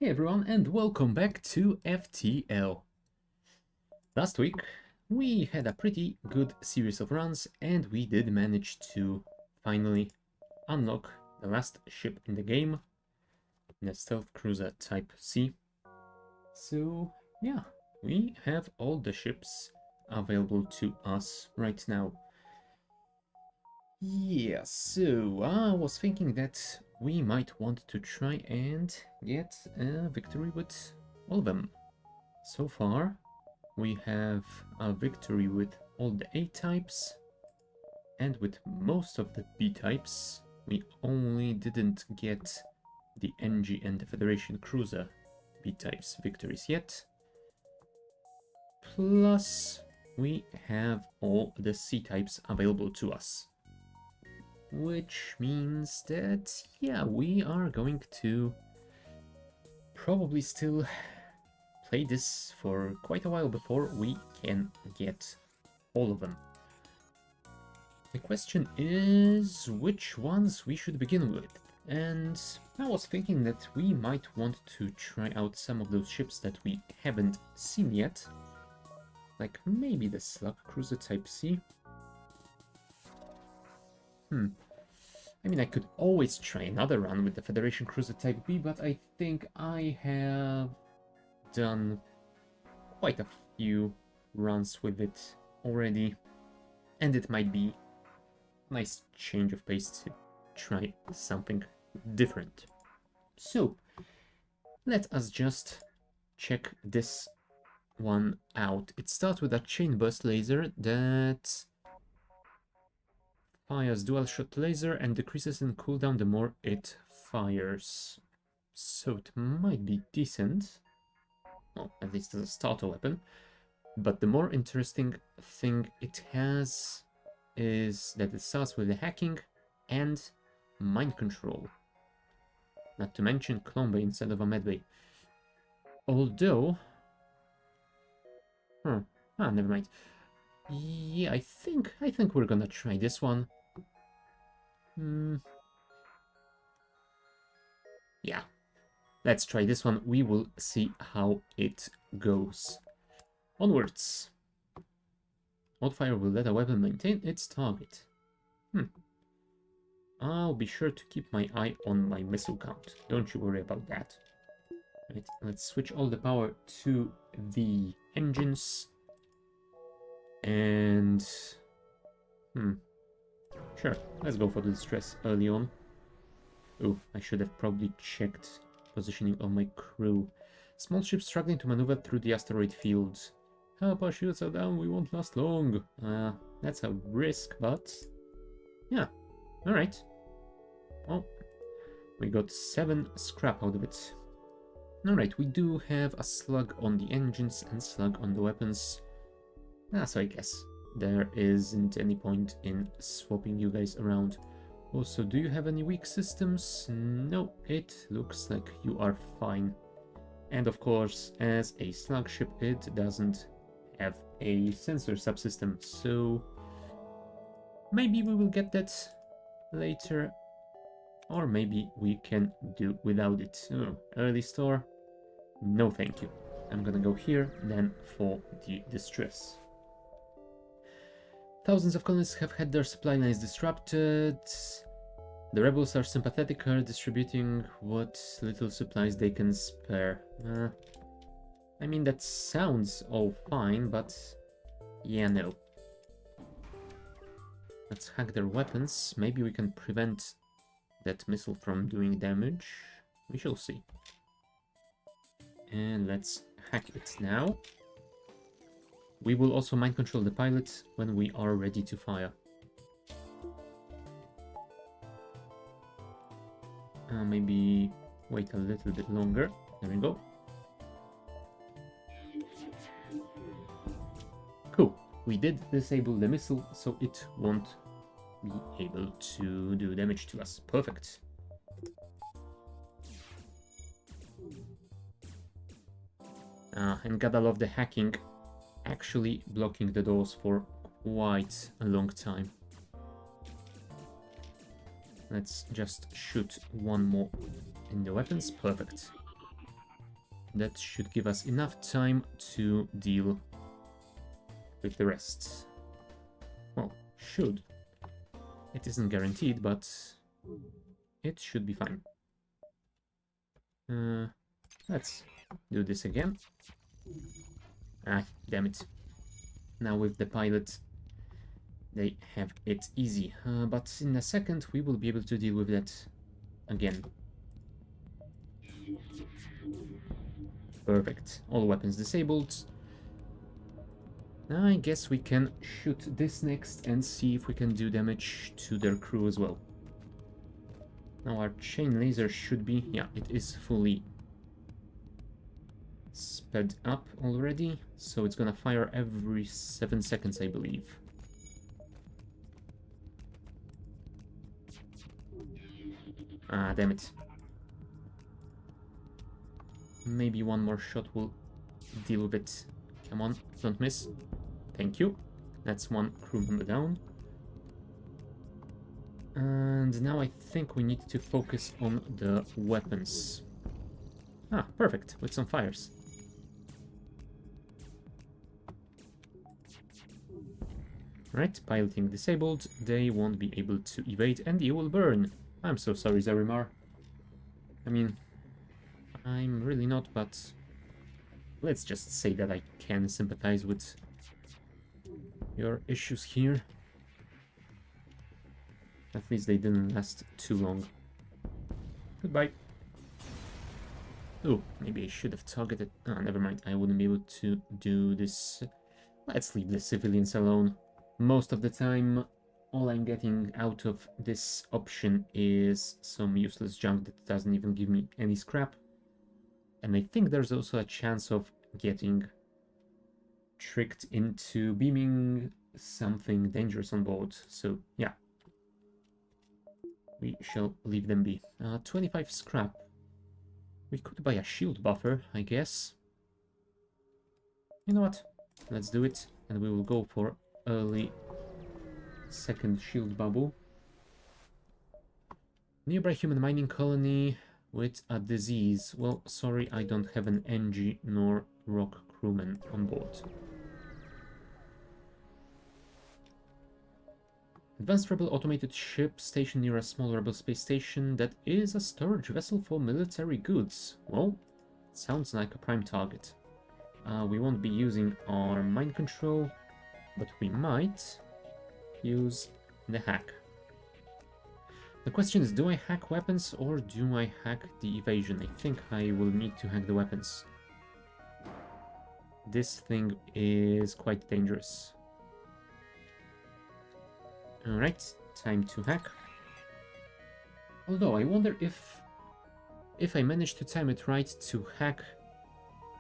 Hey everyone, and welcome back to FTL. Last week we had a pretty good series of runs and we did manage to finally unlock the last ship in the game, the Slug Cruiser Type C. So yeah, we have all the ships available to us right now. Yeah, so I was thinking that we might want to try and get a victory with all of them. So far, we have a victory with all the A types, and with most of the B types. We only didn't get the Engi and the Federation Cruiser B types victories yet. Plus, we have all the C types available to us. Which means that, yeah, we are going to probably still play this for quite a while before we can get all of them. The question is which ones we should begin with, and I was thinking that we might want to try out some of those ships that we haven't seen yet, like maybe the Slug Cruiser Type C. I mean, I could always try another run with the Federation Cruiser Type B, but I think I have done quite a few runs with it already, and it might be a nice change of pace to try something different. So, let us just check this one out. It starts with a chain burst laser that fires dual shot laser and decreases in cooldown the more it fires. So it might be decent. Well, at least as a starter weapon. But the more interesting thing it has is that it starts with the hacking and mind control. Not to mention clone bay instead of a med bay. Although... never mind. Yeah, I think we're gonna try this one. Yeah, let's try this one. We will see how it goes. Onwards. Wildfire will let a weapon maintain its target. I'll be sure to keep my eye on my missile count. Don't you worry about that. Right, let's switch all the power to the engines. And... Sure, let's go for the distress early on. Oh, I should have probably checked positioning of my crew. Small ship struggling to maneuver through the asteroid fields. Help, our shields are down, we won't last long. That's a risk, but... yeah, alright. Well, we got 7 scrap out of it. Alright, we do have a slug on the engines and slug on the weapons. So I guess there isn't any point in swapping you guys around. Also, do you have any weak systems? No, it looks like you are fine. And of course, as a slug ship, it doesn't have a sensor subsystem, so maybe we will get that later, or maybe we can do without it. Oh, early store? No thank you. I'm gonna go here, then for the distress. Thousands of colonists have had their supply lines disrupted. The rebels are sympathetic, are distributing what little supplies they can spare. I mean, that sounds all fine, but yeah, no. Let's hack their weapons. Maybe we can prevent that missile from doing damage. We shall see. And let's hack it now. We will also mind control the pilot when we are ready to fire. Maybe wait a little bit longer. There we go. Cool. We did disable the missile, so it won't be able to do damage to us. Perfect. And gotta love the hacking actually blocking the doors for quite a long time. Let's just shoot one more in the weapons. Perfect. That should give us enough time to deal with the rest. Well, should. It isn't guaranteed, but it should be fine. Let's do this again. Ah, damn it. Now with the pilot, they have it easy. But in a second, we will be able to deal with that again. Perfect. All weapons disabled. I guess we can shoot this next and see if we can do damage to their crew as well. Now our chain laser should be... yeah, it is fully sped up already, so it's gonna fire every 7 seconds, I believe. Ah, damn it. Maybe one more shot will deal with it. Come on, don't miss. Thank you. That's one crew member down. And now I think we need to focus on the weapons. Ah, perfect, with some fires. Right, piloting disabled. They won't be able to evade and you will burn. I'm so sorry, Zarimar. I mean, I'm really not, but let's just say that I can sympathize with your issues here. At least they didn't last too long. Goodbye. Oh, maybe I should have targeted... ah, never mind, I wouldn't be able to do this. Let's leave the civilians alone. Most of the time, all I'm getting out of this option is some useless junk that doesn't even give me any scrap. And I think there's also a chance of getting tricked into beaming something dangerous on board. So, yeah. We shall leave them be. 25 scrap. We could buy a shield buffer, I guess. You know what? Let's do it. And we will go for early second shield bubble. Nearby human mining colony with a disease. Well, sorry, I don't have an Engi nor rock crewman on board. Advanced rebel automated ship stationed near a small rebel space station that is a storage vessel for military goods. Well, sounds like a prime target. We won't be using our mind control, but we might use the hack. The question is, do I hack weapons or do I hack the evasion? I think I will need to hack the weapons. This thing is quite dangerous. Alright, time to hack. Although, I wonder if I manage to time it right to hack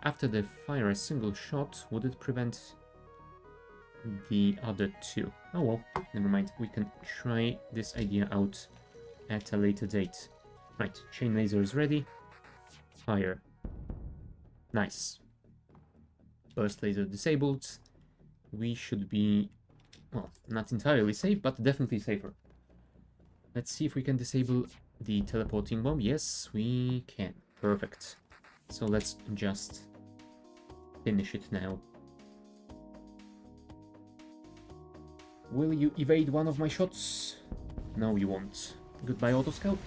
after they fire a single shot, would it prevent the other two? Oh well, never mind. We can try this idea out at a later date. Right, chain laser is ready. Fire. Nice. Burst laser disabled. We should be... well, not entirely safe, but definitely safer. Let's see if we can disable the teleporting bomb. Yes, we can. Perfect. So let's just finish it now. Will you evade one of my shots? No, you won't. Goodbye, Auto Scout.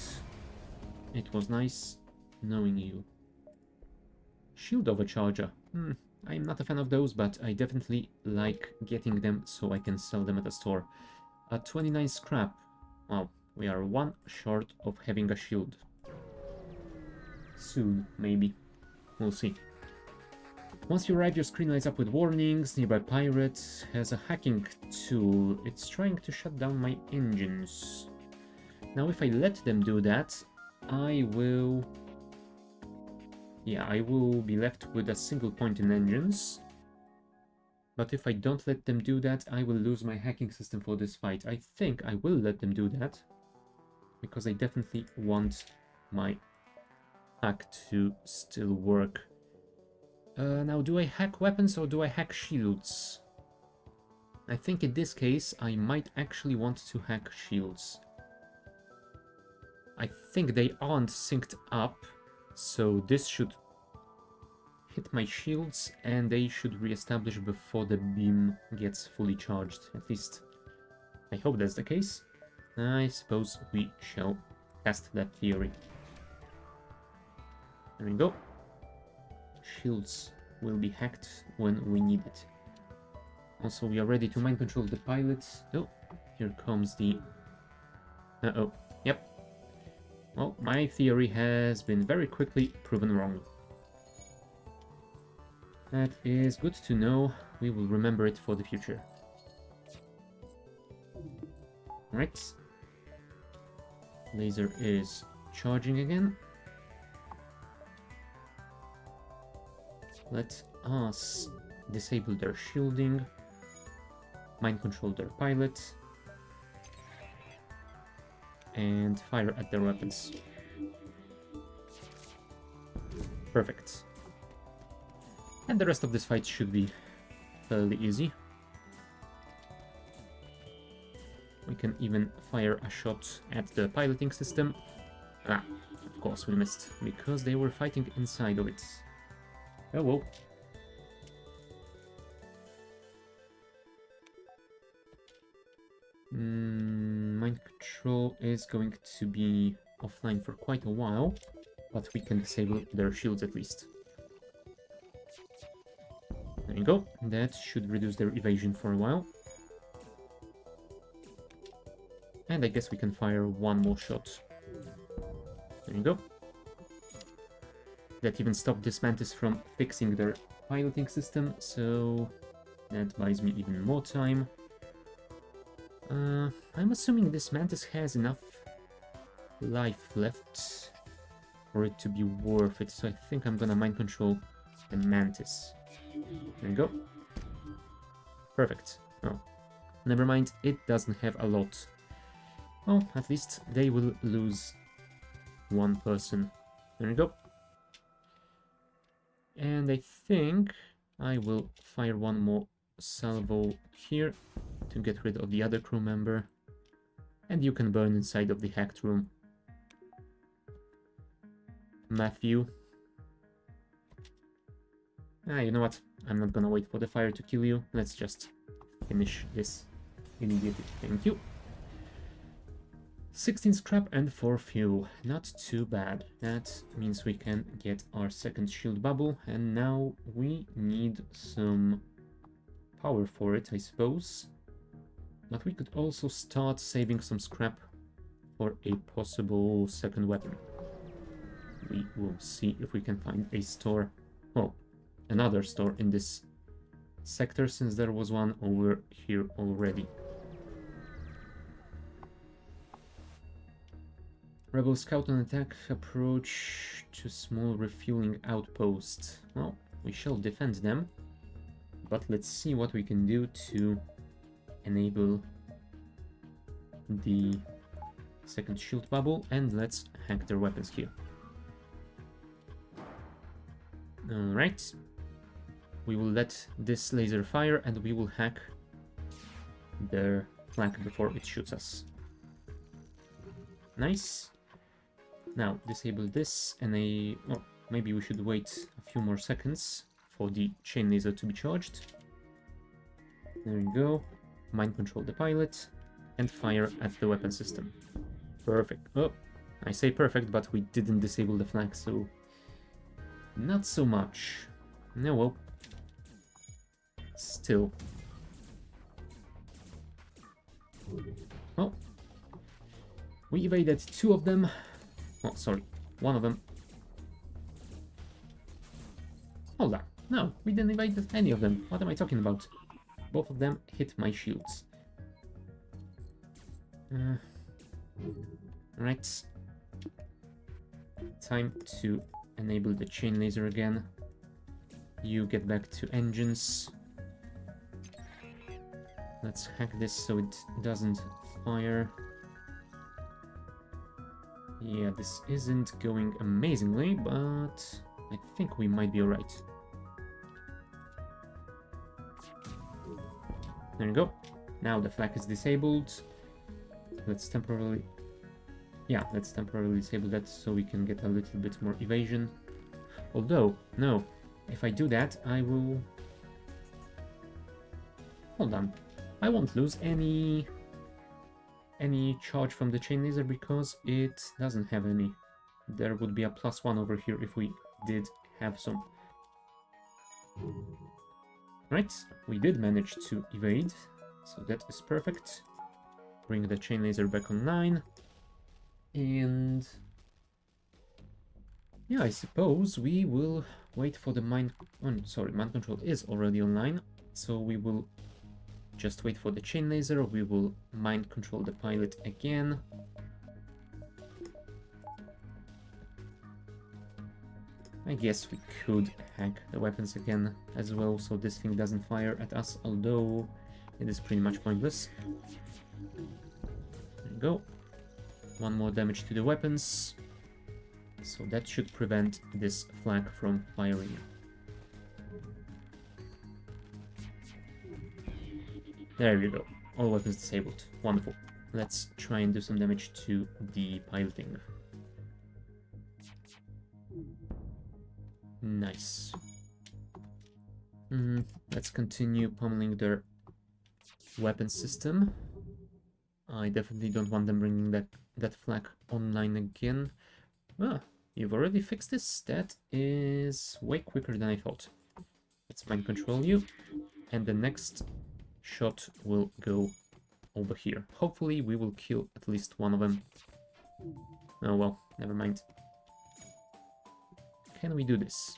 It was nice knowing you. Shield overcharger. I'm not a fan of those, but I definitely like getting them so I can sell them at a store. 29 scrap. Wow, we are one short of having a shield. Soon, maybe. We'll see. Once you arrive, your screen lights up with warnings. Nearby pirate has a hacking tool. It's trying to shut down my engines. Now, if I let them do that, I will... yeah, I will be left with a single point in engines. But if I don't let them do that, I will lose my hacking system for this fight. I think I will let them do that, because I definitely want my hack to still work. Now, do I hack weapons or do I hack shields? I think in this case, I might actually want to hack shields. I think they aren't synced up, so this should hit my shields, and they should re-establish before the beam gets fully charged. At least, I hope that's the case. I suppose we shall test that theory. There we go. Shields will be hacked when we need it. Also, we are ready to mind control the pilot. Oh, here comes the... Uh-oh. Yep. Well, my theory has been very quickly proven wrong. That is good to know. We will remember it for the future. Right. Laser is charging again. Let us disable their shielding. Mind control their pilot. And fire at their weapons. Perfect. And the rest of this fight should be fairly easy. We can even fire a shot at the piloting system. Ah, of course we missed, because they were fighting inside of it. Oh well. Mind control is going to be offline for quite a while, but we can disable their shields at least. There you go. That should reduce their evasion for a while. And I guess we can fire one more shot. There you go. That even stopped this mantis from fixing their piloting system, so that buys me even more time. I'm assuming this mantis has enough life left for it to be worth it, so I think I'm gonna mind control the mantis. There you go. Perfect. Oh, never mind, it doesn't have a lot. Well, at least they will lose one person. There you go. And I think I will fire one more salvo here to get rid of the other crew member. And you can burn inside of the hacked room. Matthew. You know what? I'm not gonna wait for the fire to kill you. Let's just finish this immediately. Thank you. 16 scrap and 4 fuel. Not too bad. That means we can get our second shield bubble. And now we need some power for it, I suppose. But we could also start saving some scrap for a possible second weapon. We will see if we can find a store. Well, another store in this sector, since there was one over here already. Rebel scout on attack, approach to small refueling outpost. Well, we shall defend them, but let's see what we can do to enable the second shield bubble, and let's hack their weapons here. Alright, we will let this laser fire and we will hack their flank before it shoots us. Nice. Now disable this, and well, maybe we should wait a few more seconds for the chain laser to be charged. There we go. Mind control the pilot and fire at the weapon system. Perfect. Oh, I say perfect, but we didn't disable the flank, so not so much. No, well, still. Oh, we evaded 2 of them. Oh, sorry, 1 of them. Hold on. No, we didn't evade any of them. What am I talking about? Both of them hit my shields. Right. Time to enable the chain laser again. You get back to engines. Let's hack this so it doesn't fire. Yeah, this isn't going amazingly, but I think we might be alright. There you go. Now the flak is disabled. Let's temporarily... Yeah, let's temporarily disable that so we can get a little bit more evasion. Although, no, if I do that, I will... Hold on. I won't lose any charge from the chain laser because it doesn't have any. There would be a +1 over here if we did have some. Right, we did manage to evade, so that is perfect. Bring the chain laser back online. And yeah, I suppose we will wait for the mind... Oh, sorry, mind control is already online, so we will just wait for the chain laser. We will mind control the pilot again. I guess we could hack the weapons again as well, so this thing doesn't fire at us, although it is pretty much pointless. There we go. One more damage to the weapons. So that should prevent this flag from firing. There we go. All weapons disabled. Wonderful. Let's try and do some damage to the piloting. Nice. Let's continue pummeling their weapon system. I definitely don't want them bringing that flag online again. Ah, you've already fixed this? That is way quicker than I thought. Let's mind control you. And the next shot will go over here. Hopefully we will kill at least one of them. Oh well, never mind. Can we do this?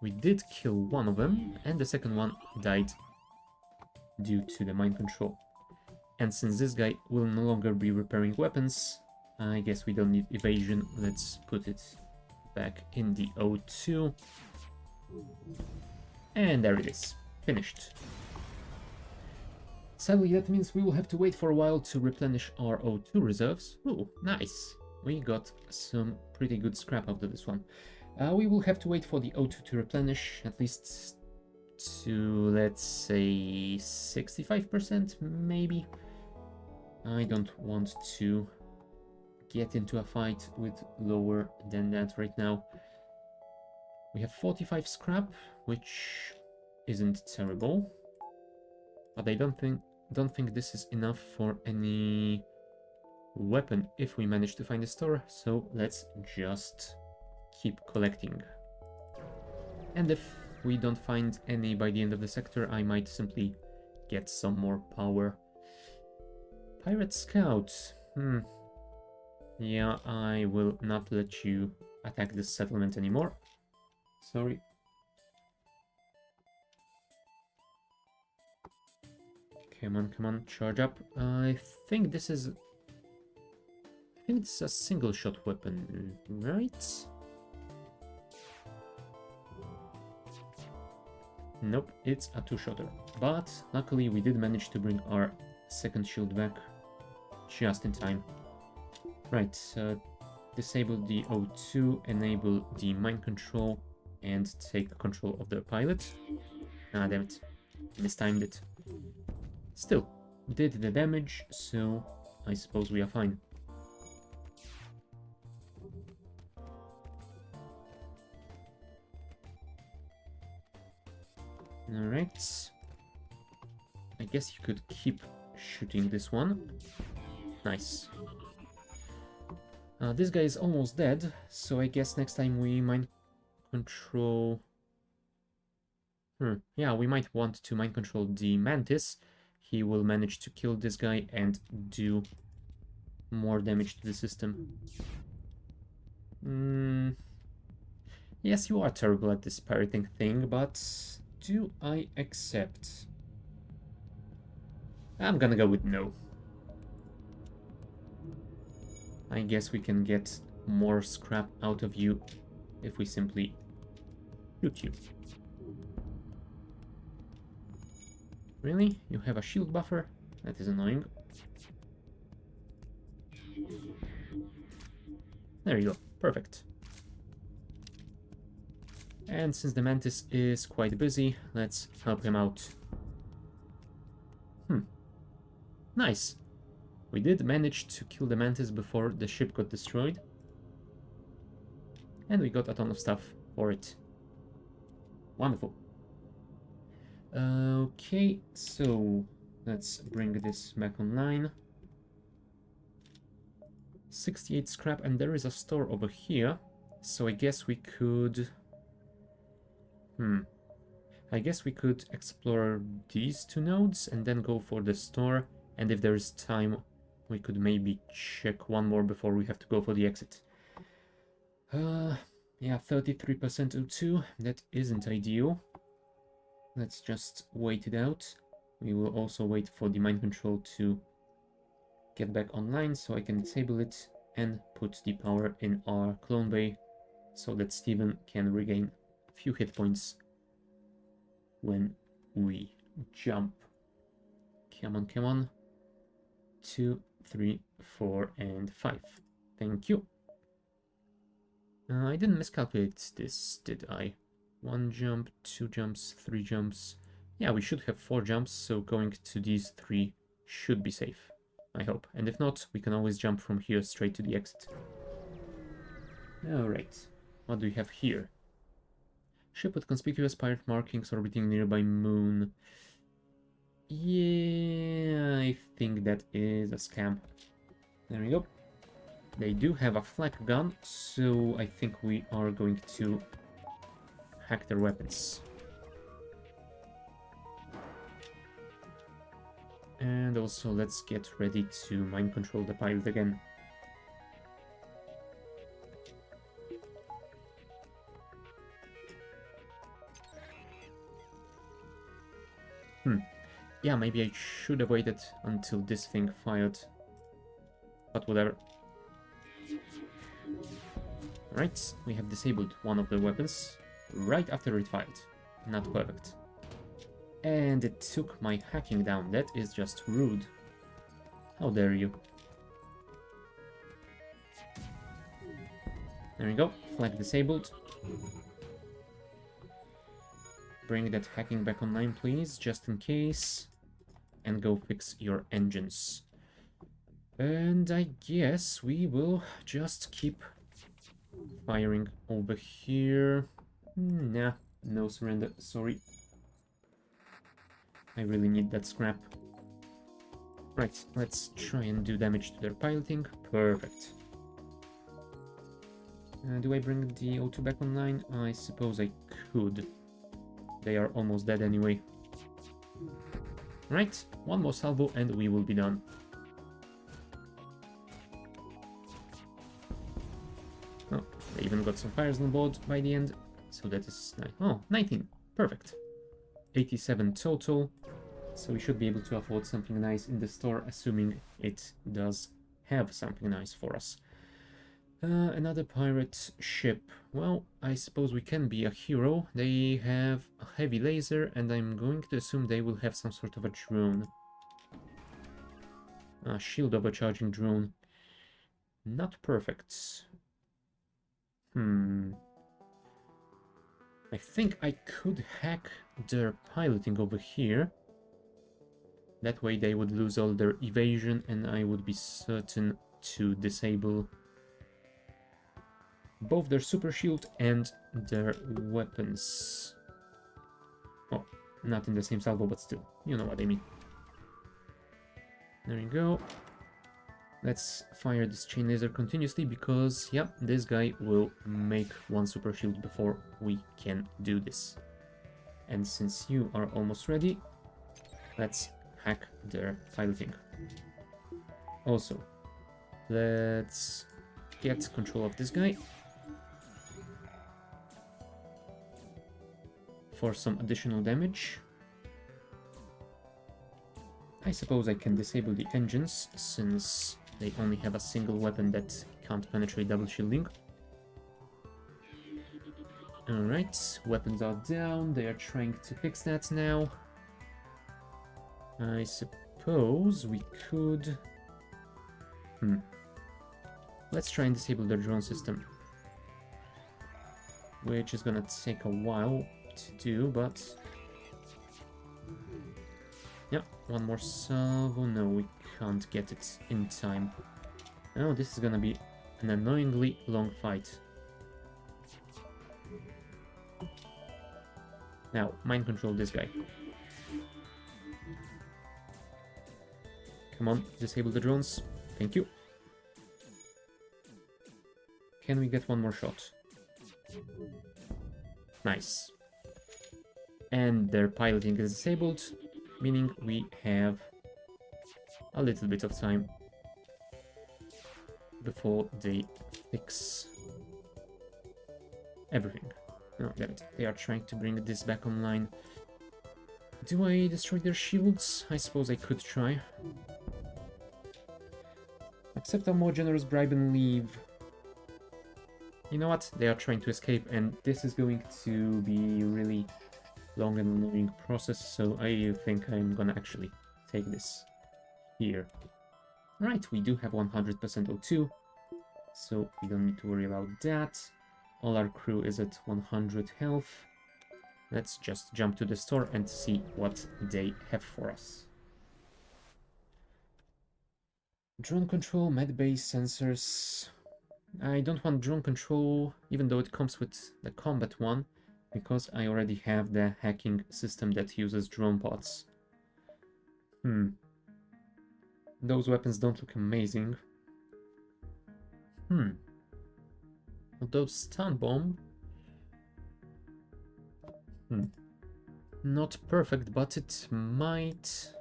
We did kill one of them, and the second one died due to the mind control. And since this guy will no longer be repairing weapons, I guess we don't need evasion. Let's put it back in the O2. And there it is. Finished. Sadly, that means we will have to wait for a while to replenish our O2 reserves. Ooh, nice. We got some pretty good scrap out of this one. We will have to wait for the O2 to replenish, at least to, let's say, 65%, maybe. I don't want to get into a fight with lower than that right now. We have 45 scrap, which isn't terrible. But I don't think this is enough for any weapon if we manage to find a store, so let's just keep collecting. And if we don't find any by the end of the sector, I might simply get some more power. Pirate Scouts. Yeah, I will not let you attack this settlement anymore. Sorry. Come on, charge up. I think this is a single shot weapon, right? Nope, it's a two-shotter. But luckily we did manage to bring our second shield back just in time. Right, disable the O2, enable the mind control, and take control of the pilot. Ah, damn it. Mistimed it. Still, did the damage, so I suppose we are fine. Alright. I guess you could keep shooting this one. Nice. This guy is almost dead, so I guess next time we mind control... Yeah, we might want to mind control the Mantis. He will manage to kill this guy and do more damage to the system. Yes, you are terrible at this pirating thing, but do I accept? I'm gonna go with no. I guess we can get more scrap out of you if we simply shoot you. Really? You have a shield buffer? That is annoying. There you go. Perfect. And since the Mantis is quite busy, let's help him out. Nice. We did manage to kill the Mantis before the ship got destroyed. And we got a ton of stuff for it. Wonderful. Okay, so let's bring this back online. 68 scrap, and there is a store over here. So I guess we could... I guess we could explore these two nodes and then go for the store. And if there is time, we could maybe check one more before we have to go for the exit. Yeah, 33% O2. That isn't ideal. Let's just wait it out. We will also wait for the mind control to get back online so I can disable it and put the power in our clone bay so that Steven can regain a few hit points when we jump. Come on, come on. 2, 3, 4, and 5. Thank you. I didn't miscalculate this, did I? 1 jump, 2 jumps, 3 jumps. Yeah, we should have 4 jumps, so going to these 3 should be safe. I hope. And if not, we can always jump from here straight to the exit. Alright. What do we have here? Ship with conspicuous pirate markings orbiting nearby moon. Yeah, I think that is a scam. There we go. They do have a flak gun, so I think we are going to hack their weapons. And also let's get ready to mind control the pilot again. Yeah, maybe I should have waited until this thing fired. But whatever. Right, we have disabled one of the weapons right after it fired. Not perfect. And it took my hacking down. That is just rude. How dare you? There we go. Flag disabled. Bring that hacking back online, please, just in case. And go fix your engines. And I guess we will just keep firing over here. Nah, no surrender, sorry. I really need that scrap. Right, let's try and do damage to their piloting. Perfect. Do I bring the O2 back online? I suppose I could. They are almost dead anyway. Right, one more salvo and we will be done. Oh, they even got some fires on board by the end, so that is nice. Oh, 19, perfect. 87 total, so we should be able to afford something nice in the store, assuming it does have something nice for us. Another pirate ship. Well, I suppose we can be a hero. They have a heavy laser, and I'm going to assume they will have some sort of a drone. A shield overcharging drone. Not perfect. I think I could hack their piloting over here. That way they would lose all their evasion, and I would be certain to disable both their super shield and their weapons. Oh, not in the same salvo, but still, you know what I mean. There you go. Let's fire this chain laser continuously because, yeah, this guy will make one super shield before we can do this. And since you are almost ready, let's hack their piloting. Also, let's get control of this guy for some additional damage. I suppose I can disable the engines, since they only have a single weapon that can't penetrate double shielding. Alright, weapons are down, they are trying to fix that now. I suppose we could... Let's try and disable their drone system. Which is gonna take a while to do, but... Yeah, one more salvo. No, we can't get it in time. Oh, this is gonna be an annoyingly long fight. Now, mind control this guy. Come on, disable the drones. Thank you. Can we get one more shot? Nice. And their piloting is disabled, meaning we have a little bit of time before they fix everything. Oh, damn it. They are trying to bring this back online. Do I destroy their shields? I suppose I could try. Accept a more generous bribe and leave. You know what? They are trying to escape, and this is going to be really long and annoying process, so I think I'm gonna actually take this here. Right, we do have 100% O2, so we don't need to worry about that. All our crew is at 100 health. Let's just jump to the store and see what they have for us. Drone control, med-base sensors. I don't want drone control, even though it comes with the combat one, because I already have the hacking system that uses drone pods. Those weapons don't look amazing. Although stun bomb... Not perfect, but it might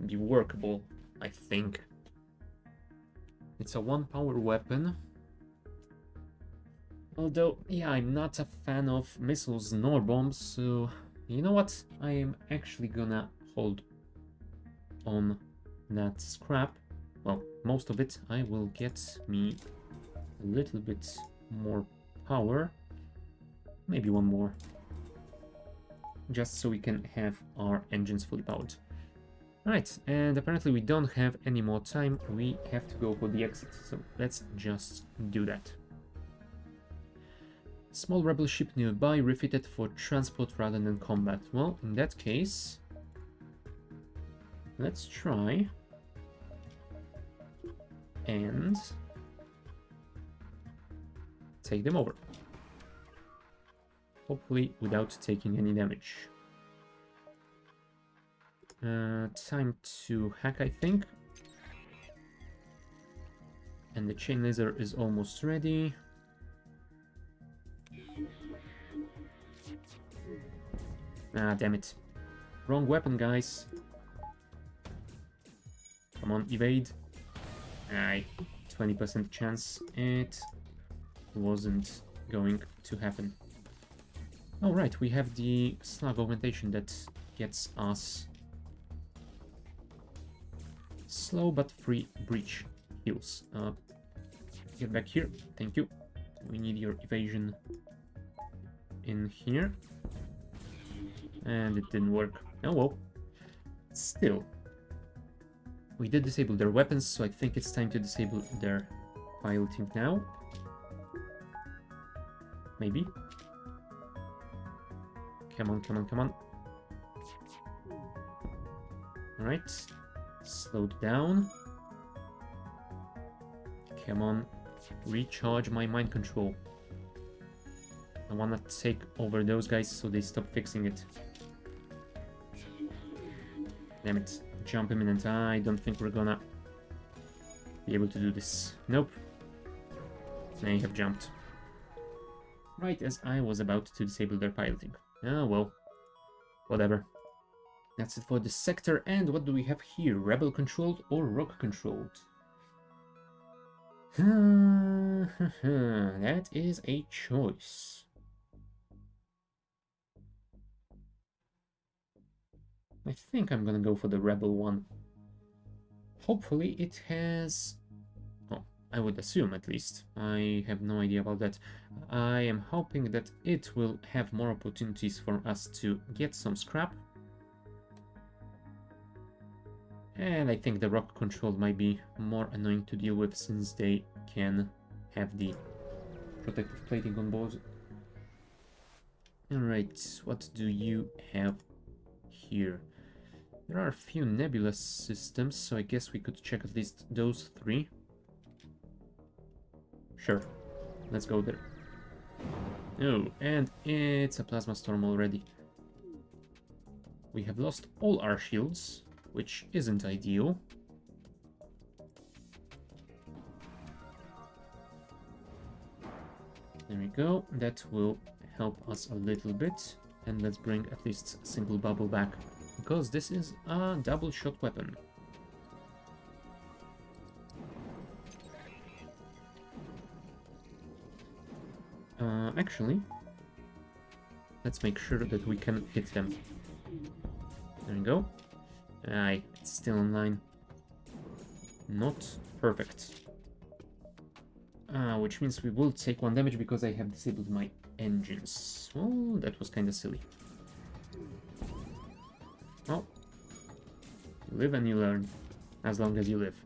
be workable, I think. It's a 1-power weapon. Although, yeah, I'm not a fan of missiles nor bombs, so you know what? I am actually gonna hold on that scrap. Well, most of it. I will get me a little bit more power. Maybe one more. Just so we can have our engines fully powered. Alright, and apparently we don't have any more time. We have to go for the exit, so let's just do that. Small rebel ship nearby, refitted for transport rather than combat. Well, in that case, let's try and take them over. Hopefully without taking any damage. Time to hack, I think. And the chain laser is almost ready. Ah, damn it. Wrong weapon, guys. Come on, evade. Aye, 20% chance. It wasn't going to happen. Oh, right, we have the slug augmentation that gets us slow but free breach heals. Get back here, thank you. We need your evasion in here. And it didn't work. Oh well. Still. We did disable their weapons, so I think it's time to disable their piloting now. Maybe. Come on, come on, come on. Alright. Slowed down. Come on. Recharge my mind control. I wanna take over those guys so they stop fixing it. Damn it. Jump imminent. I don't think we're gonna be able to do this. Nope. They have jumped. Right as I was about to disable their piloting. Ah, well. Whatever. That's it for this sector. And what do we have here? Rebel controlled or rock controlled? That is a choice. I think I'm gonna go for the rebel one. Hopefully it has... Oh, I would assume at least. I have no idea about that. I am hoping that it will have more opportunities for us to get some scrap. And I think the rock control might be more annoying to deal with since they can have the protective plating on board. Alright, what do you have here? There are a few nebula systems, so I guess we could check at least those three. Sure, let's go there. Oh, and it's a plasma storm already. We have lost all our shields, which isn't ideal. There we go. That will help us a little bit. And let's bring at least a single bubble back, because this is a double shot weapon. Actually, let's make sure that we can hit them. There we go. Aye, it's still online. Not perfect. Which means we will take 1 damage because I have disabled my engines. Well, that was kind of silly. Well, you live and you learn, as long as you live.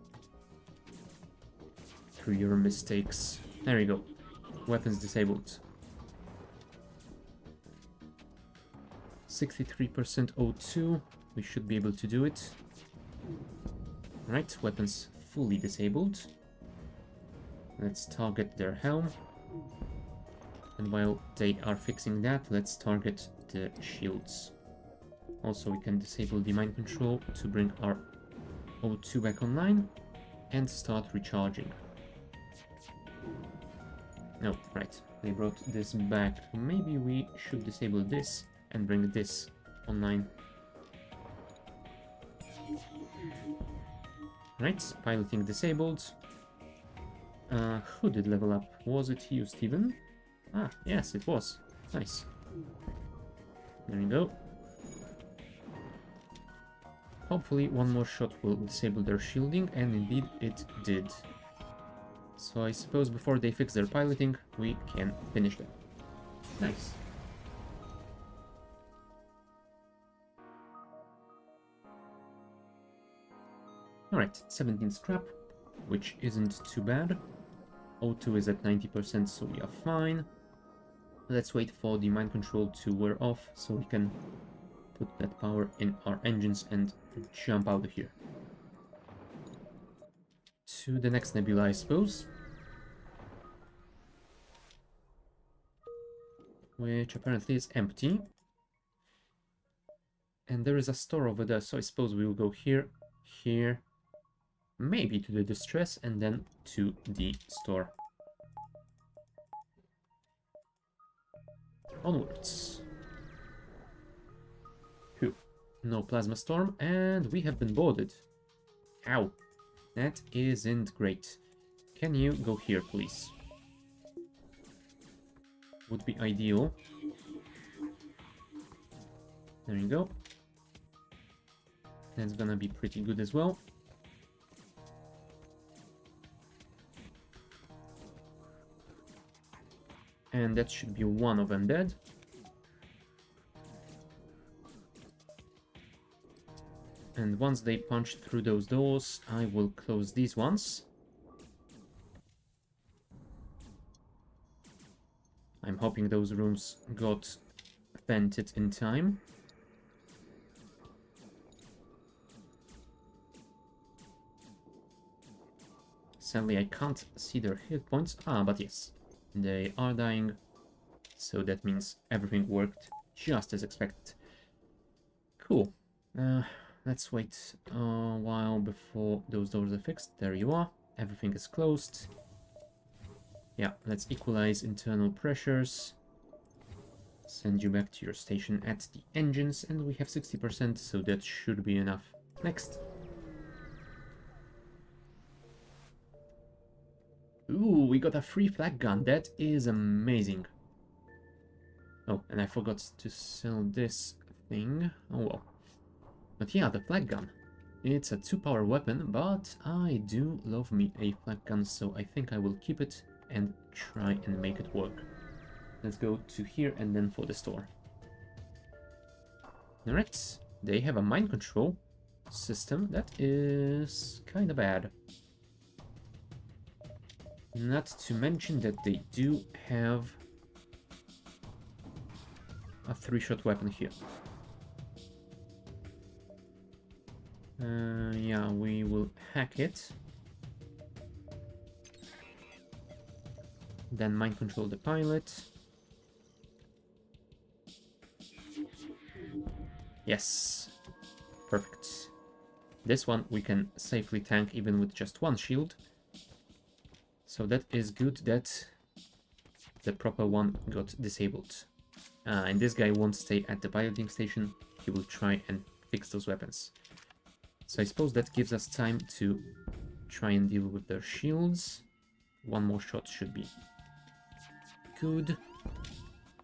Through your mistakes. There you go. Weapons disabled. 63% O2. We should be able to do it. Right, weapons fully disabled. Let's target their helm. And while they are fixing that, let's target the shields. Also, we can disable the mind control to bring our O2 back online and start recharging. No, right, they brought this back. Maybe we should disable this and bring this online. Right, piloting disabled. Who did level up? Was it you, Steven? Ah, yes, it was. Nice. There you go. Hopefully one more shot will disable their shielding, and indeed it did. So I suppose before they fix their piloting, we can finish them. Nice. Alright, 17 scrap, which isn't too bad. O2 is at 90%, so we are fine. Let's wait for the mind control to wear off, so we can put that power in our engines and jump out of here. To the next nebula, I suppose. Which apparently is empty. And there is a store over there, so I suppose we will go here, here, maybe to the distress, and then to the store. Onwards. Phew. No plasma storm, and we have been boarded. Ow. That isn't great. Can you go here, please? Would be ideal. There you go. That's gonna be pretty good as well. And that should be one of them dead. And once they punch through those doors, I will close these ones. I'm hoping those rooms got vented in time. Sadly, I can't see their hit points. Ah, but yes. They are dying, so that means everything worked just as expected. Cool. Let's wait a while before those doors are fixed. There you are. Everything is closed. Yeah, let's equalize internal pressures. Send you back to your station at the engines, and we have 60%, so that should be enough. Next. Ooh, we got a free flag gun. That is amazing. Oh, and I forgot to sell this thing. Oh well. But yeah, the flag gun. It's a 2-power weapon, but I do love me a flag gun, so I think I will keep it and try and make it work. Let's go to here and then for the store. Alright, they have a mind control system. That is kinda bad. Not to mention that they do have a 3-shot weapon here. Yeah, we will hack it. Then mind control the pilot. Yes. Perfect. This one we can safely tank even with just one shield. So that is good that the proper one got disabled. And this guy won't stay at the piloting station. He will try and fix those weapons. So I suppose that gives us time to try and deal with their shields. One more shot should be good.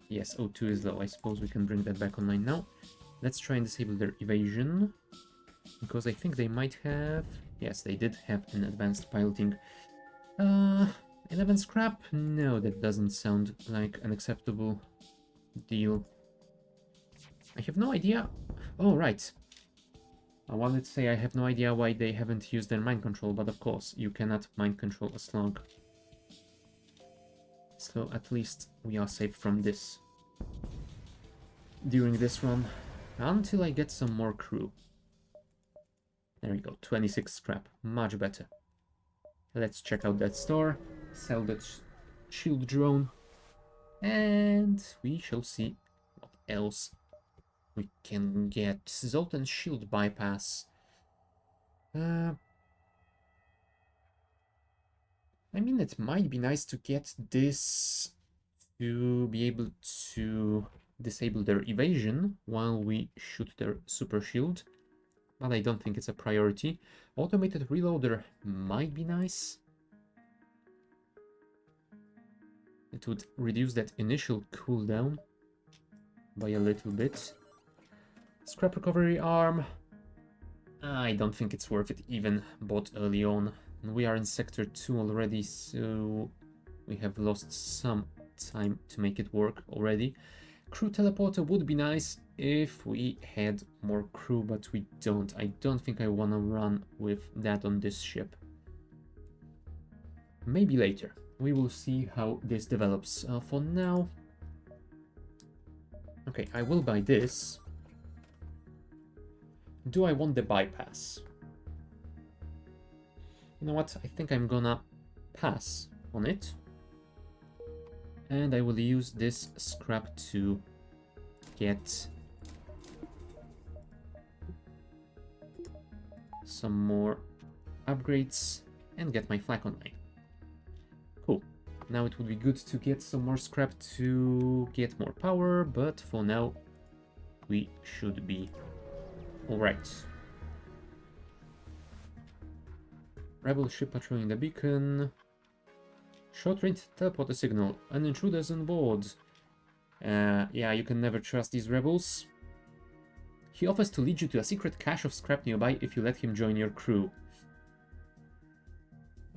Yes, O2 is low. I suppose we can bring that back online now. Let's try and disable their evasion. Because I think they might have... Yes, they did have an advanced piloting. 11 scrap? No, that doesn't sound like an acceptable deal. I have no idea. Oh, right. I wanted to say I have no idea why they haven't used their mind control, but of course, you cannot mind control a slug. So at least we are safe from this during this run, until I get some more crew. There we go, 26 scrap, much better. Let's check out that store, sell that shield drone, and we shall see what else we can get. Zoltan shield bypass. I mean, it might be nice to get this to be able to disable their evasion while we shoot their super shield, but I don't think it's a priority. Automated reloader might be nice. It would reduce that initial cooldown by a little bit. Scrap recovery arm. I don't think it's worth it, even bought early on. We are in sector 2 already, so we have lost some time to make it work already. Crew teleporter would be nice if we had more crew, but we don't. I don't think I want to run with that on this ship. Maybe later. We will see how this develops. For now... Okay, I will buy this. Do I want the bypass? You know what? I think I'm gonna pass on it. And I will use this scrap to get some more upgrades and get my flak online. Cool. Now it would be good to get some more scrap to get more power, but for now we should be alright. Rebel ship patrolling the beacon. Short-range teleporter signal. An intruder's on board. Yeah, you can never trust these rebels. He offers to lead you to a secret cache of scrap nearby if you let him join your crew.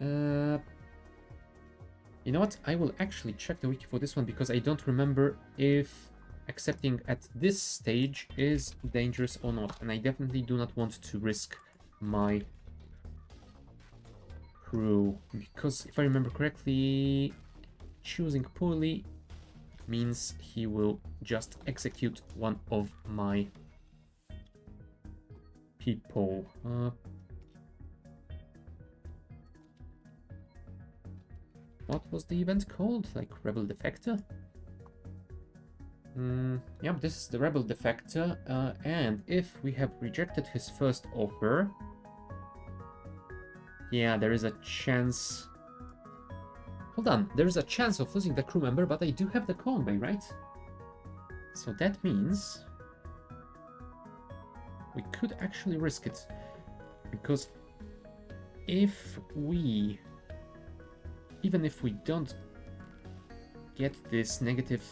You know what? I will actually check the wiki for this one because I don't remember if accepting at this stage is dangerous or not. And I definitely do not want to risk my crew, because if I remember correctly, choosing poorly means he will just execute one of my people. What was the event called? Like Rebel Defector? Yep, this is the Rebel Defector, and if we have rejected his first offer, yeah, there is a chance... Hold on, there is a chance of losing the crew member, but I do have the Corn Bay, right? So that means... we could actually risk it. Because if we... even if we don't get this negative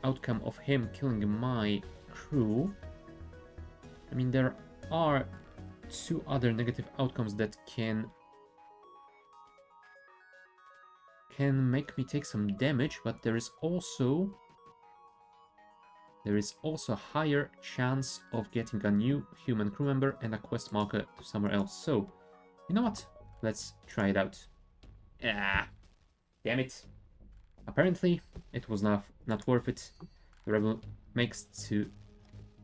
outcome of him killing my crew, I mean, there are two other negative outcomes that can make me take some damage, but there is also a higher chance of getting a new human crew member and a quest marker to somewhere else. So, you know what? Let's try it out. Ah, damn it. Apparently, it was not worth it. The rebel makes to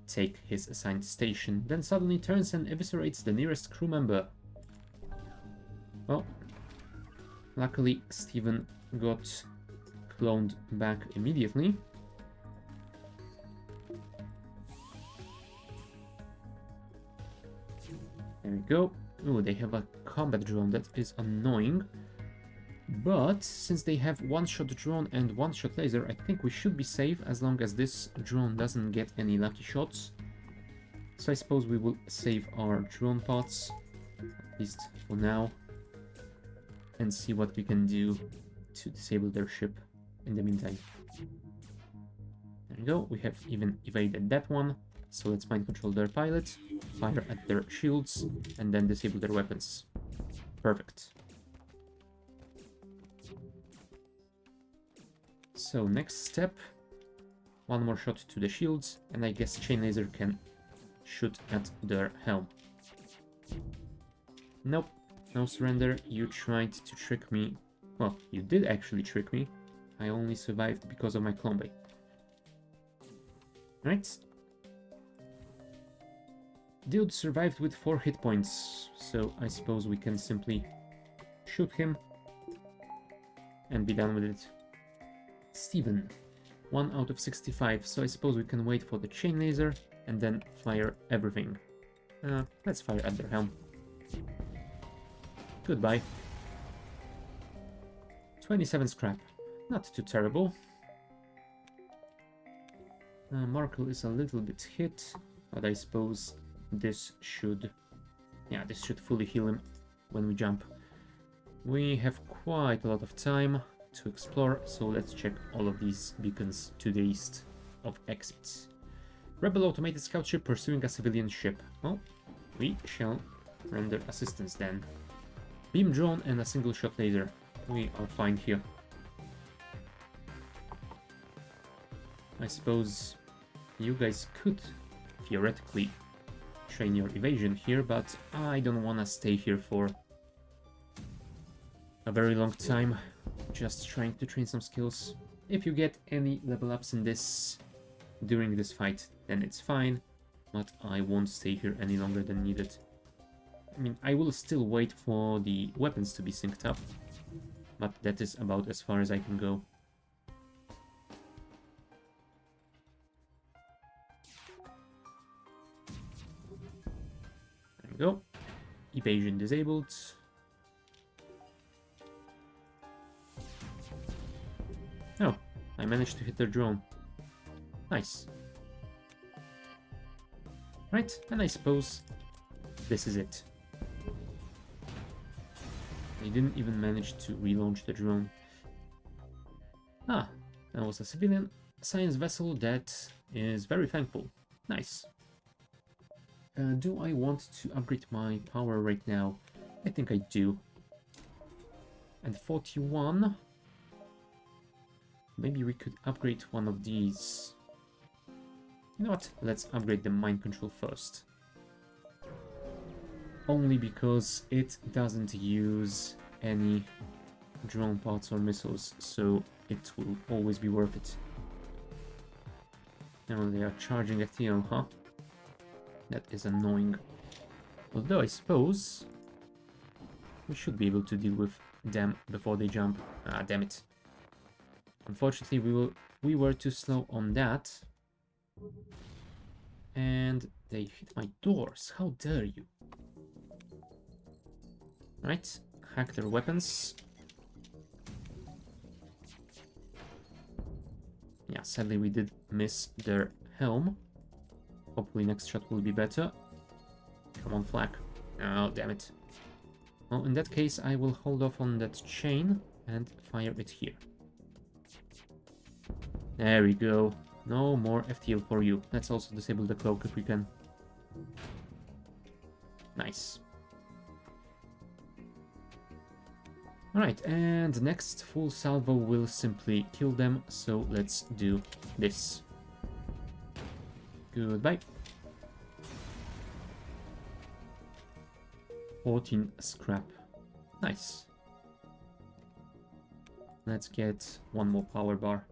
take his assigned station, then suddenly turns and eviscerates the nearest crew member. Well, luckily Steven got cloned back immediately. There we go. Ooh, they have a combat drone. That is annoying. But since they have one-shot drone and one-shot laser, I think we should be safe as long as this drone doesn't get any lucky shots. So I suppose we will save our drone parts, at least for now, and see what we can do to disable their ship in the meantime. There we go, we have even evaded that one, so let's mind control their pilot, fire at their shields, and then disable their weapons. Perfect. So next step, one more shot to the shields, and I guess chain laser can shoot at their helm. Nope, no surrender. You tried to trick me. Well, you did actually trick me. I only survived because of my clone. Right. Dude survived with 4 hit points, so I suppose we can simply shoot him and be done with it. Steven, 1 out of 65, so I suppose we can wait for the chain laser and then fire everything. Let's fire at their helm. Goodbye. 27 scrap. Not too terrible. Markle is a little bit hit, but I suppose this should... yeah, this should fully heal him when we jump. We have quite a lot of time to explore, so let's check all of these beacons to the east of exits. Rebel automated scout ship pursuing a civilian ship. Well, we shall render assistance then. Beam drone and a single shot laser. We are fine here. I suppose you guys could theoretically train your evasion here, but I don't want to stay here for a very long time, just trying to train some skills. If you get any level ups in this during this fight, then it's fine, but I won't stay here any longer than needed. I mean, I will still wait for the weapons to be synced up, but that is about as far as I can go. There we go. Evasion disabled. Oh, I managed to hit their drone. Nice. Right, and I suppose this is it. They didn't even manage to relaunch the drone. Ah, that was a civilian science vessel that is very thankful. Nice. Do I want to upgrade my power right now? I think I do. And 41. Maybe we could upgrade one of these. You know what? Let's upgrade the mind control first. Only because it doesn't use any drone parts or missiles, so it will always be worth it. Now they are charging FTL, huh? That is annoying. Although I suppose we should be able to deal with them before they jump. Ah, damn it. Unfortunately, we were too slow on that. And they hit my doors. How dare you? Right, hack their weapons. Yeah, sadly we did miss their helm. Hopefully next shot will be better. Come on, flak. Oh, damn it. Well, in that case, I will hold off on that chain and fire it here. There we go. No more FTL for you. Let's also disable the cloak if we can. Nice. Alright, and next full salvo will simply kill them, so let's do this. Goodbye. 14 scrap. Nice. Let's get one more power bar.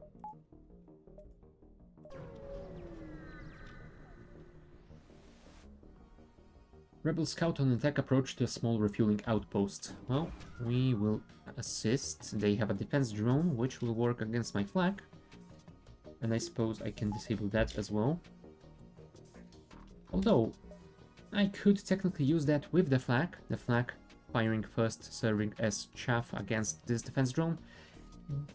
Rebel scout on attack approach to a small refueling outpost. Well, we will assist. They have a defense drone, which will work against my flag. And I suppose I can disable that as well. Although, I could technically use that with the flag firing first, serving as chaff against this defense drone,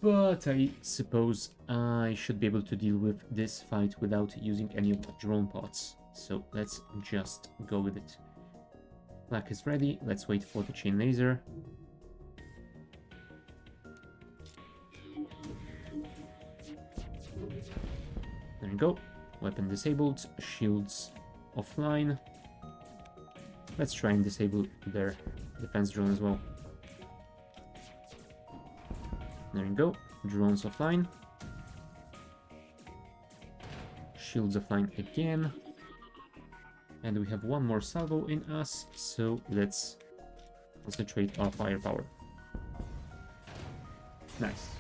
but I suppose I should be able to deal with this fight without using any of the drone pods, so let's just go with it. Flag is ready, let's wait for the chain laser. There we go, weapon disabled, shields offline. Let's try and disable their defense drone as well. There we go, drones offline. Shields offline again. And we have one more salvo in us, so let's concentrate our firepower. Nice.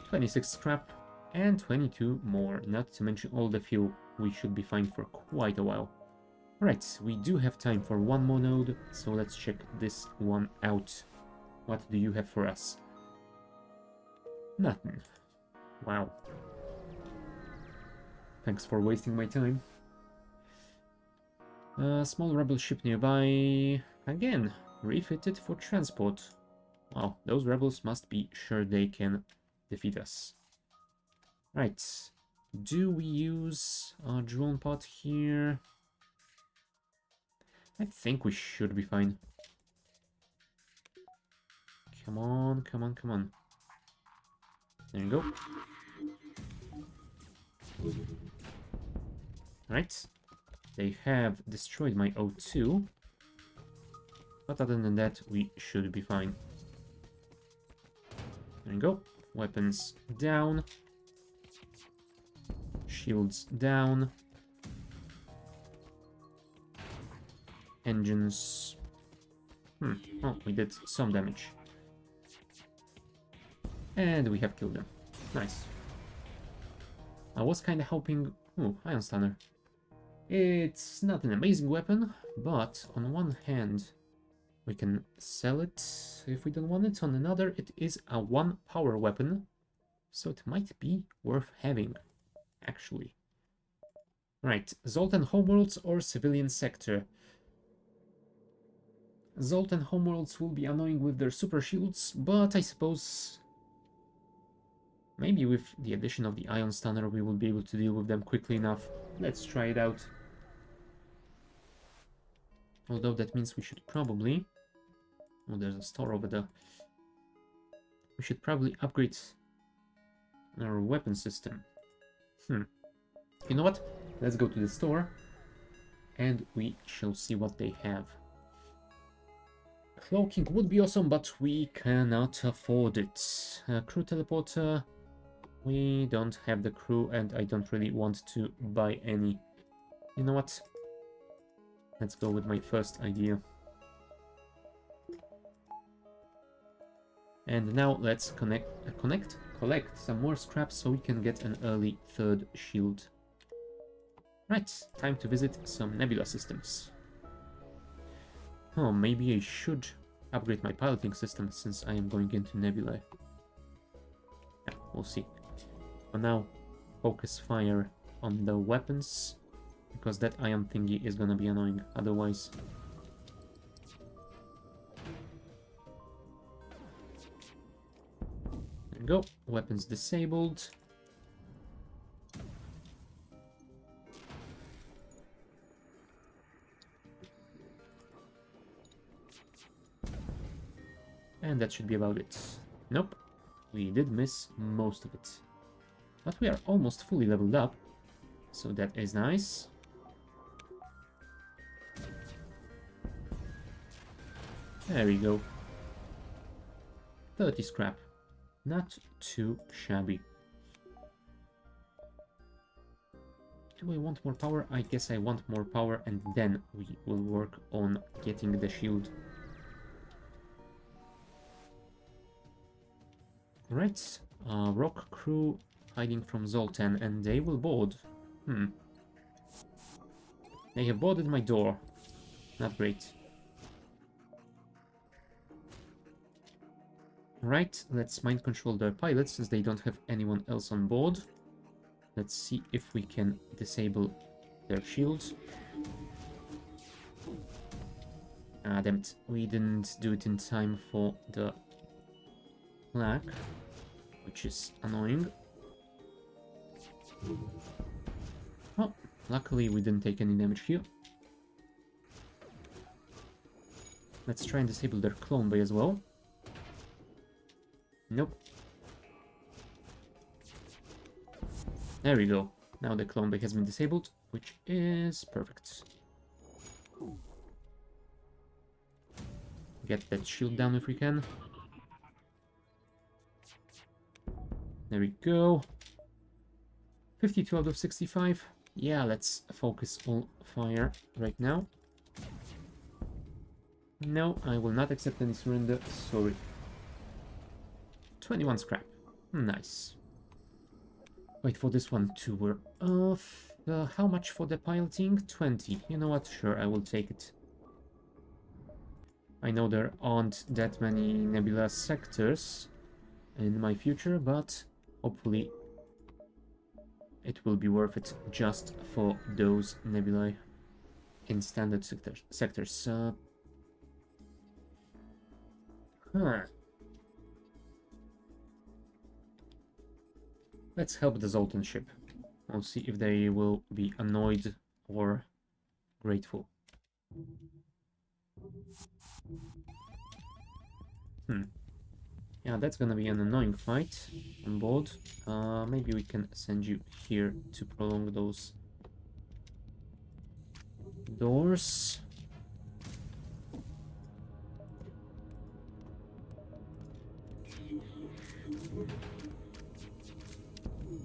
26 scrap and 22 more, not to mention all the fuel. We should be fine for quite a while. Right, we do have time for one more node, so let's check this one out. What do you have for us? Nothing. Wow. Thanks for wasting my time. Small rebel ship nearby. Again, refitted for transport. Wow, those rebels must be sure they can defeat us. Right. Do we use our drone pod here? I think we should be fine. Come on, come on, come on. There you go. Right. They have destroyed my O2. But other than that, we should be fine. There you go. Weapons down. Shields down. Engines. Oh, we did some damage. And we have killed them. Nice. I was kind of hoping... Ooh, Ion Stunner. It's not an amazing weapon, but on one hand, we can sell it if we don't want it. On another, it is a 1 power weapon, so it might be worth having, actually. Right, Zoltan Homeworlds or Civilian Sector? Zoltan Homeworlds will be annoying with their super shields, but I suppose maybe with the addition of the Ion Stunner we will be able to deal with them quickly enough. Let's try it out. Although that means we should probably... Oh, there's a store over there. We should probably upgrade our weapon system. You know what? Let's go to the store and we shall see what they have. Cloaking would be awesome, but we cannot afford it. Crew teleporter. We don't have the crew and I don't really want to buy any. You know what? Let's go with my first idea. And now let's collect some more scraps so we can get an early third shield. Right, time to visit some nebula systems. Oh, maybe I should upgrade my piloting system since I am going into nebula. Yeah, we'll see. For now, focus fire on the weapons, because that ion thingy is gonna be annoying otherwise. There we go, weapons disabled. And that should be about it. Nope, we did miss most of it. But we are almost fully leveled up, so that is nice. There we go. 30 scrap. Not too shabby. Do I want more power? I guess I want more power, and then we will work on getting the shield. Right, rock crew hiding from Zoltan, and they will board. They have boarded my door. Not great. Right, let's mind control their pilots since they don't have anyone else on board. Let's see if we can disable their shields. Ah, damn it. We didn't do it in time for the flag, which is annoying. Oh, luckily we didn't take any damage here. Let's try and disable their clone bay as well. Nope. There we go. Now the clone bay has been disabled, which is perfect. Get that shield down if we can. There we go. 52 out of 65. Yeah, let's focus all fire right now. No, I will not accept any surrender. Sorry. 21 scrap. Nice. Wait for this one to wear off. How much for the piloting? 20. You know what? Sure, I will take it. I know there aren't that many nebula sectors in my future, but hopefully it will be worth it just for those nebulae in standard sectors. Let's help the Zoltan ship. We'll see if they will be annoyed or grateful. Yeah, that's gonna be an annoying fight on board. Maybe we can send you here to prolong those doors.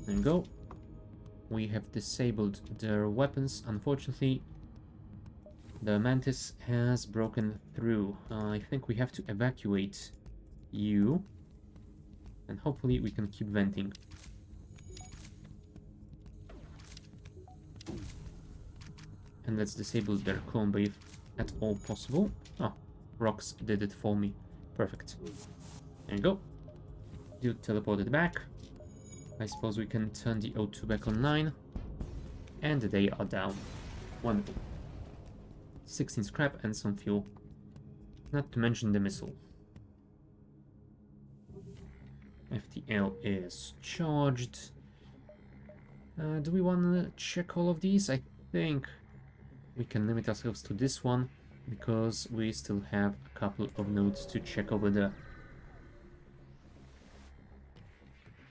There we go. We have disabled their weapons. Unfortunately, the Mantis has broken through. I think we have to evacuate you. And hopefully we can keep venting. And let's disable their clone bay if at all possible. Oh, rocks did it for me. Perfect. There you go. Dude teleported back. I suppose we can turn the O2 back online. And they are down. Wonderful. 16 scrap and some fuel. Not to mention the missile. FTL is charged. Do we want to check all of these? I think we can limit ourselves to this one, because we still have a couple of nodes to check over there.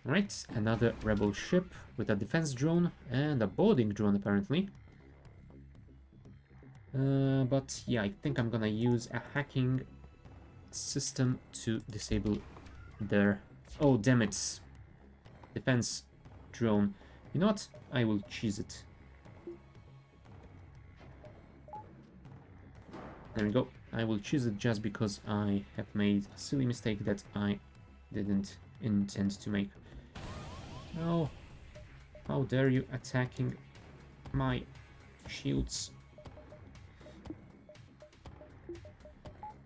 Right, another rebel ship with a defense drone and a boarding drone apparently. But yeah, I think I'm gonna use a hacking system to disable their... Oh, damn it. Defense drone. You know what? I will cheese it. There we go. I will choose it just because I have made a silly mistake that I didn't intend to make. Oh, how dare you attacking my shields.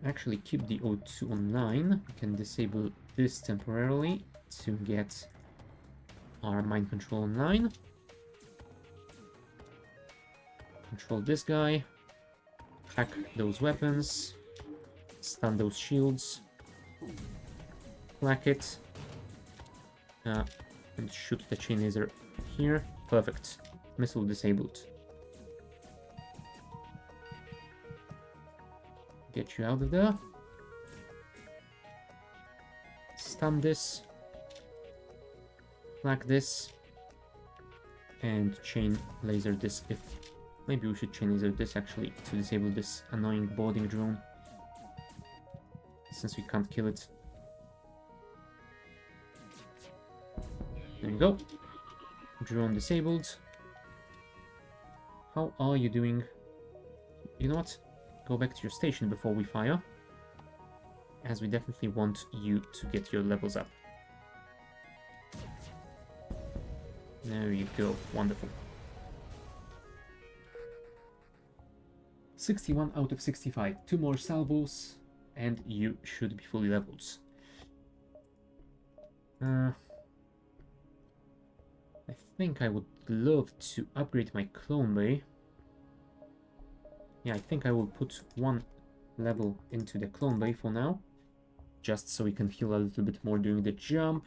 Actually, keep the O2 online. We can disable this temporarily to get our mind control online. Control this guy. Hack those weapons. Stun those shields. Clack it. And shoot the chain laser here. Perfect. Missile disabled. Get you out of there. Stun this. Clack this. And chain laser this if... Maybe we should chain laser this actually to disable this annoying boarding drone. Since we can't kill it. There you go. Drone disabled. How are you doing? You know what? Go back to your station before we fire. As we definitely want you to get your levels up. There you go. Wonderful. 61 out of 65. 2 more salvos and you should be fully leveled. I think I would love to upgrade my clone bay. Yeah, I think I will put one level into the clone bay for now, just so we can heal a little bit more during the jump.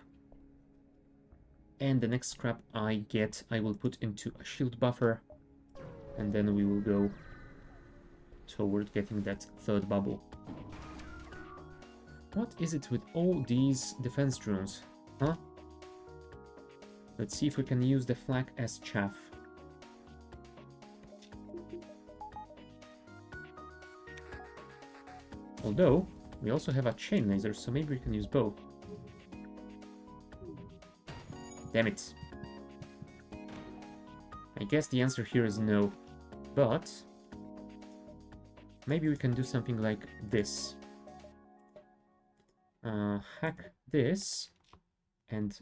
And the next scrap I get, I will put into a shield buffer, and then we will go toward getting that third bubble. What is it with all these defense drones, huh? Let's see if we can use the flag as chaff. Although, we also have a chain laser, so maybe we can use both. Damn it. I guess the answer here is no, but maybe we can do something like this. Hack this, and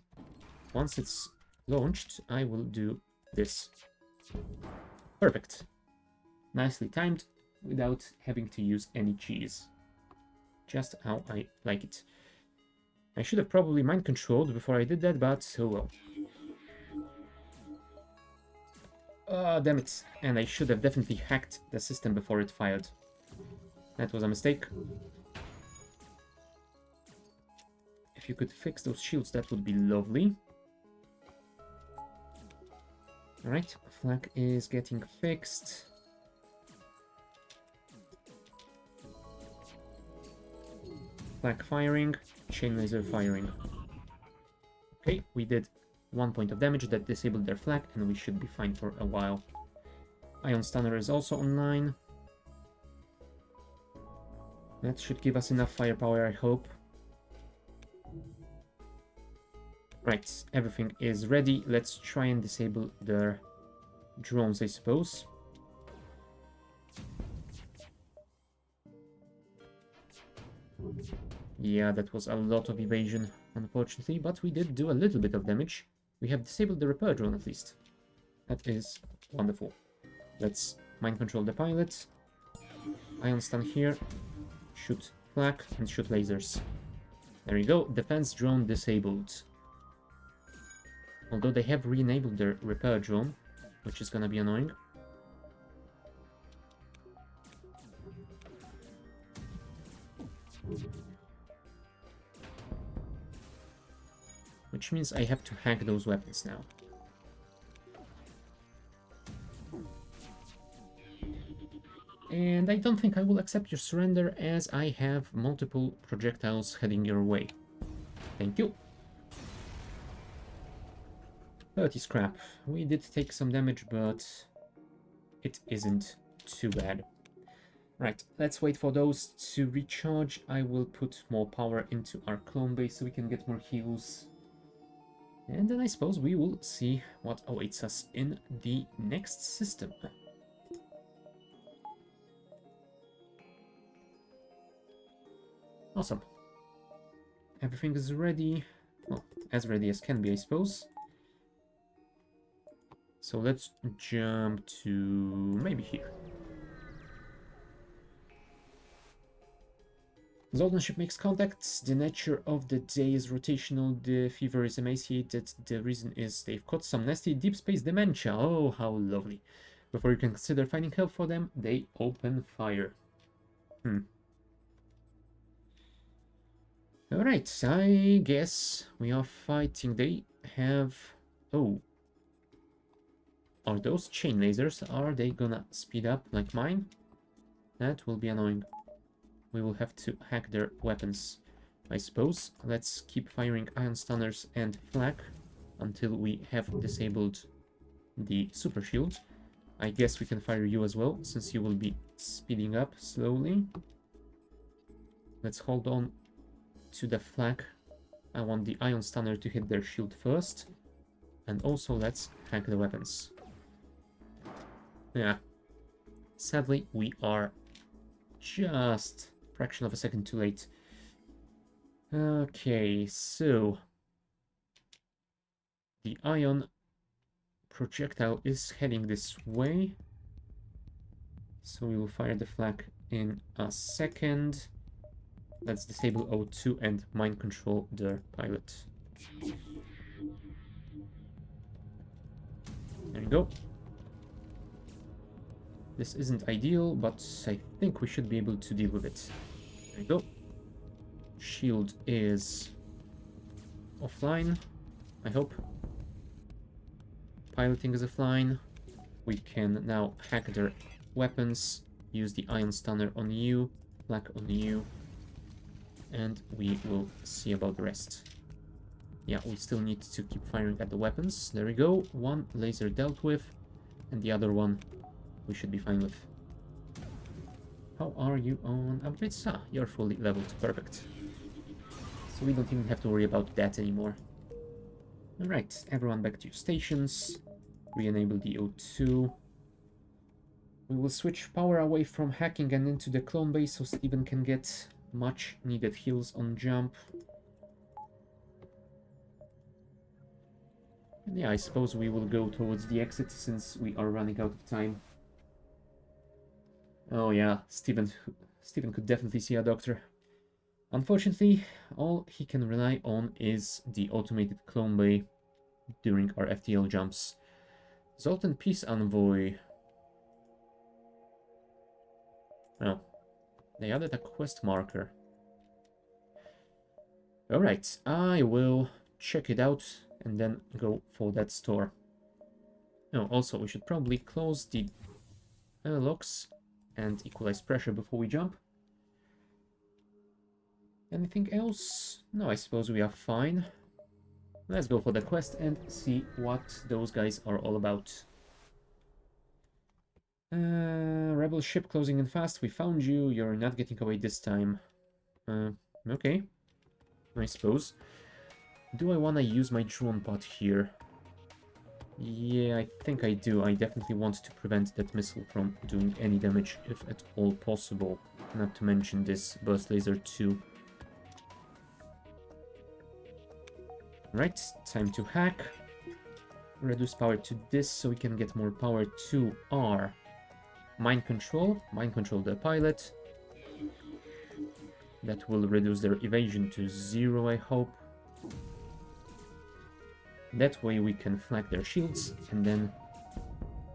once it's launched, I will do this. Perfect. Nicely timed, without having to use any cheese. Just how I like it. I should have probably mind controlled before I did that, but oh well. Damn it. And I should have definitely hacked the system before it fired. That was a mistake. If you could fix those shields, that would be lovely. Alright, flag is getting fixed. Flag firing, chain laser firing. Okay, we did 1 point of damage that disabled their flag, and we should be fine for a while. Ion Stunner is also online. That should give us enough firepower, I hope. Right, everything is ready. Let's try and disable their drones, I suppose. Yeah, that was a lot of evasion, unfortunately, but we did do a little bit of damage. We have disabled the repair drone, at least. That is wonderful. Let's mind control the pilot. Ion Stun here. Shoot flak and shoot lasers. There we go. Defense drone disabled. Although they have re-enabled their repair drone, which is gonna be annoying. Which means I have to hack those weapons now. And I don't think I will accept your surrender, as I have multiple projectiles heading your way. Thank you. 30 scrap. We did take some damage, but it isn't too bad. Right, let's wait for those to recharge. I will put more power into our clone base so we can get more heals. And then I suppose we will see what awaits us in the next system. Awesome. Everything is ready. Well, as ready as can be, I suppose. So let's jump to maybe here. Zoltan ship makes contacts. The nature of the day is rotational. The fever is emaciated. The reason is they've caught some nasty deep space dementia. Oh, how lovely. Before you can consider finding help for them, they open fire. Alright, I guess we are fighting. They have... Oh. Are those chain lasers? Are they gonna speed up like mine? That will be annoying. We will have to hack their weapons, I suppose. Let's keep firing ion stunners and flak until we have disabled the super shield. I guess we can fire you as well, since you will be speeding up slowly. Let's hold on to the flak. I want the ion stunner to hit their shield first. And also let's hack the weapons. Yeah. Sadly, we are just a fraction of a second too late. Okay, so the ion projectile is heading this way. So we will fire the flak in a second. Let's disable O2 and mind control their pilot. There you go. This isn't ideal, but I think we should be able to deal with it. There we go. Shield is offline, I hope. Piloting is offline. We can now hack their weapons, use the ion stunner on you, flak on you, and we will see about the rest. Yeah, we still need to keep firing at the weapons. There we go. One laser dealt with, and the other one we should be fine with. How are you on upgrades? Ah, you're fully leveled. Perfect. So we don't even have to worry about that anymore. Alright, everyone back to your stations. Re-enable the O2. We will switch power away from hacking and into the clone base so Steven can get much needed heals on jump. And yeah, I suppose we will go towards the exit since we are running out of time. Oh yeah, Steven could definitely see a doctor. Unfortunately, all he can rely on is the automated clone bay during our FTL jumps. Zoltan Peace Envoy. Oh, they added a quest marker. Alright, I will check it out and then go for that store. Oh, also, we should probably close the locks and equalize pressure before we jump. Anything else? No, I suppose we are fine. Let's go for the quest and see what those guys are all about. Rebel ship closing in fast. We found you. You're not getting away this time. Okay. I suppose. Do I want to use my drone pod here? Yeah, I think I do. I definitely want to prevent that missile from doing any damage, if at all possible. Not to mention this burst laser too. Right, time to hack. Reduce power to this so we can get more power to our mind control. Mind control the pilot. That will reduce their evasion to 0, I hope. That way we can flank their shields and then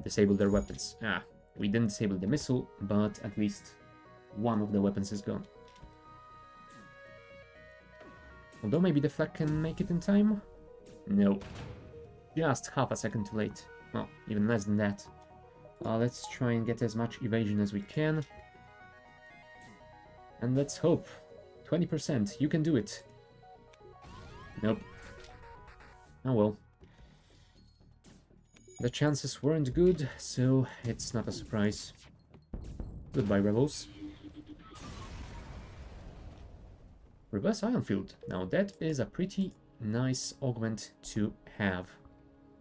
disable their weapons. Ah, we didn't disable the missile, but at least one of the weapons is gone. Although maybe the flag can make it in time? No. Just half a second too late. Well, even less than that. Let's try and get as much evasion as we can. And let's hope. 20%, you can do it. Nope. Oh well. The chances weren't good, so it's not a surprise. Goodbye, rebels. Reverse ion field. Now that is a pretty nice augment to have.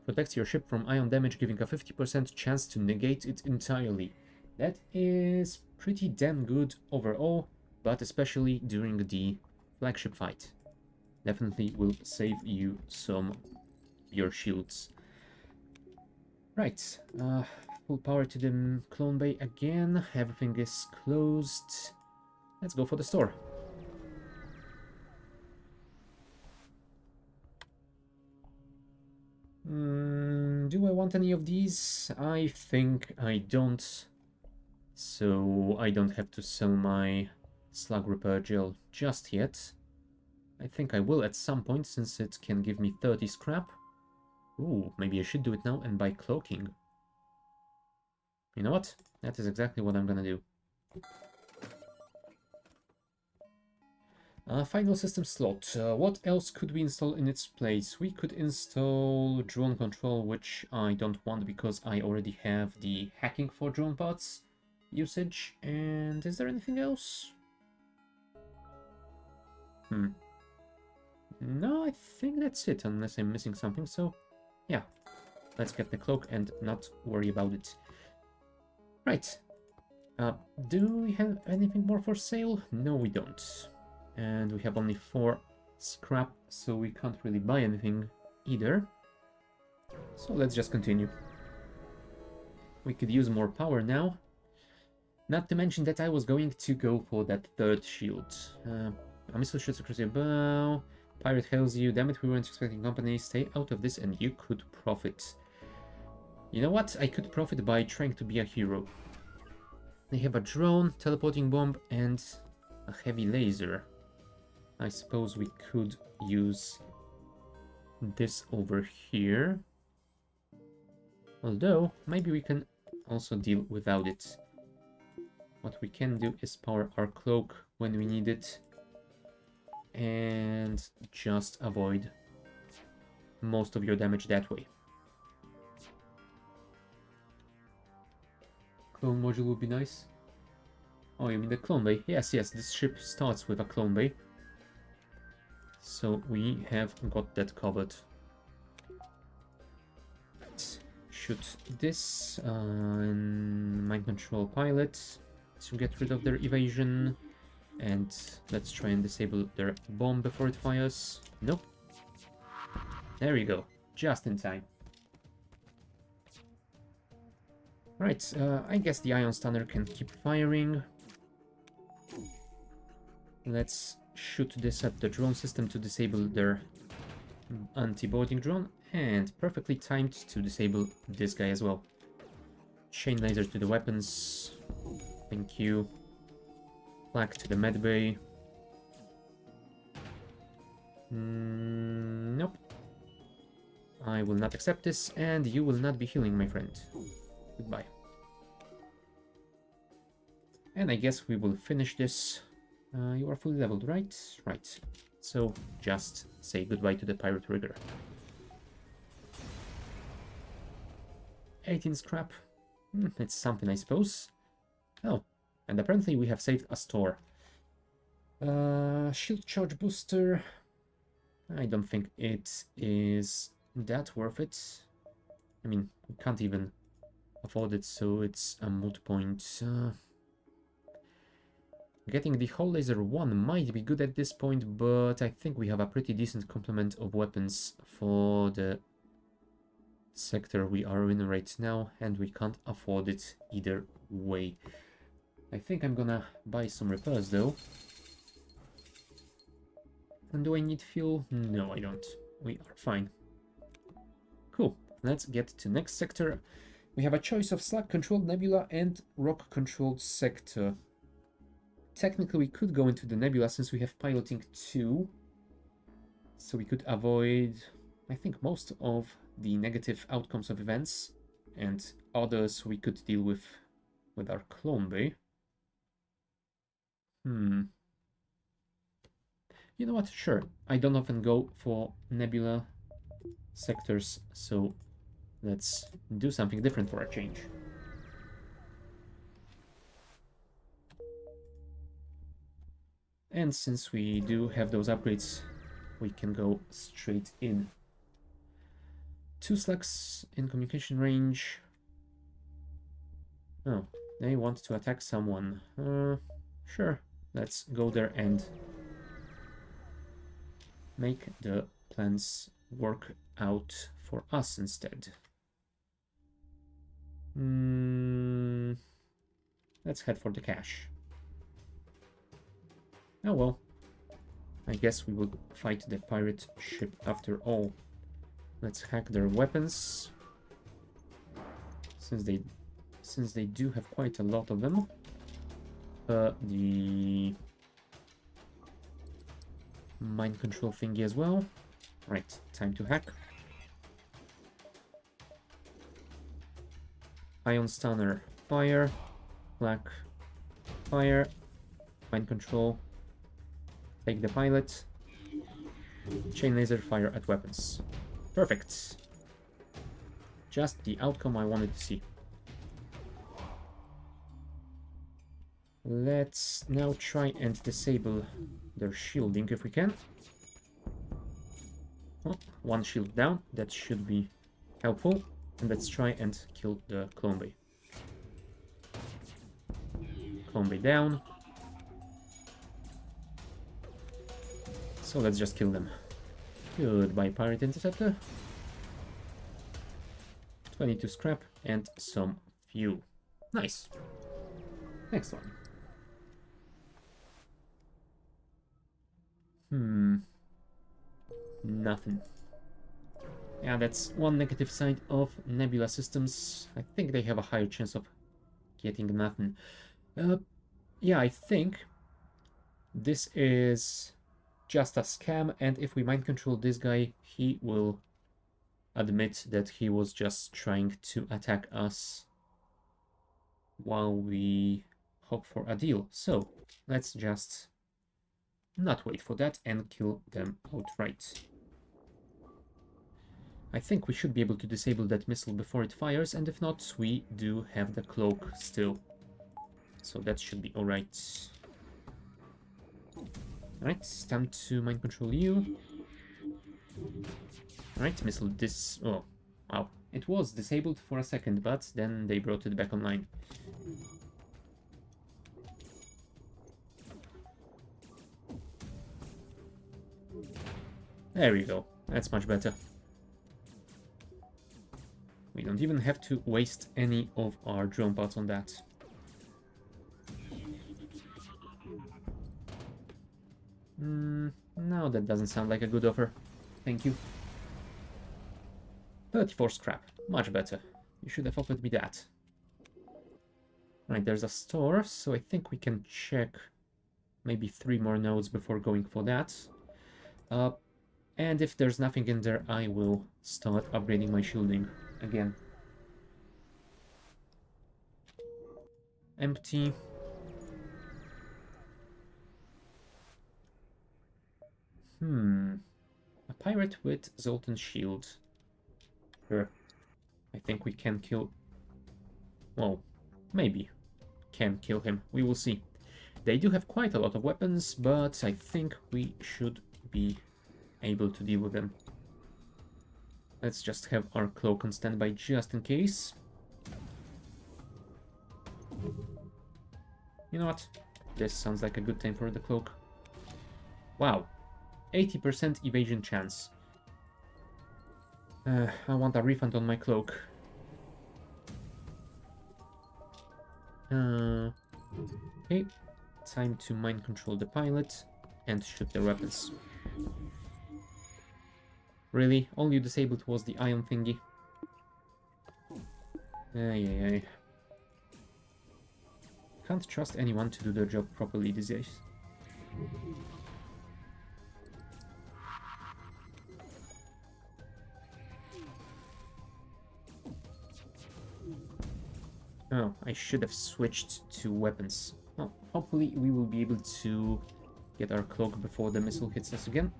Protects your ship from ion damage, giving a 50% chance to negate it entirely. That is pretty damn good overall, but especially during the flagship fight. Definitely will save you some your shields. Right, full power to the clone bay again. Everything is closed. Let's go for the store. Do I want any of these? I think I don't. So I don't have to sell my slug repair gel just yet. I think I will at some point since it can give me 30 scrap. Ooh, maybe I should do it now and buy cloaking. You know what? That is exactly what I'm gonna do. Final system slot. What else could we install in its place? We could install drone control, which I don't want because I already have the hacking for drone parts usage. And is there anything else? No, I think that's it, unless I'm missing something. So, yeah, let's get the cloak and not worry about it. Right. Do we have anything more for sale? No, we don't. And we have only 4 scrap, so we can't really buy anything either. So let's just continue. We could use more power now. Not to mention that I was going to go for that 3rd shield. A missile shoots across your bow. Pirate hails you. Damn it, we weren't expecting company. Stay out of this and you could profit. You know what? I could profit by trying to be a hero. They have a drone, teleporting bomb, and a heavy laser. I suppose we could use this over here. Although, maybe we can also deal without it. What we can do is power our cloak when we need it. And just avoid most of your damage that way. Clone module would be nice. Oh, you mean the clone bay? Yes, yes, this ship starts with a clone bay. So we have got that covered. Let's shoot this mind control pilot to get rid of their evasion. And let's try and disable their bomb before it fires. Nope. There you go. Just in time. Right, I guess the ion stunner can keep firing. Let's shoot this at the drone system to disable their anti-boarding drone. And perfectly timed to disable this guy as well. Chain laser to the weapons. Thank you. Flag to the medbay. Nope. I will not accept this, and you will not be healing, my friend. Goodbye. And I guess we will finish this. You are fully leveled, right? Right. So, just say goodbye to the pirate rigger. 18 scrap. It's something, I suppose. Oh, and apparently we have saved a store. Shield charge booster. I don't think it is that worth it. I mean, we can't even afford it, so it's a moot point. Getting the hull laser 1 might be good at this point, but I think we have a pretty decent complement of weapons for the sector we are in right now, and we can't afford it either way. I think I'm gonna buy some repairs though. And do I need fuel? No, I don't. We are fine. Cool. Let's get to next sector. We have a choice of slug-controlled nebula and rock-controlled sector. Technically, we could go into the nebula since we have piloting 2. So we could avoid, I think, most of the negative outcomes of events. And others we could deal with our clone bay. You know what? Sure. I don't often go for nebula sectors, so let's do something different for a change. And since we do have those upgrades, we can go straight in. 2 slugs in communication range. Oh, they want to attack someone. Sure, let's go there and make the plans work out for us instead. Let's head for the cache. Oh well, I guess we will fight the pirate ship after all. Let's hack their weapons, since they do have quite a lot of them. The mind control thingy as well. Right, time to hack. Ion stunner, fire. Flag, fire. Mind control. Take the pilot. Chain laser, fire at weapons. Perfect. Just the outcome I wanted to see. Let's now try and disable their shielding if we can. Oh, 1 shield down, that should be helpful. And let's try and kill the clone bay. Clone bay down. So let's just kill them. Goodbye, pirate interceptor. 22 scrap and some fuel. Nice. Next one. Nothing. Yeah, that's one negative side of nebula systems. I think they have a higher chance of getting nothing. Yeah, I think this is just a scam, and if we mind control this guy, he will admit that he was just trying to attack us while we hope for a deal. So let's just not wait for that and kill them outright. I think we should be able to disable that missile before it fires, and if not, we do have the cloak still. So that should be alright. Alright, time to mind control you. Alright, missile this... Oh, wow. It was disabled for a second, but then they brought it back online. There we go. That's much better. We don't even have to waste any of our drone parts on that. No, that doesn't sound like a good offer. Thank you. 34 scrap. Much better. You should have offered me that. Right, there's a store, so I think we can check maybe 3 more nodes before going for that. And if there's nothing in there, I will start upgrading my shielding again. Empty. A pirate with Zoltan shield. Sure. I think we can kill... Well, maybe can kill him. We will see. They do have quite a lot of weapons, but I think we should be able to deal with them. Let's just have our cloak on standby just in case. You know what? This sounds like a good time for the cloak. Wow. 80% evasion chance. I want a refund on my cloak. Okay. Time to mind control the pilot and shoot their weapons. Really? All you disabled was the ion thingy? Ay. Can't trust anyone to do their job properly these days. Oh, I should have switched to weapons. Well, hopefully we will be able to get our cloak before the missile hits us again.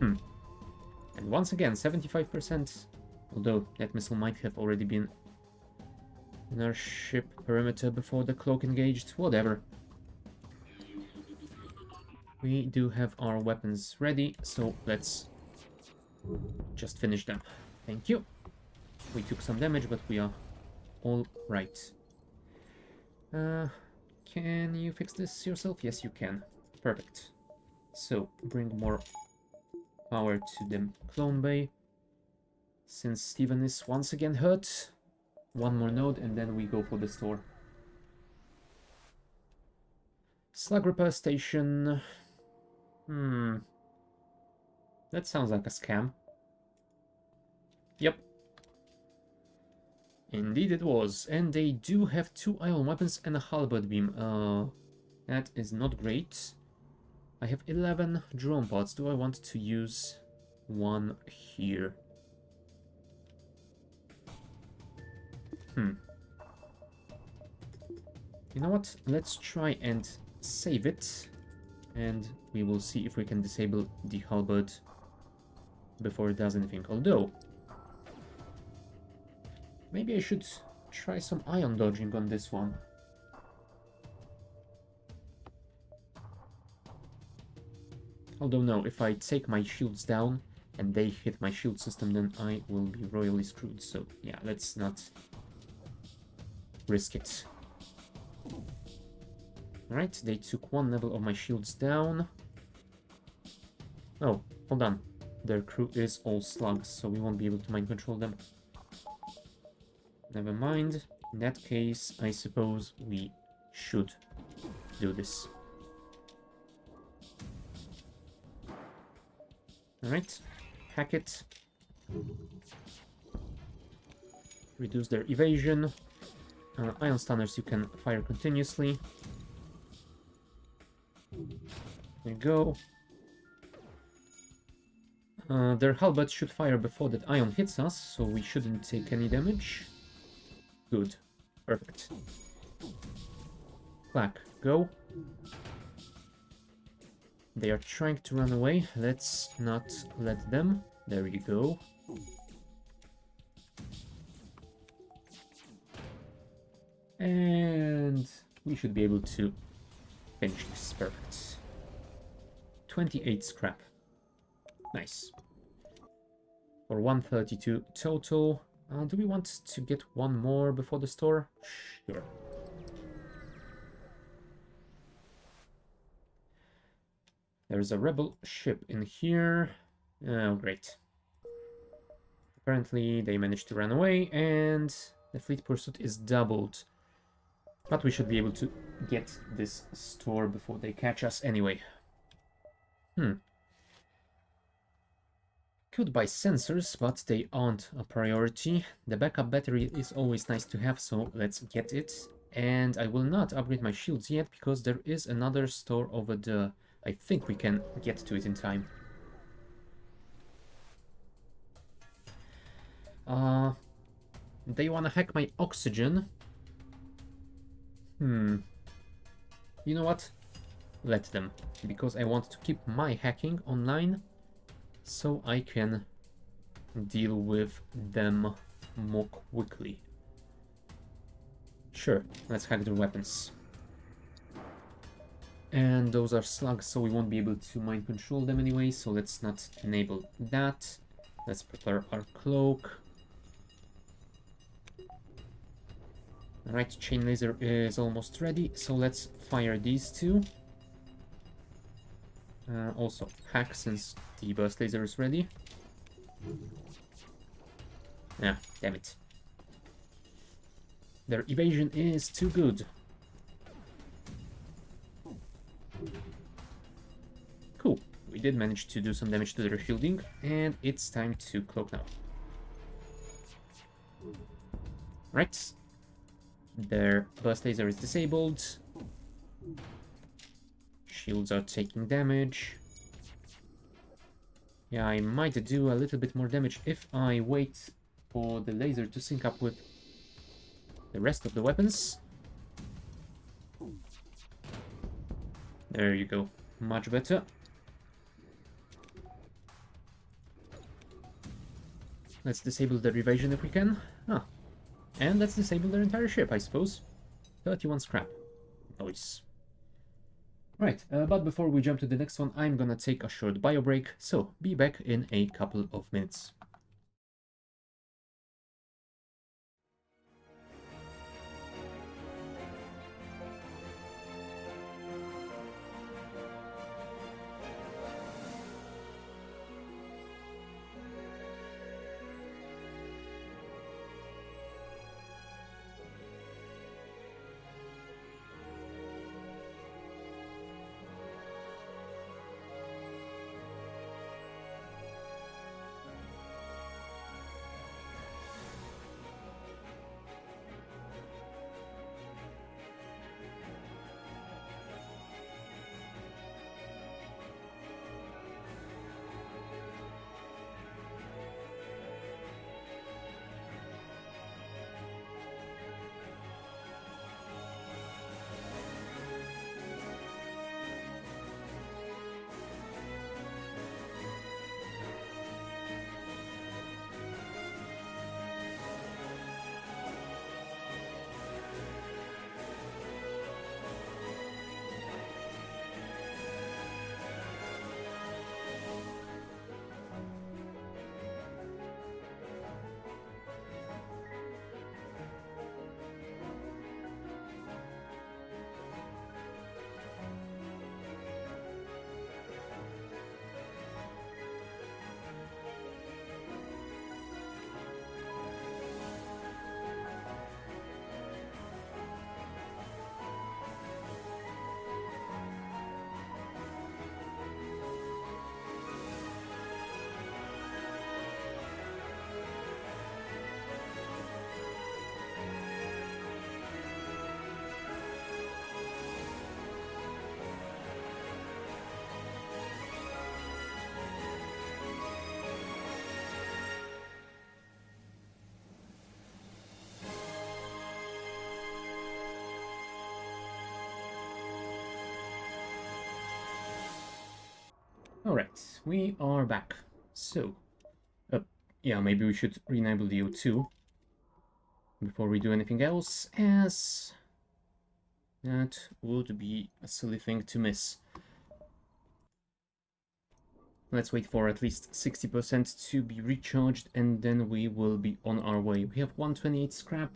And once again, 75%. Although that missile might have already been in our ship perimeter before the cloak engaged. Whatever. We do have our weapons ready, so let's just finish them. Thank you. We took some damage, but we are all right. Can you fix this yourself? Yes, you can. Perfect. So, bring more power to the clone bay. Since Steven is once again hurt, one more node and then we go for the store. Slug repair station. That sounds like a scam. Yep. Indeed it was. And they do have 2 ion weapons and a halberd beam. That is not great. I have 11 drone pods. Do I want to use one here? You know what? Let's try and save it. And we will see if we can disable the halberd before it does anything. Although, maybe I should try some ion dodging on this one. Although no, if I take my shields down and they hit my shield system, then I will be royally screwed. So yeah, let's not risk it. Alright, they took 1 level of my shields down. Oh, hold on. Their crew is all slugs, so we won't be able to mind control them. Never mind. In that case, I suppose we should do this. Alright, hack it. reduce their evasion. Ion stunners you can fire continuously. There you go. Their halberd should fire before that ion hits us, so we shouldn't take any damage. Good. Perfect. Clack, go. They are trying to run away. Let's not let them. There you go. And we should be able to finish this. Perfect. 28 scrap. Nice. For 132 total. Do we want to get one more before the store? Sure. There's a rebel ship in here. Oh, great. Apparently they managed to run away and the fleet pursuit is doubled. But we should be able to get this store before they catch us anyway. Could buy sensors, but they aren't a priority. The backup battery is always nice to have, so let's get it. And I will not upgrade my shields yet, because there is another store over there. I think we can get to it in time. They wanna hack my oxygen. You know what? Let them, because I want to keep my hacking online, so I can deal with them more quickly. Sure, let's hack their weapons. And those are slugs, so we won't be able to mind control them anyway, so let's not enable that. Let's prepare our cloak. Alright, chain laser is almost ready, so let's fire these two. Also, hack since the burst laser is ready. Ah, damn it. Their evasion is too good. Cool. We did manage to do some damage to their shielding, and it's time to cloak now. Right. Their burst laser is disabled. Shields are taking damage. Yeah, I might do a little bit more damage if I wait for the laser to sync up with the rest of the weapons. There you go. Much better. Let's disable their evasion if we can. Ah. And let's disable their entire ship, I suppose. 31 scrap. Nice. Right, but before we jump to the next one, I'm gonna take a short bio break, so be back in a couple of minutes. Alright, we are back. So, yeah, maybe we should re-enable the O2 before we do anything else, as that would be a silly thing to miss. Let's wait for at least 60% to be recharged, and then we will be on our way. We have 128 scrap,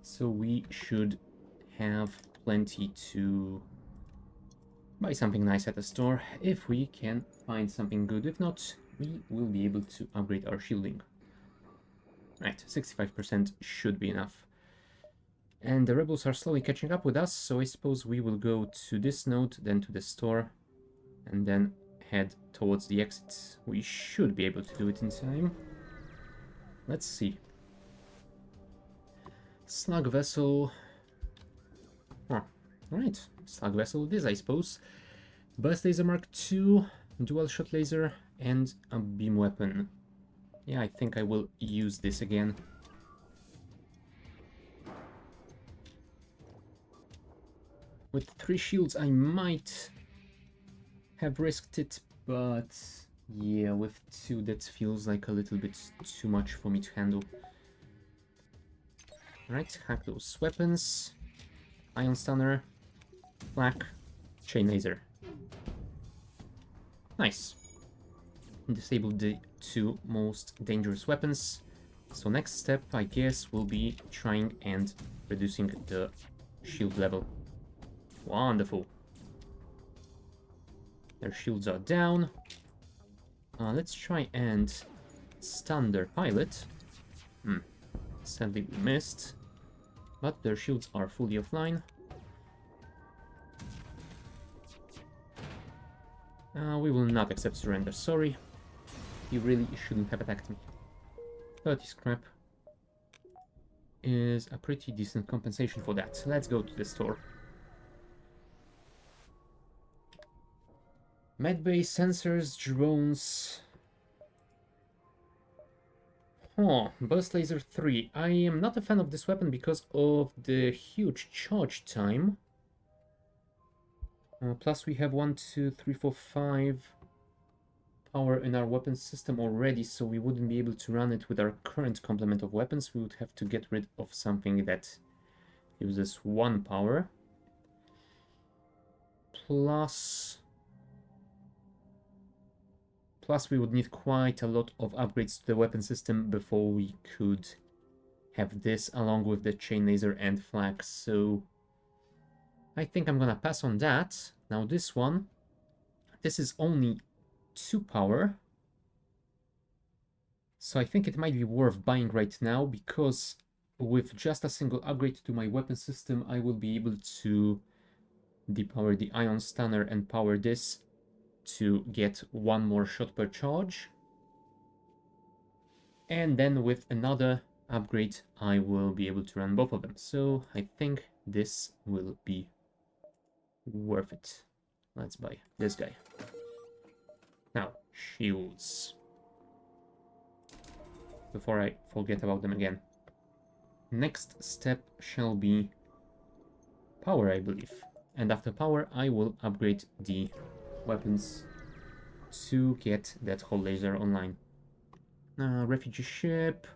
so we should have plenty to buy something nice at the store, if we can find something good. If not, we will be able to upgrade our shielding. Right, 65% should be enough. And the rebels are slowly catching up with us, so I suppose we will go to this node, then to the store, and then head towards the exit. We should be able to do it in time. Let's see. Slug vessel. Oh, right. Slug vessel it is, I suppose. Burst laser Mark II, dual shot laser, and a beam weapon. Yeah, I think I will use this again. With 3 shields, I might have risked it, but yeah, with 2 that feels like a little bit too much for me to handle. Alright, hack those weapons. Ion Stunner, Flak, Chain Laser. Nice. Disabled the 2 most dangerous weapons. So next step, I guess, will be trying and reducing the shield level. Wonderful. Their shields are down. Let's try and stun their pilot. Sadly we missed. But their shields are fully offline. We will not accept surrender, sorry. He really shouldn't have attacked me. 30 scrap is a pretty decent compensation for that. Let's go to the store. Medbay, sensors, drones. Burst Laser 3. I am not a fan of this weapon because of the huge charge time. Plus we have 1, 2, 3, 4, 5 power in our weapon system already, so we wouldn't be able to run it with our current complement of weapons. We would have to get rid of something that uses 1 power. Plus we would need quite a lot of upgrades to the weapon system before we could have this along with the chain laser and flak, so I think I'm gonna pass on that. Now this one, this is only 2 power, so I think it might be worth buying right now, because with just a single upgrade to my weapon system I will be able to depower the Ion Stunner and power this to get 1 more shot per charge. And then with another upgrade I will be able to run both of them. So I think this will be worth it. Let's buy this guy. Now, shields. Before I forget about them again. Next step shall be power, I believe. And after power I will upgrade the weapons to get that whole laser online. Refugee ship.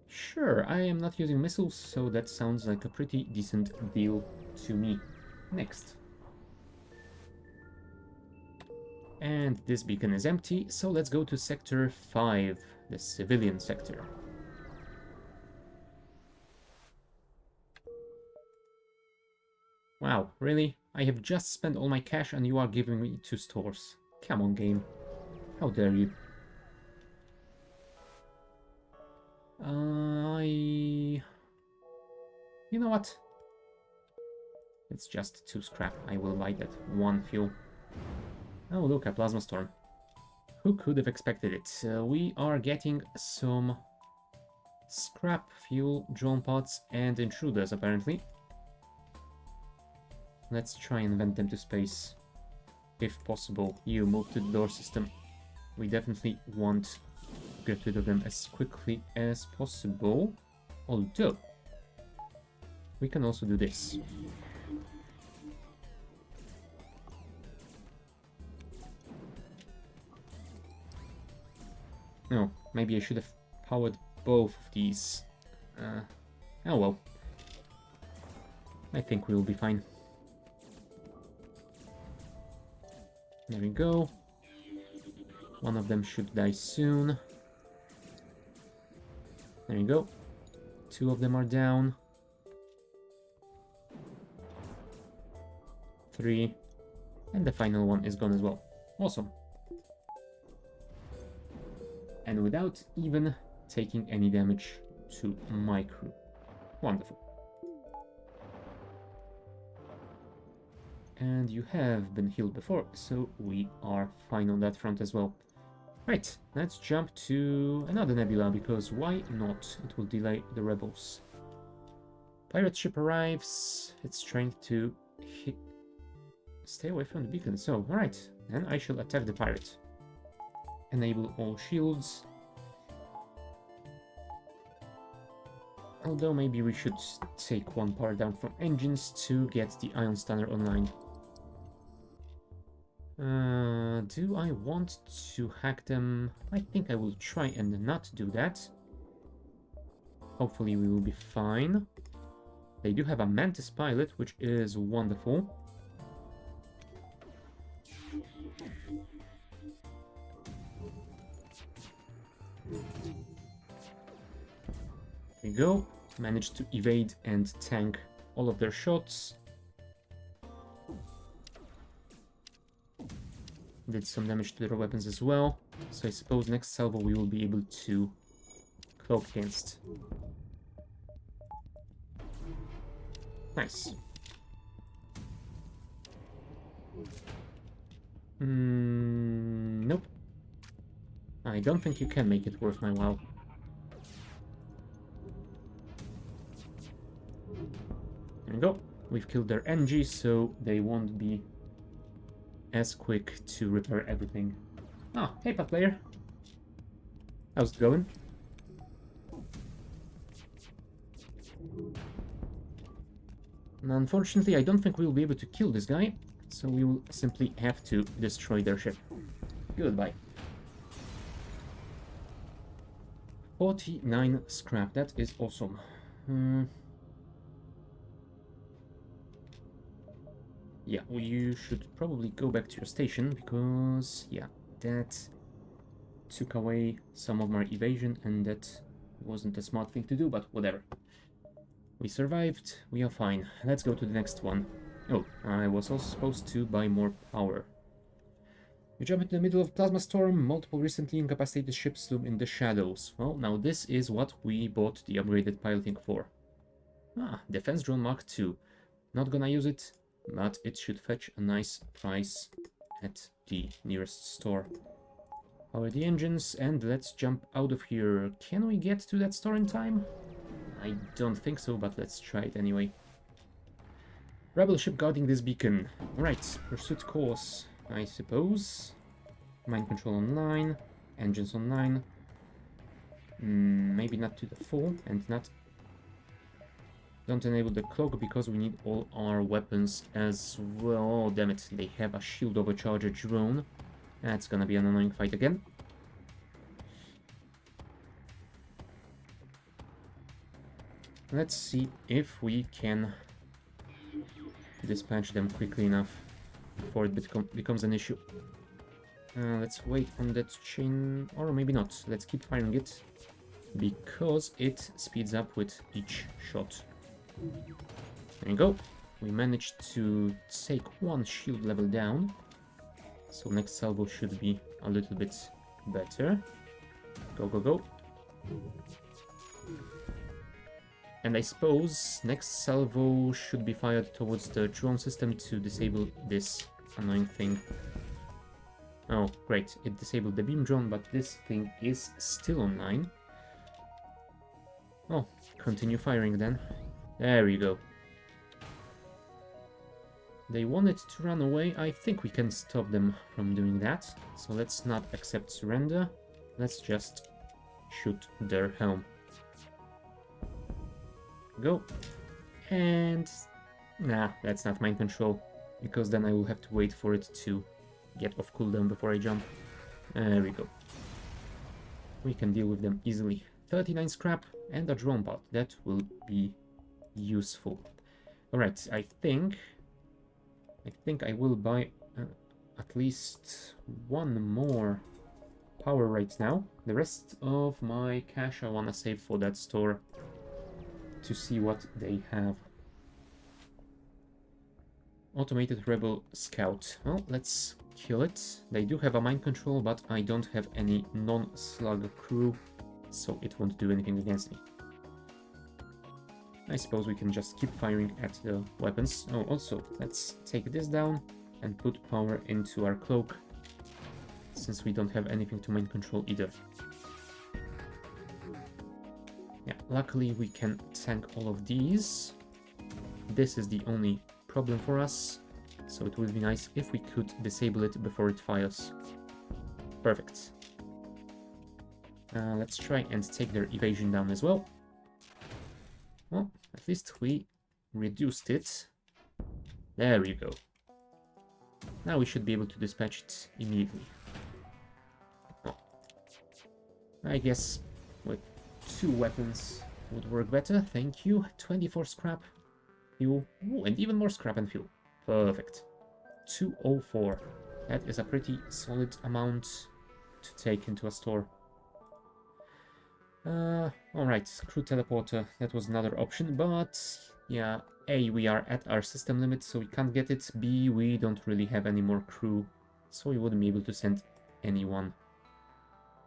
Sure, I am not using missiles, so that sounds like a pretty decent deal to me. Next. And this beacon is empty, so let's go to Sector 5, the civilian sector. Wow, really? I have just spent all my cash and you are giving me 2 stores. Come on, game. How dare you? You know what? It's just 2 scrap. I will buy that 1 fuel. Oh, look, a plasma storm. Who could have expected it? We are getting some scrap, fuel, drone pods, and intruders, apparently. Let's try and vent them to space, if possible. You move to the door system. We definitely want to get rid of them as quickly as possible. Although, we can also do this. No, maybe I should have powered both of these. Oh well. I think we'll be fine. There we go. One of them should die soon. There you go. Two of them are down. 3. And the final one is gone as well. Awesome. And without even taking any damage to my crew. Wonderful. And you have been healed before, so we are fine on that front as well. Right, let's jump to another nebula, because why not? It will delay the rebels. Pirate ship arrives. It's trying to stay away from the beacon. So, alright, then I shall attack the pirate. Enable all shields. Although maybe we should take one power down from engines to get the ion stunner online. Do I want to hack them? I think I will try and not do that. Hopefully we will be fine. They do have a Mantis pilot, which is wonderful. There we go. Managed to evade and tank all of their shots. Did some damage to their weapons as well. So I suppose next salvo we will be able to cloak against. Nice. Nope. I don't think you can make it worth my while. There we go. We've killed their Engi, so they won't be as quick to repair everything. Ah, hey Pat player. How's it going? And unfortunately, I don't think we'll be able to kill this guy, so we will simply have to destroy their ship. Goodbye. 49 scrap, that is awesome. Yeah, well, you should probably go back to your station, because, yeah, that took away some of my evasion, and that wasn't a smart thing to do, but whatever. We survived, we are fine. Let's go to the next one. Oh, I was also supposed to buy more power. You jump into the middle of plasma storm, multiple recently incapacitated ships loom in the shadows. Well, now this is what we bought the upgraded piloting for. Ah, defense drone Mark II. Not gonna use it, but it should fetch a nice price at the nearest store. Power the engines and let's jump out of here. Can we get to that store in time? I don't think so, but let's try it anyway. Rebel ship guarding this beacon. Alright, pursuit course, I suppose. Mind control online, engines online. Maybe not to the full, and not... Don't enable the cloak because we need all our weapons as well. Oh, damn it, they have a shield overcharger drone. That's gonna be an annoying fight again. Let's see if we can dispatch them quickly enough before it becomes an issue. Let's wait on that chain, or maybe not. Let's keep firing it, because it speeds up with each shot. There you go. We managed to take one shield level down, so next salvo should be a little bit better. Go, go, go. And I suppose next salvo should be fired towards the drone system to disable this annoying thing. Oh, great. It disabled the beam drone, but this thing is still online. Oh, continue firing then. There you go. They wanted to run away. I think we can stop them from doing that. So let's not accept surrender. Let's just shoot their helm. Go. And... nah, that's not mind control, because then I will have to wait for it to get off cooldown before I jump. There we go. We can deal with them easily. 39 scrap and a drone pod. That will be useful. Alright, I think I will buy at least one more power right now. The rest of my cash I wanna save for that store to see what they have. Automated Rebel Scout. Well, let's kill it. They do have a mind control, but I don't have any non-slug crew, so it won't do anything against me. I suppose we can just keep firing at the weapons. Oh, also, let's take this down and put power into our cloak, since we don't have anything to mind control either. Yeah, luckily we can tank all of these. This is the only problem for us, so it would be nice if we could disable it before it fires. Perfect. Let's try and take their evasion down as well. Well, at least we reduced it. There we go. Now we should be able to dispatch it immediately. Oh. I guess with 2 weapons would work better. Thank you. 24 scrap, fuel. Ooh, and even more scrap and fuel. Perfect. 204. That is a pretty solid amount to take into a store. Alright, crew teleporter, that was another option, but yeah, A, we are at our system limit, so we can't get it. B, we don't really have any more crew, so we wouldn't be able to send anyone.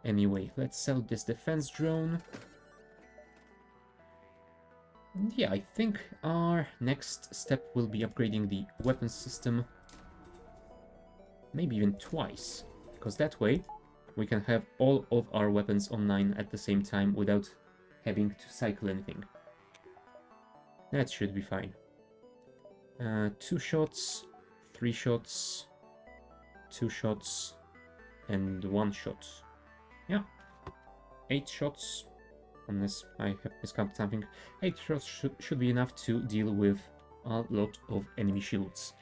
Anyway, let's sell this defense drone. And yeah, I think our next step will be upgrading the weapons system. Maybe even twice, because that way we can have all of our weapons online at the same time without having to cycle anything. That should be fine. 2 shots, 3 shots, 2 shots, and 1 shot. Yeah, 8 shots, unless I have miscounted something. 8 shots should be enough to deal with a lot of enemy shields.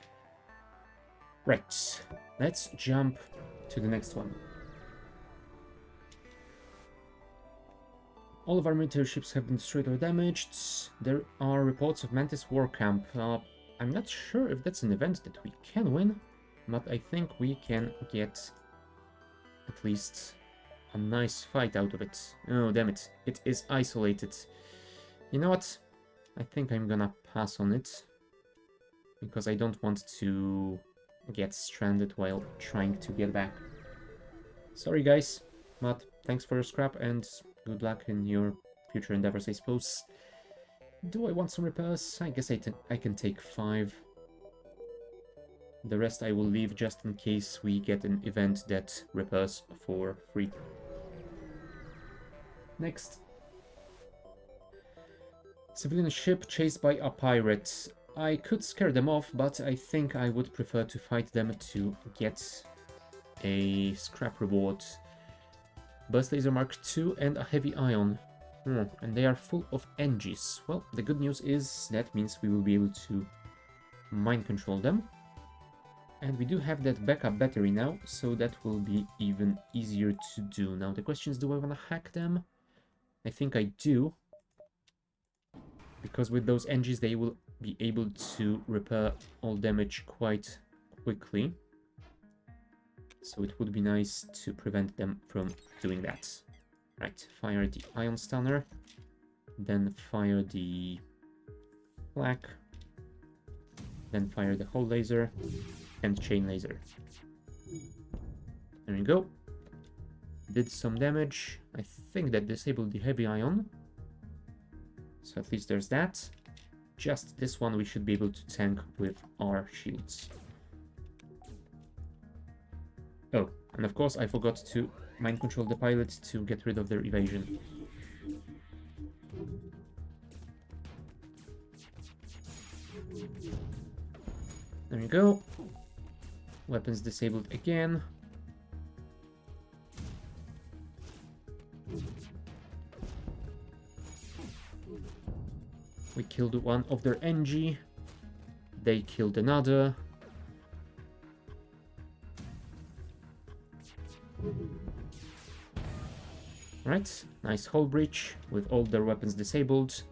Right, let's jump to the next one. All of our military ships have been destroyed or damaged. There are reports of Mantis War Camp. I'm not sure if that's an event that we can win, but I think we can get at least a nice fight out of it. Oh, damn it. It is isolated. You know what? I think I'm gonna pass on it, because I don't want to get stranded while trying to get back. Sorry, guys, but thanks for your scrap and good luck in your future endeavors, I suppose. Do I want some repairs? I guess I can take 5. The rest I will leave just in case we get an event that repairs for free. Next. Civilian ship chased by a pirate. I could scare them off, but I think I would prefer to fight them to get a scrap reward. Burst Laser Mark II and a Heavy Ion. And they are full of Engis. Well, the good news is that means we will be able to mind control them. And we do have that backup battery now, so that will be even easier to do. Now the question is, do I want to hack them? I think I do. Because with those Engis they will be able to repair all damage quite quickly. So it would be nice to prevent them from doing that. Right, fire the Ion Stunner, then fire the Flak, then fire the Hull Laser and Chain Laser. There we go. Did some damage. I think that disabled the Heavy Ion. So at least there's that. Just this one we should be able to tank with our shields. Oh, and of course I forgot to mind control the pilot to get rid of their evasion. There you go. Weapons disabled again. We killed one of their Engi. They killed another. Right, nice hull breach with all their weapons disabled.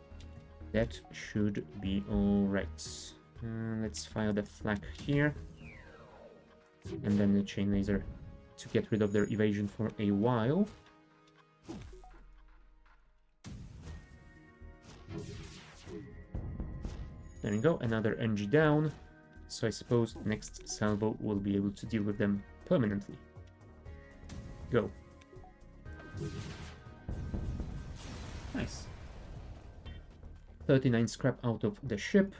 That should be alright. Let's fire the flak here. And then the chain laser to get rid of their evasion for a while. There we go, another Engi down. So I suppose next salvo will be able to deal with them permanently. Go. Nice. 39 scrap out of the ship.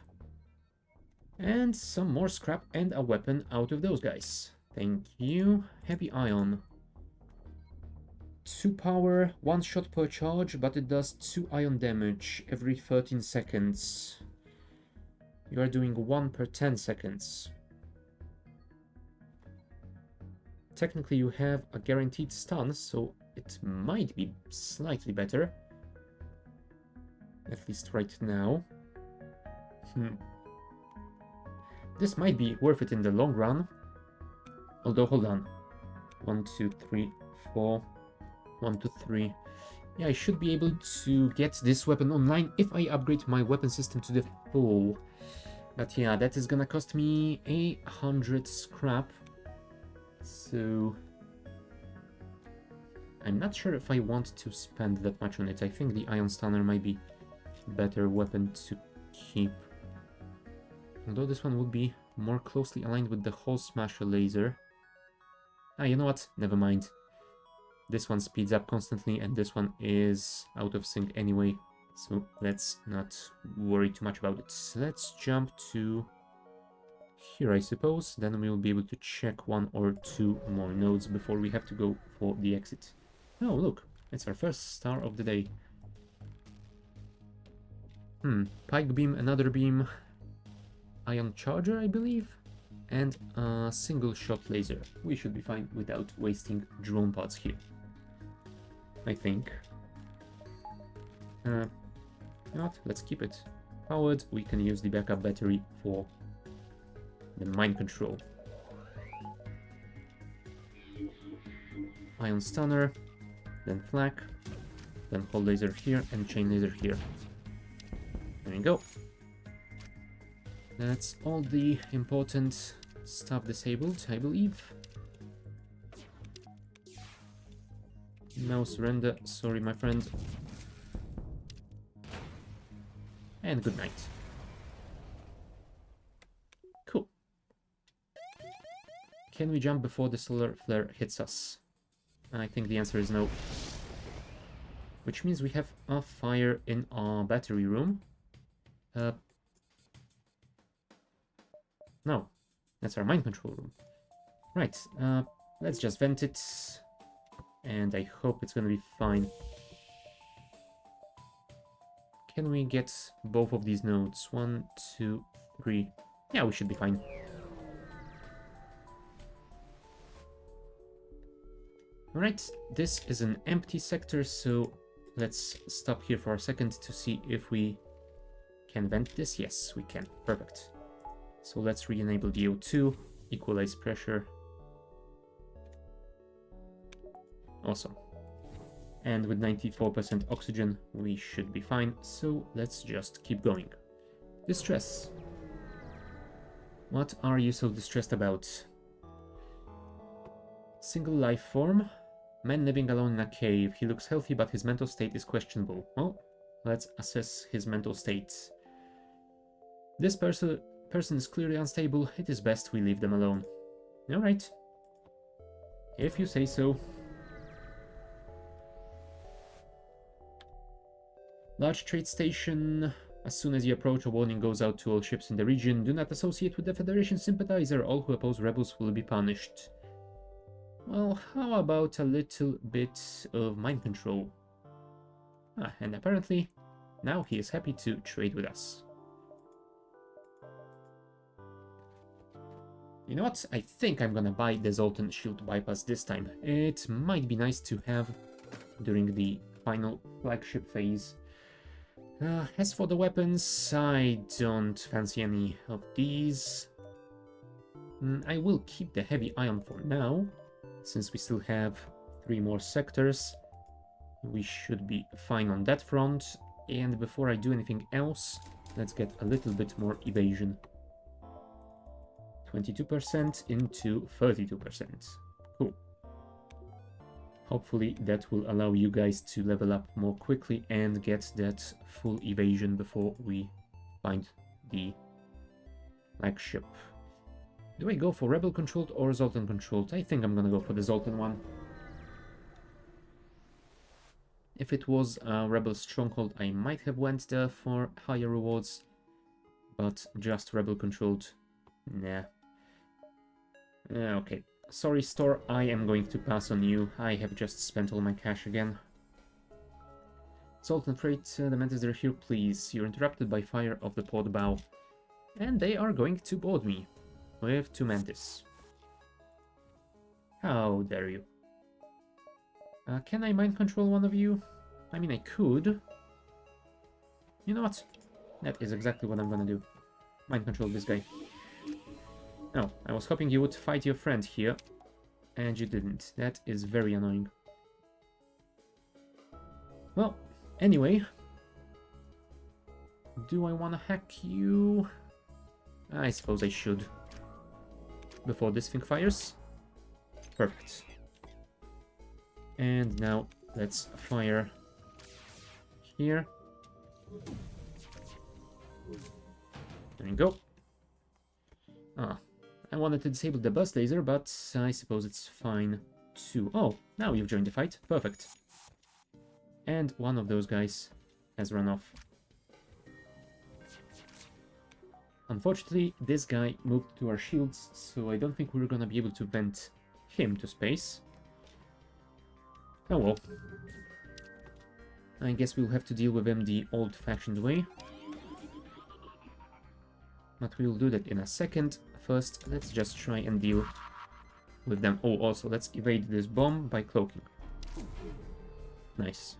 And some more scrap and a weapon out of those guys. Thank you. Heavy ion. 2 power, 1 shot per charge, but it does 2 ion damage every 13 seconds. You are doing 1 per 10 seconds. Technically you have a guaranteed stun, so it might be slightly better. At least right now. This might be worth it in the long run. Although, hold on. 1, 2, 3, 4. 1, 2, 3. Yeah, I should be able to get this weapon online if I upgrade my weapon system to the full. But yeah, that is gonna cost me 100 scrap. So I'm not sure if I want to spend that much on it. I think the Ion Stunner might be a better weapon to keep. Although this one would be more closely aligned with the Hull Smasher laser. Ah, you know what? Never mind. This one speeds up constantly and this one is out of sync anyway. So let's not worry too much about it. Let's jump to here, I suppose. Then we'll be able to check 1 or 2 more nodes before we have to go for the exit. Oh, look. It's our first star of the day. Pike beam, another beam. Ion charger, I believe. And a single shot laser. We should be fine without wasting drone pods here. I think. You know what? Let's keep it powered. We can use the backup battery for the mind control. Ion Stunner, then flak, then hull laser here, and chain laser here. There we go. That's all the important stuff disabled, I believe. No surrender, sorry my friend. And good night. Cool. Can we jump before the solar flare hits us? I think the answer is no. Which means we have a fire in our battery room. No, that's our mind control room. Right, let's just vent it. And I hope it's gonna be fine. Can we get both of these nodes? 1, 2, 3. Yeah, we should be fine. Alright, this is an empty sector, so let's stop here for a second to see if we can vent this. Yes, we can. Perfect. So let's re-enable the O2, equalize pressure. Awesome. And with 94% oxygen, we should be fine, so let's just keep going. Distress. What are you so distressed about? Single life form. Man living alone in a cave. He looks healthy, but his mental state is questionable. Well, let's assess his mental state. This person is clearly unstable. It is best we leave them alone. Alright. If you say so. Large trade station. As soon as you approach, a warning goes out to all ships in the region. Do not associate with the Federation sympathizer. All who oppose rebels will be punished. Well, how about a little bit of mind control? Ah, and apparently, now he is happy to trade with us. You know what? I think I'm gonna buy the Zoltan Shield Bypass this time. It might be nice to have during the final flagship phase. As for the weapons, I don't fancy any of these. I will keep the heavy ion for now, since we still have 3 more sectors. we should be fine on that front. And before I do anything else, let's get a little bit more evasion. 22% into 32%. Cool. Hopefully that will allow you guys to level up more quickly and get that full evasion before we find the flagship. Do I go for Rebel controlled or Zoltan controlled? I think I'm gonna go for the Zoltan one. If it was a Rebel stronghold, I might have went there for higher rewards, but just Rebel controlled, nah. Okay, sorry store, I am going to pass on you. I have just spent all my cash again. Zoltan freight, the Mantis, they're here, please. You're interrupted by fire of the port bow. And they are going to board me with 2 Mantis. How dare you? Can I mind control one of you? I mean, I could. You know what? That is exactly what I'm gonna do. Mind control this guy. Oh, I was hoping you would fight your friend here, and you didn't. That is very annoying. Well, anyway. Do I want to hack you? I suppose I should. Before this thing fires. Perfect. And now let's fire here. There you go. I wanted to disable the buzz laser, but I suppose it's fine too. Oh, now you've joined the fight. Perfect. And one of those guys has run off. Unfortunately, this guy moved to our shields, so I don't think we're gonna be able to vent him to space. Oh well. I guess we'll have to deal with him the old-fashioned way. But we'll do that in a second. First, let's just try and deal with them. Oh, also, let's evade this bomb by cloaking. Nice.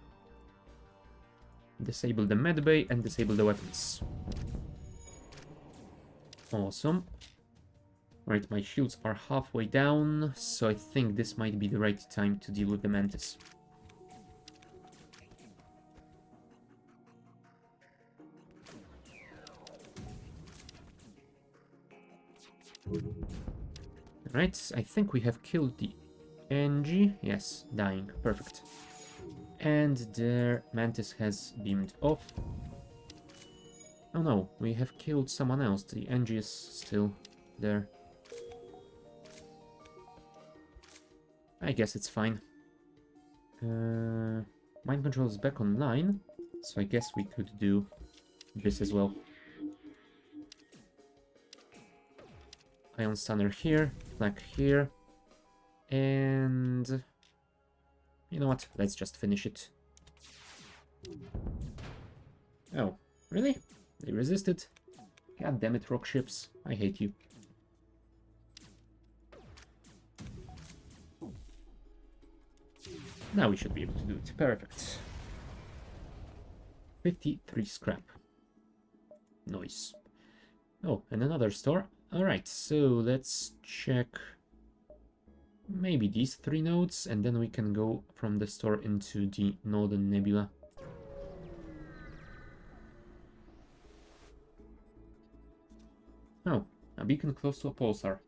Disable the medbay and disable the weapons. Awesome. Right, my shields are halfway down, so I think this might be the right time to deal with the Mantis. Right, I think we have killed the Engi. Yes, dying. Perfect. And their Mantis has beamed off. Oh no, we have killed someone else. The Engi is still there. I guess it's fine. Mind control is back online, so I guess we could do this as well. Ion Stunner here, Flag here, and you know what? Let's just finish it. Oh, really? They resisted? God damn it, rock ships. I hate you. Now we should be able to do it. Perfect. 53 scrap. Nice. Oh, and another store. Alright, so let's check maybe these 3 nodes, and then we can go from the store into the Northern Nebula. Oh, a beacon close to a pulsar.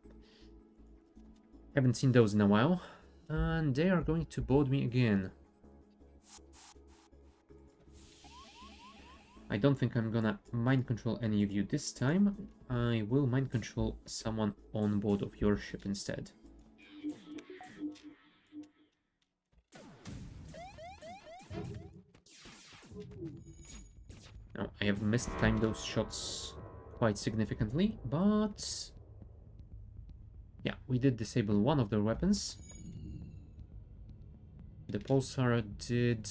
Haven't seen those in a while. And they are going to board me again. I don't think I'm gonna mind control any of you this time. I will mind control someone on board of your ship instead. Now, I have mistimed those shots quite significantly, but yeah, we did disable one of their weapons. The pulsar did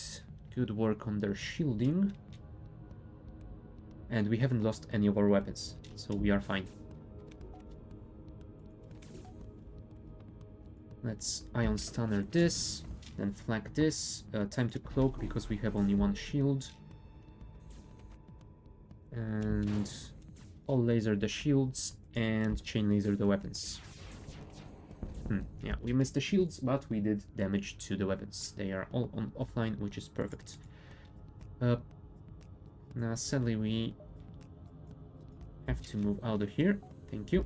good work on their shielding. And we haven't lost any of our weapons, so we are fine. Let's Ion Stunner this, then flag this. Time to cloak because we have only 1 shield. And all laser the shields and chain laser the weapons. Yeah, we missed the shields, but we did damage to the weapons. They are all on offline, which is perfect. Now, sadly, we have to move out of here. Thank you.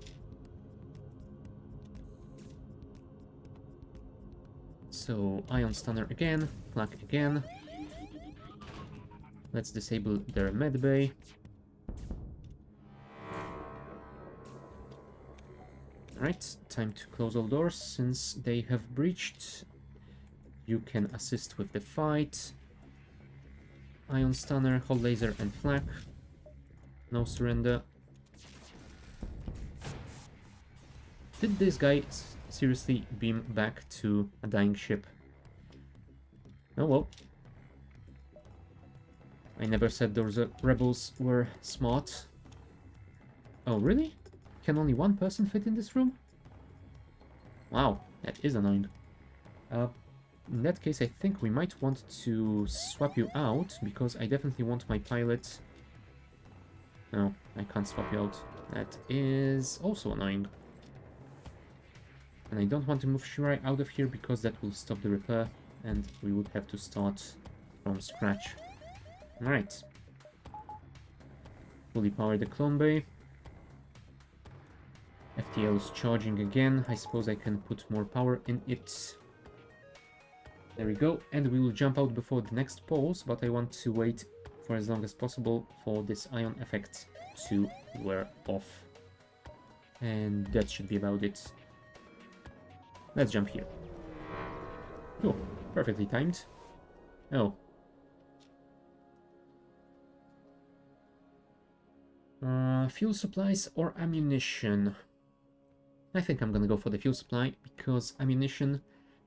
So, Ion Stunner again, Flak again. Let's disable their medbay. Alright, time to close all doors since they have breached. You can assist with the fight. Ion Stunner, Hold Laser, and Flak. No surrender. Did this guy seriously beam back to a dying ship? Oh well. I never said those rebels were smart. Oh, really? Can only one person fit in this room? Wow, that is annoying. In that case, I think we might want to swap you out, because I definitely want my pilot... No, I can't swap you out. That is also annoying. And I don't want to move Shirai out of here, because that will stop the repair, and we would have to start from scratch. Alright. Fully power the clone bay. FTL is charging again. I suppose I can put more power in it. There we go. And we will jump out before the next pulse, but I want to wait for as long as possible for this ion effect to wear off. And that should be about it. Let's jump here. Cool. Perfectly timed. Oh. Fuel supplies or ammunition? I think I'm gonna go for the fuel supply, because ammunition...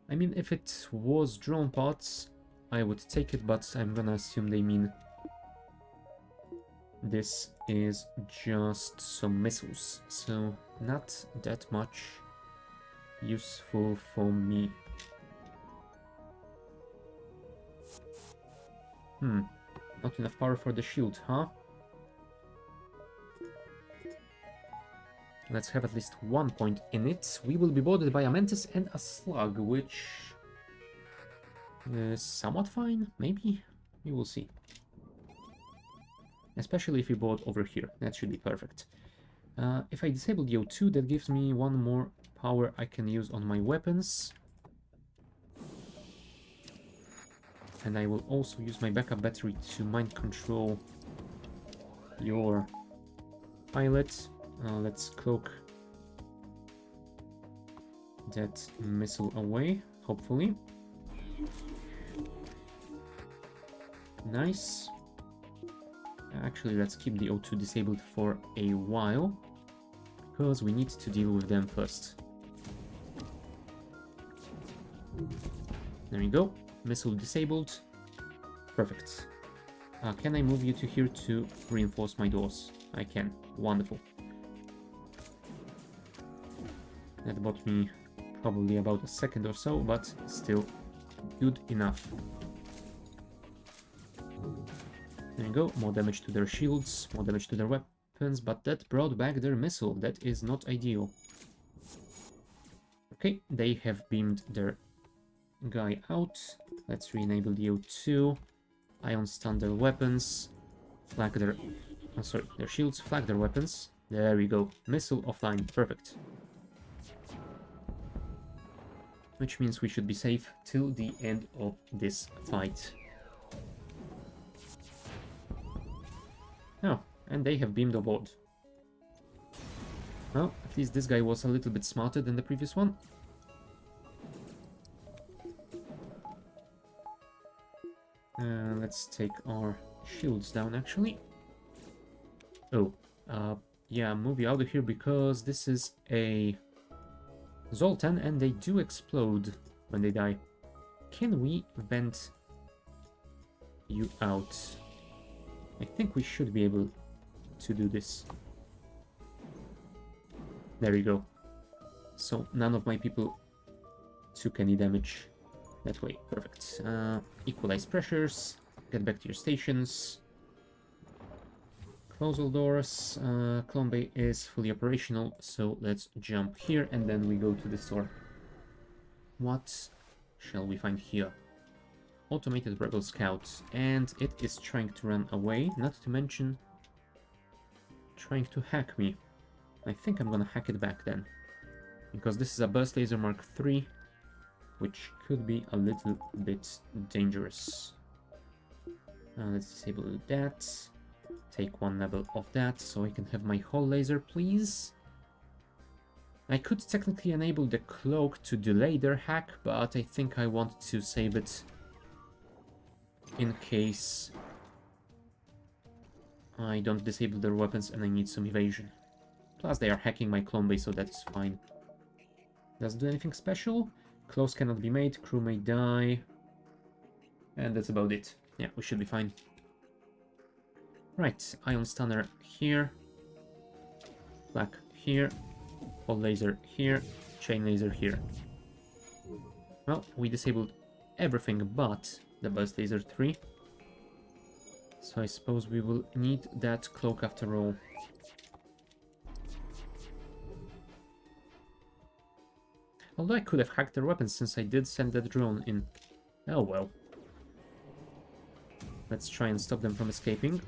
I mean, if it was drone parts, I would take it, but I'm gonna assume they mean this is just some missiles, so not that much useful for me. Not enough power for the shield, huh? Let's have at least 1 point in it. We will be boarded by a Mantis and a Slug, which is somewhat fine, maybe? We will see. Especially if we board over here, that should be perfect. If I disable the O2, that gives me 1 more power I can use on my weapons. And I will also use my backup battery to mind control your pilot. Let's cloak that missile away, hopefully. Nice. Actually, let's keep the O2 disabled for a while, because we need to deal with them first. There we go. Missile disabled. Perfect. Can I move you to here to reinforce my doors? I can. Wonderful. That bought me probably about a second or so, but still good enough. There you go, more damage to their shields, more damage to their weapons, but that brought back their missile. That is not ideal. Okay, they have beamed their guy out. Let's re-enable the O2. Ion stun their weapons. Flag their... Oh, sorry, their shields. Flag their weapons. There we go. Missile offline. Perfect. Which means we should be safe till the end of this fight. Oh, and they have beamed aboard. Well, at least this guy was a little bit smarter than the previous one. Let's take our shields down, actually. Oh, yeah, move you out of here, because this is a Zoltan, and they do explode when they die. Can we vent you out? I think we should be able to do this. There we go. So none of my people took any damage that way. Perfect. Equalize pressures. Get back to your stations. Close all doors. Clone bay is fully operational, so let's jump here and then we go to the store. What shall we find here? Automated Rebel Scout, and it is trying to run away, not to mention trying to hack me. I think I'm gonna hack it back then, because this is a Burst Laser Mark III, which could be a little bit dangerous. Let's disable that, take one level of that, so I can have my hull laser, please. I could technically enable the cloak to delay their hack, but I think I want to save it in case I don't disable their weapons and I need some evasion. Plus they are hacking my clone base, so that is fine. Does it do anything special? Close cannot be made, crew may die. And that's about it. Yeah, we should be fine. Right, Ion Stunner here. Black here. Hull Laser here. Chain Laser here. Well, we disabled everything but the Burst Laser 3. So I suppose we will need that cloak after all. Although I could have hacked their weapons since I did send that drone in. Oh well. Let's try and stop them from escaping.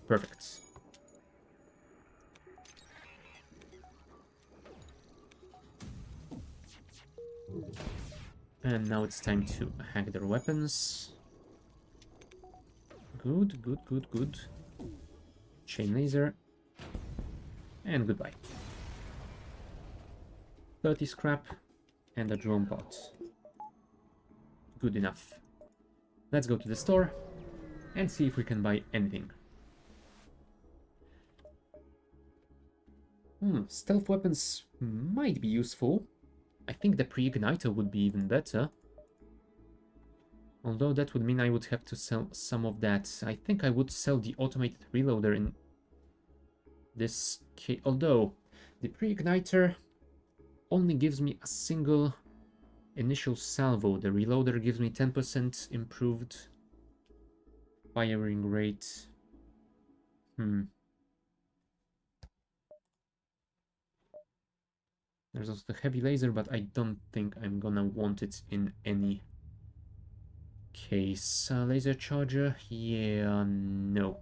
Perfect. And now it's time to hack their weapons. Good, good, good, good. Chain laser. And goodbye. 30 scrap and a drone pot. Good enough. Let's go to the store and see if we can buy anything. Stealth weapons might be useful. I think the pre-igniter would be even better. Although that would mean I would have to sell some of that. I think I would sell the automated reloader in this case. Although the pre-igniter only gives me a single initial salvo. The reloader gives me 10% improved firing rate. There's also the heavy laser, but I don't think I'm gonna want it in any case. Laser charger? Yeah, no.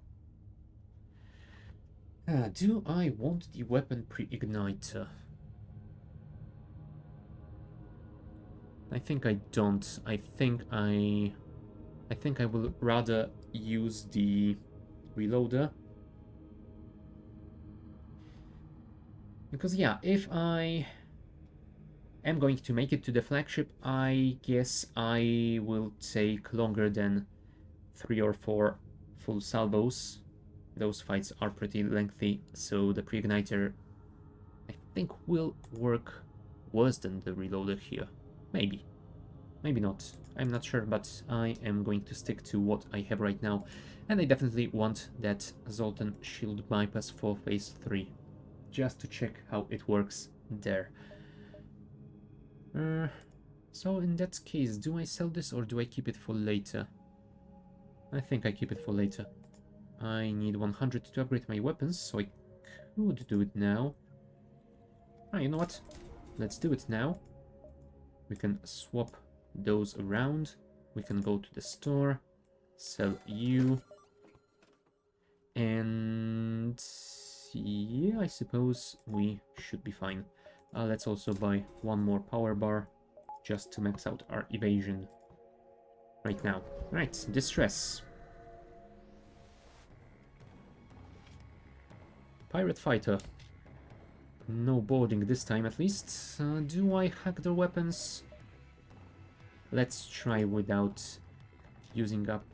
Do I want the weapon pre-igniter? I think I don't. I think I will rather use the reloader. Because yeah, if I am going to make it to the flagship, I guess I will take longer than 3 or 4 full salvos. Those fights are pretty lengthy, so the pre-igniter I think will work worse than the reloader here. Maybe. Maybe not. I'm not sure, but I am going to stick to what I have right now. And I definitely want that Zoltan shield bypass for phase 3. Just to check how it works there. So in that case, do I sell this or do I keep it for later? I think I keep it for later. I need 100 to upgrade my weapons, so I could do it now. You know what? Let's do it now. We can swap those around. We can go to the store, sell you. And yeah, I suppose we should be fine. Let's also buy one more power bar just to max out our evasion right now. Right, distress. Pirate fighter. No boarding this time at least. Do I hack their weapons? Let's try without using up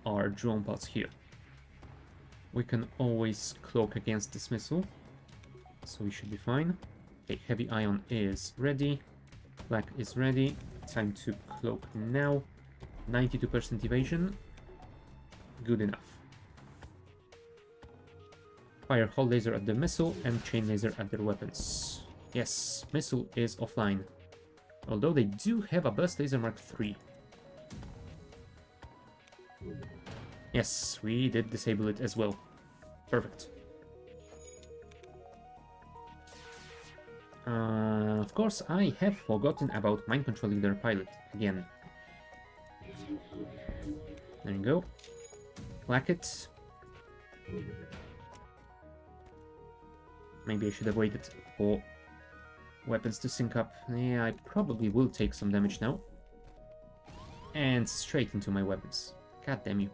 our drone pods here. We can always cloak against dismissal, so we should be fine. Okay, heavy ion is ready. Black is ready. Time to cloak now. 92% evasion. Good enough. Fire hull laser at the missile and chain laser at their weapons. Yes, missile is offline. Although they do have a burst laser Mark III. Yes, we did disable it as well. Perfect. Of course, I have forgotten about mind controlling their pilot again. There you go. Clack it. Maybe I should have waited for weapons to sync up. Yeah, I probably will take some damage now. And straight into my weapons. God damn you.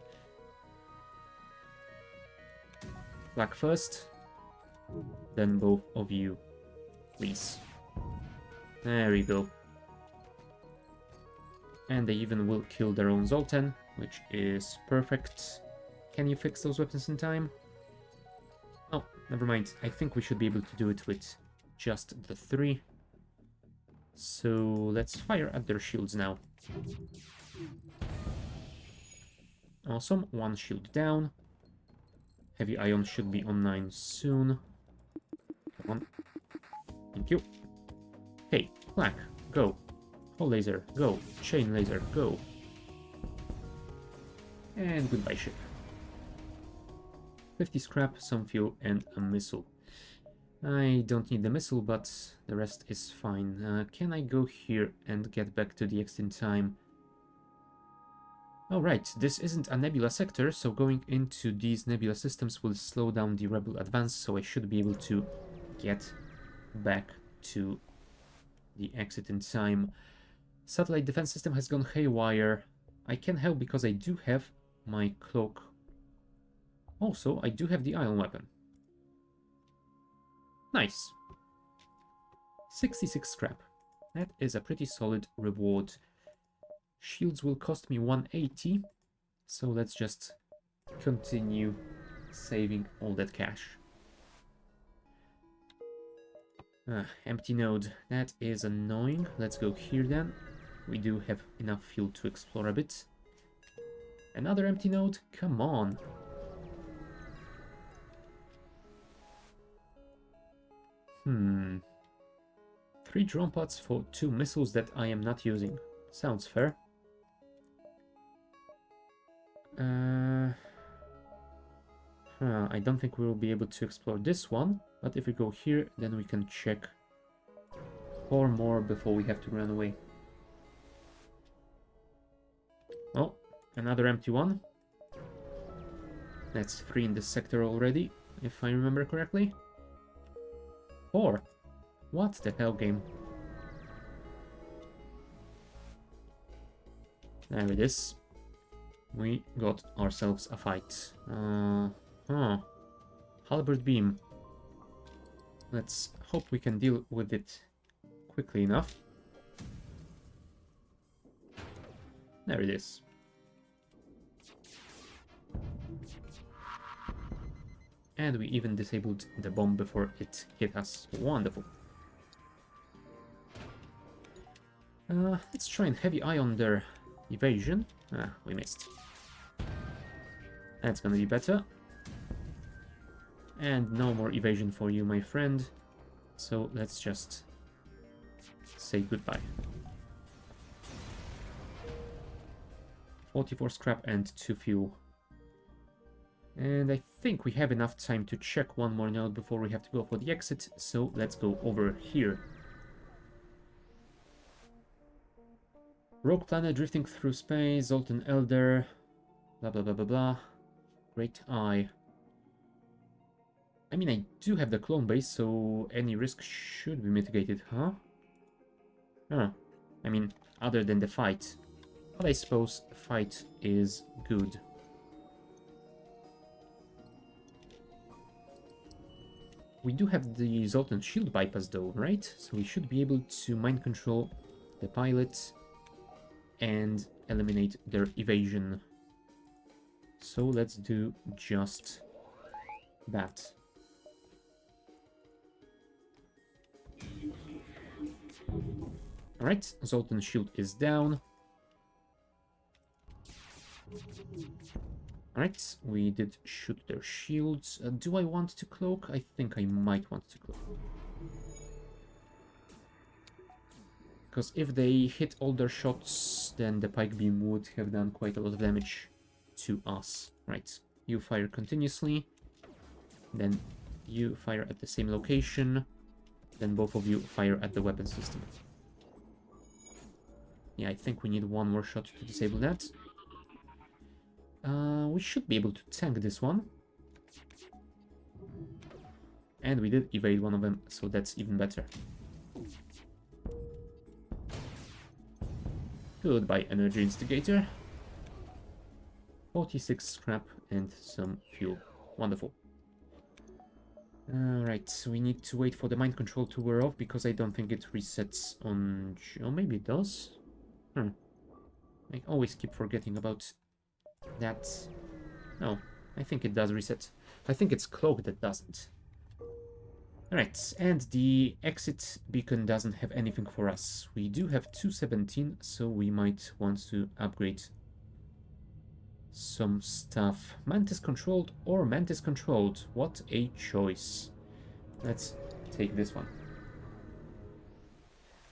Clack first. Then both of you. Please. There we go. And they even will kill their own Zoltan, which is perfect. Can you fix those weapons in time? Oh, never mind. I think we should be able to do it with just the 3. So let's fire at their shields now. Awesome. 1 shield down. Heavy ion should be online soon. Come on. Thank you. Hey, Clack, go. Hole laser, go. Chain laser, go. And goodbye, ship. 50 scrap, some fuel, and a missile. I don't need the missile, but the rest is fine. Can I go here and get back to the exit in time? Oh, right, this isn't a nebula sector, so going into these nebula systems will slow down the rebel advance, so I should be able to get back to the exit in time. Satellite defense system has gone haywire. I can help because I do have my cloak. Also, I do have the ion weapon. Nice. 66 scrap. That is a pretty solid reward. Shields will cost me 180, so let's just continue saving all that cash. Empty node. That is annoying. Let's go here then. We do have enough fuel to explore a bit. Another empty node? Come on. Hmm. 3 drone pods for 2 missiles that I am not using. Sounds fair. I don't think we will be able to explore this one, but if we go here, then we can check 4 more before we have to run away. Oh, another empty one. That's 3 in this sector already, if I remember correctly. 4? What the hell, game? There it is. We got ourselves a fight. Halberd beam. Let's hope we can deal with it quickly enough. There it is. And we even disabled the bomb before it hit us. Wonderful. Let's try and heavy eye on their evasion. We missed. That's gonna be better. And no more evasion for you, my friend. So let's just say goodbye. 44 scrap and 2 fuel. And I think we have enough time to check one more node before we have to go for the exit, so let's go over here. Rogue planet drifting through space, Zoltan Elder, blah blah blah blah blah. Great Eye. I mean, I do have the clone base, so any risk should be mitigated, huh? I mean, other than the fight. But I suppose fight is good. We do have the Zoltan shield bypass though, right? So we should be able to mind control the pilot and eliminate their evasion. So let's do just that. Alright, Zoltan shield is down. Alright, we did shoot their shields. Do I want to cloak? I think I might want to cloak. Because if they hit all their shots, then the pike beam would have done quite a lot of damage to us. Right, you fire continuously. Then you fire at the same location. Then both of you fire at the weapon system. Yeah, I think we need one more shot to disable that. We should be able to tank this one. And we did evade one of them, so that's even better. Goodbye, Energy Instigator. 46 scrap and some fuel. Wonderful. Alright, so we need to wait for the mind control to wear off, because I don't think it resets on... Oh, maybe it does? I always keep forgetting about that. No, I think it does reset. I think it's Cloak that doesn't. Alright, and the exit beacon doesn't have anything for us. We do have 217, so we might want to upgrade some stuff. Mantis controlled or Mantis controlled? What a choice. Let's take this one.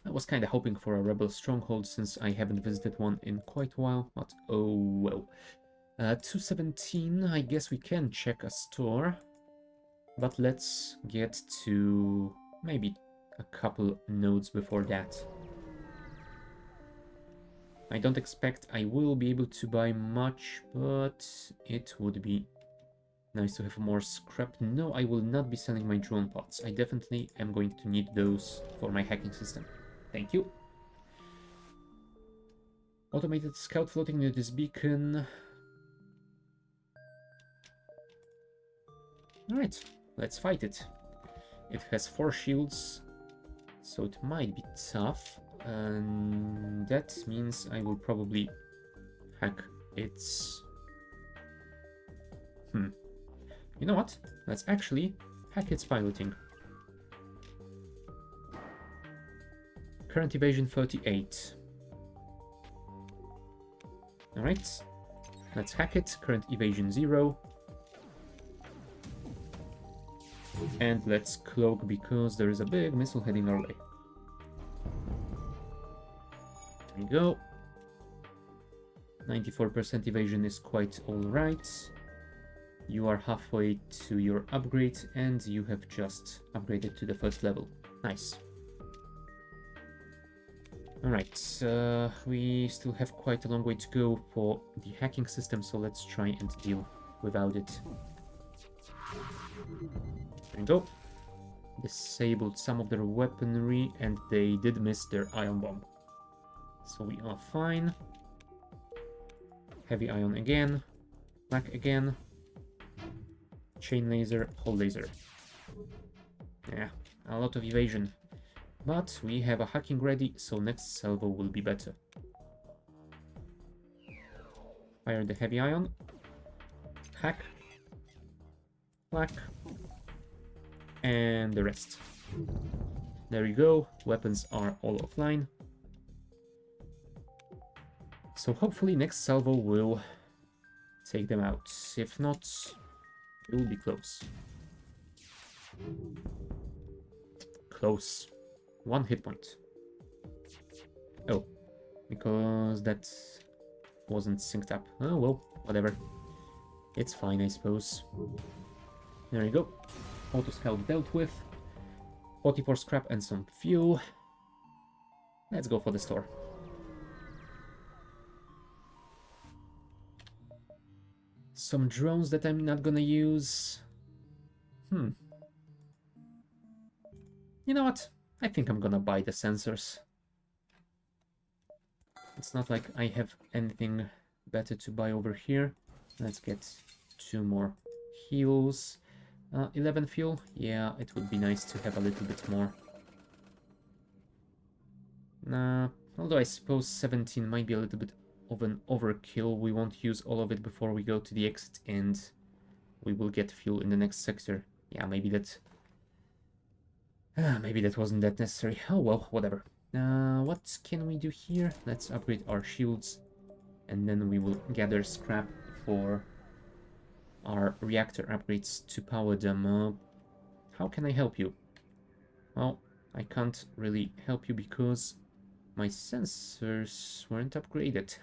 I was kind of hoping for a rebel stronghold since I haven't visited one in quite a while, but oh well. 217, I guess we can check a store. But let's get to maybe a couple nodes before that. I don't expect I will be able to buy much, but it would be nice to have more scrap. No, I will not be selling my drone pods. I definitely am going to need those for my hacking system. Thank you. Automated scout floating near this beacon. Alright. Let's fight it. It has 4 shields, so it might be tough. And that means I will probably hack its... You know what? Let's actually hack its piloting. Current evasion 38. Alright. Let's hack it. Current evasion 0. And let's cloak because there is a big missile heading our way. There we go. 94% evasion is quite alright. You are halfway to your upgrade and you have just upgraded to the first level. Nice. Alright, we still have quite a long way to go for the hacking system, so let's try and deal without it. There we go. Disabled some of their weaponry and they did miss their ion bomb. So we are fine. Heavy ion again. Black again. Chain laser, hull laser. Yeah, a lot of evasion. But we have a hacking ready, so next salvo will be better. Fire the heavy ion. Hack. Black. And the rest. There you go. Weapons are all offline. So hopefully next salvo will take them out. If not, it will be close. Close. 1 hit point. Oh, because that wasn't synced up. Oh well, whatever. It's fine, I suppose. There you go. Auto scout dealt with. 44 scrap and some fuel. Let's go for the store. Some drones that I'm not gonna use. You know what? I think I'm gonna buy the sensors. It's not like I have anything better to buy over here. Let's get 2 more heals. 11 fuel? Yeah, it would be nice to have a little bit more. Although I suppose 17 might be a little bit of an overkill. We won't use all of it before we go to the exit and we will get fuel in the next sector. Yeah, maybe that wasn't that necessary. Oh well, whatever. What can we do here? Let's upgrade our shields and then we will gather scrap for our reactor upgrades to power them. How can I help you? Well, I can't really help you because my sensors weren't upgraded.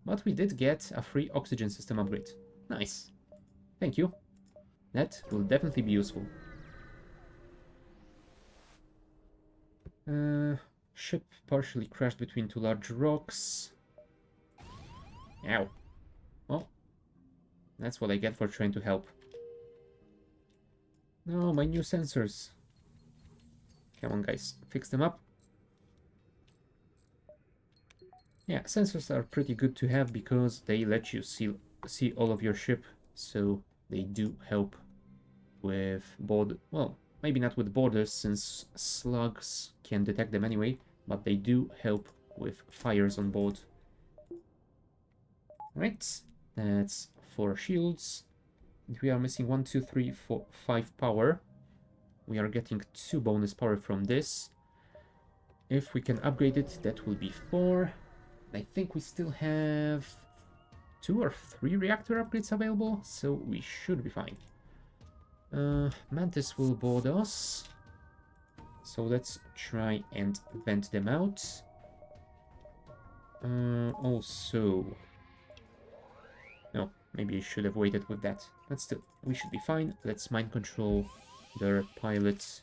But we did get a free oxygen system upgrade. Nice. Thank you. That will definitely be useful. Ship partially crashed between two large rocks. Ow. Well, that's what I get for trying to help. No, my new sensors. Come on, guys, fix them up. Yeah, sensors are pretty good to have because they let you see all of your ship, so they do help with well, maybe not with borders since slugs can detect them anyway, but they do help with fires on board. Right, that's 4 shields. And we are missing 1, 2, 3, 4, 5 power. We are getting 2 bonus power from this. If we can upgrade it, that will be 4. I think we still have 2 or 3 reactor upgrades available, so we should be fine. Mantis will board us, so let's try and vent them out. Also, no, maybe I should have waited with that, but still, we should be fine. Let's mind control their pilots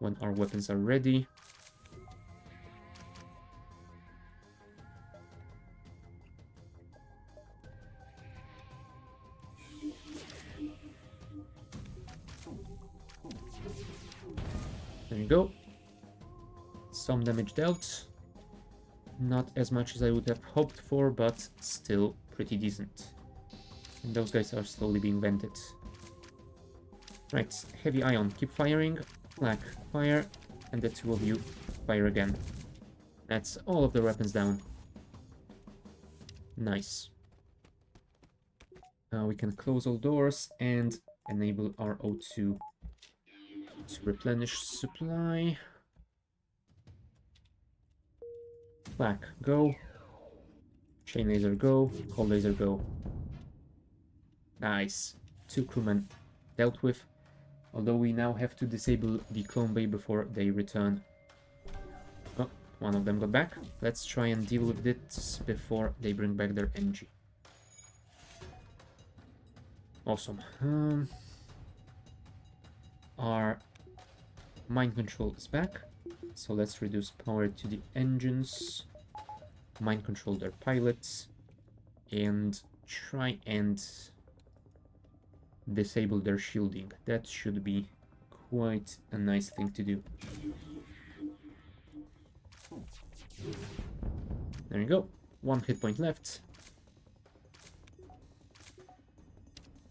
when our weapons are ready. There you go. Some damage dealt. Not as much as I would have hoped for, but still pretty decent. And those guys are slowly being vented. Right, heavy ion, keep firing. Flak, fire. And the 2 of you fire again. That's all of the weapons down. Nice. Now we can close all doors and enable our O2 to replenish supply. Flak, go. Chain laser, go. Cold laser, go. Nice. 2 crewmen dealt with. Although we now have to disable the clone bay before they return. Oh, one of them got back. Let's try and deal with this before they bring back their Engi. Awesome. Our mind control is back. So let's reduce power to the engines. Mind control their pilots. And try and disable their shielding. That should be quite a nice thing to do. There you go. 1 hit point left.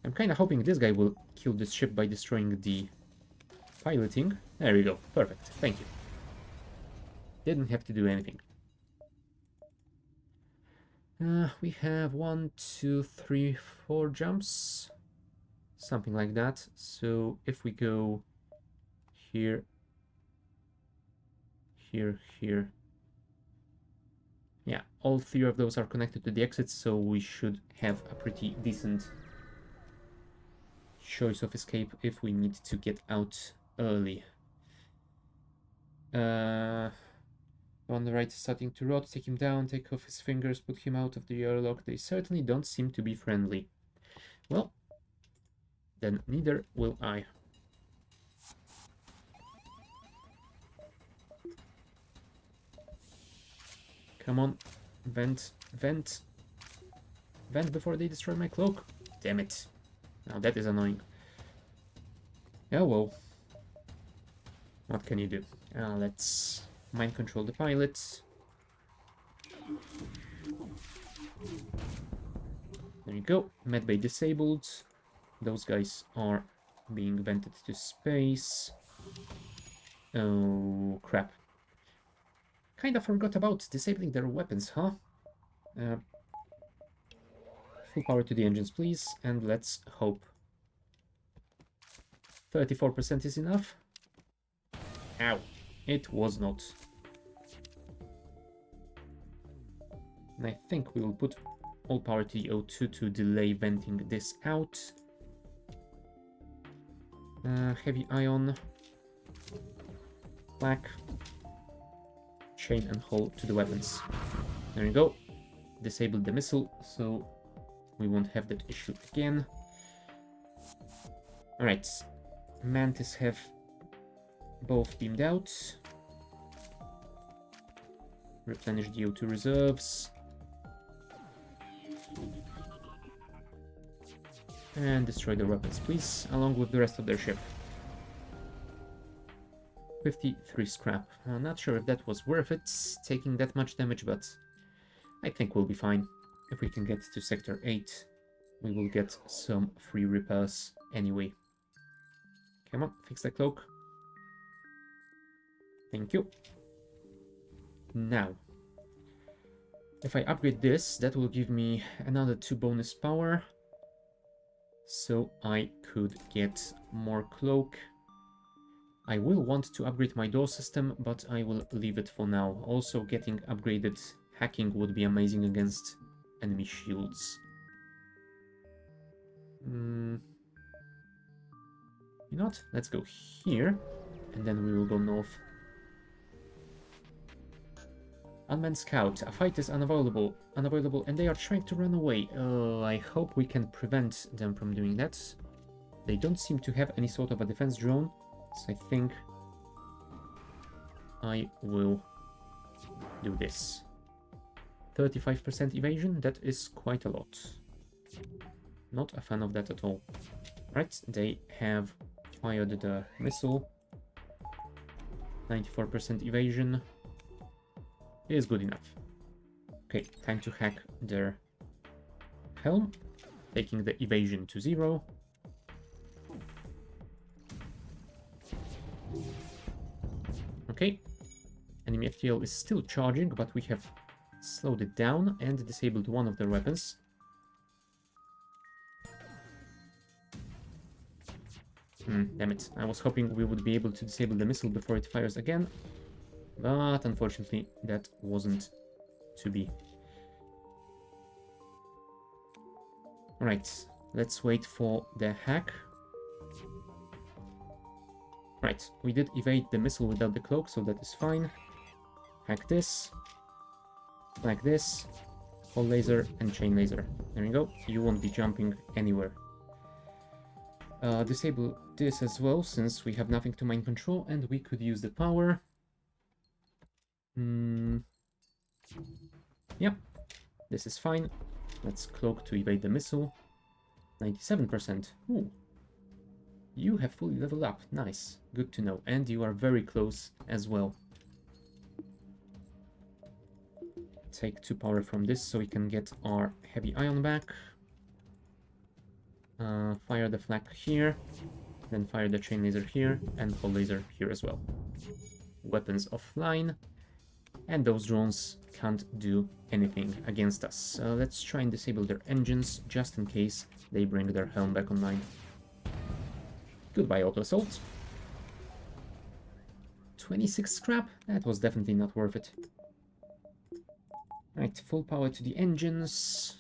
I'm kind of hoping this guy will kill this ship by destroying the piloting. There we go. Perfect. Thank you. Didn't have to do anything. We have 1, 2, 3, 4 jumps. Something like that. So if we go here, here, here. Yeah, all 3 of those are connected to the exits, so we should have a pretty decent choice of escape if we need to get out early. On the right is starting to rot. Take him down, take off his fingers, put him out of the airlock. They certainly don't seem to be friendly. Well, then neither will I. Come on, vent, vent. Vent before they destroy my cloak. Damn it. Now that is annoying. Oh well. What can you do? Let's mind control the pilots. There you go. Medbay disabled. Those guys are being vented to space. Oh, crap. Kind of forgot about disabling their weapons, huh? Full power to the engines, please, and let's hope. 34% is enough. Ow. It was not. And I think we will put all power to the O2 to delay venting this out. Heavy ion. Black. Chain and hull to the weapons. There you go. Disabled the missile, so we won't have that issue again. Alright. Mantis have both beamed out. Replenish the O2 reserves. And destroy the weapons, please, along with the rest of their ship. 53 scrap. I'm not sure if that was worth it, taking that much damage, but I think we'll be fine. If we can get to Sector 8, we will get some free repairs anyway. Come on, fix that cloak. Thank you. Now, if I upgrade this, that will give me another 2 bonus power. So I could get more cloak. I will want to upgrade my door system, but I will leave it for now. Also, getting upgraded hacking would be amazing against enemy shields. You know what? Let's go here, and then we will go north. Unmanned scout. A fight is unavoidable, and they are trying to run away. I hope we can prevent them from doing that. They don't seem to have any sort of a defense drone, so I think I will do this. 35% evasion, that is quite a lot. Not a fan of that at all. Right, they have fired the missile. 94% evasion is good enough. Okay, time to hack their helm, taking the evasion to 0. Okay, enemy FTL is still charging, but we have slowed it down and disabled one of their weapons. Damn it, I was hoping we would be able to disable the missile before it fires again, but unfortunately that wasn't to be. Alright, let's wait for the hack. Right, we did evade the missile without the cloak, so that is fine. Hack this, like this, hole laser and chain laser. There we go, you won't be jumping anywhere. Disable this as well, since we have nothing to mind control, and we could use the power. Yep, this is fine. Let's cloak to evade the missile. 97%. Ooh. You have fully leveled up. Nice. Good to know. And you are very close as well. Take 2 power from this so we can get our heavy ion back. Fire the flak here. Then fire the chain laser here. And hole laser here as well. Weapons offline. And those drones can't do anything against us. Let's try and disable their engines just in case they bring their helm back online. Goodbye, auto assault. 26 scrap? That was definitely not worth it. Right, full power to the engines.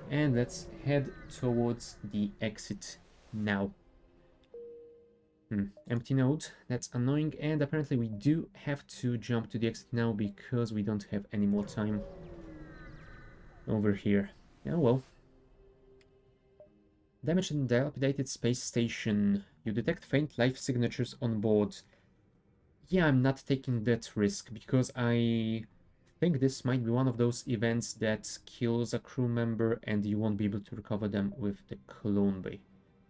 And let's head towards the exit now. Empty node, that's annoying, and apparently we do have to jump to the exit now because we don't have any more time over here. Oh well. Damaged and dilapidated space station. You detect faint life signatures on board. Yeah, I'm not taking that risk because I think this might be one of those events that kills a crew member and you won't be able to recover them with the clone bay.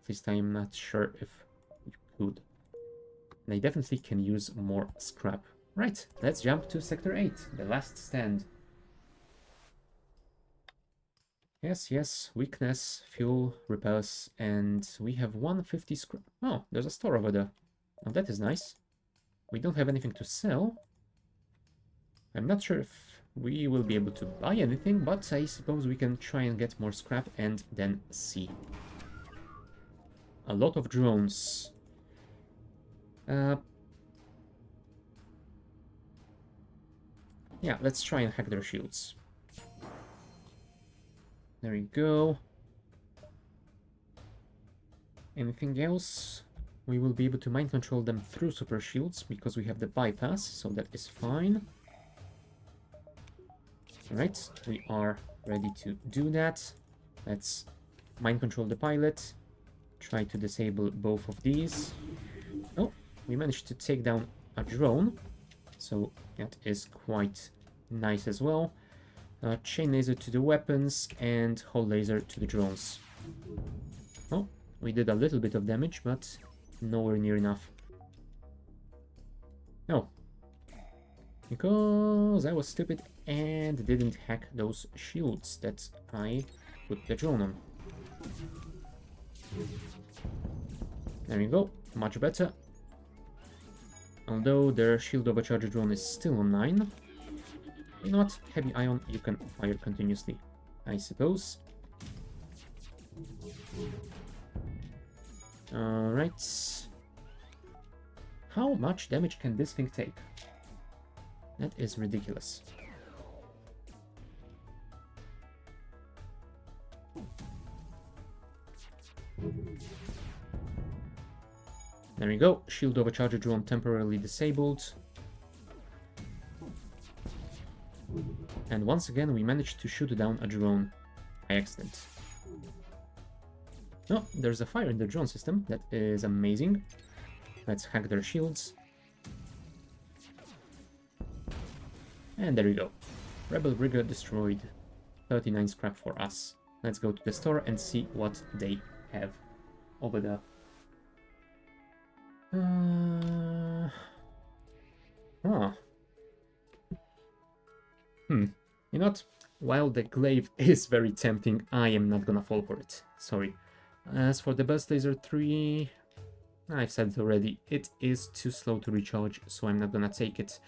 At least I'm not sure if you could. And I definitely can use more scrap. Right, let's jump to Sector 8, the last stand. Yes, weakness, fuel, repairs, and we have 150 scrap. Oh, there's a store over there. Oh, that is nice. We don't have anything to sell. I'm not sure if we will be able to buy anything, but I suppose we can try and get more scrap and then see. A lot of drones. Yeah, let's try and hack their shields. There we go. Anything else? We will be able to mind control them through super shields because we have the bypass, so that is fine. Alright, we are ready to do that. Let's mind control the pilot. Try to disable both of these. Oh, we managed to take down a drone. so that is quite nice as well. Chain laser to the weapons and hull laser to the drones. Oh, we did a little bit of damage, but nowhere near enough. No, because I was stupid and didn't hack those shields that I put the drone on. There we go, much better. Although their shield overcharger drone is still on 9. You know what? Heavy ion, you can fire continuously, I suppose. Alright. How much damage can this thing take? That is ridiculous. There we go. Shield overcharger drone temporarily disabled. And once again, we managed to shoot down a drone by accident. Oh, there's a fire in the drone system. That is amazing. Let's hack their shields. And there we go. Rebel Brigade destroyed. 39 scrap for us. Let's go to the store and see what they have over there. You know what? While the glaive is very tempting, I am not gonna fall for it. Sorry. As for the Burst Laser 3, I've said it already, it is too slow to recharge, so I'm not gonna take it.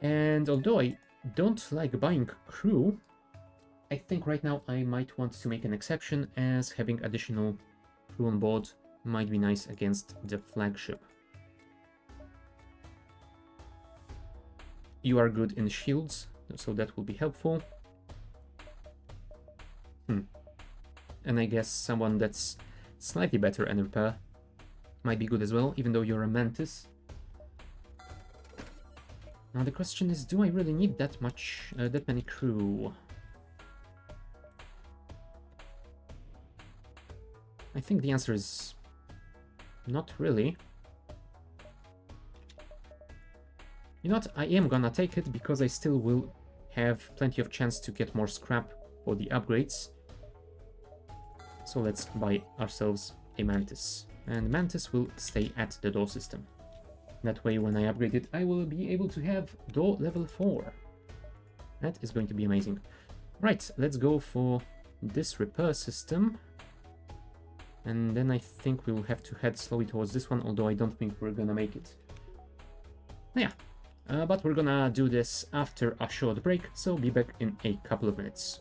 And although I don't like buying crew, I think right now I might want to make an exception, as having additional crew on board might be nice against the flagship. You are good in shields, so that will be helpful. And I guess someone that's slightly better in repair might be good as well, even though you're a Mantis. Now the question is, do I really need that many crew? I think the answer is not really. You know what, I am gonna take it because I still will have plenty of chance to get more scrap for the upgrades. So let's buy ourselves a Mantis. And Mantis will stay at the door system. That way when I upgrade it, I will be able to have door level 4. That is going to be amazing. Right, let's go for this repair system. And then I think we will have to head slowly towards this one, although I don't think we're gonna make it. Yeah, but we're gonna do this after a short break, so be back in a couple of minutes.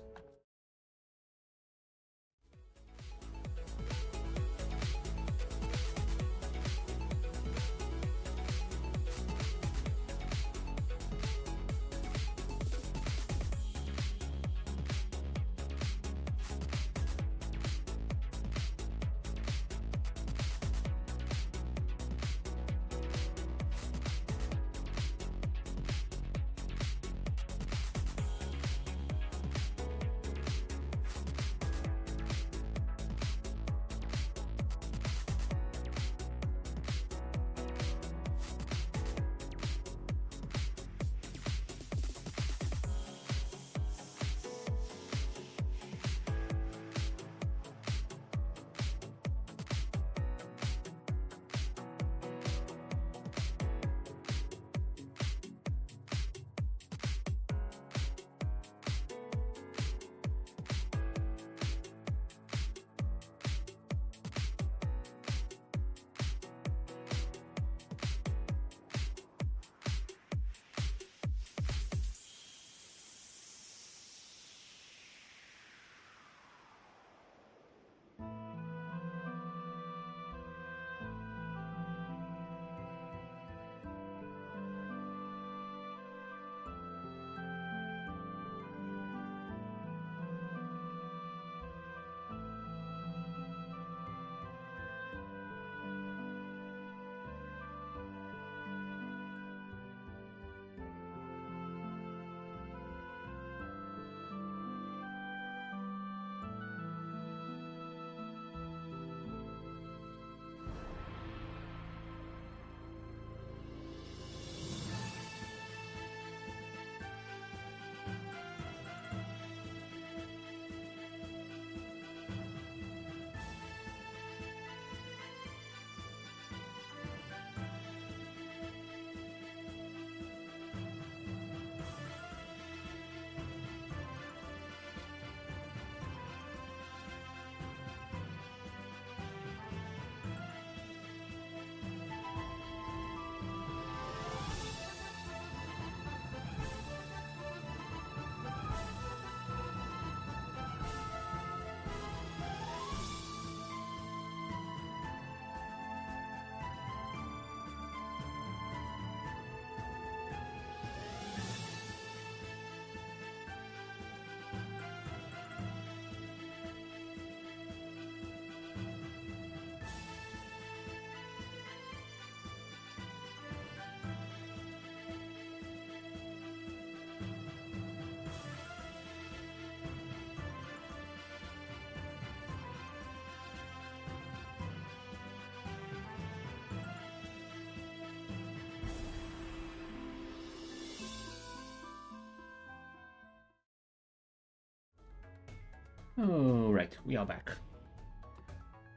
Alright, we are back.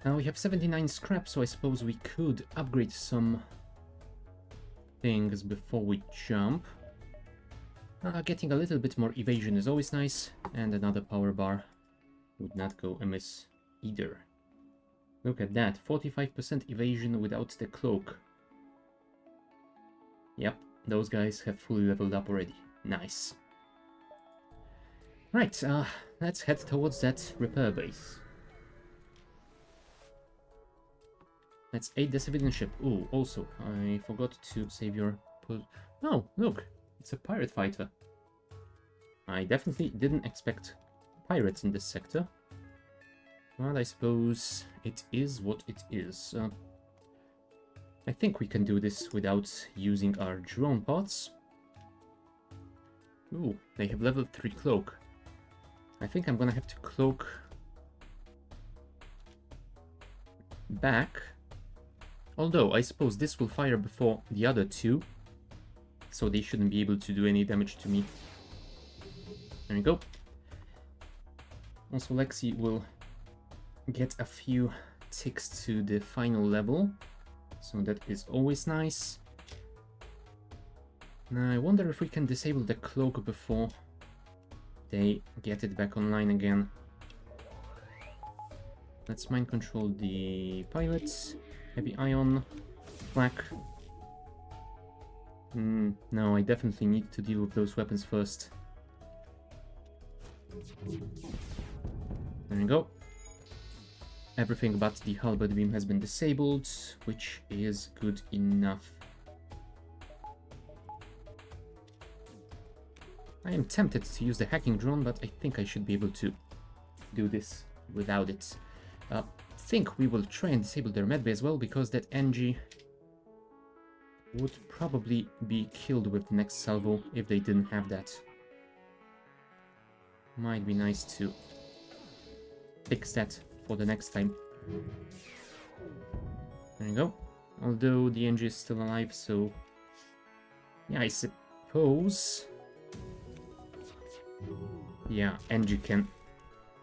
Now we have 79 scrap, so I suppose we could upgrade some things before we jump. Getting a little bit more evasion is always nice, and another power bar would not go amiss either. Look at that, 45% evasion without the cloak. Yep, those guys have fully leveled up already. Nice. Right, let's head towards that repair base. Let's aid the civilian ship. Ooh, also, I forgot to save your... Oh, look, it's a pirate fighter. I definitely didn't expect pirates in this sector. Well, I suppose it is what it is. I think we can do this without using our drone pods. Ooh, they have level 3 cloak. I think I'm gonna have to cloak back. Although, I suppose this will fire before the other two, so they shouldn't be able to do any damage to me. There we go. Also, Lexi will get a few ticks to the final level, so that is always nice. Now, I wonder if we can disable the cloak before they get it back online again. Let's mind control the pilots. Heavy ion, flak. No, I definitely need to deal with those weapons first. There we go. Everything but the halberd beam has been disabled, which is good enough. I am tempted to use the hacking drone, but I think I should be able to do this without it. I think we will try and disable their medbay as well, because that Engi would probably be killed with the next salvo if they didn't have that. Might be nice to fix that for the next time. There you go. Although the Engi is still alive, so yeah, I suppose. Yeah, Engi can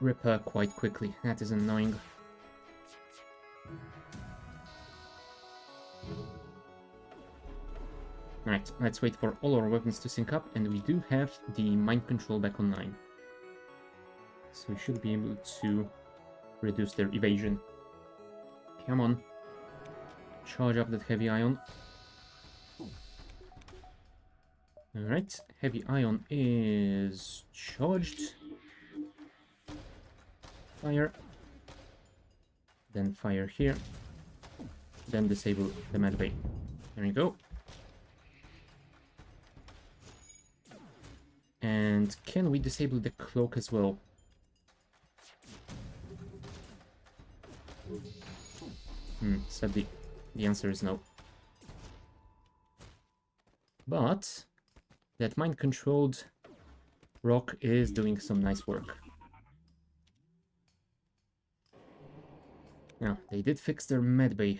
repair quite quickly. That is annoying. Right, let's wait for all our weapons to sync up, and we do have the mind control back online. So we should be able to reduce their evasion. Come on. Charge up that heavy ion. Alright, heavy ion is charged. Fire. Then fire here. Then disable the medbay. There we go. And can we disable the cloak as well? Sadly, the answer is no. But that mind-controlled rock is doing some nice work. Now, they did fix their medbay.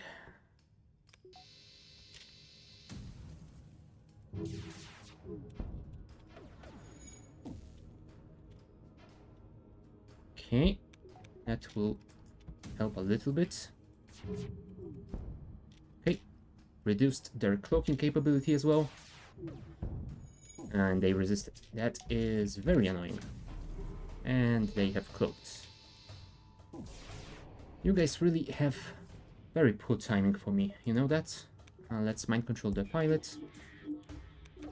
Okay, that will help a little bit. Okay, reduced their cloaking capability as well. And they resisted. That is very annoying. And they have cloaked. You guys really have very poor timing for me, you know that? Let's mind control the pilot.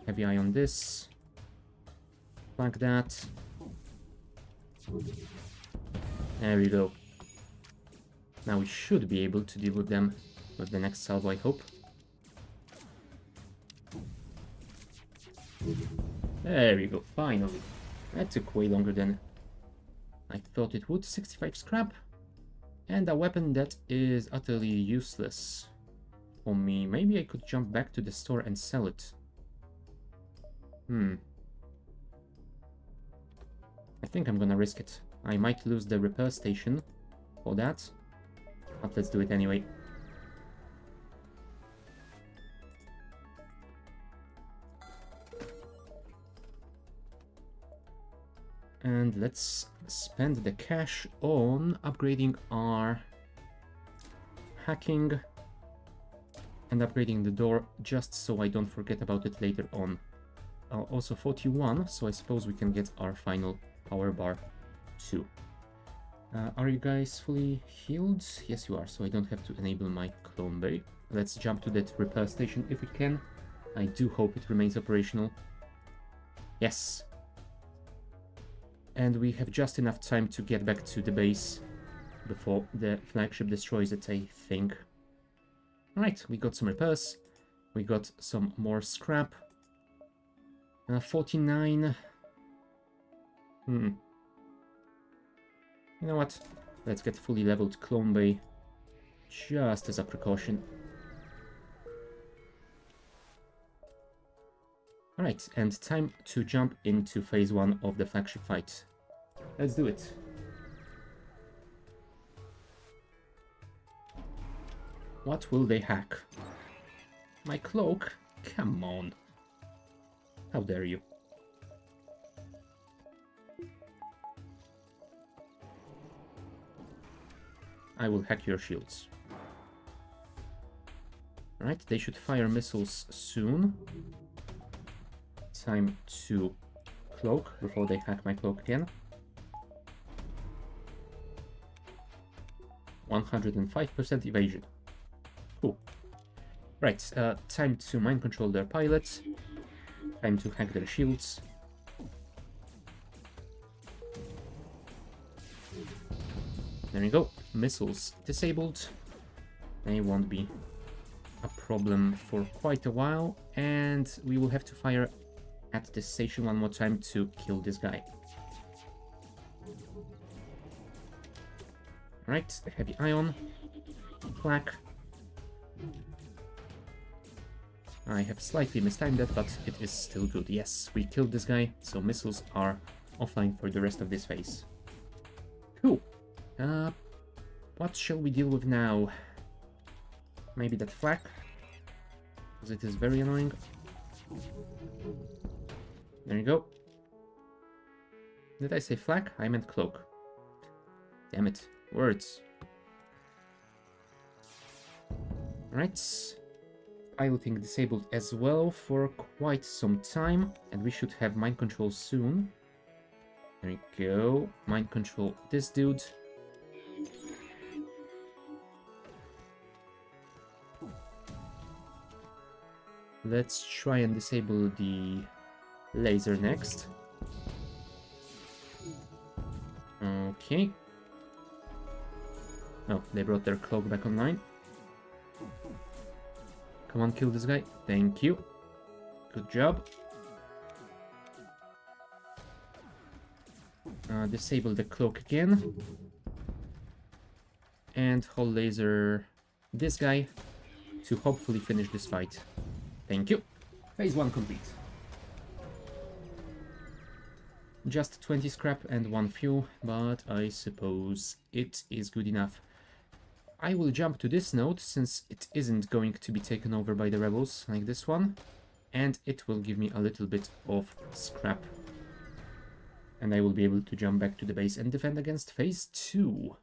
Heavy eye on this. Like that. There we go. Now we should be able to deal with them with the next salvo, I hope. There we go, finally. That took way longer than I thought it would. 65 scrap. And a weapon that is utterly useless for me. Maybe I could jump back to the store and sell it. I think I'm gonna risk it. I might lose the repair station for that, but let's do it anyway. And And let's spend the cash on upgrading our hacking and upgrading the door, just so I don't forget about it later on. Also 41, so I suppose we can get our final power bar too. Are you guys fully healed? Yes, you are, so I don't have to enable my clone bay. Let's jump to that repair station if we can. I do hope it remains operational. Yes. And we have just enough time to get back to the base before the flagship destroys it, I think. Alright, we got some repairs. We got some more scrap. 49. You know what? Let's get fully leveled clone bay, just as a precaution. Alright, and time to jump into phase 1 of the flagship fight. Let's do it. What will they hack? My cloak? Come on. How dare you? I will hack your shields. Alright, they should fire missiles soon. Time to cloak before they hack my cloak again. 105% evasion. Cool. Right, time to mind control their pilots. Time to hack their shields. There you go. Missiles disabled. They won't be a problem for quite a while. And we will have to fire at the station one more time to kill this guy. Right, heavy ion. Flak. I have slightly mistimed that, but it is still good. Yes, we killed this guy, so missiles are offline for the rest of this phase. Cool. What shall we deal with now? Maybe that flak, because it is very annoying. There you go. Did I say flak? I meant cloak. Damn it. Words. Alright. Piloting disabled as well for quite some time, and we should have mind control soon. There we go. Mind control this dude. Let's try and disable the laser next. Okay. Oh, they brought their cloak back online. Come on, kill this guy. Thank you. Good job. Disable the cloak again. And hull laser this guy to hopefully finish this fight. Thank you. Phase 1 complete. Just 20 scrap and 1 fuel, but I suppose it is good enough. I will jump to this node, since it isn't going to be taken over by the rebels like this one, and it will give me a little bit of scrap. And I will be able to jump back to the base and defend against phase 2.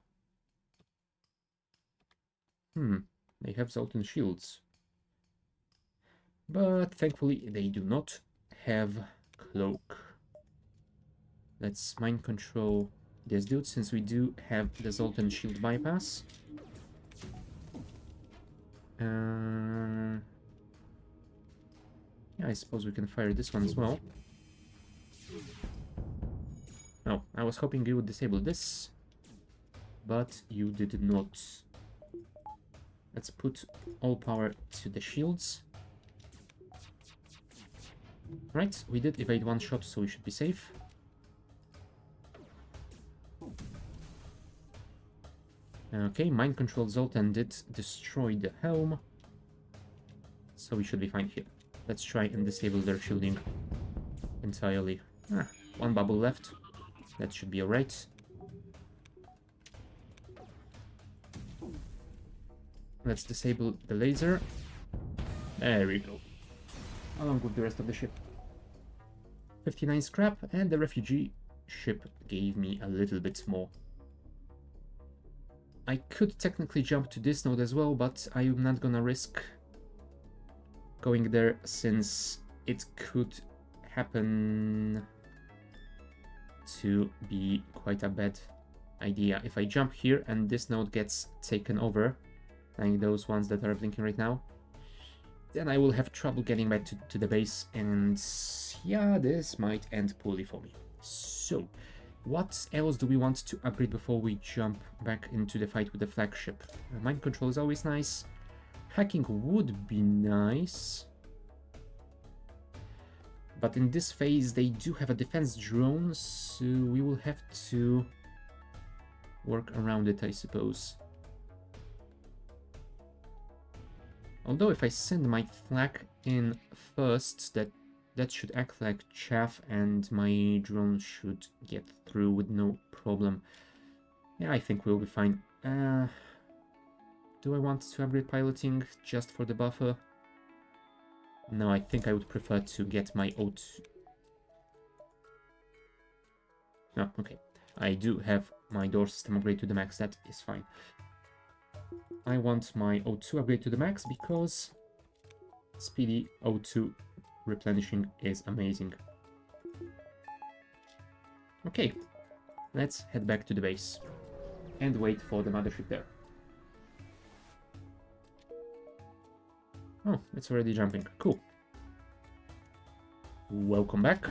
They have Zoltan shields. But thankfully they do not have cloak. Let's mind control this dude, since we do have the Zoltan shield bypass. Yeah, I suppose we can fire this one as well. Oh, I was hoping you would disable this, but you did not. Let's put all power to the shields. Right, we did evade one shot, so we should be safe. Okay, mind control Zoltan did destroy the helm, so we should be fine here. Let's try and disable their shielding entirely. One bubble left. That should be alright. Let's disable the laser. There we go. Along with the rest of the ship. 59 scrap, and the refugee ship gave me a little bit more. I could technically jump to this node as well, but I'm not gonna risk going there since it could happen to be quite a bad idea. If I jump here and this node gets taken over, like those ones that are blinking right now, then I will have trouble getting back to the base, and yeah, this might end poorly for me. So, what else do we want to upgrade before we jump back into the fight with the flagship? Mind control is always nice. Hacking would be nice. But in this phase, they do have a defense drone, so we will have to work around it, I suppose. Although if I send my flag in first, that should act like chaff and my drone should get through with no problem. Yeah, I think we'll be fine. Do I want to upgrade piloting just for the buffer? No, I think I would prefer to get my O2. No, okay. I do have my door system upgrade to the max, that is fine. I want my O2 upgrade to the max because speedy O2 replenishing is amazing. Okay, let's head back to the base and wait for the mothership there. Oh, it's already jumping. Cool. Welcome back.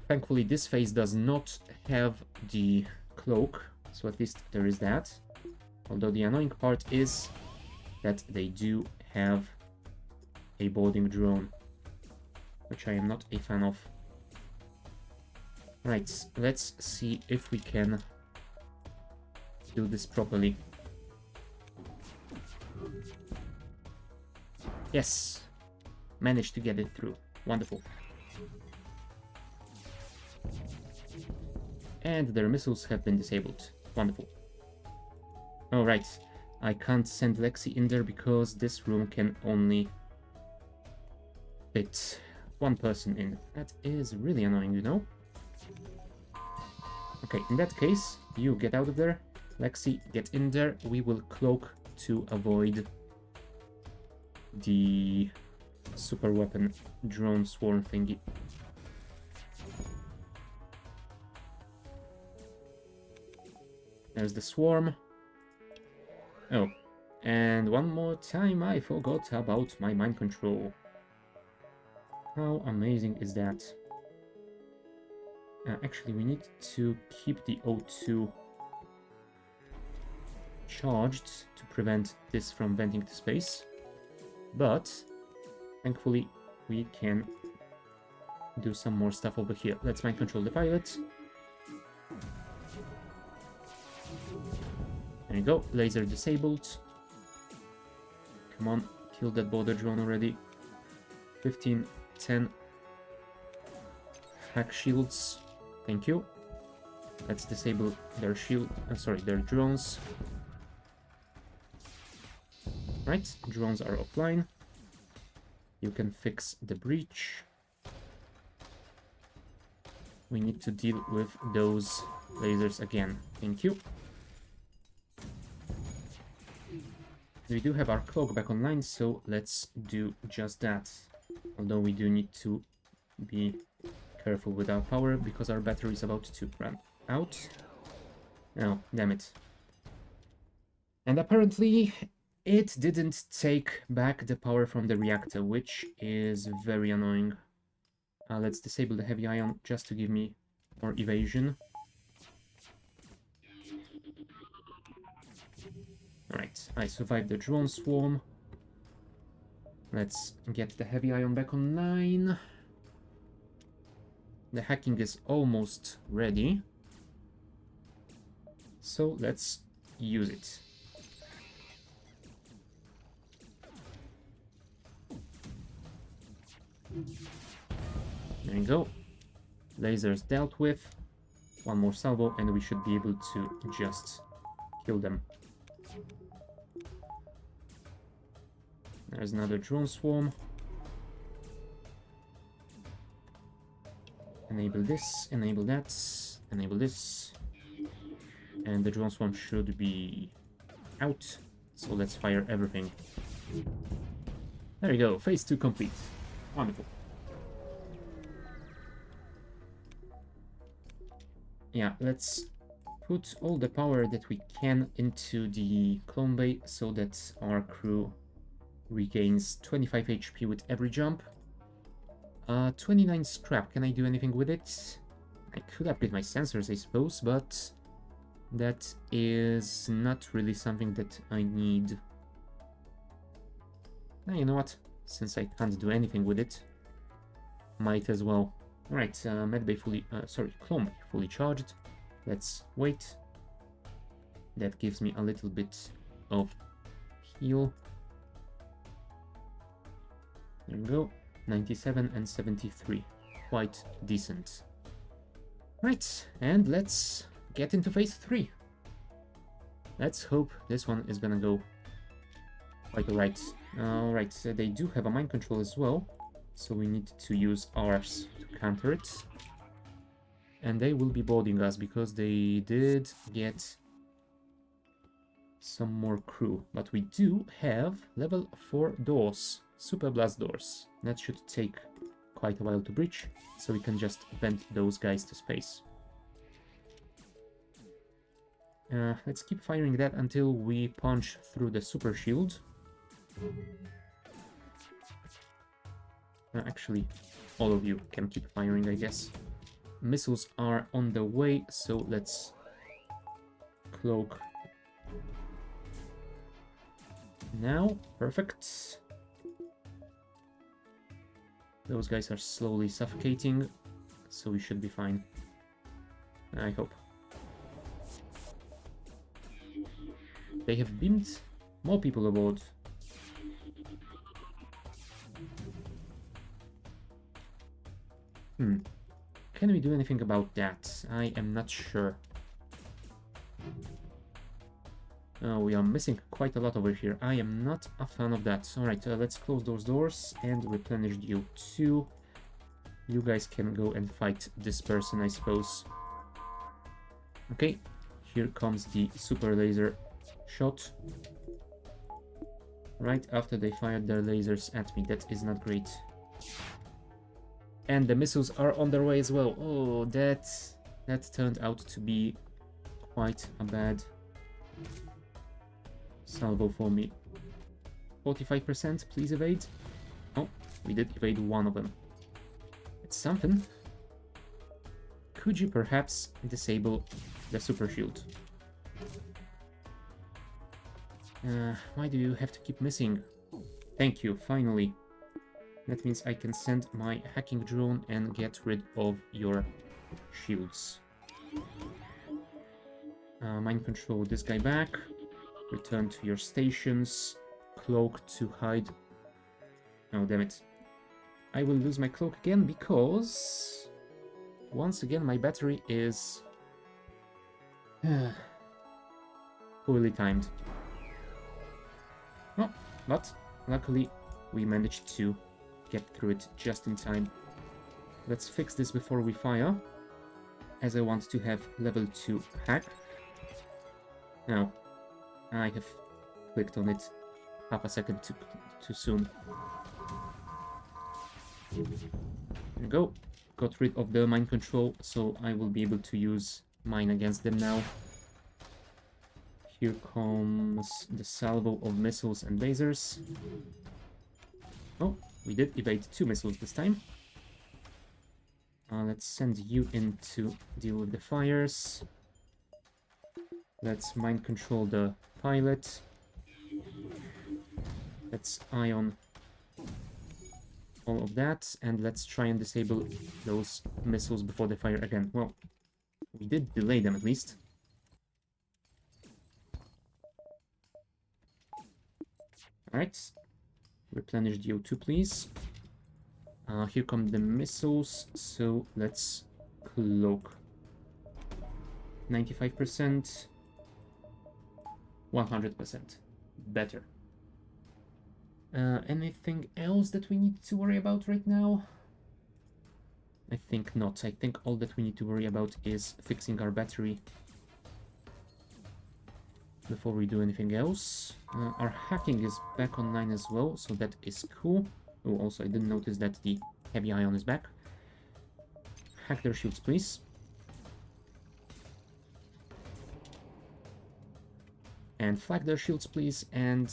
Thankfully, this phase does not have the cloak, so at least there is that. Although the annoying part is that they do have a boarding drone, which I am not a fan of. Right, let's see if we can do this properly. Yes, managed to get it through. Wonderful. And their missiles have been disabled. Wonderful. Alright, I can't send Lexi in there because this room can only fit one person in. That is really annoying, you know? Okay, in that case, you get out of there. Lexi, get in there. We will cloak to avoid the super weapon drone swarm thingy. There's the swarm. Oh, and one more time I forgot about my mind control. How amazing is that? Actually, we need to keep the O2 charged to prevent this from venting to space. But thankfully, we can do some more stuff over here. Let's mind control the pilot. There you go, laser disabled. Come on, kill that border drone already. 15, 10. Hack shields. Thank you. Let's disable their shield. Sorry, their drones. Right, drones are offline. You can fix the breach. We need to deal with those lasers again. Thank you. We do have our cloak back online, so let's do just that. Although we do need to be careful with our power because our battery is about to run out. Oh, damn it. And apparently it didn't take back the power from the reactor, which is very annoying. Let's disable the heavy ion just to give me more evasion. Alright, I survived the drone swarm. Let's get the heavy ion back online. The hacking is almost ready. So let's use it. There you go. Lasers dealt with. One more salvo and we should be able to just kill them. There's another drone swarm. Enable this, enable that, enable this. And the drone swarm should be out. So let's fire everything. There you go, phase 2 complete. Wonderful. Yeah, let's put all the power that we can into the clone bay so that our crew regains 25 HP with every jump. 29 scrap, can I do anything with it? I could upgrade my sensors, I suppose, but that is not really something that I need. Now, you know what? Since I can't do anything with it, might as well. Alright, medbay fully, clone bay fully charged. Let's wait. That gives me a little bit of heal. There we go. 97 and 73. Quite decent. Right, and let's get into phase 3. Let's hope this one is gonna go quite alright. Alright, so they do have a mind control as well, so we need to use ours to counter it. And they will be boarding us because they did get some more crew. But we do have level 4 doors, super blast doors. That should take quite a while to breach, so we can just vent those guys to space. Let's keep firing that until we punch through the super shield. Actually, all of you can keep firing, I guess. Missiles are on the way, so let's cloak. Now, perfect. Those guys are slowly suffocating, so we should be fine. I hope. They have beamed more people aboard. Can we do anything about that? I am not sure. We are missing quite a lot over here. I am not a fan of that. Alright, let's close those doors and replenish the O2. You guys can go and fight this person, I suppose. Okay, here comes the super laser shot. Right after they fired their lasers at me. That is not great. And the missiles are on their way as well. Oh, that turned out to be quite a bad salvo for me. 45%, please evade. Oh, we did evade one of them. It's something. Could you perhaps disable the super shield? Why do you have to keep missing? Thank you, finally. That means I can send my hacking drone and get rid of your shields. Mind control this guy back. Return to your stations. Cloak to hide. Oh, damn it. I will lose my cloak again because... once again, my battery is... poorly timed. Oh, but luckily we managed to get through it just in time. Let's fix this before we fire, as I want to have level 2 hack. Now, I have clicked on it half a second too soon. There we go. Got rid of the mind control, so I will be able to use mine against them now. Here comes the salvo of missiles and lasers. Oh, we did evade 2 missiles this time. Let's send you in to deal with the fires. Let's mind control the pilot. Let's ion all of that, and let's try and disable those missiles before they fire again. Well, we did delay them at least. Alright, replenish the O2 please. Here come the missiles, so let's cloak. 95%, 100%, better. Anything else that we need to worry about right now? I think not. I think all that we need to worry about is fixing our battery before we do anything else. Our hacking is back online as well, so that is cool. Oh, also I didn't notice that the heavy ion is back. Hack their shields, please. And flag their shields, please, and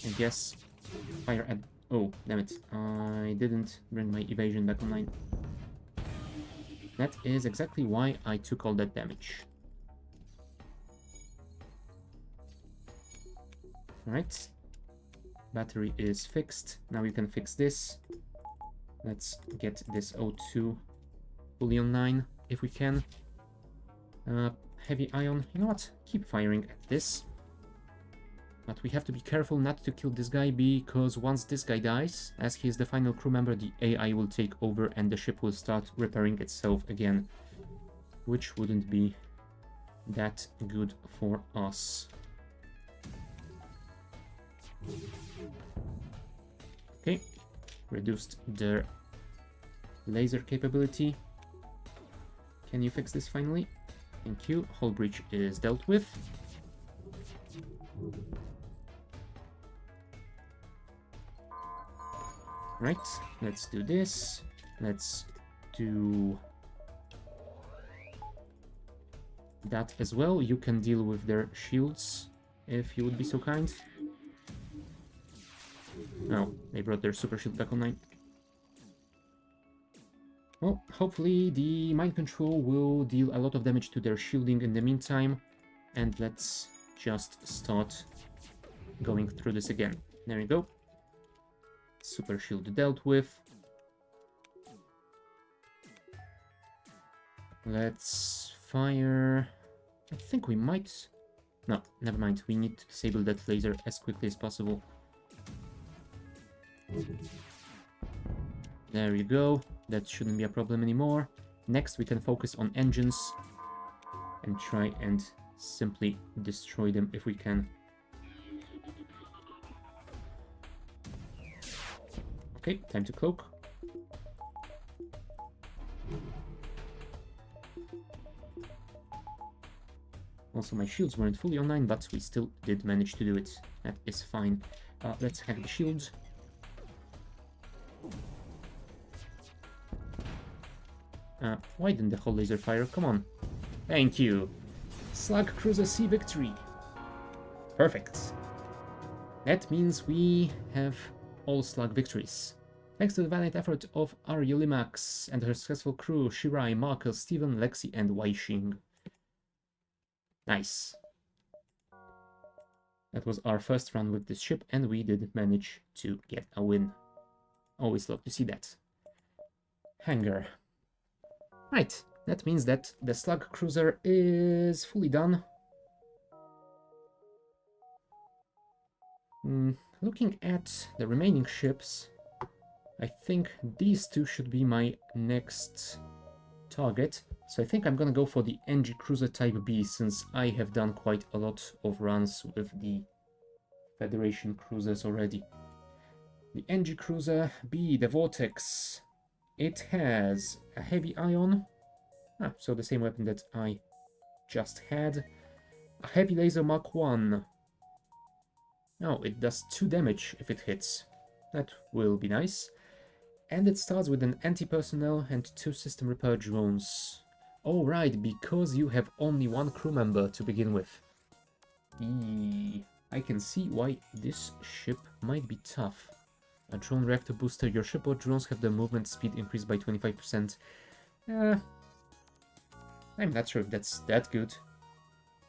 I guess fire at... Oh, damn it. I didn't bring my evasion back online. That is exactly why I took all that damage. Alright. Battery is fixed. Now you can fix this. Let's get this O2 fully online, if we can. Heavy ion. You know what? Keep firing at this. But we have to be careful not to kill this guy, because once this guy dies, as he is the final crew member, the AI will take over and the ship will start repairing itself again, which wouldn't be that good for us. Okay, reduced their laser capability. Can you fix this finally? Thank you. Hull breach is dealt with. Right, let's do this. Let's do that as well. You can deal with their shields, if you would be so kind. Oh, they brought their super shield back online. Well, hopefully the mind control will deal a lot of damage to their shielding in the meantime. And let's just start going through this again. There you go. Super shield dealt with. Let's fire... I think we might... No, never mind. We need to disable that laser as quickly as possible. There you go. That shouldn't be a problem anymore. Next, we can focus on engines and try and simply destroy them if we can. Okay, time to cloak. Also, my shields weren't fully online, but we still did manage to do it. That is fine. Let's hack the shields. Why didn't the whole laser fire? Come on. Thank you. Slug Cruiser C victory. Perfect. That means we have all Slug victories. Thanks to the valiant effort of Arjulimax and her successful crew, Shirai, Marcus, Steven, Lexi, and Weishing. Nice. That was our first run with this ship, and we did manage to get a win. Always love to see that. Hangar. Right, that means that the Slug Cruiser is fully done. Looking at the remaining ships, I think these two should be my next target. So I think I'm gonna go for the Engi Cruiser Type B, since I have done quite a lot of runs with the Federation cruisers already. The Engi Cruiser B, the Vortex. It has a heavy ion. So the same weapon that I just had. A heavy laser Mark 1. Oh, it does 2 damage if it hits. That will be nice. And it starts with an anti-personnel and 2 system repair drones. Oh right, because you have only 1 crew member to begin with. I can see why this ship might be tough. A drone reactor booster. Your ship or drones have their movement speed increased by 25%. I'm not sure if that's that good.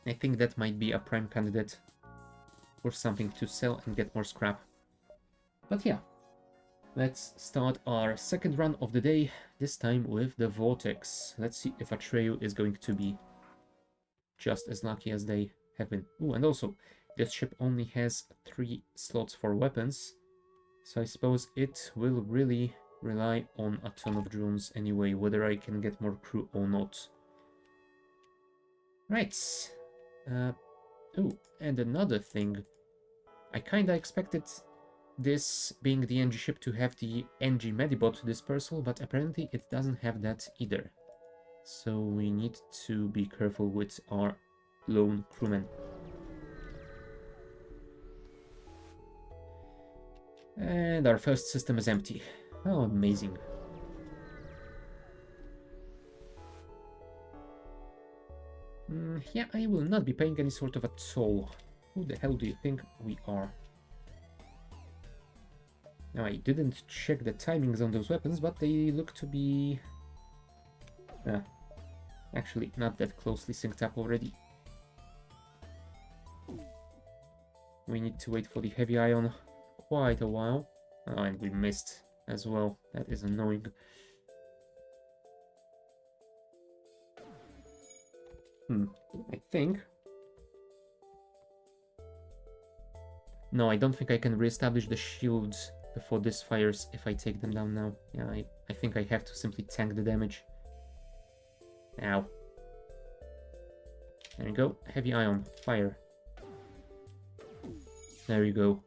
I think that might be a prime candidate for something to sell and get more scrap. But yeah, let's start our second run of the day, this time with the Vortex. Let's see if Atreyu is going to be just as lucky as they have been. Ooh, and also, this ship only has 3 slots for weapons, so I suppose it will really rely on a ton of drones anyway, whether I can get more crew or not. Right. Oh, and another thing. I kinda expected this being the Engi ship to have the Engi Medibot dispersal, but apparently it doesn't have that either. So we need to be careful with our lone crewmen. And our first system is empty. Oh, amazing. Yeah, I will not be paying any sort of a toll. Who the hell do you think we are? Now, I didn't check the timings on those weapons, but they look to be... actually, not that closely synced up already. We need to wait for the heavy ion quite a while. Oh, and we missed as well. That is annoying. I think... No, I don't think I can reestablish the shields before this fires if I take them down now. Yeah, I think I have to simply tank the damage. Ow. There you go. Heavy ion. Fire. There you go.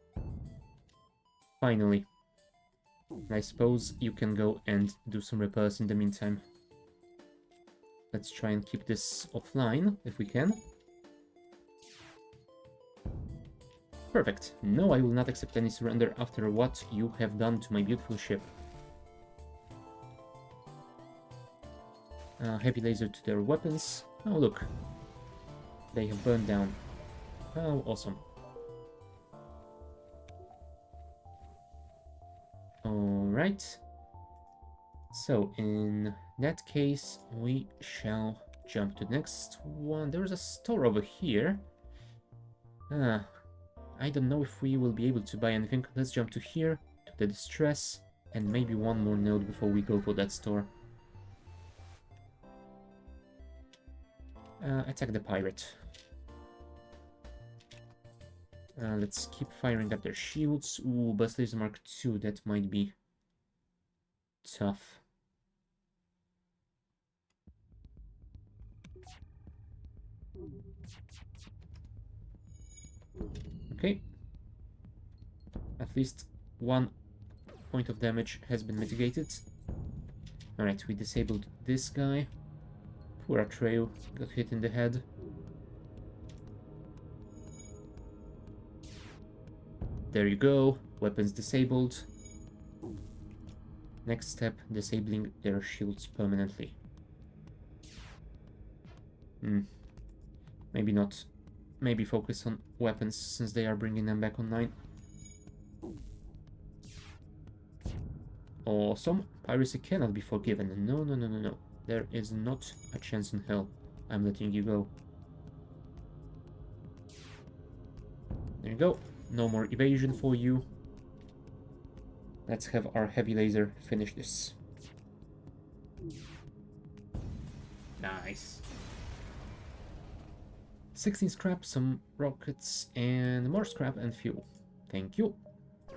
Finally. I suppose you can go and do some repairs in the meantime. Let's try and keep this offline, if we can. Perfect. No, I will not accept any surrender after what you have done to my beautiful ship. Heavy laser to their weapons. Oh, look. They have burned down. Oh, awesome. Alright. So, in that case, we shall jump to the next one. There is a store over here. I don't know if we will be able to buy anything. Let's jump to here, to the distress, and maybe one more node before we go for that store. Attack the pirate. Let's keep firing at their shields. Ooh, Burst Laser Mark II, that might be tough. Okay. At least one point of damage has been mitigated. Alright, we disabled this guy. Poor Atreyu got hit in the head. There you go. Weapons disabled. Next step, disabling their shields permanently. Maybe not. Maybe focus on weapons since they are bringing them back online. Awesome. Piracy cannot be forgiven. No, no, no, no, no. There is not a chance in hell. I'm letting you go. There you go. No more evasion for you. Let's have our heavy laser finish this. Nice. 16 scrap, some rockets, and more scrap and fuel. Thank you.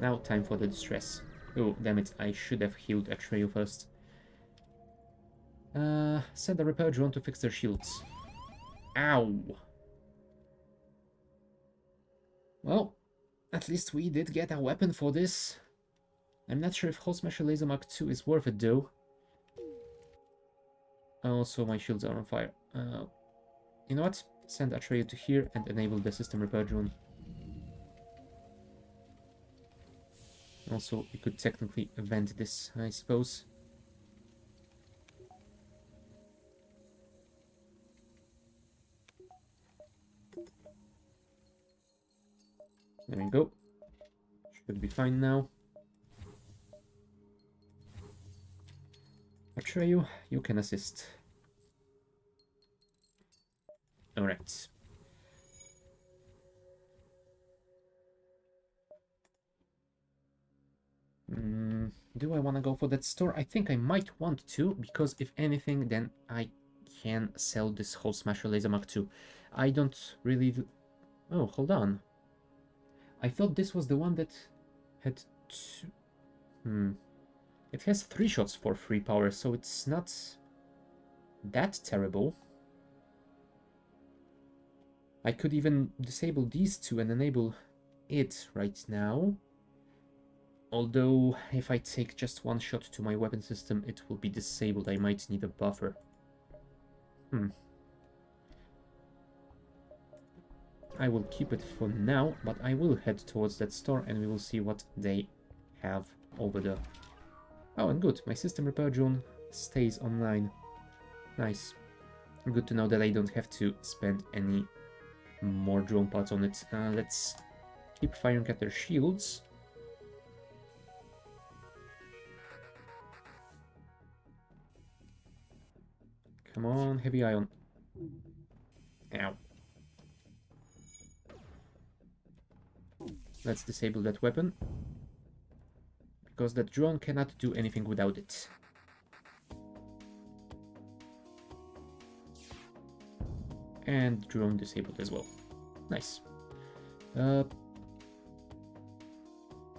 Now time for the distress. Oh, damn it, I should have healed Atreyu first. Send a repair drone to fix their shields. Ow! Well, at least we did get a weapon for this. I'm not sure if Hull Smasher Laser Mark II is worth it though. Also, my shields are on fire. You know what? Send Atreyu to here and enable the system repair drone. Also, we could technically vent this, I suppose. There we go. Should be fine now. Atreyu, you can assist. Alright. Do I want to go for that store? I think I might want to, because if anything, then I can sell this Hull Smasher Laser Mark II. I don't really... Oh, hold on. I thought this was the one that had two... It has 3 shots for 3 power, so it's not that terrible. I could even disable these two and enable it right now. Although, if I take just one shot to my weapon system, it will be disabled. I might need a buffer. I will keep it for now, but I will head towards that store and we will see what they have over there. Oh, and good. My system repair drone stays online. Nice. Good to know that I don't have to spend any more drone parts on it. Let's keep firing at their shields. Come on, heavy ion. Ow. Let's disable that weapon, because that drone cannot do anything without it. And drone disabled as well. Nice.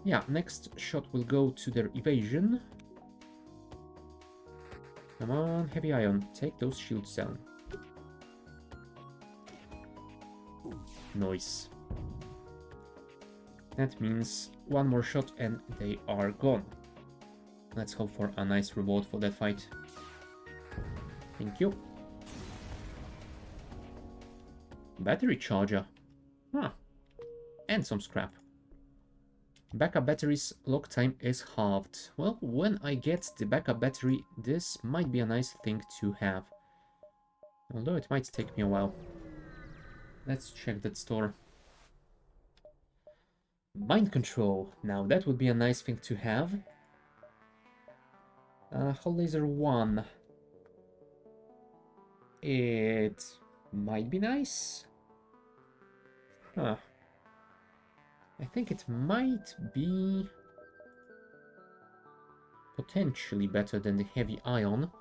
Yeah, next shot will go to their evasion. Come on, heavy ion, take those shields down. Nice. That means one more shot and they are gone. Let's hope for a nice reward for that fight. Thank you. Battery charger. Huh. And some scrap. Backup battery's lock time is halved. Well, when I get the backup battery, this might be a nice thing to have. Although it might take me a while. Let's check that store. Mind control. Now that would be a nice thing to have. Hull laser 1. It might be nice. Huh. I think it might be potentially better than the heavy ion,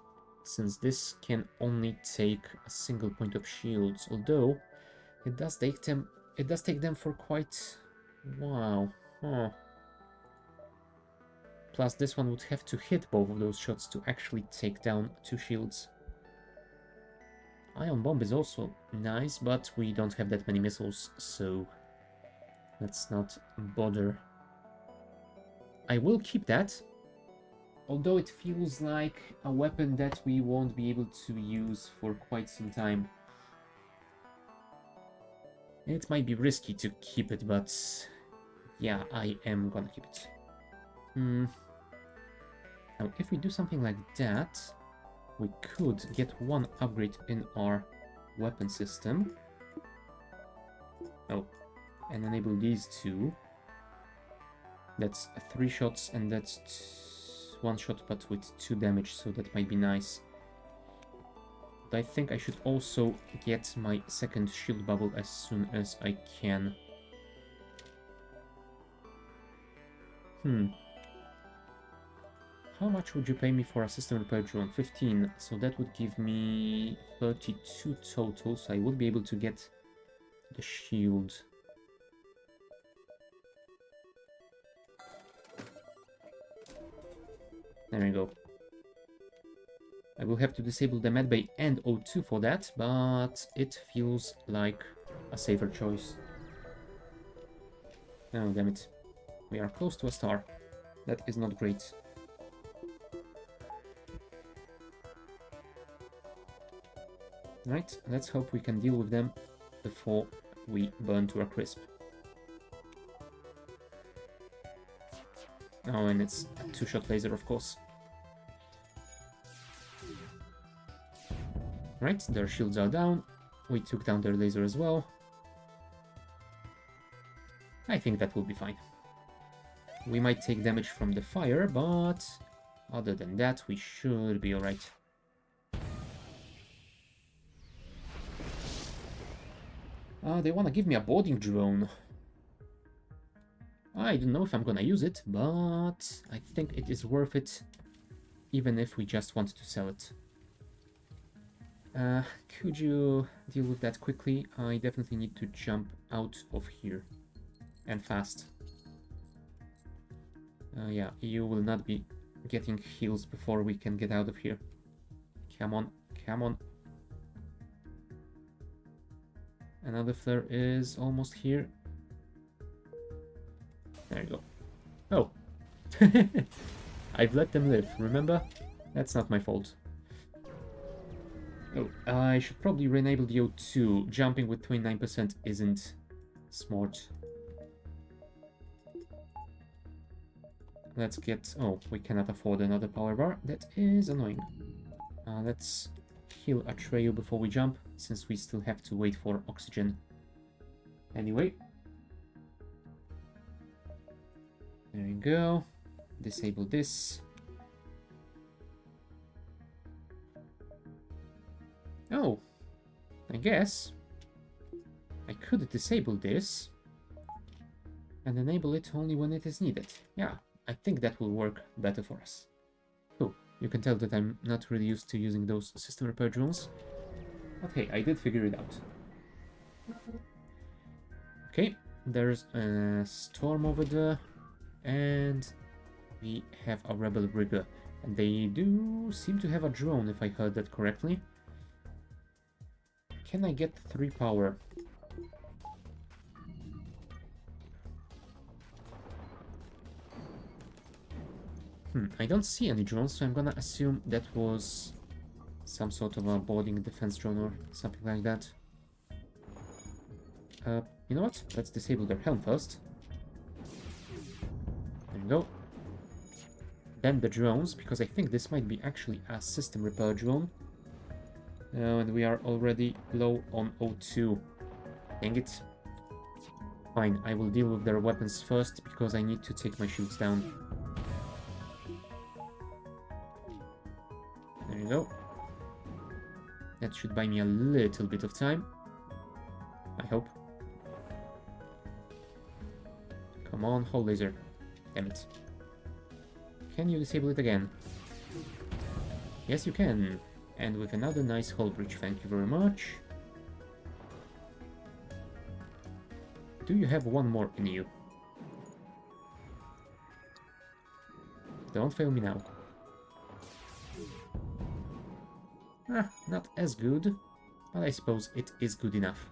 since this can only take a single point of shields, although it does take them for quite a while. Huh. Plus this one would have to hit both of those shots to actually take down 2 shields. Ion bomb is also nice, but we don't have that many missiles, so let's not bother. I will keep that, although it feels like a weapon that we won't be able to use for quite some time. It might be risky to keep it, but yeah, I am gonna keep it. Now, if we do something like that, we could get one upgrade in our weapon system. Oh, and enable these 2. That's 3 shots, and that's 1 shot, but with 2 damage, so that might be nice. But I think I should also get my second shield bubble as soon as I can. How much would you pay me for a system repair drone? 15, so that would give me 32 total, so I would be able to get the shield. There we go. I will have to disable the medbay and O2 for that, but it feels like a safer choice. Oh, damn it. We are close to a star. That is not great. Right, let's hope we can deal with them before we burn to a crisp. Oh, and it's a 2-shot laser, of course. Right, their shields are down. We took down their laser as well. I think that will be fine. We might take damage from the fire, but other than that, we should be alright. They want to give me a boarding drone. I don't know if I'm gonna use it, but I think it is worth it, even if we just want to sell it. Could you deal with that quickly? I definitely need to jump out of here. And fast. Yeah, you will not be getting heals before we can get out of here. Come on, come on. Another flare is almost here. There you go. Oh, I've let them live, remember? That's not my fault. Oh, I should probably re-enable the O2. Jumping with 29% isn't smart. Let's get... Oh, we cannot afford another power bar. That is annoying. Let's heal Atreyu before we jump, since we still have to wait for oxygen. Anyway. There you go. Disable this. Oh, I guess I could disable this and enable it only when it is needed. Yeah, I think that will work better for us. Cool. You can tell that I'm not really used to using those system repair drones. But hey, I did figure it out. Okay, there's a storm over there, and we have a rebel rigger. And they do seem to have a drone, if I heard that correctly. Can I get 3 power? I don't see any drones, so I'm gonna assume that was some sort of a boarding defense drone or something like that. You know what? Let's disable their helm first. There we go. Then the drones, because I think this might be actually a system repair drone. And we are already low on O2. Dang it. Fine, I will deal with their weapons first, because I need to take my shields down. There you go. That should buy me a little bit of time. I hope. Come on, hull laser. Damn it. Can you disable it again? Yes, you can. And with another nice hull breach, thank you very much. Do you have one more in you? Don't fail me now. Not as good, but I suppose it is good enough.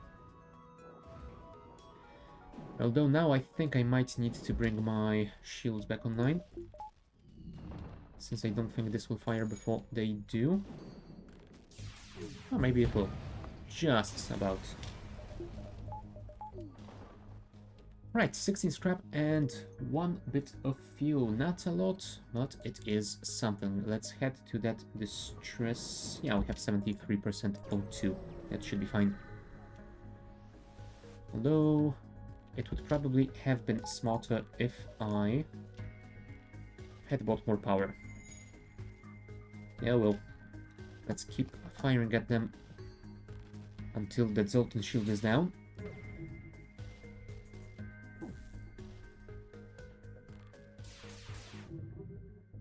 Although now I think I might need to bring my shields back online, since I don't think this will fire before they do. Or maybe it will. Just about. Right, 16 scrap and 1 bit of fuel. Not a lot, but it is something. Let's head to that distress. Yeah, we have 73% O2. That should be fine. Although, it would probably have been smarter if I had bought more power. Yeah, well, let's keep firing at them until that Zoltan shield is down.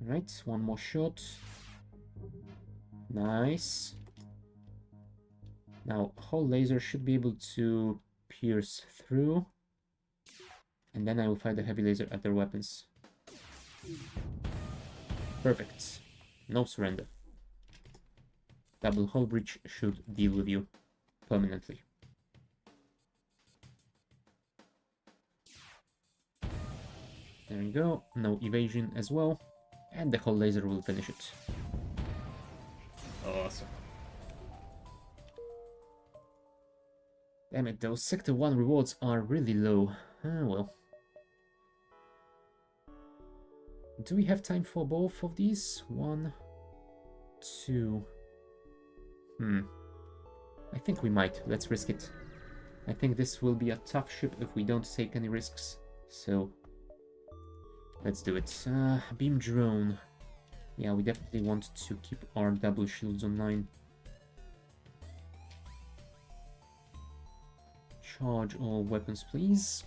Right, one more shot. Nice. Now, hull laser should be able to pierce through. And then I will fire the heavy laser at their weapons. Perfect. No surrender. Double hull breach should deal with you permanently. There you go. No evasion as well. And the hull laser will finish it. Awesome. Damn it, those Sector 1 rewards are really low. Ah, well. Do we have time for both of these? 1, 2... I think we might. Let's risk it. I think this will be a tough ship if we don't take any risks. So, let's do it. Beam drone. Yeah, we definitely want to keep our double shields online. Charge all weapons, please.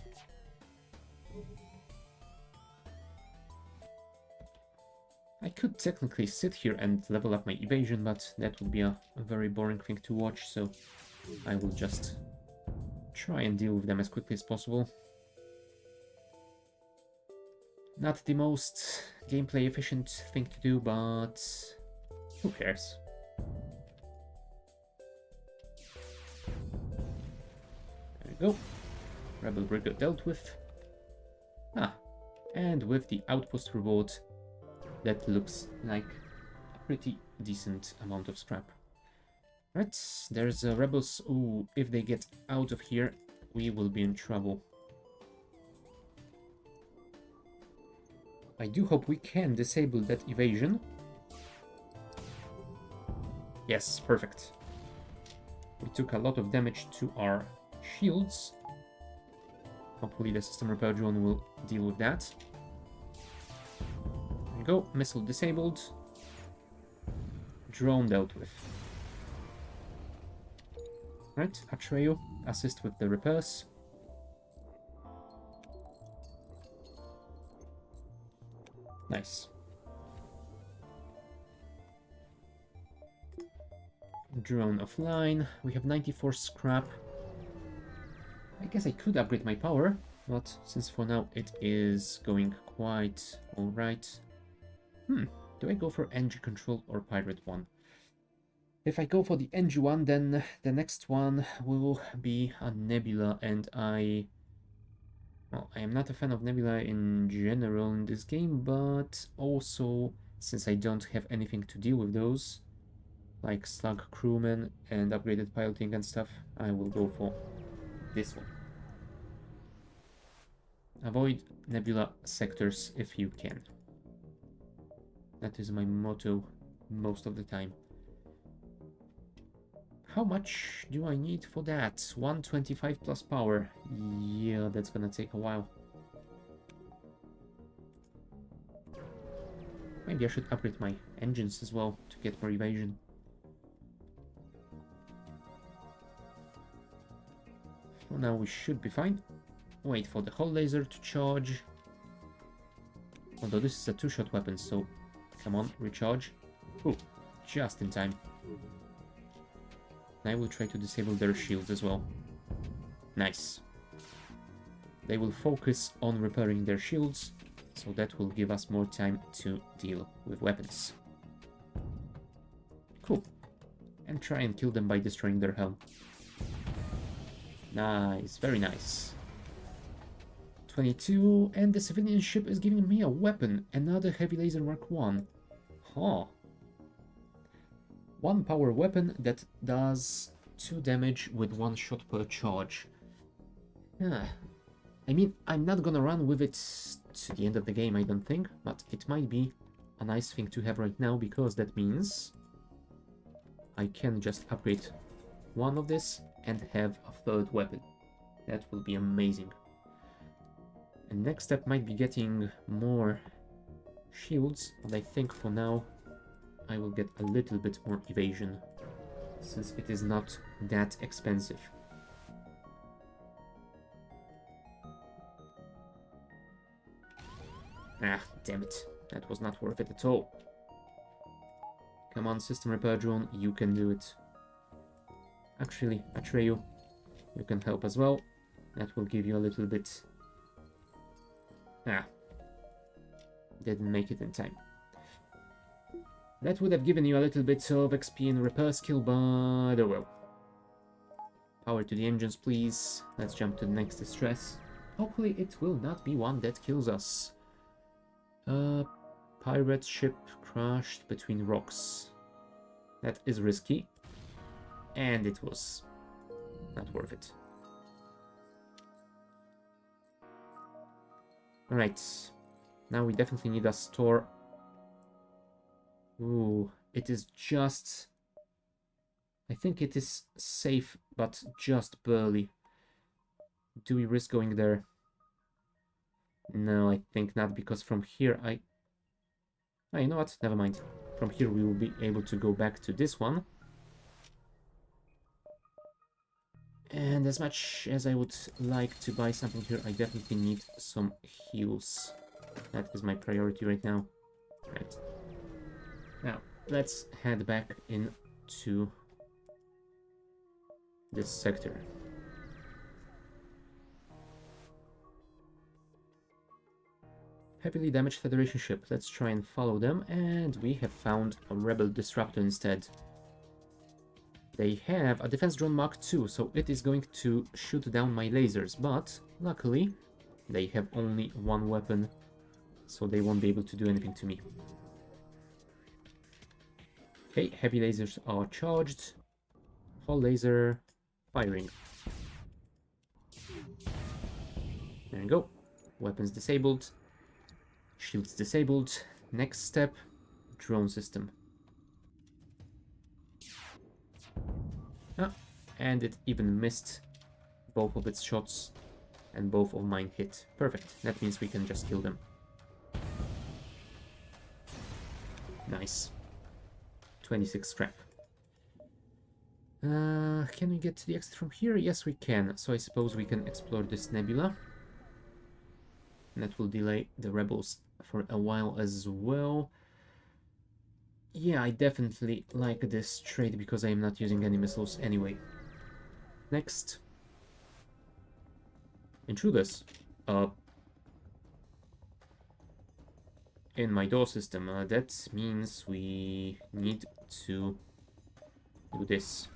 I could technically sit here and level up my evasion, but that would be a very boring thing to watch, so I will just try and deal with them as quickly as possible. Not the most gameplay efficient thing to do, but who cares? There we go. Rebel Brigade dealt with. Ah, And with the outpost reward, that looks like a pretty decent amount of scrap. Right, there's rebels. Ooh, if they get out of here, we will be in trouble. I do hope we can disable that evasion. Yes, perfect. We took a lot of damage to our shields. Hopefully the system repair drone will deal with that. There we go, missile disabled. Drone dealt with. Right, Atreyu, assist with the repairs. Nice. Drone offline. We have 94 scrap. I guess I could upgrade my power, but since for now it is going quite alright. Do I go for Engi control or pirate one? If I go for the Engi one, then the next one will be a Nebula, and well, I am not a fan of Nebula in general in this game, but also, since I don't have anything to deal with those, like Slug crewmen and upgraded piloting and stuff, I will go for this one. Avoid Nebula sectors if you can. That is my motto most of the time. How much do I need for that? 125 plus power. Yeah, that's gonna take a while. Maybe I should upgrade my engines as well to get more evasion. For now we should be fine. Wait for the hull laser to charge. Although this is a two-shot weapon, so come on, recharge. Oh, just in time. I will try to disable their shields as well. Nice. They will focus on repairing their shields, so that will give us more time to deal with weapons. Cool. And try and kill them by destroying their helm. Nice, very nice. 22, and the civilian ship is giving me a weapon, another heavy laser Mark 1. Huh. One power weapon that does 2 damage with 1 shot per charge. I mean, I'm not gonna run with it to the end of the game, I don't think, but it might be a nice thing to have right now, because that means I can just upgrade one of this and have a third weapon. That will be amazing. And next step might be getting more shields, but I think for now I will get a little bit more evasion, since it is not that expensive. Ah, damn it. That was not worth it at all. Come on, system repair drone, you can do it. Actually, Atreyu, you can help as well. That will give you a little bit... Ah. Didn't make it in time. That would have given you a little bit of XP in repair skill, but oh well. Power to the engines, please. Let's jump to the next distress. Hopefully it will not be one that kills us. Pirate ship crashed between rocks. That is risky. And it was not worth it. Alright. Now we definitely need a store. Ooh, it is just... I think it is safe, but just barely. Do we risk going there? No, I think not, because from here Oh, you know what? Never mind. From here we will be able to go back to this one. And as much as I would like to buy something here, I definitely need some heals. That is my priority right now. Right. Now, let's head back into this sector. Heavily damaged Federation ship. Let's try and follow them, and we have found a Rebel Disruptor instead. They have a Defense Drone Mark II, so it is going to shoot down my lasers, but luckily they have only one weapon so they won't be able to do anything to me. Okay, heavy lasers are charged. Hull laser firing. There you go. Weapons disabled. Shields disabled. Next step, drone system. Ah, and it even missed both of its shots, and both of mine hit. Perfect. That means we can just kill them. Nice. 26 scrap. Can we get to the exit from here? Yes, we can. So I suppose we can explore this nebula. And that will delay the rebels for a while as well. Yeah, I definitely like this trade because I am not using any missiles anyway. Next. Intruders. In my door system. That means we need to do this.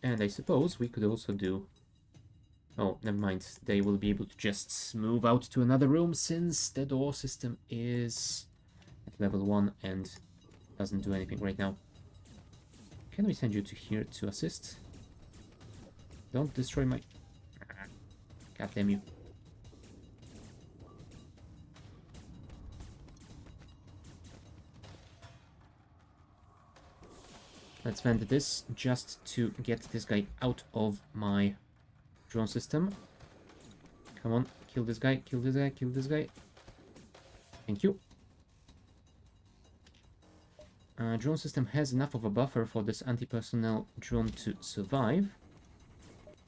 And I suppose we could also do... Oh, never mind. They will be able to just move out to another room since the door system is at level 1 and doesn't do anything right now. Can we send you to here to assist? Don't destroy my... God damn you. Let's vent this just to get this guy out of my drone system. Come on, kill this guy, kill this guy, kill this guy. Thank you. Drone system has enough of a buffer for this anti-personnel drone to survive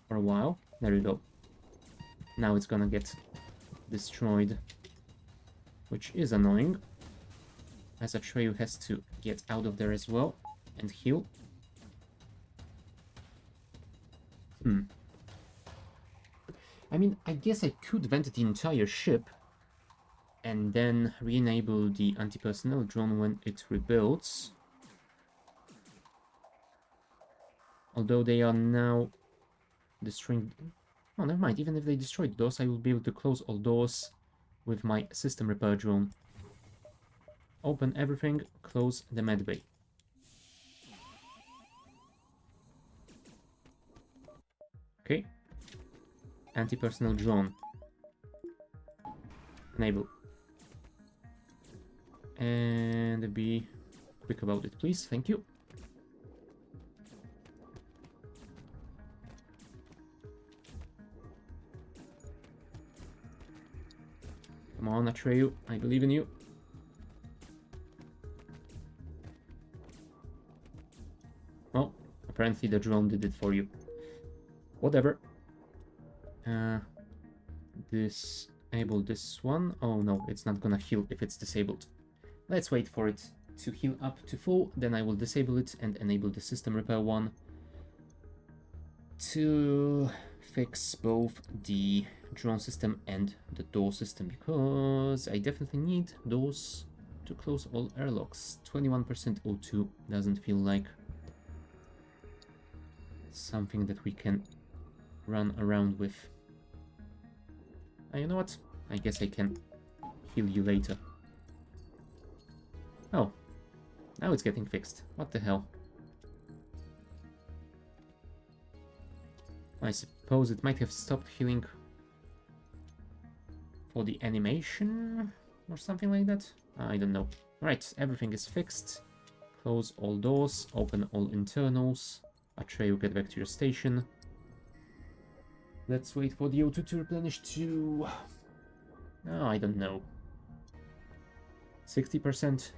for a while. There you go. Now it's gonna get destroyed, which is annoying, as Atreyu has to get out of there as well and heal. I mean, I guess I could vent the entire ship and then re-enable the anti-personnel drone when it rebuilds. Although they are now destroying... Oh, never mind. Even if they destroyed those, I will be able to close all doors with my system repair drone. Open everything, close the medbay. Okay. Anti-personnel drone. Enable. And be quick about it, please. Thank you. Come on, Atreyu. I believe in you. Well, apparently the drone did it for you. Whatever. Disable this one. Oh no, it's not gonna heal if it's disabled. Let's wait for it to heal up to full, then I will disable it and enable the system repair one to fix both the drone system and the door system, because I definitely need those to close all airlocks. 21% O2 doesn't feel like something that we can run around with. You know what? I guess I can heal you later. Oh, now it's getting fixed. What the hell? I suppose it might have stopped healing for the animation or something like that. I don't know. Right, everything is fixed. Close all doors, open all internals. Atreyu, get back to your station. Let's wait for the O2 to replenish to... Oh, I don't know. 60%.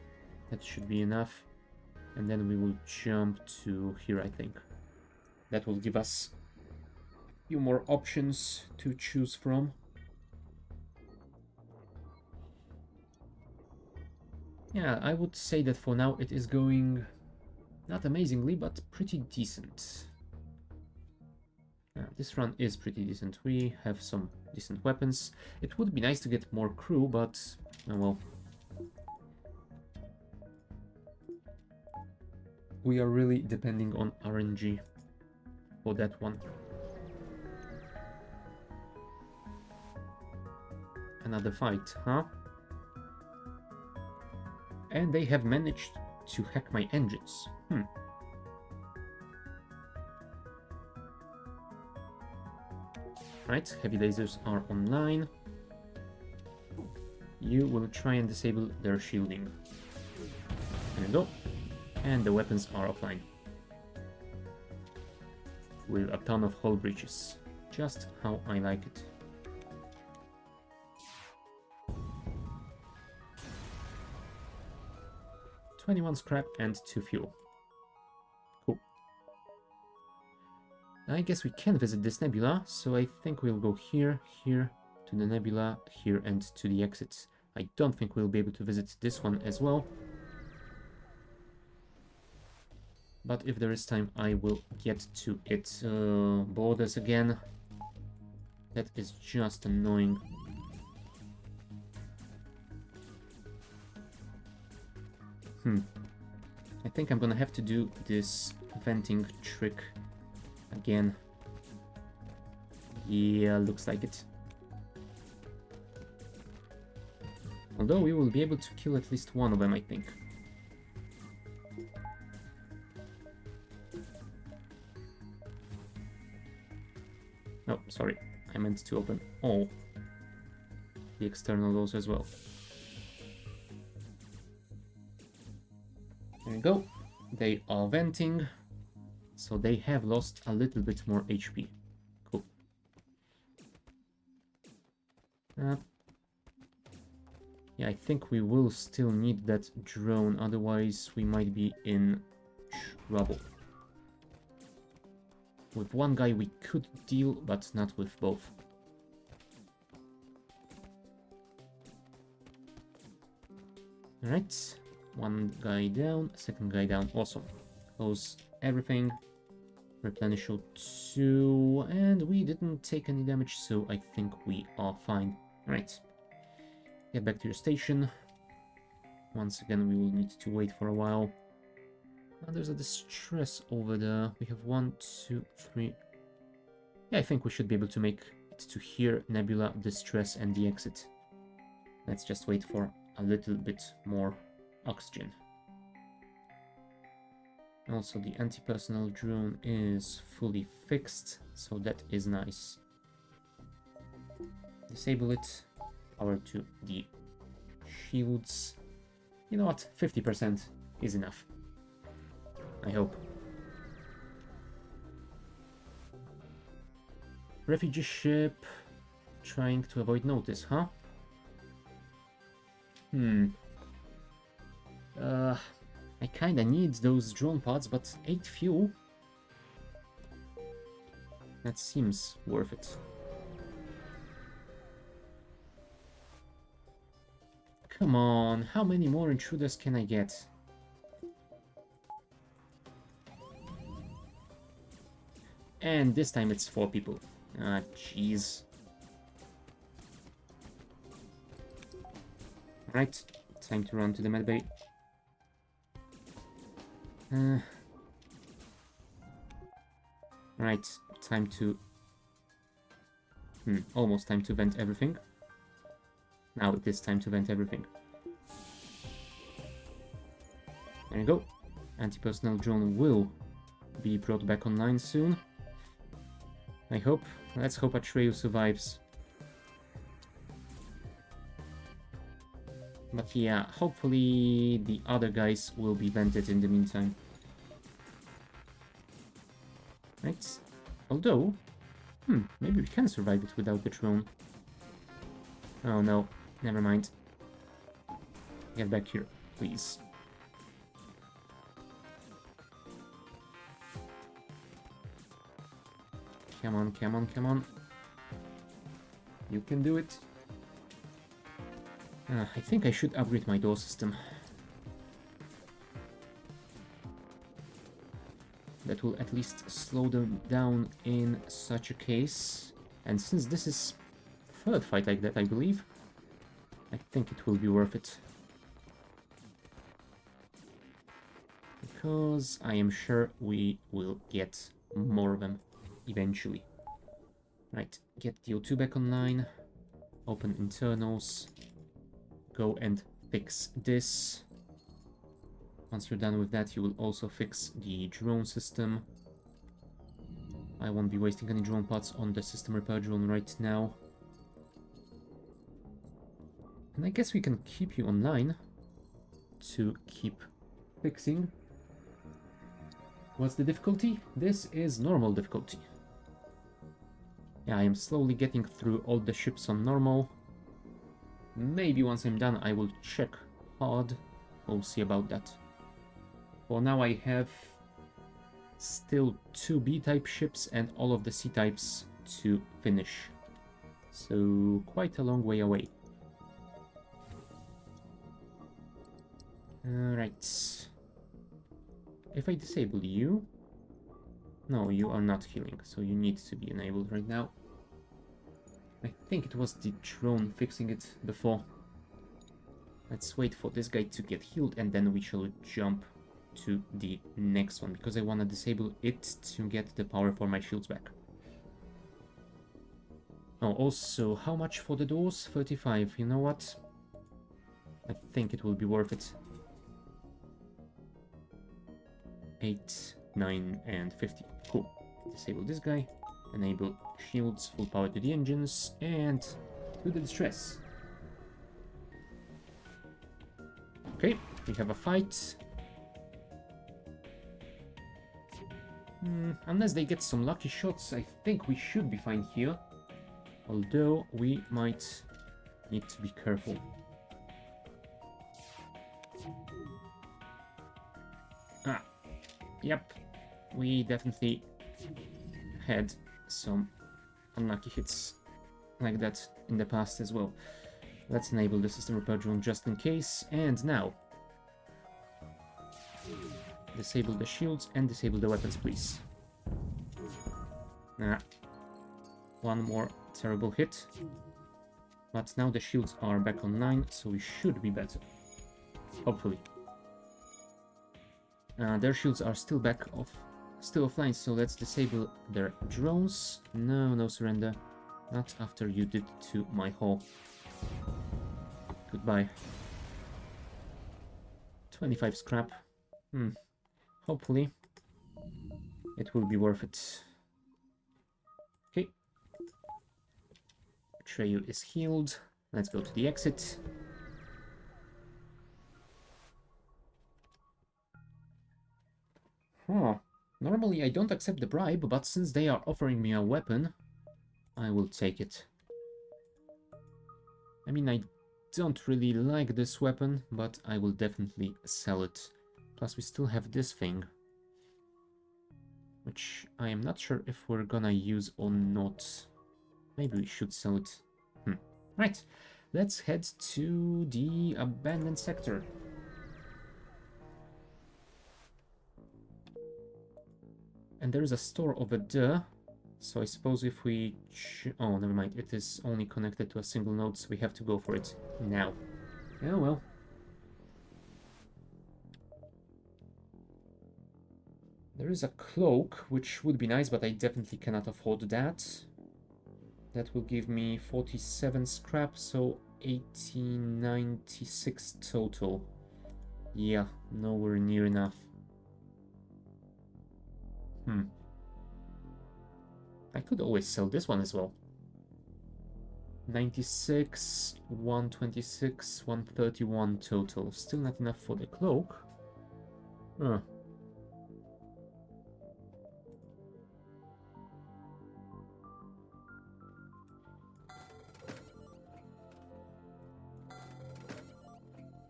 That should be enough. And then we will jump to here, I think. That will give us a few more options to choose from. Yeah, I would say that for now it is going not amazingly, but pretty decent. This run is pretty decent. We have some decent weapons. It would be nice to get more crew, but oh well. We are really depending on RNG for that one. another fight, huh? And they have managed to hack my engines. Right, heavy lasers are online. You will try and disable their shielding. There you go. And the weapons are offline. With a ton of hull breaches. Just how I like it. $21 scrap and 2 fuel. Cool. I guess we can visit this nebula, so I think we'll go here, here, to the nebula, here, and to the exits. I don't think we'll be able to visit this one as well. But if there is time, I will get to it. Borders again. That is just annoying. I think I'm gonna have to do this venting trick again. Yeah, looks like it. Although we will be able to kill at least one of them, I think. Oh, sorry. I meant to open all the external doors as well. There we go. They are venting, so they have lost a little bit more HP. Cool. Yeah, I think we will still need that drone, otherwise we might be in trouble. With one guy we could deal, but not with both. Alright, one guy down, second guy down, awesome. Close everything, replenish O2, and we didn't take any damage, so I think we are fine. Alright, get back to your station. Once again, we will need to wait for a while. There's a distress over there. We have 1, 2, 3. Yeah, I think we should be able to make it to here, nebula, distress, and the exit. Let's just wait for a little bit more oxygen. Also, the anti-personnel drone is fully fixed, so that is nice. Disable it. Power to the shields. You know what? 50% is enough. I hope. Refugee ship trying to avoid notice, huh? I kinda need those drone pods, but 8 fuel? That seems worth it. Come on, how many more intruders can I get? And this time it's 4 people. Ah, jeez. Right, time to run to the medbay. Right, time to... almost time to vent everything. Now it is time to vent everything. There you go. Anti-personnel drone will be brought back online soon. I hope. Let's hope Atreyu survives. But yeah, hopefully the other guys will be vented in the meantime. Right. Although, maybe we can survive it without the drone. Oh no, never mind. Get back here, please. Come on, come on, come on. You can do it. I think I should upgrade my door system. That will at least slow them down in such a case. And since this is third fight like that, I believe, I think it will be worth it. Because I am sure we will get more of them eventually. Right, get the O2 back online. Open internals. Go and fix this. Once you're done with that, you will also fix the drone system. I won't be wasting any drone parts on the system repair drone right now. And I guess we can keep you online to keep fixing. What's the difficulty? This is normal difficulty. Yeah, I am slowly getting through all the ships on normal. Maybe once I'm done, I will check hard. We'll see about that. For now, I have still 2 B-type ships and all of the C-types to finish. So, quite a long way away. Alright. If I disable you... No, you are not healing, so you need to be enabled right now. I think it was the drone fixing it before. Let's wait for this guy to get healed and then we shall jump to the next one, because I want to disable it to get the power for my shields back. Oh, also, how much for the doors? 35. You know what? I think it will be worth it. 8, 9, and 50. Cool. Disable this guy. Enable shields, full power to the engines, and to the distress. Okay, we have a fight. Unless they get some lucky shots, I think we should be fine here. Although, we might need to be careful. Ah, yep. We definitely had some unlucky hits like that in the past as well. Let's enable the system repair drone just in case. And now, disable the shields and disable the weapons, please. One more terrible hit. But now the shields are back online, so we should be better. Hopefully. Their shields are still still offline, so let's disable their drones. No, no surrender. Not after you did to my hull. Goodbye. 25 scrap. Hopefully, it will be worth it. Okay. Atreyu is healed. Let's go to the exit. Huh. Normally I don't accept the bribe, but since they are offering me a weapon, I will take it. I mean, I don't really like this weapon, but I will definitely sell it. Plus we still have this thing, which I am not sure if we're gonna use or not. Maybe we should sell it. Right, let's head to the abandoned sector. And there is a store over there, so I suppose if we... oh, never mind, it is only connected to a single node, so we have to go for it now. Yeah, well. There is a cloak, which would be nice, but I definitely cannot afford that. That will give me 47 scrap, so 1896 total. Yeah, nowhere near enough. I could always sell this one as well. 96, 126, 131 total. Still not enough for the cloak.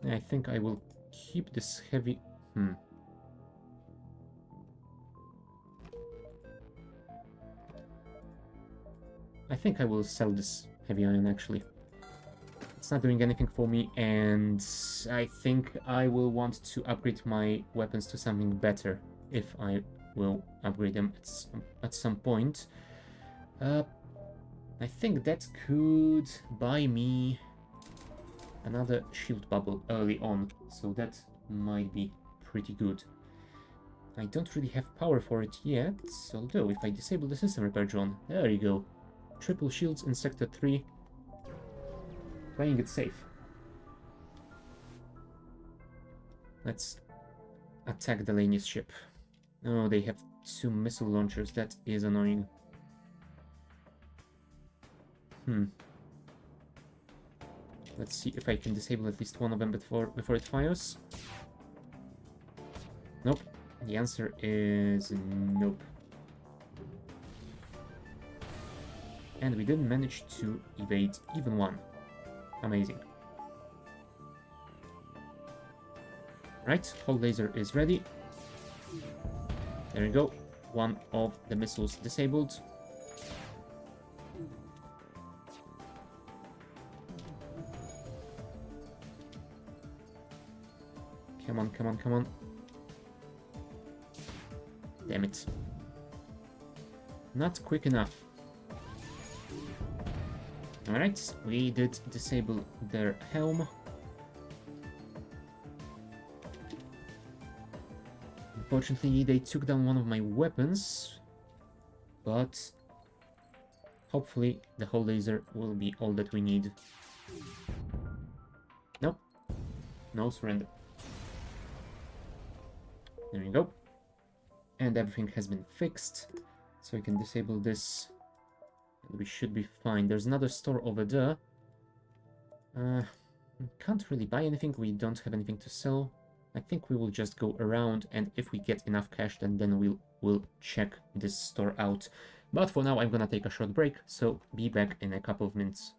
I think I will keep this heavy... I think I will sell this heavy iron, actually. It's not doing anything for me, and I think I will want to upgrade my weapons to something better, if I will upgrade them at some point. I think that could buy me another shield bubble early on, so that might be pretty good. I don't really have power for it yet, although if I disable the system repair drone, there you go. Triple shields in Sector 3. Playing it safe. Let's attack Delaney's ship. Oh, they have 2 missile launchers. That is annoying. Let's see if I can disable at least one of them before it fires. Nope. The answer is nope. And we didn't manage to evade even one. Amazing. Right, hull laser is ready. There we go. One of the missiles disabled. Come on, come on, come on. Damn it. Not quick enough. Alright, we did disable their helm. Unfortunately, they took down one of my weapons, but hopefully the hull laser will be all that we need. Nope. No surrender. There we go. And everything has been fixed, so we can disable this. And we should be fine. There's another store over there. Can't really buy anything. We don't have anything to sell. I think we will just go around, and if we get enough cash, then we'll check this store out. But for now, I'm gonna take a short break, so be back in a couple of minutes.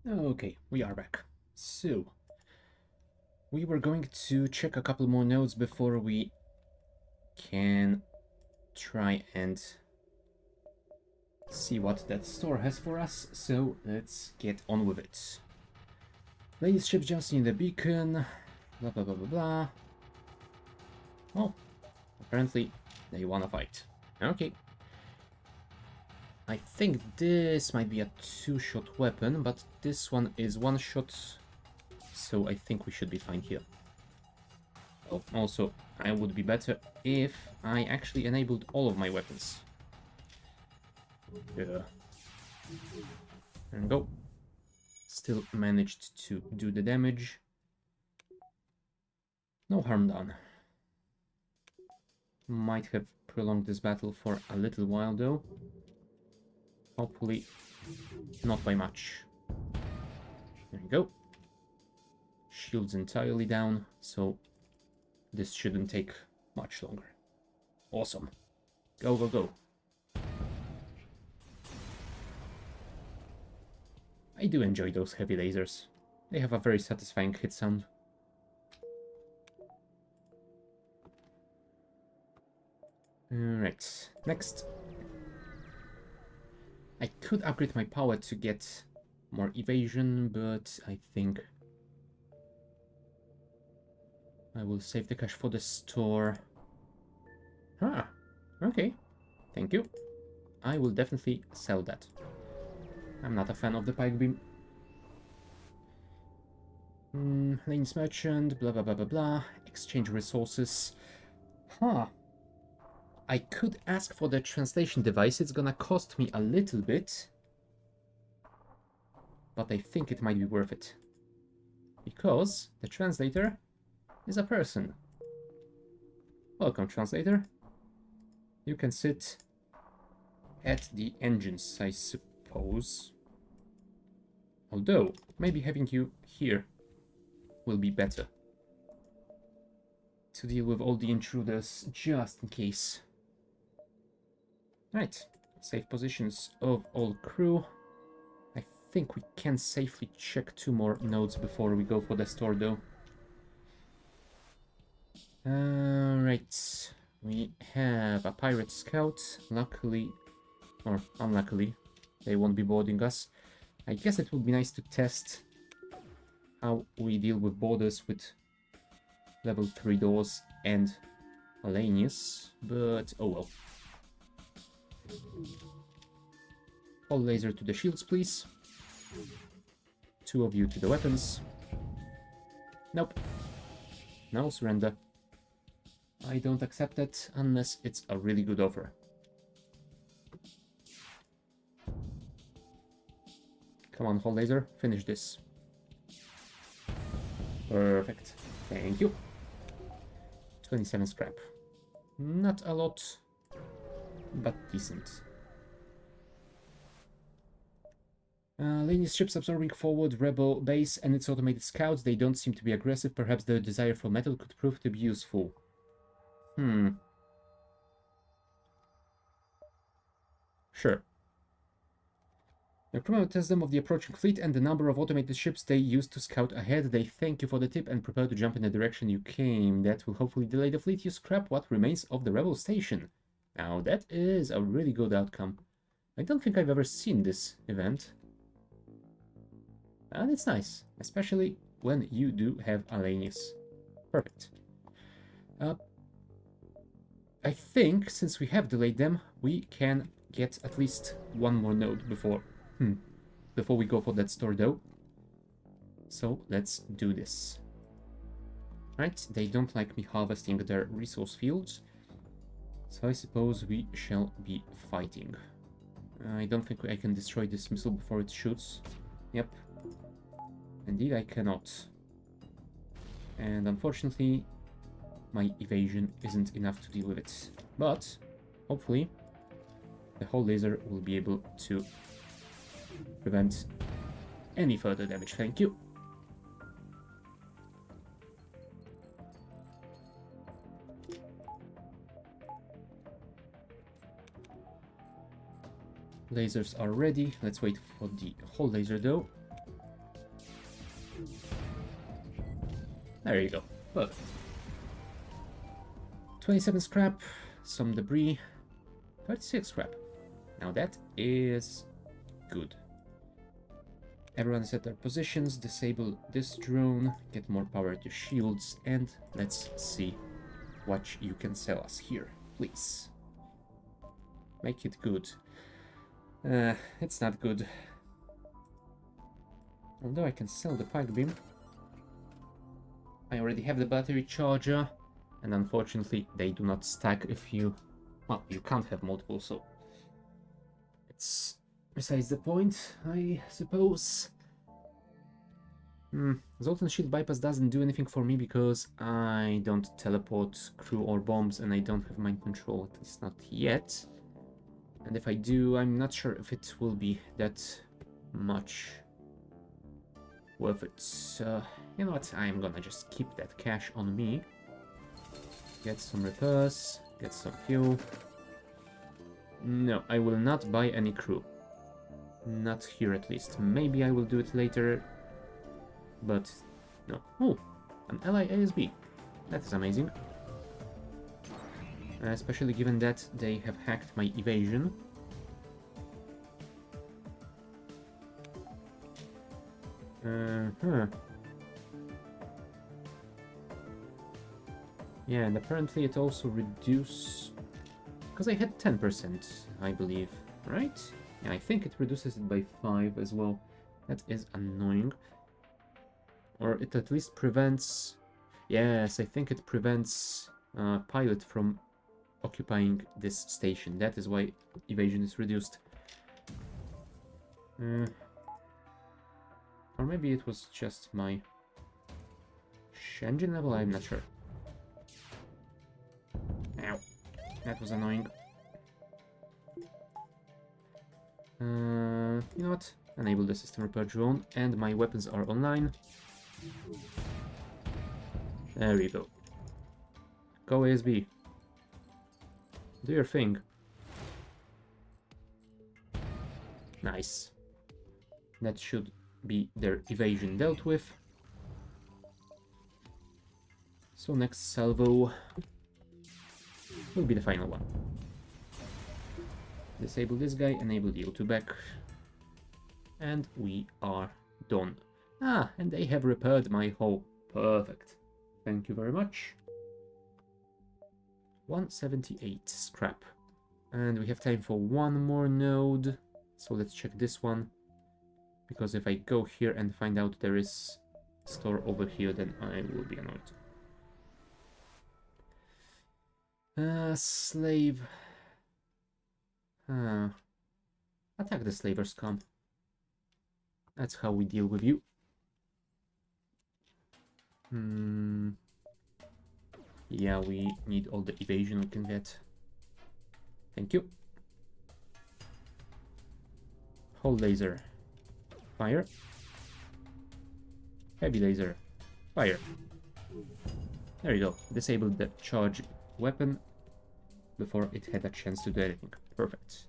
Okay, we are back. So, we were going to check a couple more nodes before we can try and see what that store has for us, so let's get on with it. Ladies ship just in the beacon, blah blah blah blah blah. Oh, apparently they wanna fight. Okay. I think this might be a two-shot weapon, but this one is one shot, so I think we should be fine here. Oh, also, I would be better if I actually enabled all of my weapons. Yeah. There we go. Still managed to do the damage. No harm done. Might have prolonged this battle for a little while though. Hopefully not by much. There we go. Shields entirely down, so this shouldn't take much longer. Awesome. Go, go, go. I do enjoy those heavy lasers. They have a very satisfying hit sound. Alright, next. I could upgrade my power to get more evasion, but I think I will save the cash for the store. Ah, okay. Thank you. I will definitely sell that. I'm not a fan of the pike beam. Lanes merchant, blah blah blah blah blah. Exchange resources. Huh. I could ask for the translation device. It's gonna cost me a little bit, but I think it might be worth it. Because the translator is a person. Welcome, translator. You can sit at the engines, I suppose. Although, maybe having you here will be better. To deal with all the intruders, just in case. Right, safe positions of all crew. I think we can safely check 2 more nodes before we go for the store though. Right, we have a pirate scout. Luckily, or unluckily, they won't be boarding us. I guess it would be nice to test how we deal with boarders with level 3 doors and Alanius, but oh well. All laser to the shields, please. 2 of you to the weapons. Nope. No surrender. I don't accept it unless it's a really good offer. Come on, Hull Laser, finish this. Perfect. Thank you. 27 scrap. Not a lot, but decent. Laney's ships absorbing forward rebel base and its automated scouts. They don't seem to be aggressive. Perhaps their desire for metal could prove to be useful. Sure. The crew tells them of the approaching fleet and the number of automated ships they use to scout ahead. They thank you for the tip and prepare to jump in the direction you came. That will hopefully delay the fleet. You scrap what remains of the rebel station. Now that is a really good outcome. I don't think I've ever seen this event. And it's nice, especially when you do have Alanius. Perfect. I think, since we have delayed them, we can get at least 1 more node before we go for that store though. So let's do this. Right, they don't like me harvesting their resource fields, so I suppose we shall be fighting. I don't think I can destroy this missile before it shoots. Yep. Indeed I cannot. And unfortunately, my evasion isn't enough to deal with it. But, hopefully, the Hull Laser will be able to prevent any further damage. Thank you. Lasers are ready. Let's wait for the Hull Laser though. There you go. Perfect. 27 scrap, some debris, 36 scrap. Now that is good. Everyone set their positions, disable this drone, get more power to shields, and let's see what you can sell us here, please. Make it good. It's not good. Although I can sell the pike beam. I already have the battery charger, and unfortunately they do not stack if you... Well, you can't have multiple, so... It's besides the point, I suppose. Zoltan Shield Bypass doesn't do anything for me because I don't teleport crew or bombs and I don't have mind control, at least not yet. And if I do, I'm not sure if it will be that much worth it. So, you know what, I'm gonna just keep that cash on me. Get some repairs, get some fuel. No, I will not buy any crew. Not here at least. Maybe I will do it later, but no. Oh, an ally ASB. That is amazing. Especially given that they have hacked my evasion. Yeah, and apparently it also reduces... Because I had 10%, I believe, right? Yeah, I think it reduces it by 5 as well. That is annoying. Or it at least prevents... Yes, I think it prevents pilot from occupying this station. That is why evasion is reduced. Or maybe it was just my engine level, I'm not sure. Ow. That was annoying. You know what? Enable the system repair drone, and my weapons are online. There we go. Go ASB. Do your thing. Nice. That should be their evasion dealt with. So next salvo will be the final one. Disable this guy, enable the O2 back, and we are done. Ah, and they have repaired my hull. Perfect. Thank you very much. 178 scrap. And we have time for one more node. So let's check this one. Because if I go here and find out there is store over here, then I will be annoyed. Slave. Attack the slavers, come. That's how we deal with you. Yeah, we need all the evasion we can get. Thank you. Hull laser. Fire. Heavy laser. Fire. There you go. Disabled the charge weapon before it had a chance to do anything. Perfect.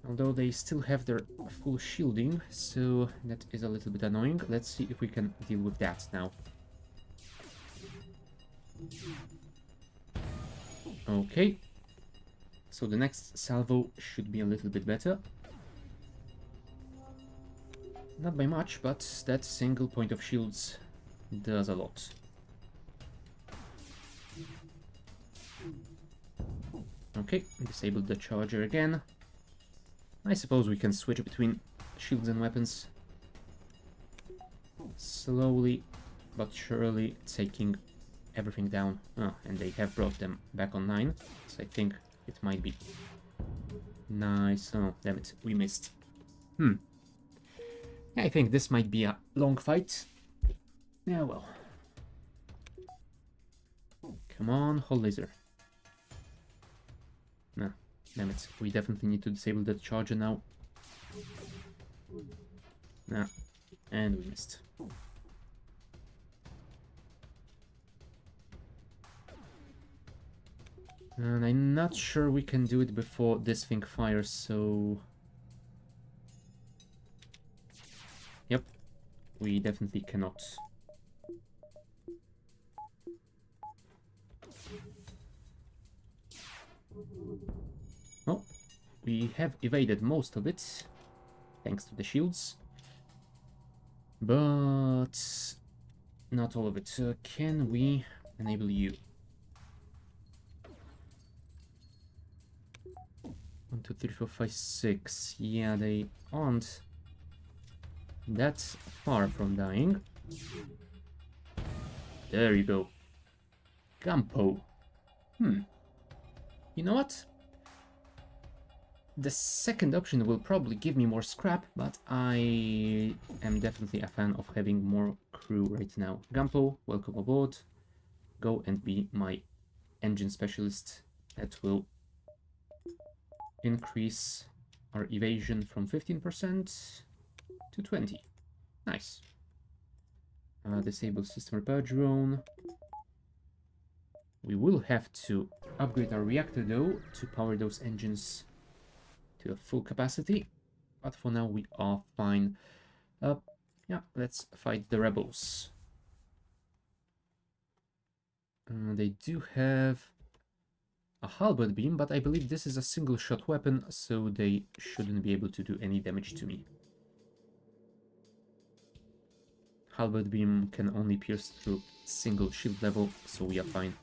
Although they still have their full shielding, so that is a little bit annoying. Let's see if we can deal with that now. Okay. So the next salvo should be a little bit better. Not by much, but that single point of shields does a lot. Okay, disabled the charger again. I suppose we can switch between shields and weapons. Slowly but surely taking everything down. Oh, and they have brought them back online, so I think it might be nice. Oh, damn it, we missed. I think this might be a long fight. Yeah, well. Come on, hull laser. No, damn it. We definitely need to disable that charger now. Nah, and we missed. And I'm not sure we can do it before this thing fires, so... Yep. we definitely cannot. Oh, we have evaded most of it, thanks to the shields. But not all of it. Can we enable you? 1, 2, 3, 4, 5, 6. Yeah, they aren't that far from dying. There you go. Gampo. You know what? The second option will probably give me more scrap, but I am definitely a fan of having more crew right now. Gampo, welcome aboard. Go and be my engine specialist. That will increase our evasion from 15% to 20. Nice. Disable system repair drone. We will have to upgrade our reactor though to power those engines to a full capacity, but for now we are fine. Yeah, let's fight the rebels. They do have a halberd beam, but I believe this is a single shot weapon, so they shouldn't be able to do any damage to me. Halberd beam can only pierce through single shield level, so we are fine.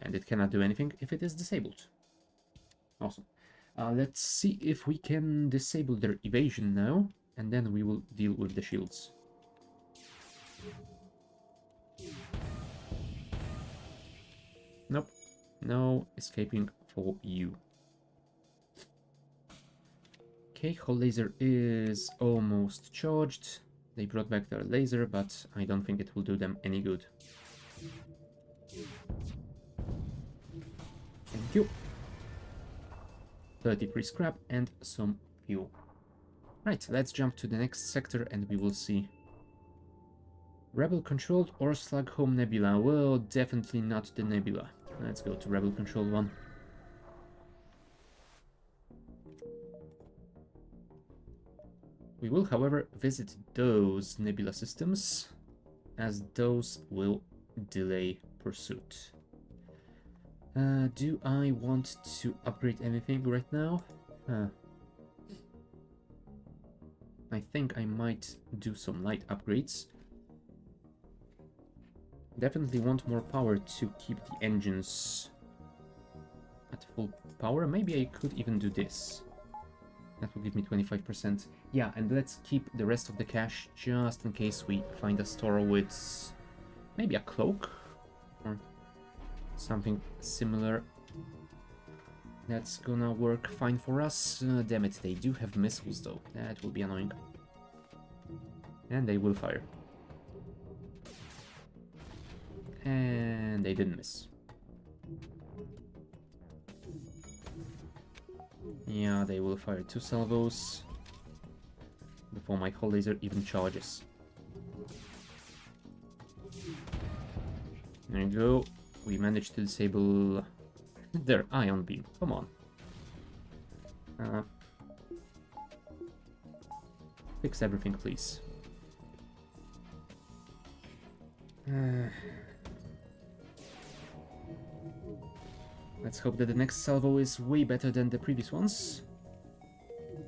And it cannot do anything if it is disabled. Awesome. Let's see if we can disable their evasion now, and then we will deal with the shields. Nope. No escaping for you. Okay, hull laser is almost charged. They brought back their laser, but I don't think it will do them any good. Thank you. 33 scrap and some fuel. Right, let's jump to the next sector and we will see. Rebel controlled or Slug home nebula? Well, definitely not the nebula. Let's go to rebel controlled one. We will, however, visit those nebula systems, as those will delay pursuit. Do I want to upgrade anything right now? I think I might do some light upgrades. Definitely want more power to keep the engines at full power. Maybe I could even do this. That will give me 25%. Yeah, and let's keep the rest of the cash just in case we find a store with maybe a cloak or something similar. That's gonna work fine for us. Damn it, they do have missiles though. That will be annoying. And they will fire. And they didn't miss. Yeah, they will fire 2 salvos before my hull laser even charges. There you go. We managed to disable their ion beam. Come on. Fix everything, please. Let's hope that the next salvo is way better than the previous ones,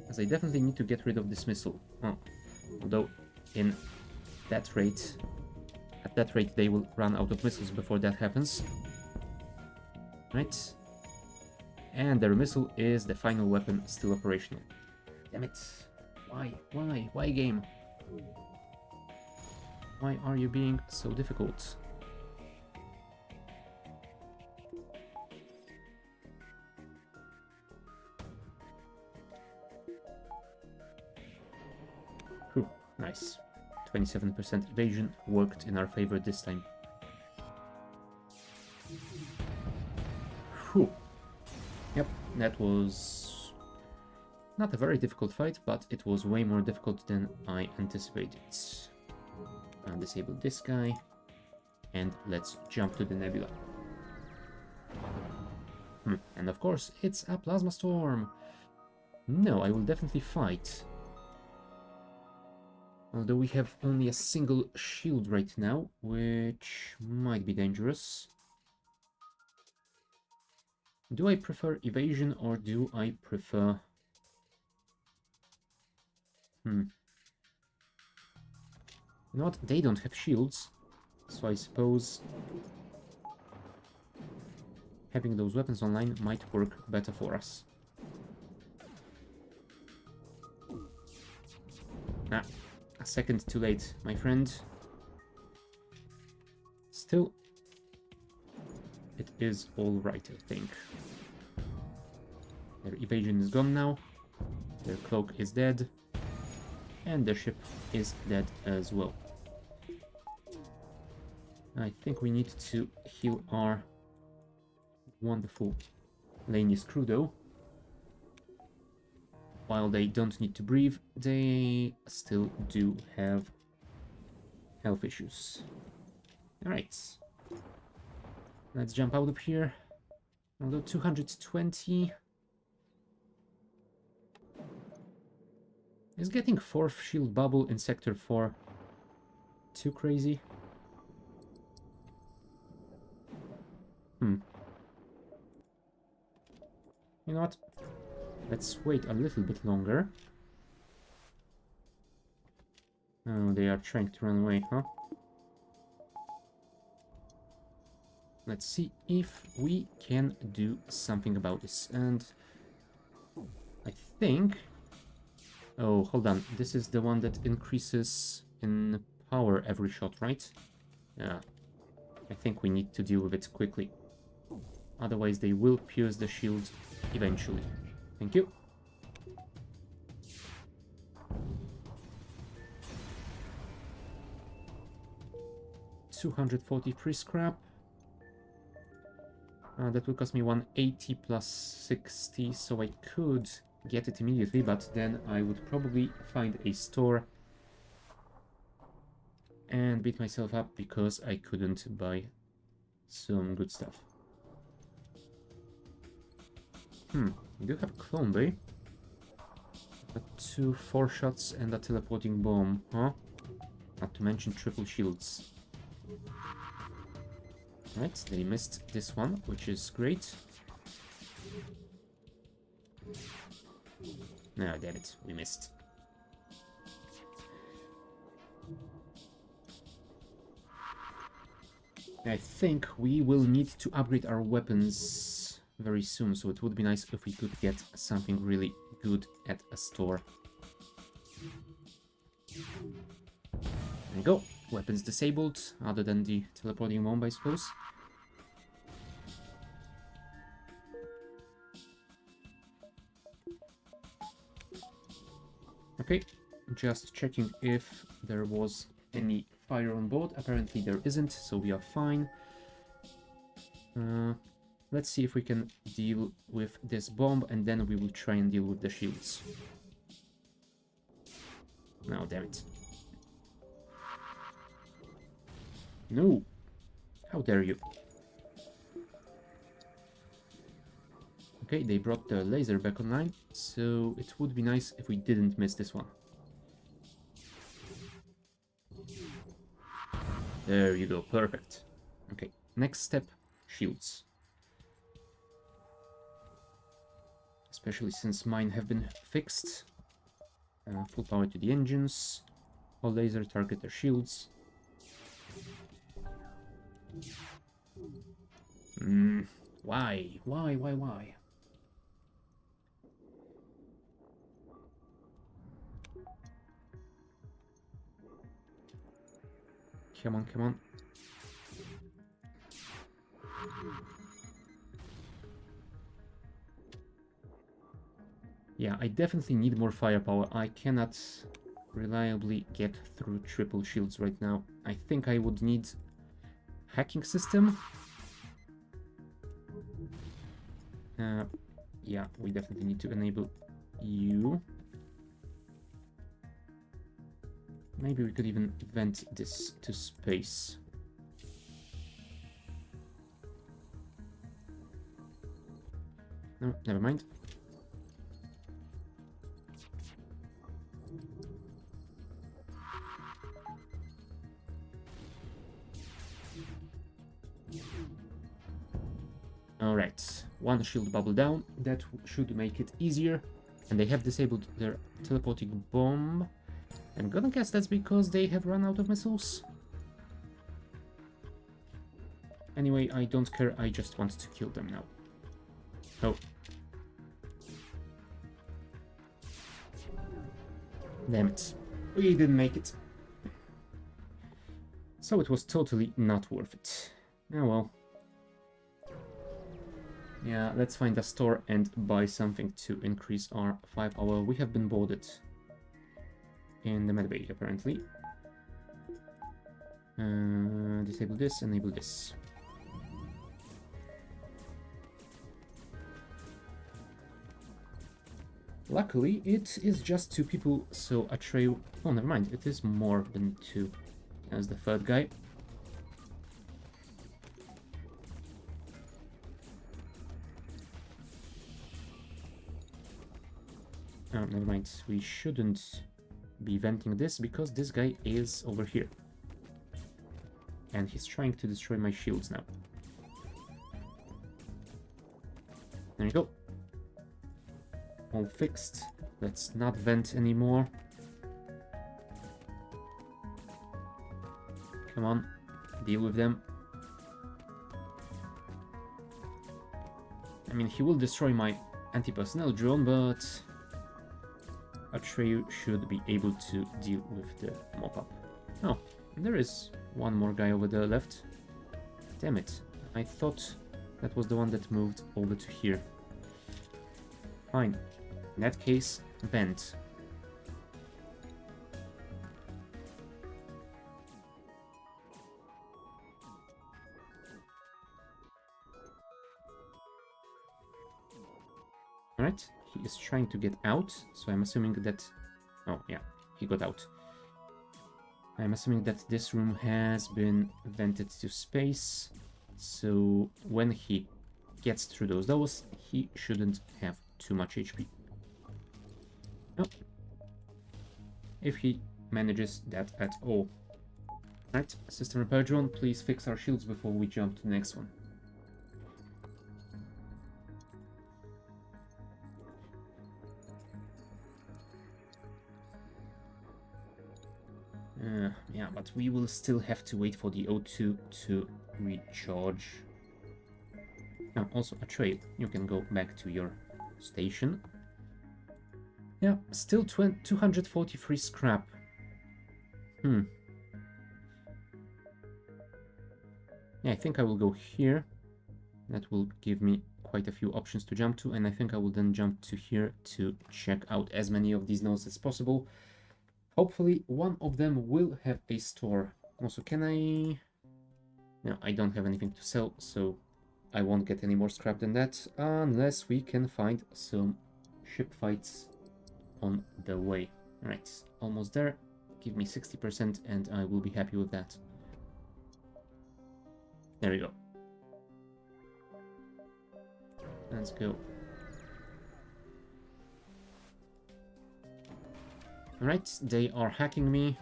as I definitely need to get rid of this missile. Oh, although at that rate they will run out of missiles before that happens. Right? And their missile is the final weapon, still operational. Damn it. Why? Why game? Why are you being so difficult? Whew, nice. 27% evasion worked in our favor this time. Whew. Yep, that was not a very difficult fight, but it was way more difficult than I anticipated. I'll disable this guy, and let's jump to the nebula. And of course, it's a plasma storm. No, I will definitely fight. Although we have only a single shield right now, which might be dangerous. Do I prefer evasion or do I prefer... You know what? They don't have shields, so I suppose having those weapons online might work better for us. Ah, a second too late, my friend. Still, it is alright, I think. Their evasion is gone now, their cloak is dead, and their ship is dead as well. I think we need to heal our wonderful Laney's crew though. While they don't need to breathe, they still do have health issues. Alright. Let's jump out of here. Although 220... Is getting 4th shield bubble in Sector 4 too crazy? You know what? Let's wait a little bit longer. Oh, they are trying to run away, huh? Let's see if we can do something about this. And I think... Oh, hold on. This is the one that increases in power every shot, right? Yeah. I think we need to deal with it quickly. Otherwise they will pierce the shield eventually. Thank you. $243 scrap. That will cost me 180 plus 60, so I could get it immediately, but then I would probably find a store and beat myself up because I couldn't buy some good stuff. We do have Clone Bay. Got 2 4-shots and a teleporting bomb, huh? Not to mention triple shields. Right, they missed this one, which is great. No, damn it, we missed. I think we will need to upgrade our weapons very soon, so it would be nice if we could get something really good at a store. There we go. Weapons disabled, other than the teleporting bomb, I suppose. Okay, just checking if there was any fire on board. Apparently there isn't, so we are fine. Let's see if we can deal with this bomb, and then we will try and deal with the shields. No, damn it. No! How dare you? Okay, they brought the laser back online, so it would be nice if we didn't miss this one. There you go, perfect. Okay, next step, shields. Especially since mine have been fixed. Full power to the engines. All laser target their shields. Why? Why? Come on, come on. Yeah, I definitely need more firepower. I cannot reliably get through triple shields right now. I think I would need hacking system. Yeah, we definitely need to enable you. Maybe we could even vent this to space. No, never mind. Alright, one shield bubble down. That should make it easier. And they have disabled their teleporting bomb. I'm gonna guess that's because they have run out of missiles. Anyway, I don't care, I just want to kill them now. Oh. Damn it. We didn't make it. So it was totally not worth it. Oh well. Yeah, let's find a store and buy something to increase our firepower. We have been boarded in the medbay, apparently. Disable this, enable this. Luckily, it is just 2 people, so a trail... Oh, never mind, it is more than 2. As the third guy. Oh, never mind, we shouldn't be venting this, because this guy is over here. And he's trying to destroy my shields now. There you go. All fixed. Let's not vent anymore. Come on, deal with them. I mean, he will destroy my anti-personnel drone, but Atreyu should be able to deal with the mop-up. Oh, there is one more guy over the left. Damn it, I thought that was the one that moved over to here. Fine. In that case, vent. Alright, he is trying to get out, so I'm assuming that... Oh, yeah, he got out. I'm assuming that this room has been vented to space, so when he gets through those doors, he shouldn't have too much HP. Oh. If he manages that at all. Right, system repair drone, please fix our shields before we jump to the next one. Yeah, but we will still have to wait for the O2 to recharge. Oh, also a trail. You can go back to your station. Yeah, still 243 scrap. Yeah, I think I will go here. That will give me quite a few options to jump to, and I think I will then jump to here to check out as many of these nodes as possible. Hopefully one of them will have a store. Also, can I... No, I don't have anything to sell, so I won't get any more scrap than that, unless we can find some ship fights on the way. Right, almost there. Give me 60% and I will be happy with that. There we go. Let's go. Alright, they are hacking me.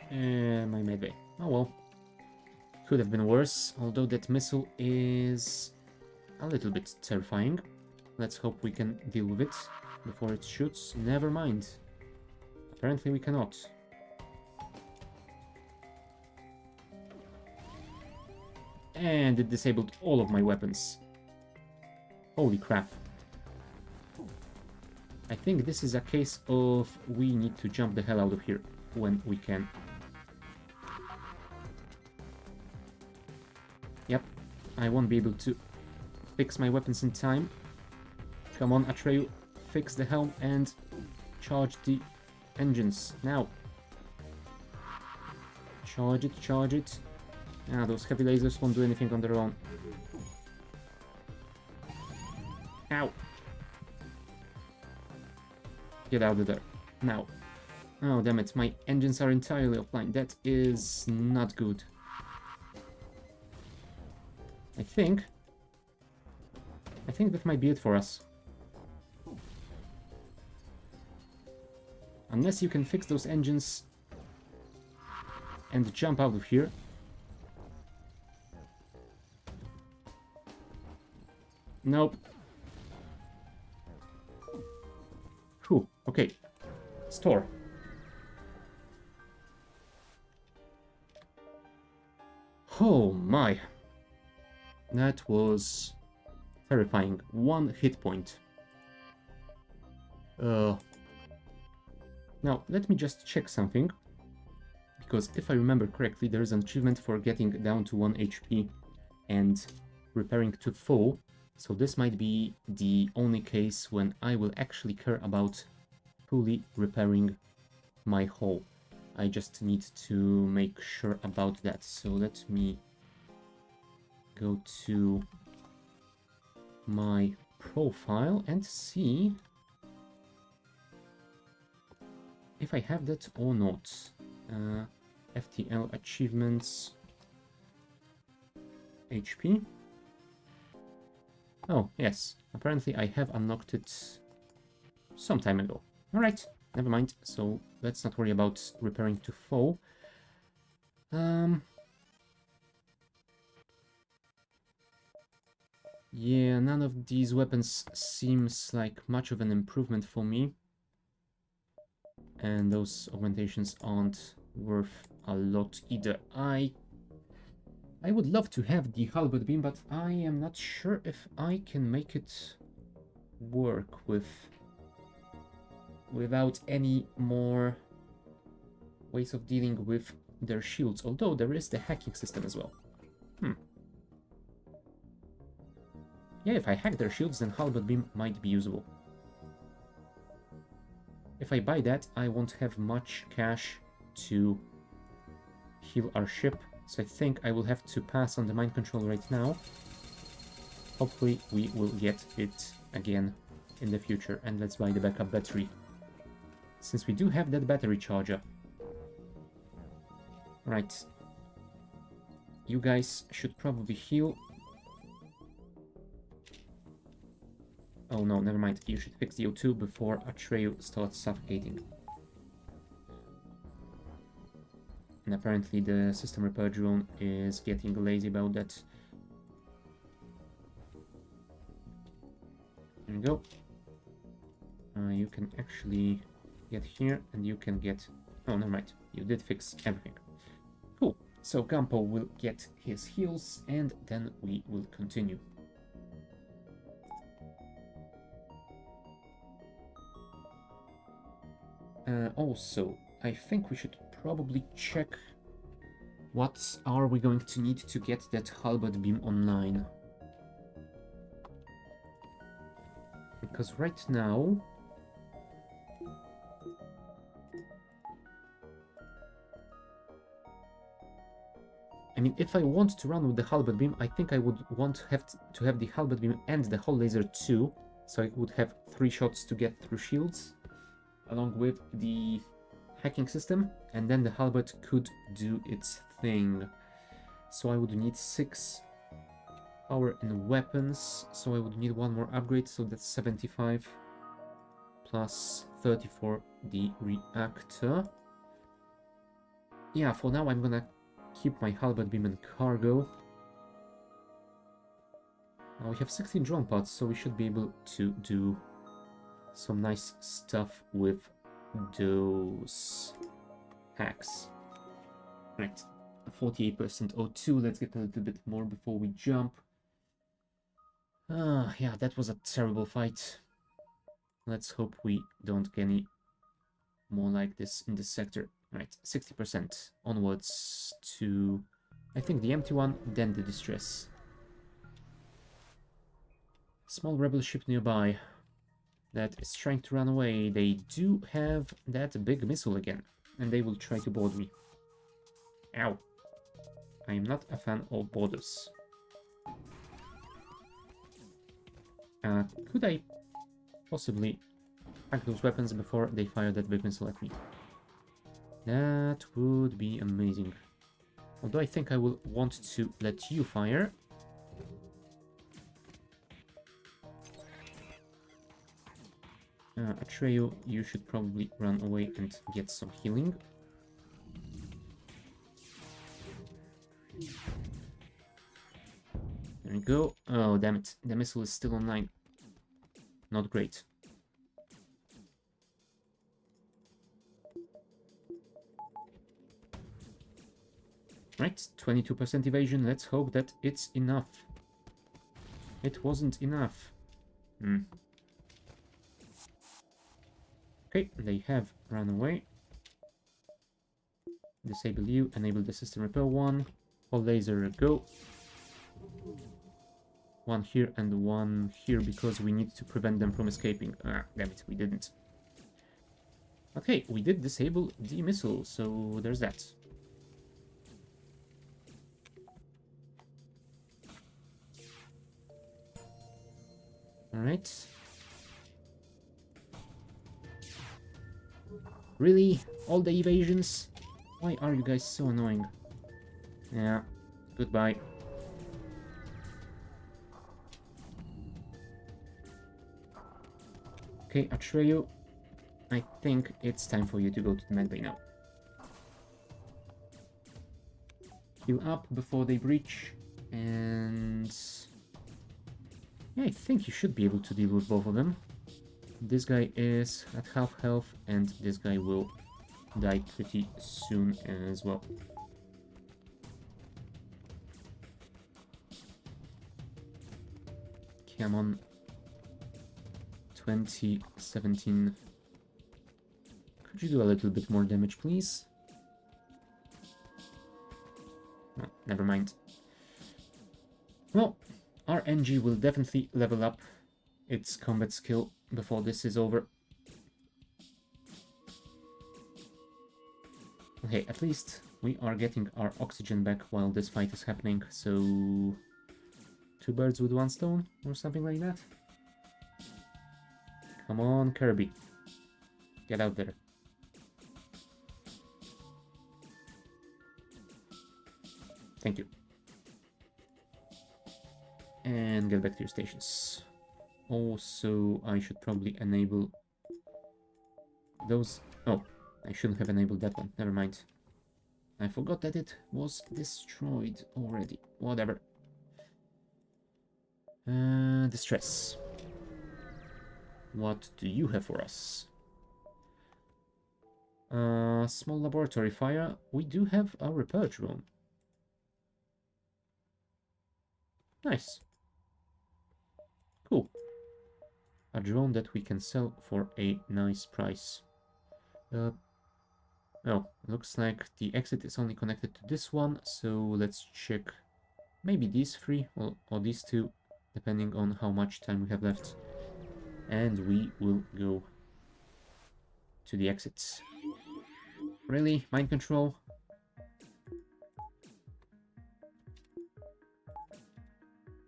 My medbay. Oh well. Could have been worse, although that missile is a little bit terrifying. Let's hope we can deal with it before it shoots. Never mind. Apparently we cannot. And it disabled all of my weapons. Holy crap. I think this is a case of we need to jump the hell out of here when we can. Yep, I won't be able to fix my weapons in time. Come on, Atreyu, fix the helm and charge the engines now. Charge it, charge it. Ah, those heavy lasers won't do anything on their own. Ow! Get out of there. Now. Oh, damn it, my engines are entirely offline. That is not good. I think that might be it for us. Unless you can fix those engines and jump out of here. Nope. Whew, okay. Store. Oh my. That was terrifying. 1 hit point. Now, let me just check something. Because if I remember correctly, there is an achievement for getting down to 1 HP and repairing to full. So this might be the only case when I will actually care about fully repairing my hull. I just need to make sure about that. So let me go to my profile and see if I have that or not. FTL achievements, HP. Oh, yes. Apparently I have unlocked it some time ago. Alright, never mind. So let's not worry about repairing to full. Yeah, none of these weapons seems like much of an improvement for me. And those augmentations aren't worth a lot either. I would love to have the halberd beam, but I am not sure if I can make it work without any more ways of dealing with their shields, although there is the hacking system as well. Yeah, if I hack their shields, then halberd beam might be usable. If I buy that, I won't have much cash to heal our ship, so I think I will have to pass on the mind control right now. Hopefully we will get it again in the future, and let's buy the backup battery, since we do have that battery charger. Right. You guys should probably heal. Oh no, never mind. You should fix the O2 before Atreyu starts suffocating. And apparently the system repair drone is getting lazy about that. There we go. You can actually get here, and you can get... Oh, never mind. You did fix everything. Cool. So Campo will get his heals, and then we will continue. Also, I think we should probably check what are we going to need to get that halberd beam online. Because right now... I mean, if I want to run with the halberd beam, I think I would want to have the halberd beam and the hull laser too, so I would have 3 shots to get through shields, along with the hacking system, and then the halberd could do its thing. So I would need 6 power in weapons, so I would need 1 more upgrade, so that's 75 plus 30 for the reactor. Yeah, for now I'm gonna keep my halberd beam in cargo. Now we have 16 drone parts, so we should be able to do some nice stuff with those hacks. Right, 48% O2, let's get a little bit more before we jump. Yeah, that was a terrible fight. Let's hope we don't get any more like this in this sector. Right, 60% onwards to, I think, the empty one, then the distress. Small rebel ship nearby that is trying to run away. They do have that big missile again, and they will try to board me. Ow. I am not a fan of boarders. Could I possibly hack those weapons before they fire that big missile at me? That would be amazing. Although I think I will want to let you fire. Atreyu, you should probably run away and get some healing. There we go. Oh, damn it. The missile is still online. Not great. Right, 22% evasion. Let's hope that it's enough. It wasn't enough. Okay, they have run away. Disable you, enable the system repair one. All laser go. One here and one here because we need to prevent them from escaping. Ah, damn it, we didn't. Okay, we did disable the missile, so there's that. Alright. Really? All the evasions? Why are you guys so annoying? Yeah, goodbye. Okay, Atreyu, I think it's time for you to go to the medbay now. Heal up before they breach, and... yeah, I think you should be able to deal with both of them. This guy is at half health, and this guy will die pretty soon as well. Come on. 20, 17. Could you do a little bit more damage, please? Oh, never mind. Well, our Engi will definitely level up its combat skill before this is over. Okay, at least we are getting our oxygen back while this fight is happening, so... 2 birds with 1 stone, or something like that? Come on, Kirby. Get out there. Thank you. And get back to your stations. Also, I should probably enable those... oh, I shouldn't have enabled that one. Never mind. I forgot that it was destroyed already. Whatever. Distress. What do you have for us? Small laboratory fire. We do have a repair drone. Nice. Cool. A drone that we can sell for a nice price. Oh, looks like the exit is only connected to this one, so let's check maybe these 3 or these 2, depending on how much time we have left. And we will go to the exits. Really? Mind control?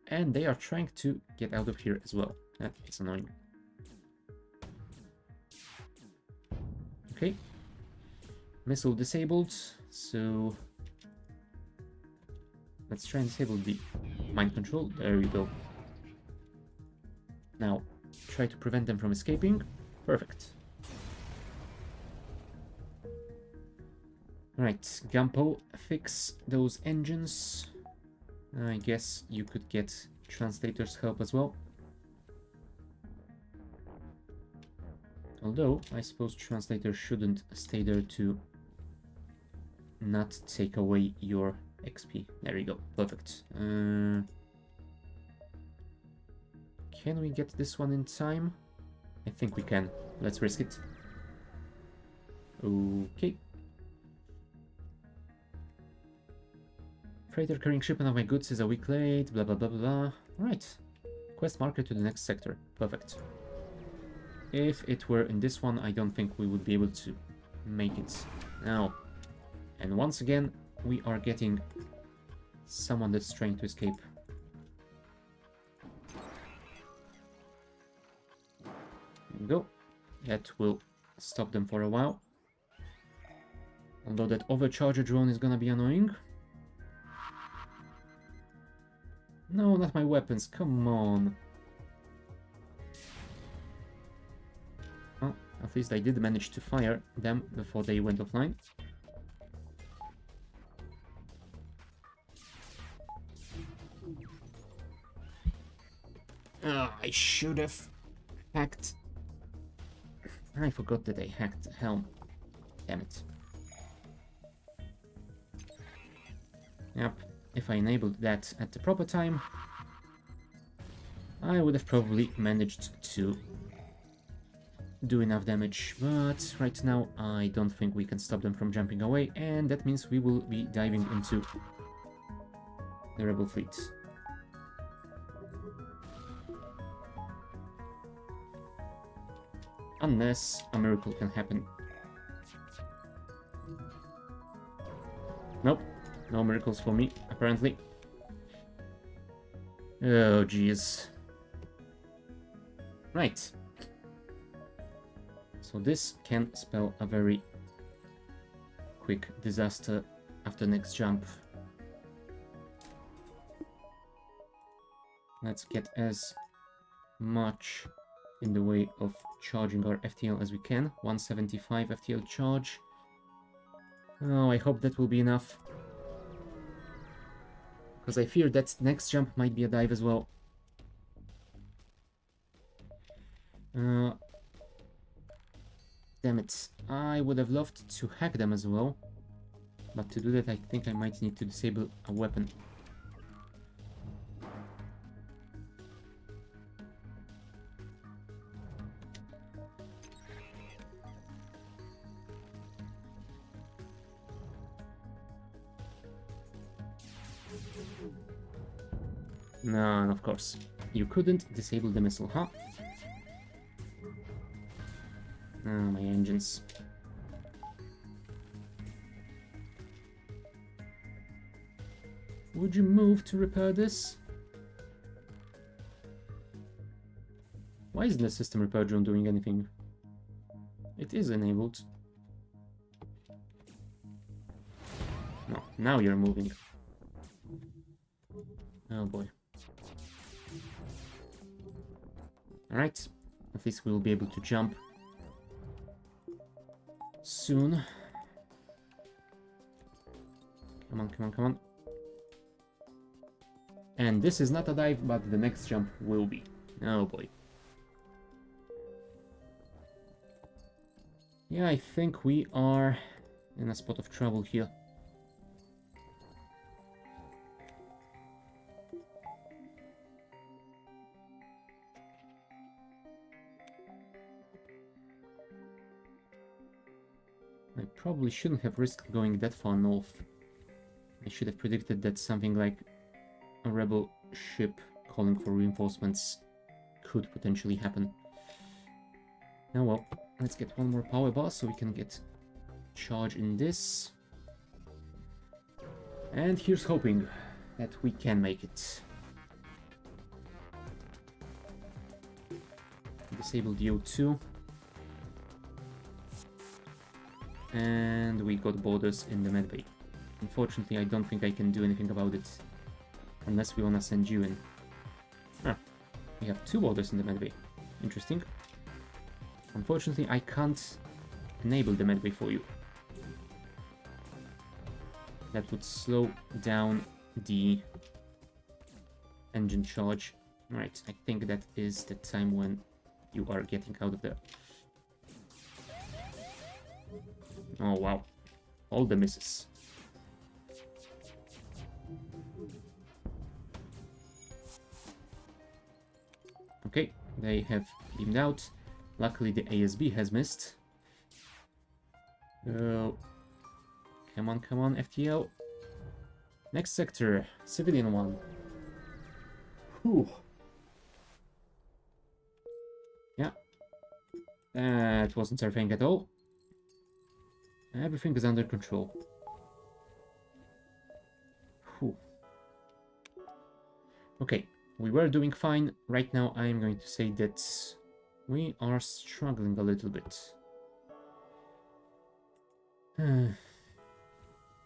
And they are trying to get out of here as well. That is annoying. Okay. Missile disabled, so... let's try and disable the mind control. There we go. Now, try to prevent them from escaping. Perfect. Right, Gampo, fix those engines. I guess you could get translator's help as well. Although, I suppose translator shouldn't stay there to not take away your XP. There you go, perfect. Can we get this one in time? I think we can. Let's risk it. Okay. Freighter carrying shipment of my goods is a week late, blah blah blah blah blah. Right. Quest marker to the next sector. Perfect. If it were in this one, I don't think we would be able to make it now. And once again, we are getting someone that's trying to escape. There we go. That will stop them for a while. Although that overcharger drone is gonna be annoying. No, not my weapons, come on. Well, at least I did manage to fire them before they went offline. I should have hacked. I forgot that I hacked the helm. Damn it. Yep, if I enabled that at the proper time, I would have probably managed to do enough damage, but right now I don't think we can stop them from jumping away, and that means we will be diving into the rebel fleet. Unless a miracle can happen. Nope, no miracles for me, apparently. Oh, jeez. Right. So this can spell a very quick disaster after next jump. Let's get as much in the way of charging our FTL as we can. 175 FTL charge. Oh, I hope that will be enough. Because I fear that next jump might be a dive as well. Damn it. I would have loved to hack them as well. But to do that, I think I might need to disable a weapon. No, of course. You couldn't disable the missile, huh? Oh, my engines. Would you move to repair this? Why isn't the system repair drone doing anything? It is enabled. No, now you're moving. Oh boy. Alright, at least we'll be able to jump soon. Come on, come on, come on. And this is not a dive, but the next jump will be. Oh boy. Yeah, I think we are in a spot of trouble here. I probably shouldn't have risked going that far north. I should have predicted that something like a rebel ship calling for reinforcements could potentially happen. Now well, let's get one more power bar so we can get charge in this. And here's hoping that we can make it. Disable the O2. And we got borders in the medbay. Unfortunately, I don't think I can do anything about it. Unless we want to send you in. Ah, we have 2 borders in the medbay. Interesting. Unfortunately, I can't enable the medbay for you. That would slow down the engine charge. Right, I think that is the time when you are getting out of there. Oh wow, all the misses. Okay, they have beamed out. Luckily the ASB has missed. Oh, come on, FTL. Next sector, civilian one. Whew. Yeah, that wasn't surfing at all. Everything is under control. Whew. Okay, we were doing fine. Right now I am going to say that we are struggling a little bit.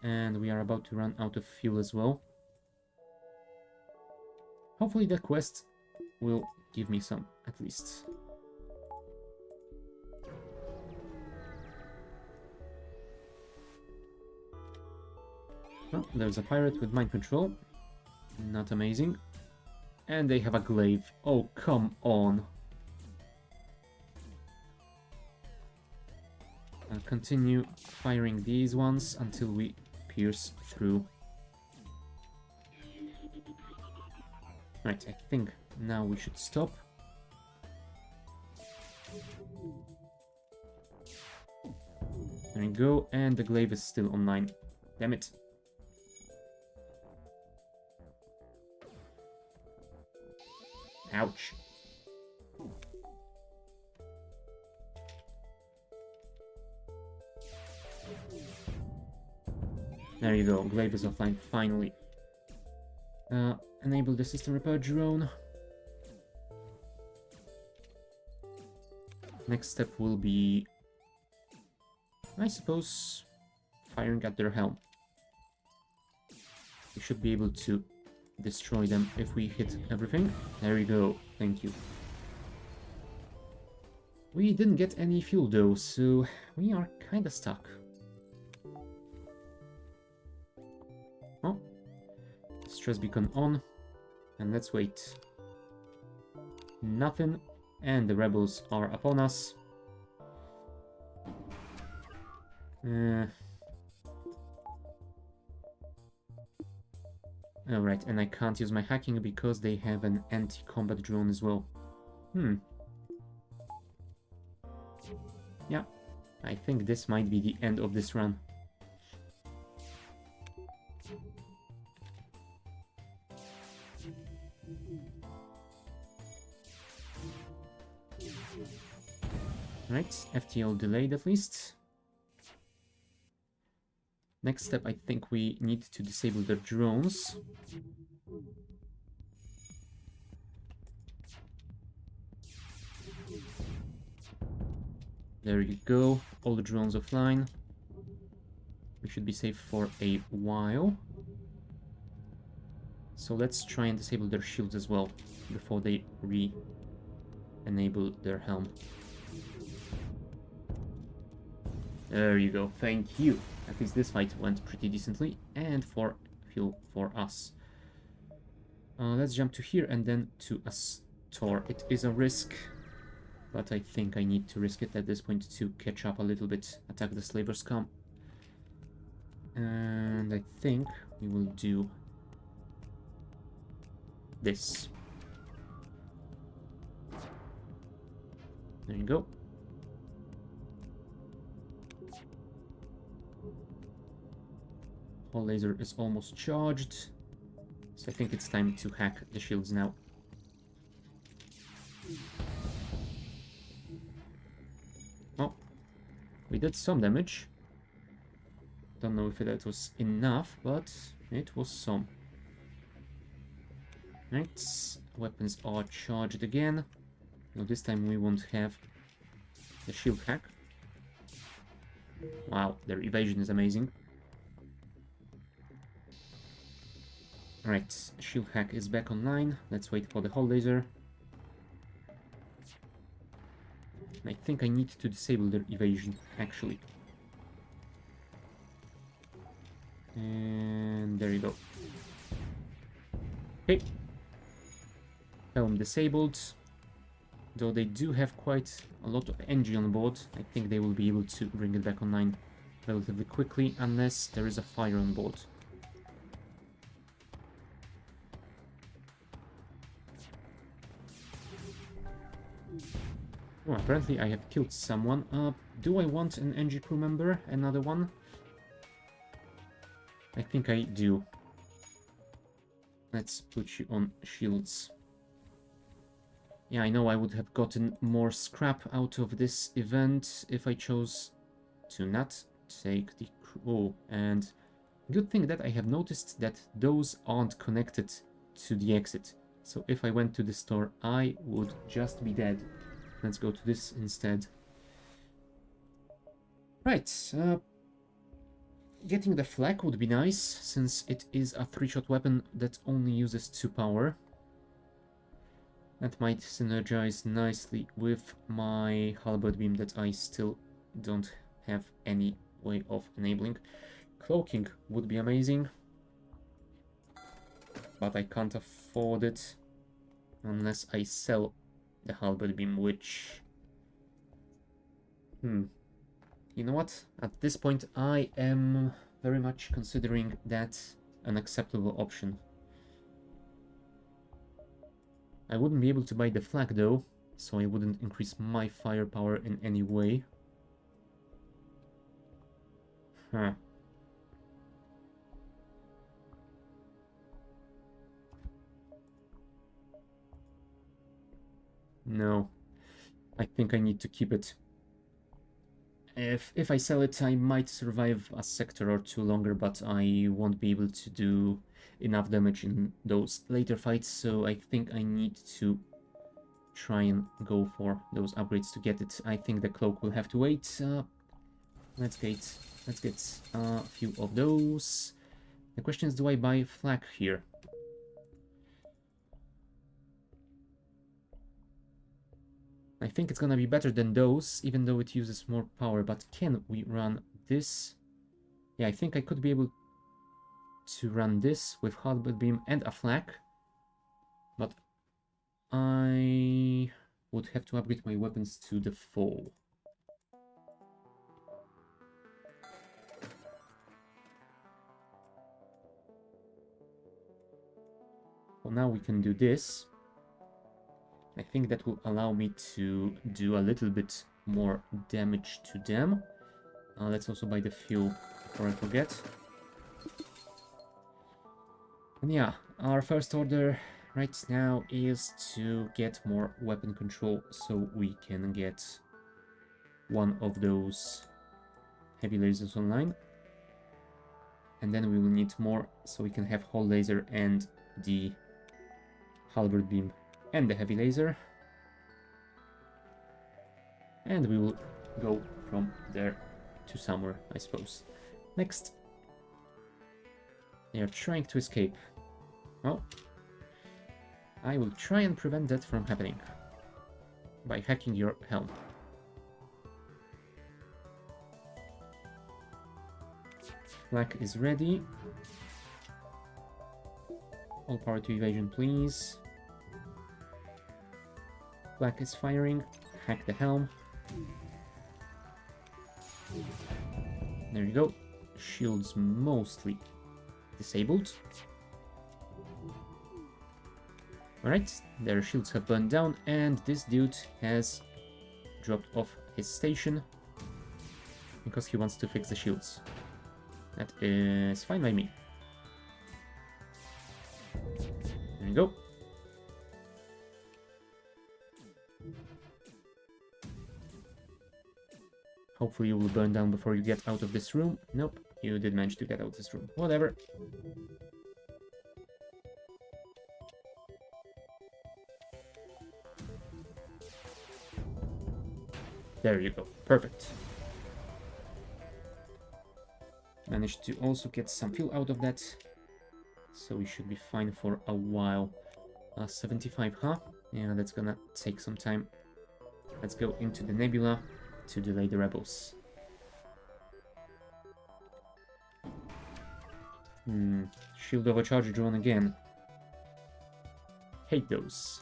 And we are about to run out of fuel as well. Hopefully the quest will give me some, at least. Oh, there's a pirate with mind control. Not amazing. And they have a glaive. Oh, come on. I'll continue firing these ones until we pierce through. Right, I think now we should stop. There we go, and the glaive is still online. Damn it. Ouch. There you go, glaive is offline, finally. Enable the system repair drone. Next step will be, I suppose, firing at their helm. We should be able to destroy them if we hit everything. There we go, thank you. We didn't get any fuel though, so we are kinda stuck. Oh, stress beacon on, and let's wait. Nothing, and the rebels are upon us. Alright, and I can't use my hacking because they have an anti-combat drone as well. Yeah, I think this might be the end of this run. Right, FTL delayed at least. Next step, I think we need to disable their drones. There you go, all the drones offline. We should be safe for a while. So let's try and disable their shields as well, before they re-enable their helm. There you go, thank you. At least this fight went pretty decently, and for fuel for us. Let's jump to here and then to a store. It is a risk, but I think I need to risk it at this point to catch up a little bit, attack the slaver scum. And I think we will do this. There you go. Hull laser is almost charged, so I think it's time to hack the shields now. Oh, we did some damage. Don't know if that was enough, but it was some. Right, weapons are charged again. Now this time we won't have the shield hack. Wow, their evasion is amazing. Alright, shield hack is back online. Let's wait for the hull laser. I think I need to disable their evasion, actually. And there you go. Okay. Helm disabled. Though they do have quite a lot of Engi on board, I think they will be able to bring it back online relatively quickly, unless there is a fire on board. Oh, apparently I have killed someone. Do I want an Engi crew member? Another one? I think I do. Let's put you on shields. Yeah, I know I would have gotten more scrap out of this event if I chose to not take the crew. Oh, and good thing that I have noticed that those aren't connected to the exit. So if I went to the store, I would just be dead. Let's go to this instead. Right, getting the flak would be nice, since it is a 3-shot weapon that only uses 2 power. That might synergize nicely with my halberd beam that I still don't have any way of enabling. Cloaking would be amazing, but I can't afford it. Unless I sell the halberd beam, which... You know what? At this point, I am very much considering that an acceptable option. I wouldn't be able to buy the flag though, so I wouldn't increase my firepower in any way. Huh. No. I think I need to keep it. If I sell it, I might survive a sector or two longer, but I won't be able to do enough damage in those later fights, so I think I need to try and go for those upgrades to get it. I think the cloak will have to wait. Let's get a few of those. The question is, do I buy flag here? I think it's gonna be better than those, even though it uses more power, but can we run this? Yeah, I think I could be able to run this with halberd beam and a flag, but I would have to upgrade my weapons to the full. For now we can do this. I think that will allow me to do a little bit more damage to them. Let's also buy the fuel before I forget. And yeah, our first order right now is to get more weapon control so we can get one of those heavy lasers online. And then we will need more so we can have whole laser and the halberd beam and the heavy laser. And we will go from there to somewhere, I suppose. Next. They are trying to escape. Well, I will try and prevent that from happening by hacking your helm. Flag is ready. All power to evasion, please. Flag is firing. Hack the helm. There you go. Shields mostly disabled. Alright, their shields have burned down, and this dude has dropped off his station because he wants to fix the shields. That is fine by me. There you go. Hopefully you will burn down before you get out of this room. Nope, you did manage to get out of this room. Whatever. There you go. Perfect. Managed to also get some fuel out of that. So we should be fine for a while. 75, huh? Yeah, that's gonna take some time. Let's go into the nebula to delay the rebels. Shield overcharge drone again. Hate those.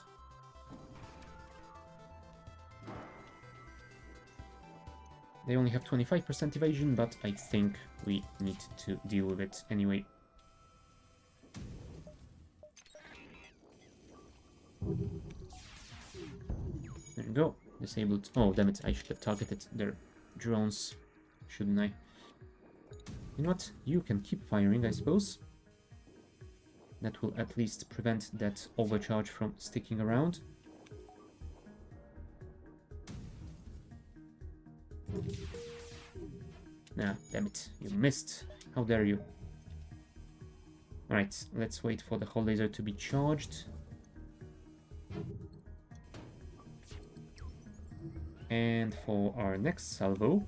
They only have 25% evasion, but I think we need to deal with it anyway. There you go. Disabled. Oh, damn it. I should have targeted their drones, shouldn't I? You know what? You can keep firing, I suppose. That will at least prevent that overcharge from sticking around. Ah, damn it. You missed. How dare you? Alright, let's wait for the whole laser to be charged. And for our next salvo,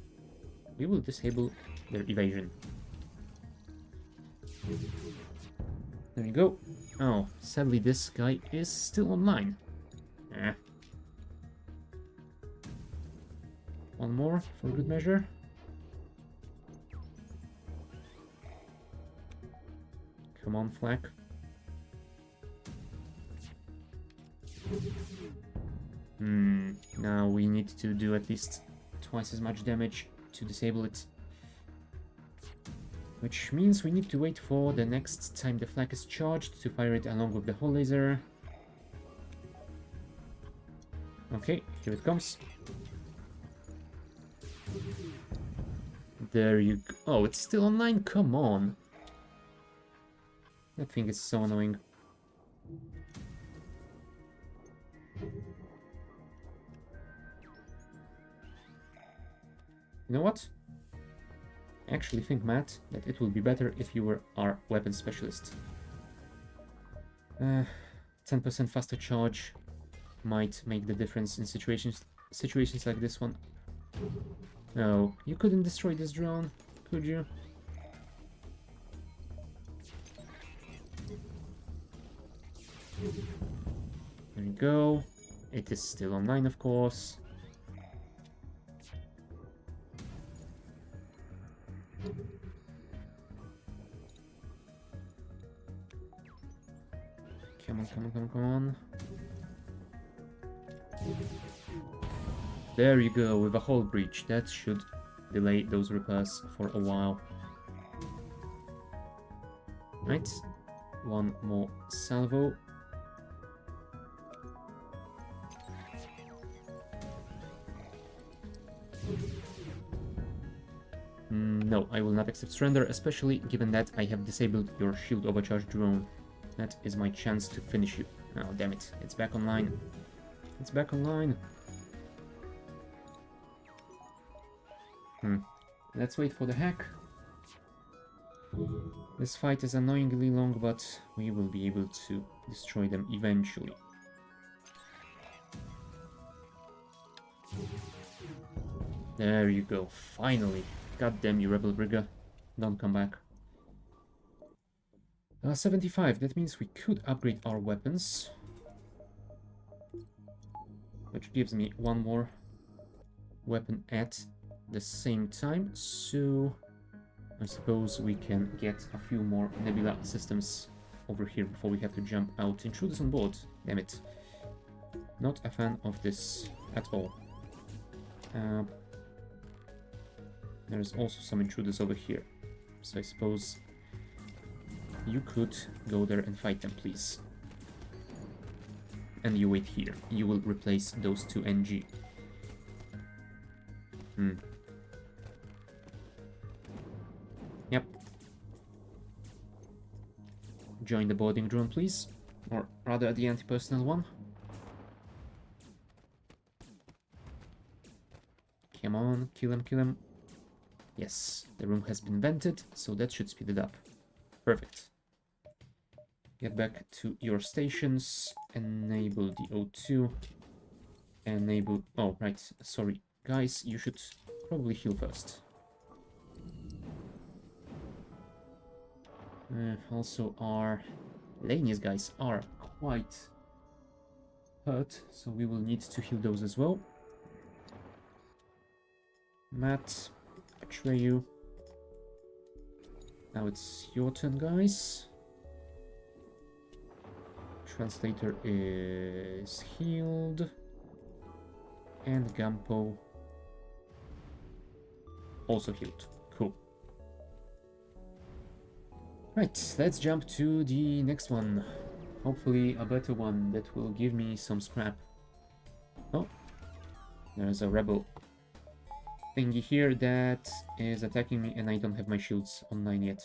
we will disable their evasion. There you go. Oh, sadly this guy is still online. Eh. One more for good measure. Come on, Flag. Now we need to do at least twice as much damage to disable it. Which means we need to wait for the next time the flag is charged to fire it along with the hull laser. Okay, here it comes. There you go. Oh, it's still online? Come on. That thing is so annoying. You know what? I actually think, Matt, that it will be better if you were our weapon specialist. 10% faster charge might make the difference in situations like this one. No, you couldn't destroy this drone, could you? There you go. It is still online, of course. Come on, come on, come on, come on. There you go, with a hull breach. That should delay those repairs for a while. Right. One more salvo. No, I will not accept surrender, especially given that I have disabled your shield overcharge drone. That is my chance to finish you. Oh, damn it. It's back online. It's back online. Let's wait for the hack. This fight is annoyingly long, but we will be able to destroy them eventually. There you go, finally. God damn you, Rebel Brigger. Don't come back. 75, that means we could upgrade our weapons. Which gives me one more weapon at the same time, so I suppose we can get a few more Nebula systems over here before we have to jump out. Intruders on board, damn it. Not a fan of this at all. There's also some intruders over here, so I suppose you could go there and fight them, please. And you wait here. You will replace those two Engi. Yep. Join the boarding drone, please. Or rather, the anti-personnel one. Come on, kill him, kill him. Yes, the room has been vented, so that should speed it up. Perfect. Get back to your stations. Enable the O2. Enable... Oh, right, sorry. Guys, you should probably heal first. Also, our Lanius guys are quite hurt, so we will need to heal those as well. Matt, Atreyu. Now it's your turn, guys. Translator is healed. And Gampo also healed. Cool. Right, let's jump to the next one. Hopefully a better one that will give me some scrap. Oh, there's a rebel thingy here that is attacking me and I don't have my shields online yet.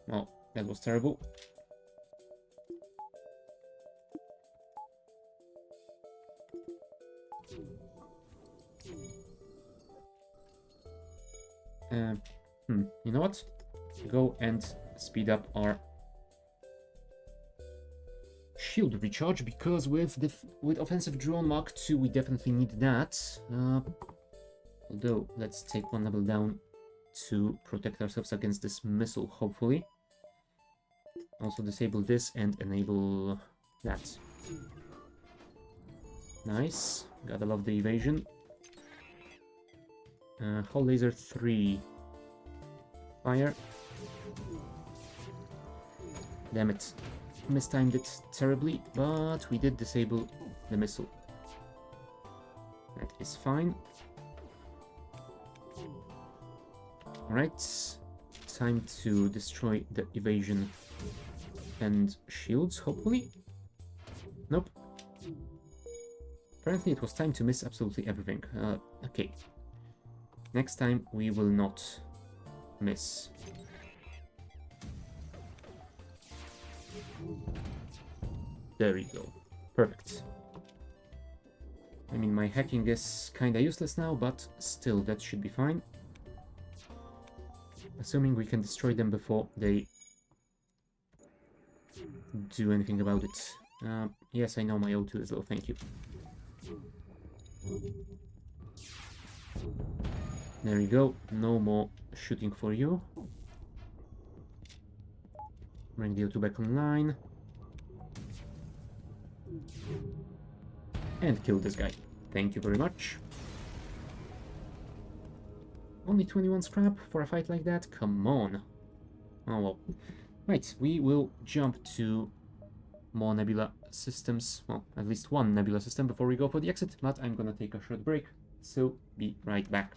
Well, that was terrible. You know what? Go and speed up our shield recharge, because with offensive drone Mark II we definitely need that. Although let's take one level down to protect ourselves against this missile, hopefully. Also disable this and enable that. Nice. Gotta love the evasion. Hull laser 3. Fire. Damn it. mistimed it terribly, but we did disable the missile. That is fine. Alright, time to destroy the evasion and shields, hopefully. Nope. Apparently it was time to miss absolutely everything. Okay. Next time we will not miss. There we go. Perfect. I mean, my hacking is kinda useless now, but still, that should be fine. Assuming we can destroy them before they do anything about it. Yes, I know my O2 is low, thank you. There we go, no more shooting for you. Bring the O2 back online. And kill this guy. Thank you very much. Only 21 scrap for a fight like that? Come on. Oh well. Right, we will jump to more nebula systems. Well, at least one nebula system before we go for the exit, but I'm gonna take a short break, so be right back.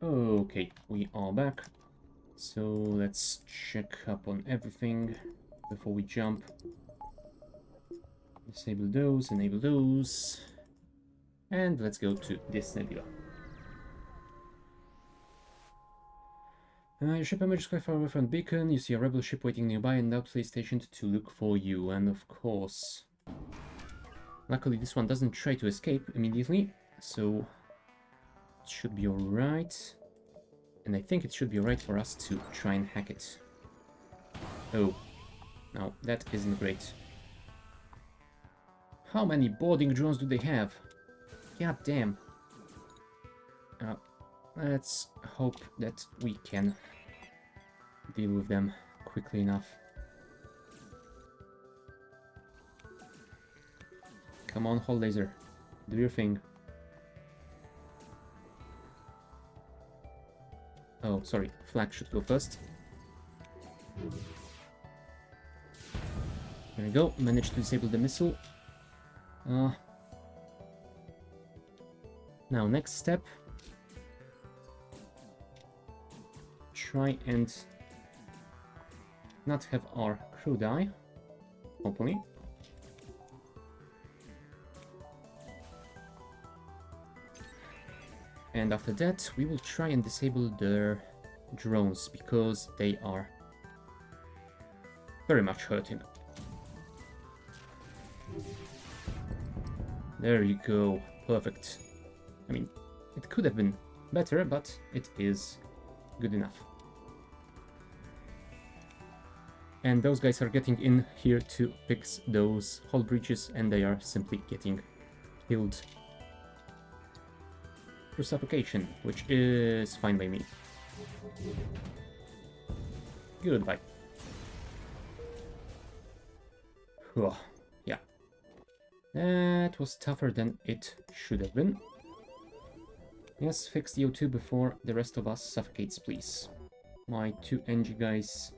Okay, we are back. So let's check up on everything before we jump. Disable those, enable those. And let's go to this nebula. Your ship emerges quite far away from the beacon. You see a rebel ship waiting nearby and outplay stationed to look for you. And of course, luckily this one doesn't try to escape immediately, so it should be alright. And I think it should be alright for us to try and hack it. Oh, no, that isn't great. How many boarding drones do they have? God damn. Let's hope that we can deal with them quickly enough. Come on, Hull Laser. Do your thing. Oh, sorry. Flag should go first. There we go. Managed to disable the missile. Now, next step. Try and not have our crew die. Hopefully. And after that, we will try and disable their drones, because they are very much hurting. There you go. Perfect. I mean, it could have been better, but it is good enough. And those guys are getting in here to fix those hull breaches, and they are simply getting killed through suffocation, which is fine by me. Goodbye. Oh, yeah. That was tougher than it should have been. Yes, fix the O2 before the rest of us suffocates, please. My two Engi guys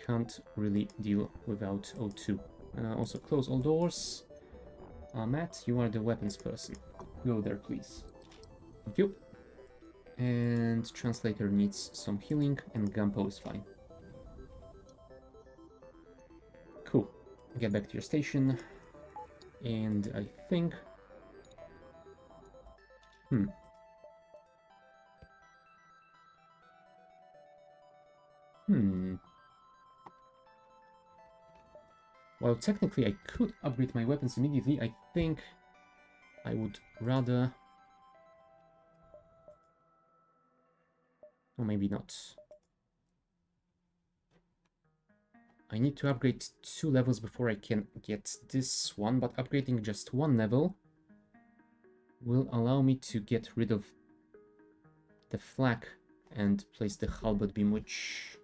can't really deal without O2. Also close all doors. Matt, you are the weapons person. Go there, please. Thank you. And translator needs some healing, and Gampo is fine. Cool. Get back to your station. And I think... Well, technically I could upgrade my weapons immediately. I think I would rather... Or maybe not. I need to upgrade 2 levels before I can get this one, but upgrading just 1 level will allow me to get rid of the flak and place the halberd beam, which...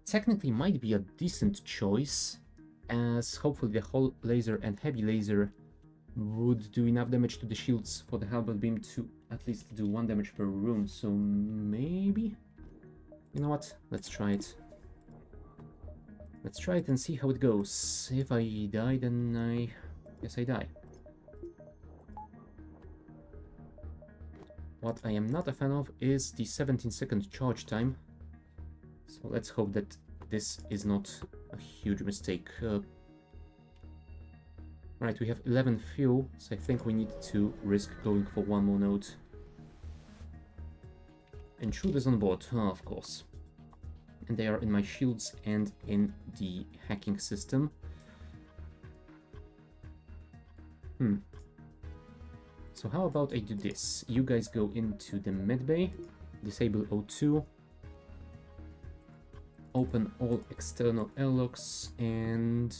technically might be a decent choice, as hopefully the hull laser and heavy laser would do enough damage to the shields for the halberd beam to at least do 1 damage per room, so maybe? You know what? Let's try it. Let's try it and see how it goes. If I die, then I guess I die. What I am not a fan of is the 17-second charge time. So let's hope that this is not a huge mistake. Right, we have 11 fuel, so I think we need to risk going for 1 more node. Intruders on board, of course. And they are in my shields and in the hacking system. So how about I do this? You guys go into the medbay, disable O2, open all external airlocks, and...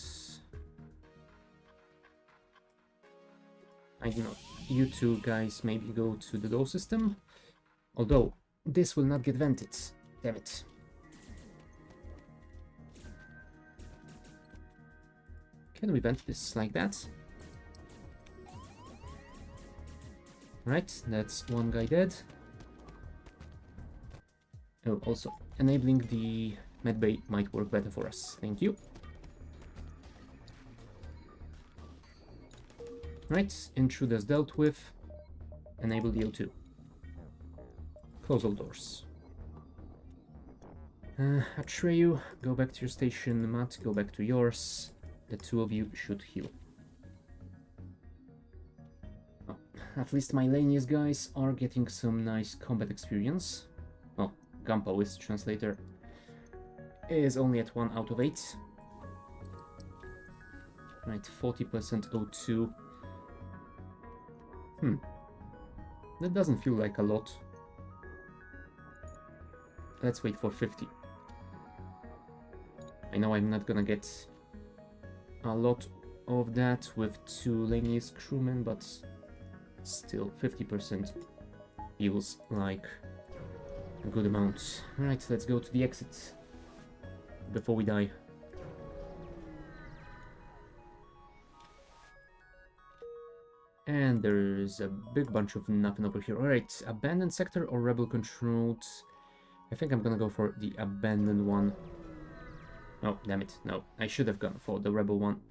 I don't know, you two guys maybe go to the door system? Although, this will not get vented. Damn it. Can we vent this like that? Right, that's 1 guy dead. Oh, also, enabling the medbay might work better for us. Thank you. Right, intruders dealt with. Enable the O2. Close all doors. Atreyu, go back to your station. Matt, go back to yours. The 2 of you should heal. Oh, at least my laniest guys are getting some nice combat experience. Oh, Gampa with translator is only at 1 out of 8. Right, 40% O2. That doesn't feel like a lot. Let's wait for 50. I know I'm not gonna get a lot of that with 2 laniest crewmen, but still 50% feels like a good amount. Right, let's go to the exit before we die. And there's a big bunch of nothing over here. Alright, abandoned sector or rebel controlled? I think I'm gonna go for the abandoned one. Oh, damn it. No, I should have gone for the rebel one.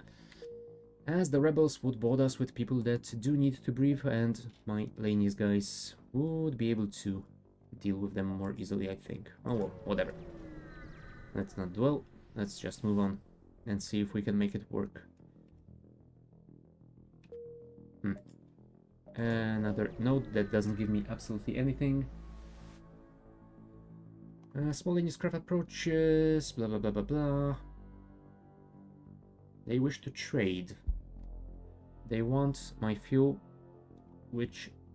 As the rebels would board us with people that do need to breathe, and my laniest guys would be able to deal with them more easily, I think. Oh well, whatever. Let's not dwell. Let's just move on and see if we can make it work. Another node that doesn't give me absolutely anything. Small laniest craft approaches, blah blah blah blah blah. They wish to trade. They want my fuel,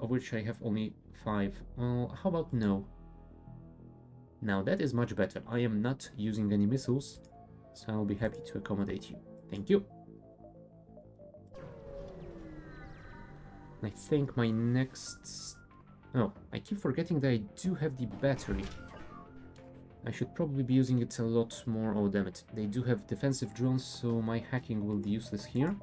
of which I have only 5. Well, how about no? Now that is much better. I am not using any missiles, so I'll be happy to accommodate you. Thank you. I think my next... Oh, I keep forgetting that I do have the battery. I should probably be using it a lot more. Oh, damn it. They do have defensive drones, so my hacking will be useless here.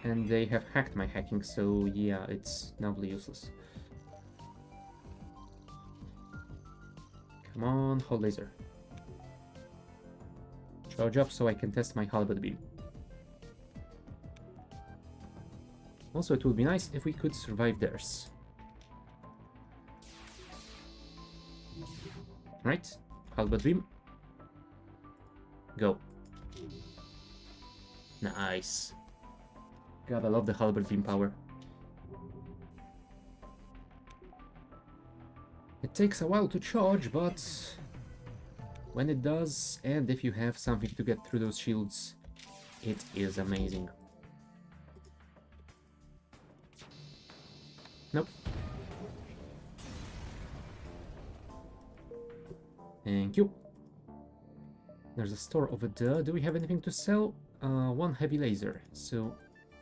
And they have hacked my hacking, so yeah, it's doubly useless. Come on, hold laser. Charge up so I can test my halberd beam. Also, it would be nice if we could survive theirs. Right, halberd beam. Go. Nice. God, I love the halberd beam power. It takes a while to charge, but when it does, and if you have something to get through those shields, it is amazing. Nope. Thank you. There's a store over there. Do we have anything to sell? One heavy laser. So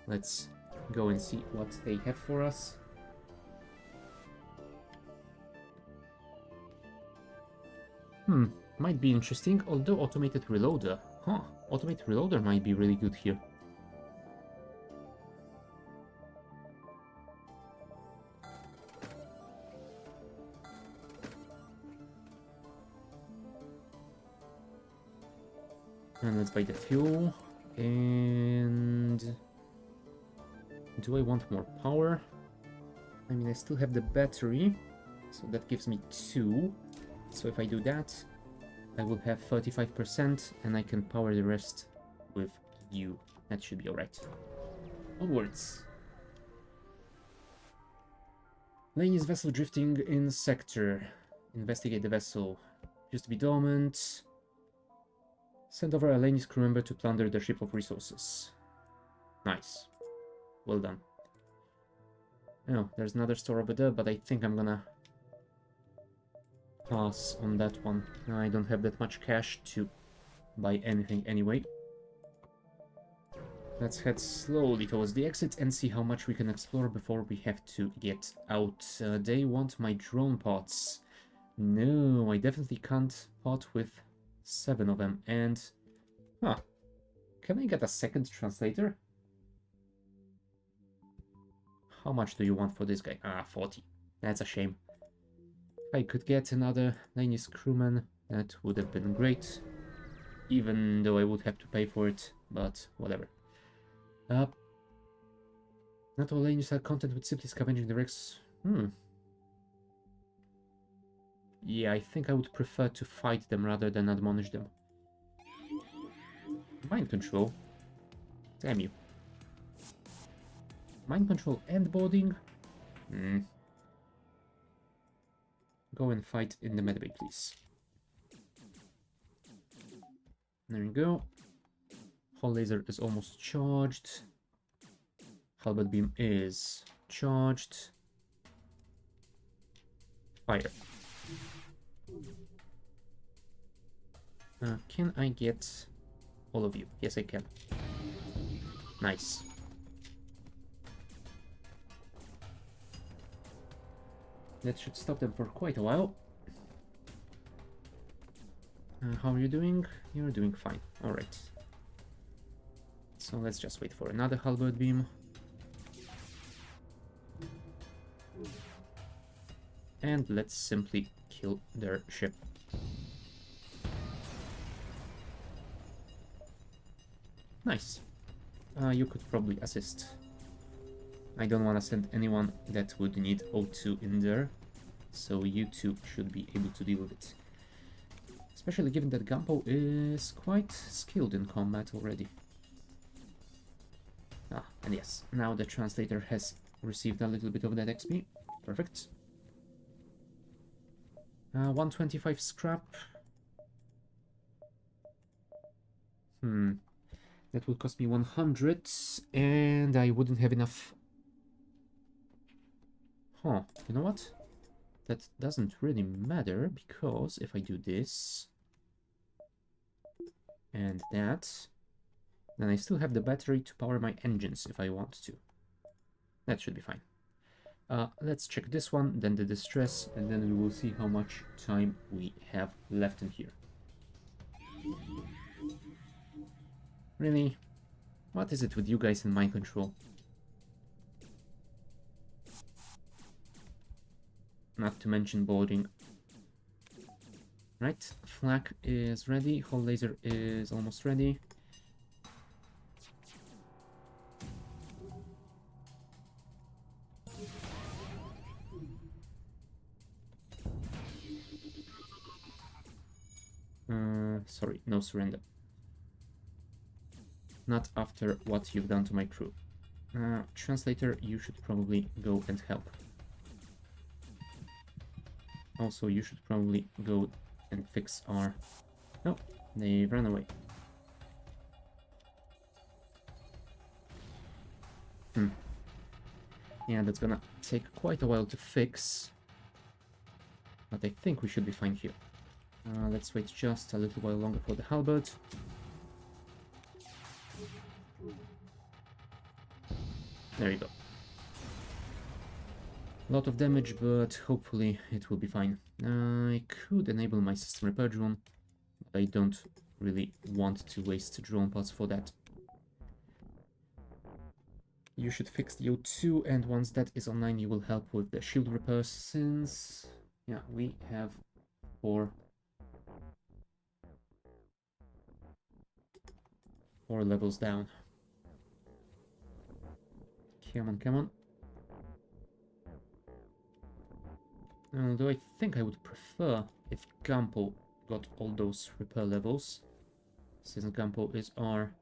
let's go and see what they have for us. Might be interesting, although automated reloader. Huh, automated reloader might be really good here. And let's buy the fuel. And do I want more power? I mean, I still have the battery, so that gives me 2. So if I do that, I will have 35% and I can power the rest with you. That should be alright. Onwards. Laniest vessel drifting in sector. Investigate the vessel. Used to be dormant. Send over a laniest crew member to plunder the ship of resources. Nice. Well done. Oh, there's another store over there, but I think I'm gonna pass on that one. I don't have that much cash to buy anything anyway. Let's head slowly towards the exit and see how much we can explore before we have to get out. They want my drone parts. No, I definitely can't part with 7 of them. And, can I get a second translator? How much do you want for this guy? 40. That's a shame. If I could get another laniest crewman, that would have been great. Even though I would have to pay for it, but whatever. Not all lanists are content with simply scavenging the wrecks. Yeah, I think I would prefer to fight them rather than admonish them. Mind control. Damn you. Mind control and boarding? Go and fight in the medbay, please. There you go. Hull laser is almost charged. Halberd beam is charged. Fire. Can I get all of you? Yes, I can. Nice. That should stop them for quite a while. How are you doing? You're doing fine. Alright. So let's just wait for another halberd beam. And let's simply kill their ship. Nice. You could probably assist. I don't want to send anyone that would need O2 in there, so you two should be able to deal with it. Especially given that Gampo is quite skilled in combat already. And yes, now the translator has received a little bit of that XP. Perfect. 125 scrap. That would cost me 100, and I wouldn't have enough. You know what? That doesn't really matter, because if I do this and that, then I still have the battery to power my engines if I want to. That should be fine. Let's check this one, then the distress, and then we will see how much time we have left in here. Really? What is it with you guys in mind control? Not to mention boarding. Right, flak is ready, hull laser is almost ready. Sorry, no surrender. Not after what you've done to my crew. Translator, you should probably go and help. Also, you should probably go and fix our... No, they ran away. Yeah, that's gonna take quite a while to fix. But I think we should be fine here. Let's wait just a little while longer for the halberd. There you go. A lot of damage, but hopefully it will be fine. I could enable my system repair drone, but I don't really want to waste drone parts for that. You should fix the O2, and once that is online, you will help with the shield repair, since... yeah, we have 4 levels down. Come on, come on. Although I think I would prefer if Gampo got all those repair levels, since Gampo is our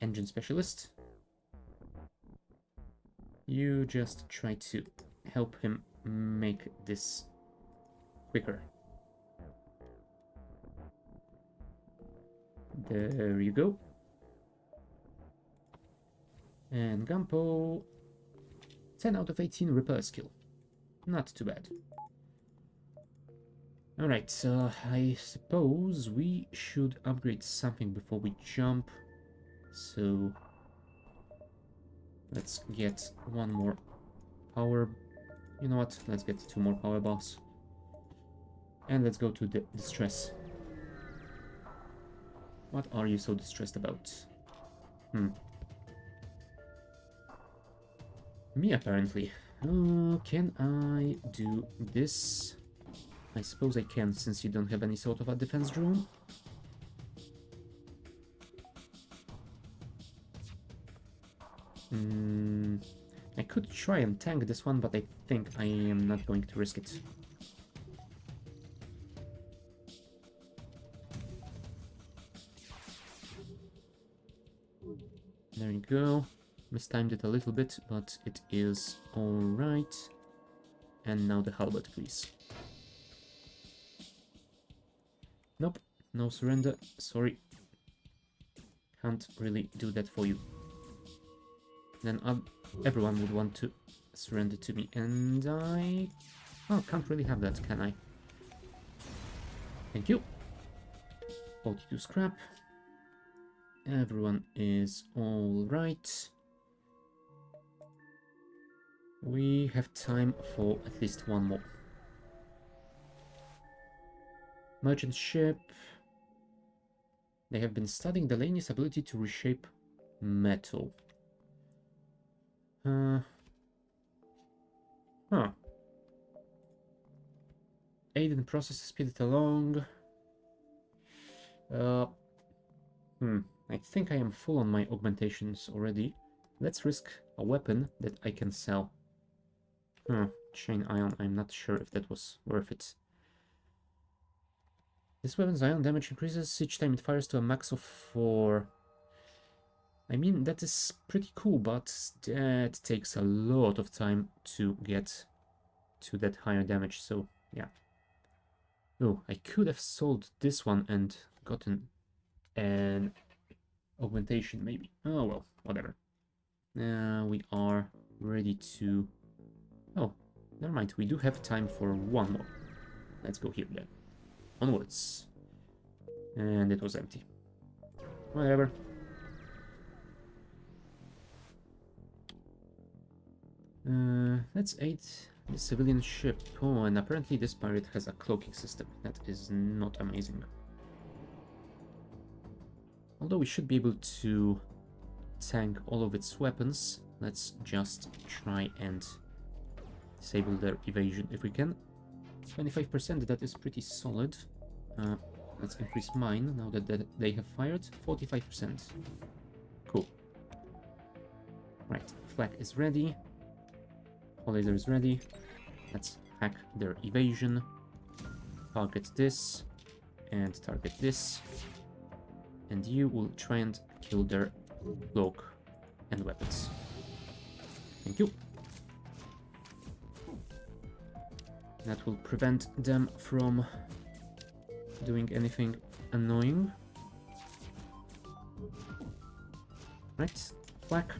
engine specialist. You just try to help him make this quicker. There you go. And Gampo, 10 out of 18 repair skill. Not too bad. Alright, so I suppose we should upgrade something before we jump. So let's get one more power. You know what? Let's get 2 more power bars. And let's go to the distress. What are you so distressed about? Me, apparently. Can I do this? I suppose I can, since you don't have any sort of a defense drone. I could try and tank this one, but I think I am not going to risk it. There you go. Mistimed it a little bit, but it is alright. And now the halberd, please. Nope, no surrender, sorry. Can't really do that for you. Then everyone would want to surrender to me, and I... Oh, can't really have that, can I? Thank you. 42 scrap. Everyone is alright. We have time for at least one more. Merchant ship. They have been studying Delaney's ability to reshape metal. Huh. Aid in the process to speed it along. I think I am full on my augmentations already. Let's risk a weapon that I can sell. Chain ion, I'm not sure if that was worth it. This weapon's ion damage increases each time it fires to a max of 4. I mean, that is pretty cool, but that takes a lot of time to get to that higher damage, so yeah. Oh, I could have sold this one and gotten an augmentation, maybe. Oh well, whatever. We are ready to... Oh, never mind, we do have time for one more. Let's go here then. Onwards. And it was empty. Whatever. Let's aid the civilian ship. Oh, and apparently this pirate has a cloaking system. That is not amazing. Although we should be able to tank all of its weapons, let's just try and disable their evasion if we can. 25%, that is pretty solid. Let's increase mine now that they have fired. 45%. Cool. Right, flag is ready. Hull laser is ready. Let's hack their evasion. Target this. And target this. And you will try and kill their cloak and weapons. Thank you. That will prevent them from doing anything annoying. Right, flak,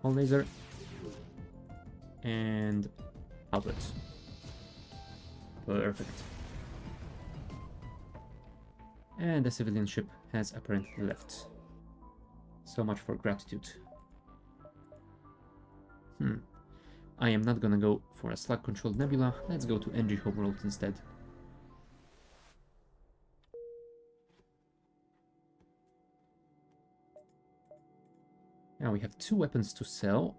hull laser, and Albert. Perfect. And the civilian ship has apparently left. So much for gratitude. I am not gonna go for a Slug-controlled nebula. Let's go to Engi homeworld instead. Now we have 2 weapons to sell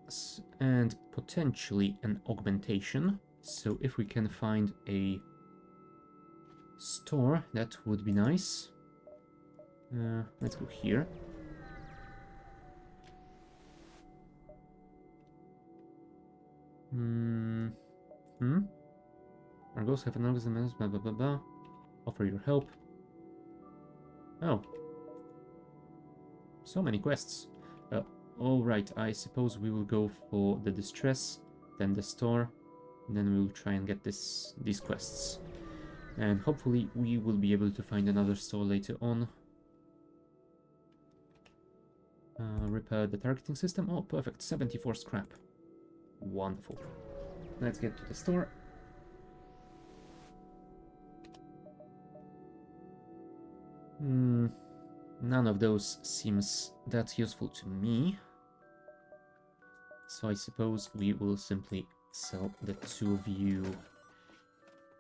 and potentially an augmentation. So if we can find a store, that would be nice. Let's go here. Argos have an organism, blah blah blah blah. Offer your help. Oh. So many quests. Alright, I suppose we will go for the distress, then the store, and then we'll try and get these quests. And hopefully we will be able to find another store later on. Repair the targeting system. Oh, perfect. 74 scrap. Wonderful. Let's get to the store. None of those seems that useful to me. So I suppose we will simply sell the 2 of you.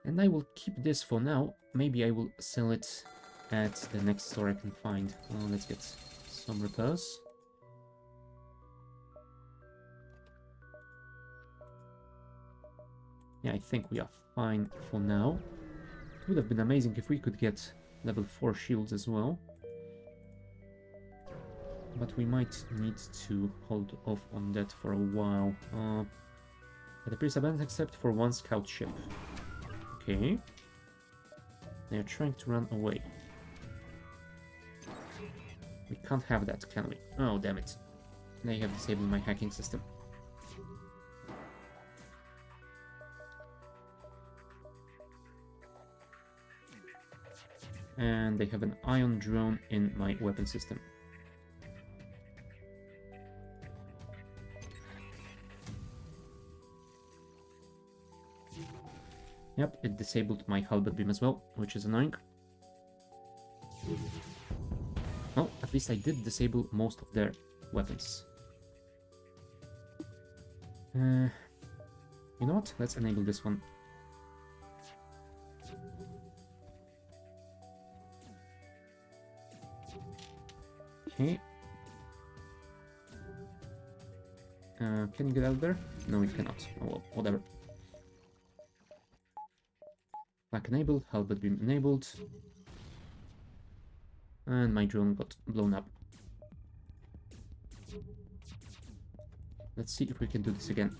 And I will keep this for now. Maybe I will sell it at the next store I can find. Let's get some repairs. Yeah, I think we are fine for now. It would have been amazing if we could get level 4 shields as well. But we might need to hold off on that for a while. It appears abandoned except for 1 scout ship. Okay. They are trying to run away. We can't have that, can we? Oh, damn it. they have disabled my hacking system. And they have an ion drone in my weapon system. Yep, it disabled my halberd beam as well, which is annoying. Well, at least I did disable most of their weapons. You know what? Let's enable this one. Okay. Can you get out there? No, it cannot. Oh well, whatever. Flak enabled, halberd beam enabled. And my drone got blown up. Let's see if we can do this again.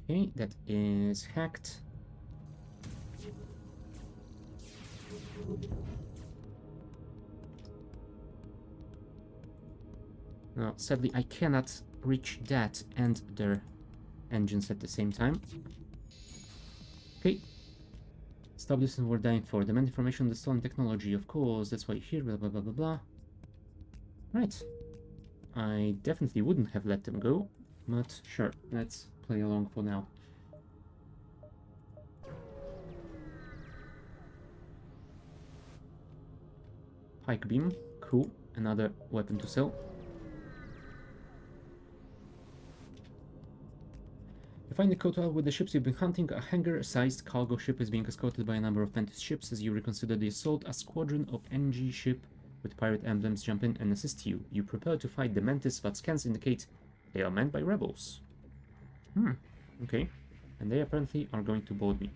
Okay, that is hacked. No, sadly, I cannot reach that and their engines at the same time. Okay. Stop listening, we're dying for. Demand information on the stolen technology, of course. That's why you're here, blah, blah, blah, blah, blah. Right. I definitely wouldn't have let them go, but sure, let's play along for now. Pike beam, cool. Another weapon to sell. You find the code with the ships you've been hunting. A hangar-sized cargo ship is being escorted by a number of Ventus ships. As you reconsider the assault, a squadron of Engi ship with pirate emblems jump in and assist you. You prepare to fight the Mantis, but scans indicate they are manned by rebels. Okay. And they apparently are going to board me.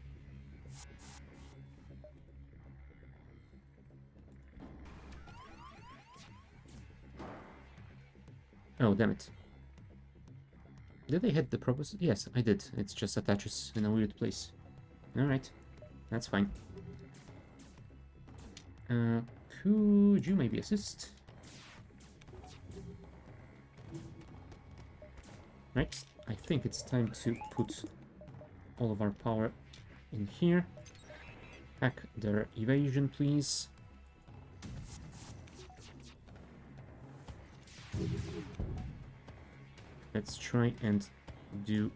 Oh, damn it. Did I hit the propulsor? Yes, I did. It just attaches in a weird place. Alright. That's fine. Could you maybe assist? Right. I think it's time to put all of our power in here. Hack their evasion, please. Let's try and do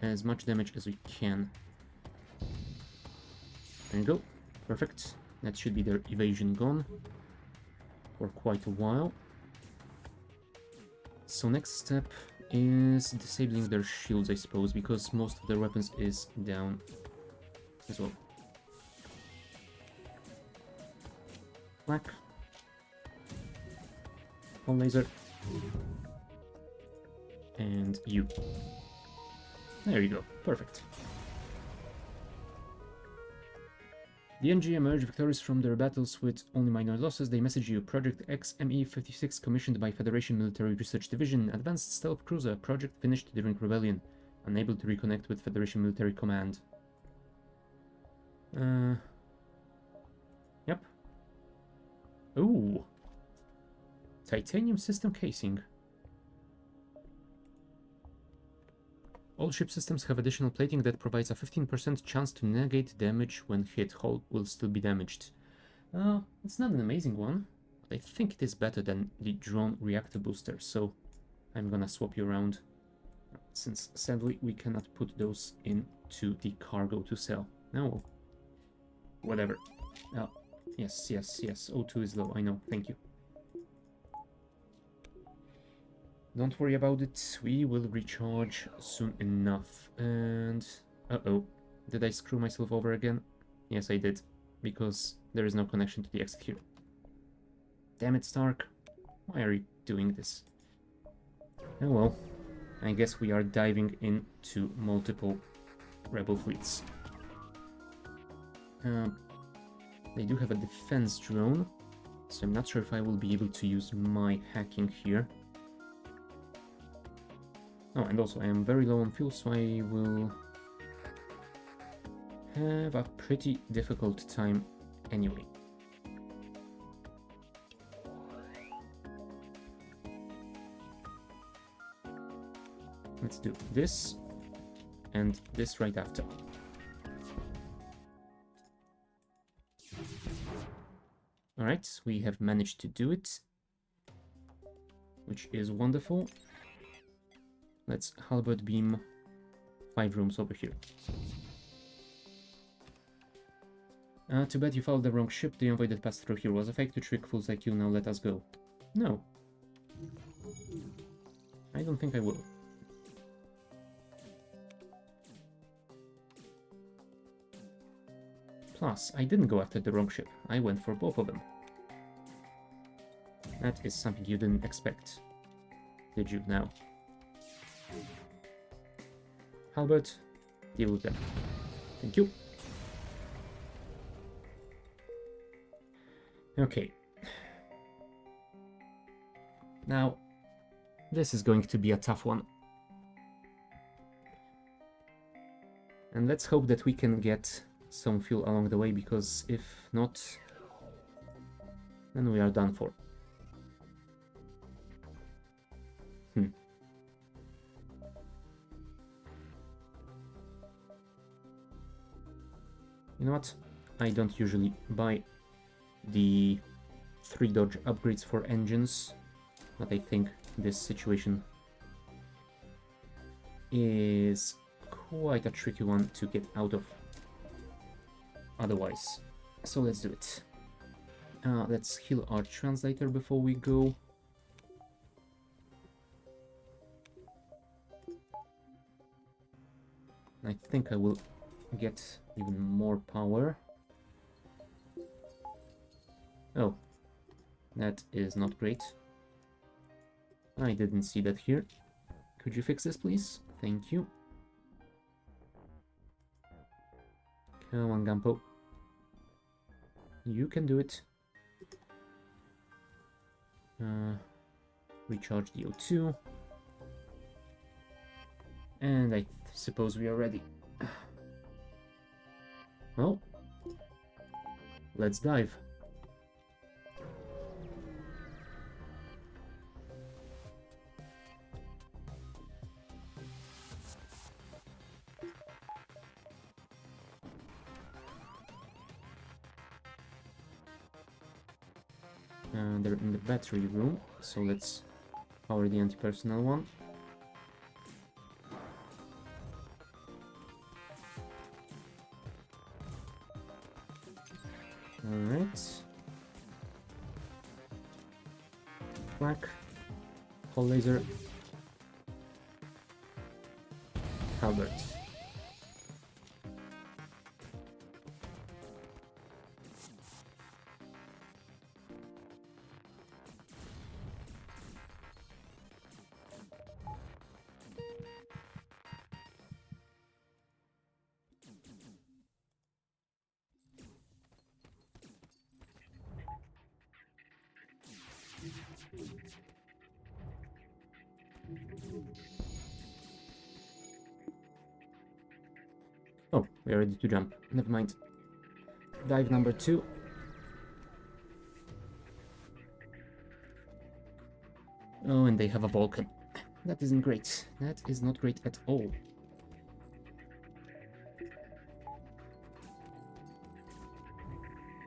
as much damage as we can. There you go. Perfect. That should be their evasion gone for quite a while. So next step is disabling their shields, I suppose, because most of their weapons is down as well. Black. One laser. And you. There you go. Perfect. The NG emerge victorious from their battles with only minor losses. They message you. Project XME-56 commissioned by Federation Military Research Division. Advanced stealth cruiser. Project finished during rebellion. Unable to reconnect with Federation Military Command. Yep. Ooh. Titanium system casing. All ship systems have additional plating that provides a 15% chance to negate damage when hit. Hull will still be damaged. It's not an amazing one, but I think it is better than the drone reactor booster, so I'm gonna swap you around, since sadly we cannot put those into the cargo to sell. No, whatever. Yes, O2 is low, I know, thank you. Don't worry about it, we will recharge soon enough. And... uh-oh, did I screw myself over again? Yes, I did, because there is no connection to the exit here. Damn it, Stark. Why are you doing this? Oh well, I guess we are diving into multiple rebel fleets. They do have a defense drone, so I'm not sure if I will be able to use my hacking here. Oh, and also I am very low on fuel, so I will have a pretty difficult time anyway. Let's do this and this right after. Alright, we have managed to do it, which is wonderful. Let's halberd beam 5 rooms over here. Too bad you followed the wrong ship. The envoy that passed through here was a fake to trick fools like you. Now let us go. No. I don't think I will. Plus, I didn't go after the wrong ship. I went for both of them. That is something you didn't expect. Did you now? Halbert, deal with them. Thank you. Okay. Now, this is going to be a tough one. And let's hope that we can get some fuel along the way, because if not, then we are done for. You know what? I don't usually buy the 3 dodge upgrades for engines, but I think this situation is quite a tricky one to get out of otherwise. So let's do it. Let's heal our translator before we go. I think I will get even more power. Oh, that is not great. I didn't see that here. Could you fix this, please? Thank you. Come on, Gampo. You can do it. Recharge the O2. And I suppose we are ready. Well, let's dive. They're in the battery room, so let's power the anti-personnel one. Alright. Flak. Hull laser. Halbert. Oh, we're ready to jump. Never mind. Dive number 2. Oh, and they have a Vulcan. That isn't great. That is not great at all.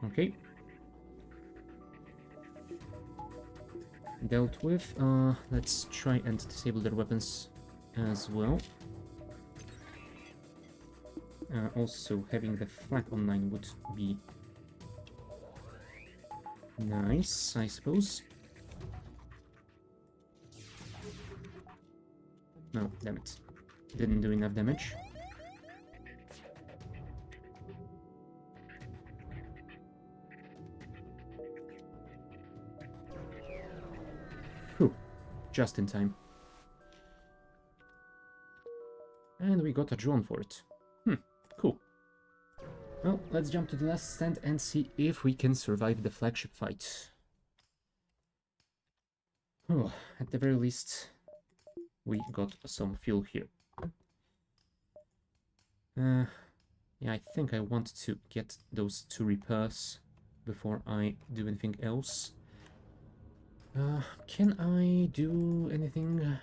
Okay. Dealt with. Let's try and disable their weapons as well. Also, having the flak online would be nice, I suppose. No, damn it. Didn't do enough damage. Whew. Just in time. And we got a drone for it. Cool. Well, let's jump to the last stand and see if we can survive the flagship fight. Oh, at the very least, we got some fuel here. Yeah, I think I want to get those 2 repairs before I do anything else. Can I do anything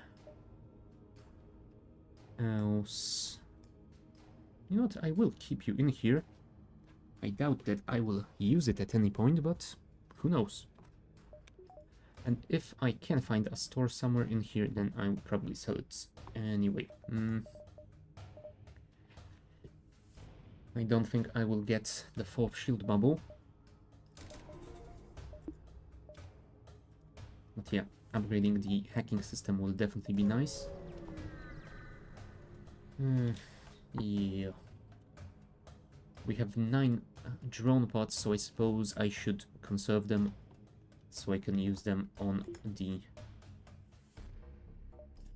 else? You know what, I will keep you in here. I doubt that I will use it at any point, but who knows? And if I can find a store somewhere in here, then I will probably sell it anyway. I don't think I will get the 4th shield bubble. But yeah, upgrading the hacking system will definitely be nice. Yeah. We have 9 drone pods, so I suppose I should conserve them so I can use them on the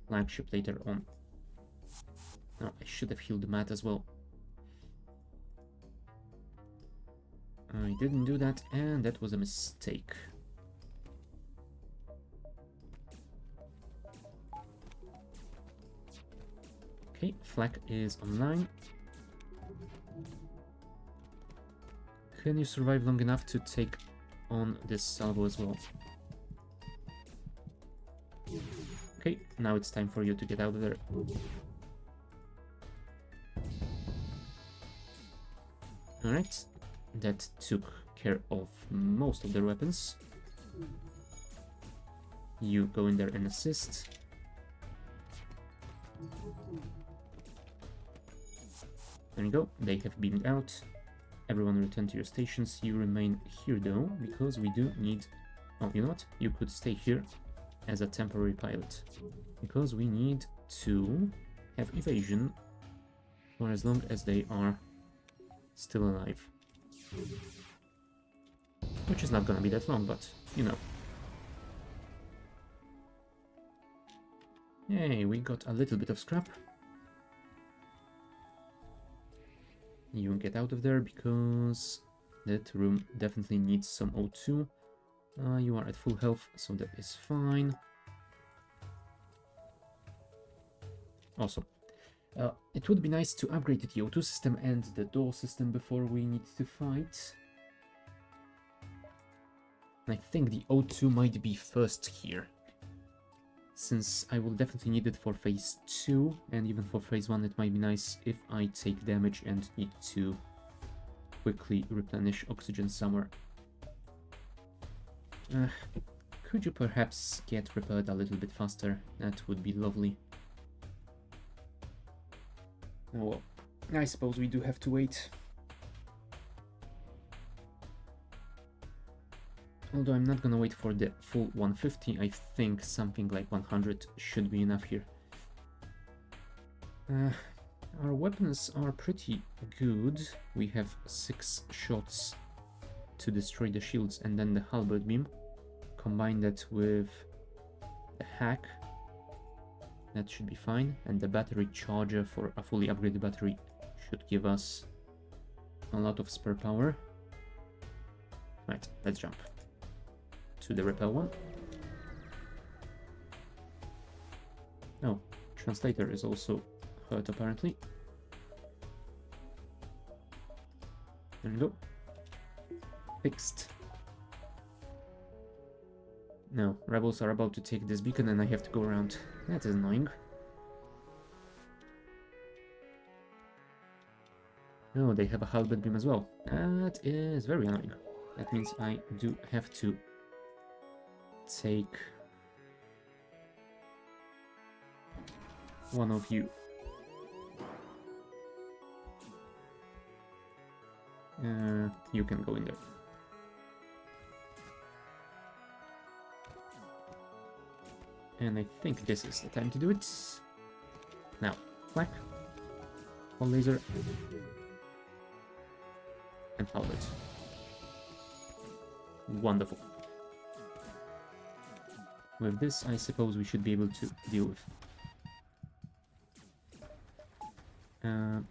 flagship later on. No, I should have healed Matt as well. I didn't do that, and that was a mistake. Okay, flak is online. Can you survive long enough to take on this salvo as well? Okay, now it's time for you to get out of there. Alright, that took care of most of their weapons. You go in there and assist. There you go, they have beamed out. Everyone return to your stations. You remain here though, because we do need... Oh, you know what? You could stay here as a temporary pilot, because we need to have evasion for as long as they are still alive. Which is not gonna be that long, but you know. Yay, we got a little bit of scrap. You get out of there because that room definitely needs some O2. You are at full health, so that is fine. Awesome. It would be nice to upgrade the O2 system and the door system before we need to fight. I think the O2 might be first here, since I will definitely need it for phase 2, and even for phase 1 it might be nice if I take damage and need to quickly replenish oxygen somewhere. Could you perhaps get repaired a little bit faster? That would be lovely. Oh well, I suppose we do have to wait. Although I'm not gonna wait for the full 150, I think something like 100 should be enough here. Our weapons are pretty good. We have 6 shots to destroy the shields and then the halberd beam. Combine that with the hack. That should be fine. And the battery charger for a fully upgraded battery should give us a lot of spare power. Right, let's jump to the repair one. Oh, translator is also hurt apparently. There we go. Fixed. No, rebels are about to take this beacon and I have to go around. That is annoying. Oh, they have a halberd beam as well. That is very annoying. That means I do have to take one of you. You can go in there. And I think this is the time to do it. Now, flak, all laser, and halberd. Wonderful. With this, I suppose we should be able to deal with. Do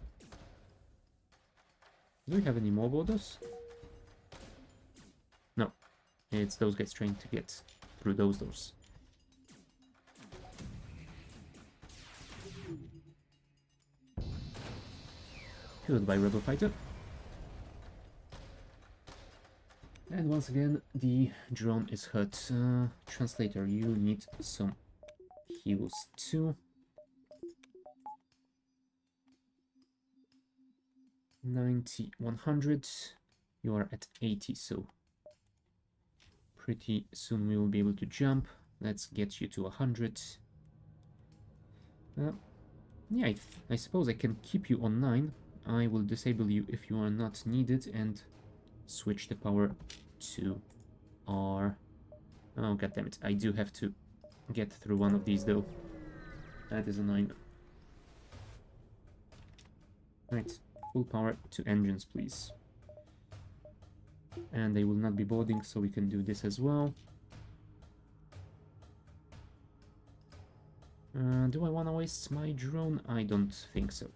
we have any more borders? No. It's those guys trying to get through those doors. Goodbye, Rebel Fighter. And once again, the drone is hurt. Translator, you need some heals too. 90, 100. You are at 80, so pretty soon we will be able to jump. Let's get you to 100. Yeah, I suppose I can keep you on 9. I will disable you if you are not needed and switch the power to R. Oh, goddammit, I do have to get through one of these though. That is annoying. Right, full power to engines, please. And they will not be boarding, so we can do this as well. Do I want to waste my drone? I don't think so.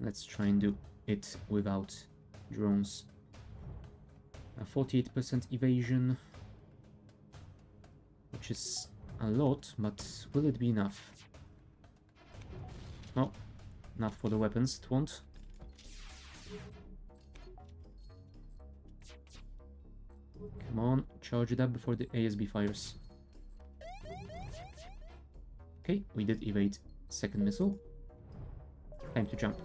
Let's try and do it without drones. 48% evasion, which is a lot, but will it be enough? Oh, not for the weapons, it won't. Come on, charge it up before the ASB fires. Okay, we did evade second missile. Time to jump.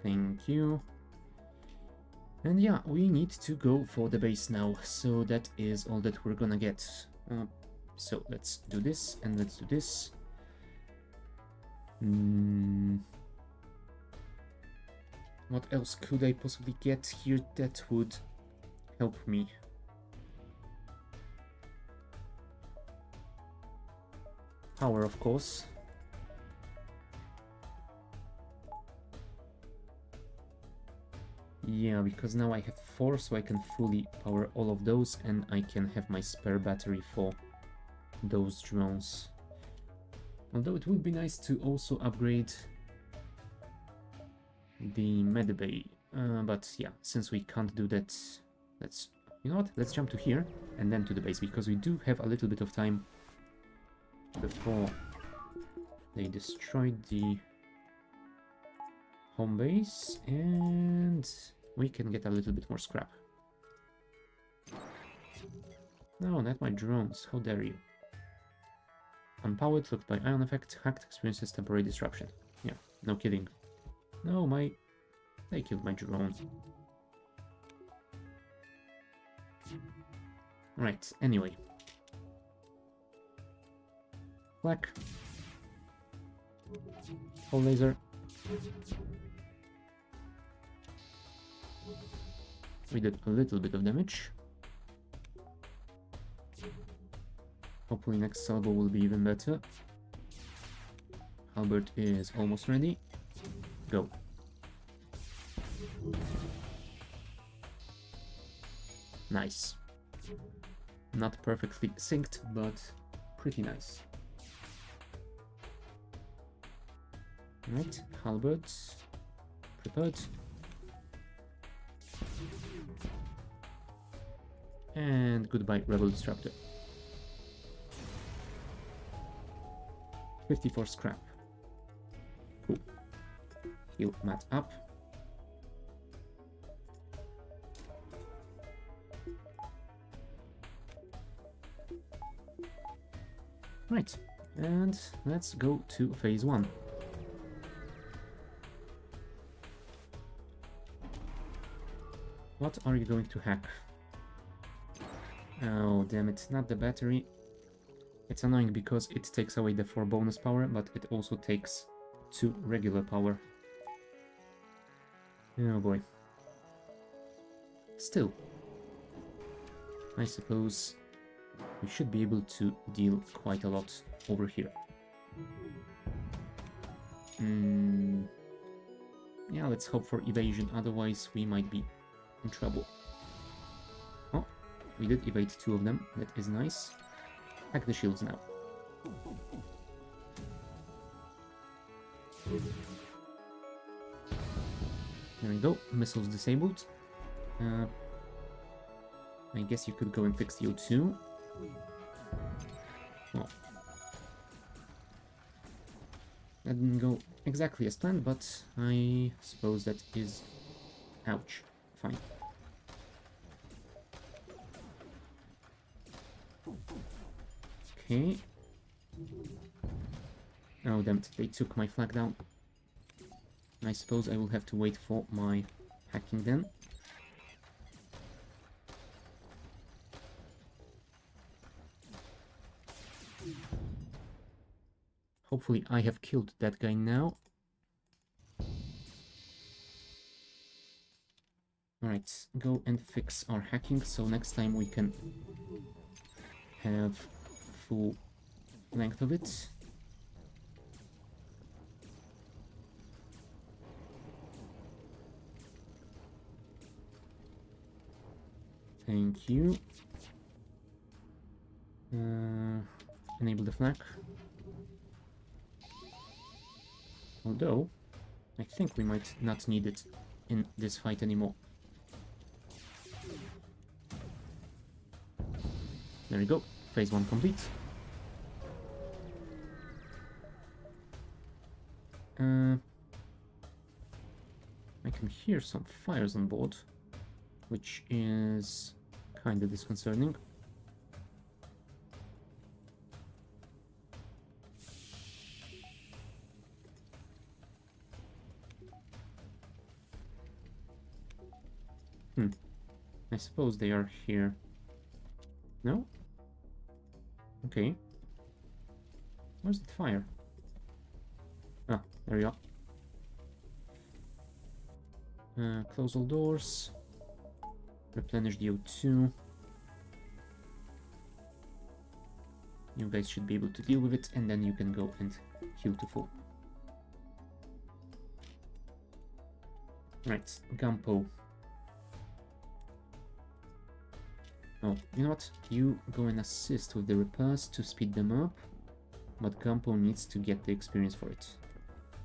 Thank you. And yeah, we need to go for the base now, so that is all that we're gonna get. So let's do this, and let's do this. What else could I possibly get here that would help me? Power, of course. Yeah, because now I have 4, so I can fully power all of those, and I can have my spare battery for those drones. Although it would be nice to also upgrade the medbay, but yeah, since we can't do that, you know what, let's jump to here and then to the base, because we do have a little bit of time before they destroyed the home base, and we can get a little bit more scrap. No, not my drones, how dare you. Unpowered, looked by ion effect, hacked, experiences temporary disruption. Yeah, no kidding. No, they killed my drone. Right, anyway. Black. Hull laser. We did a little bit of damage. Hopefully next salvo will be even better. Albert is almost ready. Go. Nice. Not perfectly synced, but pretty nice. Right, halberd, prepared. And goodbye, Rebel Disruptor. 54 scrap. Cool. Heal Matt up. Right, and let's go to phase 1. What are you going to hack? Oh, damn it, not the battery. It's annoying because it takes away the 4 bonus power, but it also takes 2 regular power. Oh boy. Still, I suppose we should be able to deal quite a lot over here. Yeah, let's hope for evasion, otherwise we might be in trouble. Oh, we did evade 2 of them, that is nice. Hack the shields now. There we go, missiles disabled. I guess you could go and fix the O2. Oh. That didn't go exactly as planned, but I suppose that is... Ouch. Fine. Okay. Oh, damn it. They took my flag down. I suppose I will have to wait for my hacking then. Hopefully I have killed that guy now. Alright, go and fix our hacking, so next time we can have full length of it. Thank you. Enable the flag. Although, I think we might not need it in this fight anymore. There we go. Phase 1 complete. I can hear some fires on board, which is kind of disconcerting. I suppose they are here. No? Okay. Where's the fire? Ah, there we are. Close all doors. Replenish the O2. You guys should be able to deal with it, and then you can go and heal to full. Right, Gampo. Oh, you know what? You go and assist with the repairs to speed them up, but Gampo needs to get the experience for it.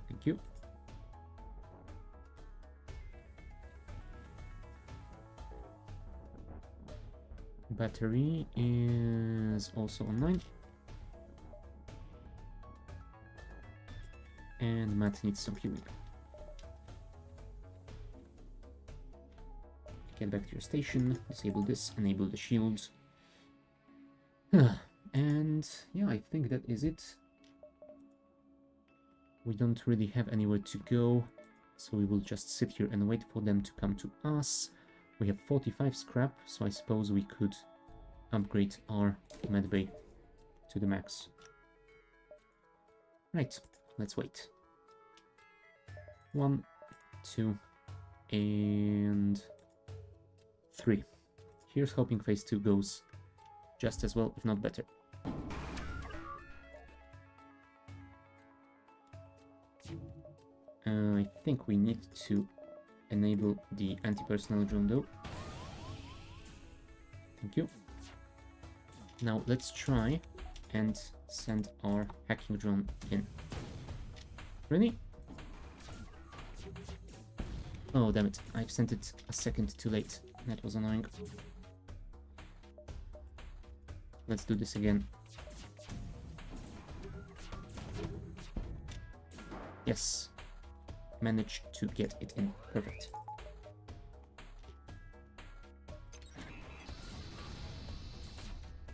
Thank you. Battery is also online. And Matt needs some healing. Get back to your station, disable this, enable the shields. And yeah, I think that is it. We don't really have anywhere to go, so we will just sit here and wait for them to come to us. We have 45 scrap, so I suppose we could upgrade our medbay to the max. Right, let's wait. 1, 2, and 3. Here's hoping phase 2 goes just as well, if not better. I think we need to enable the anti-personnel drone though. Thank you. Now let's try and send our hacking drone in. Really? Oh damn it, I've sent it a second too late. That was annoying. Let's do this again. Yes. Managed to get it in. Perfect.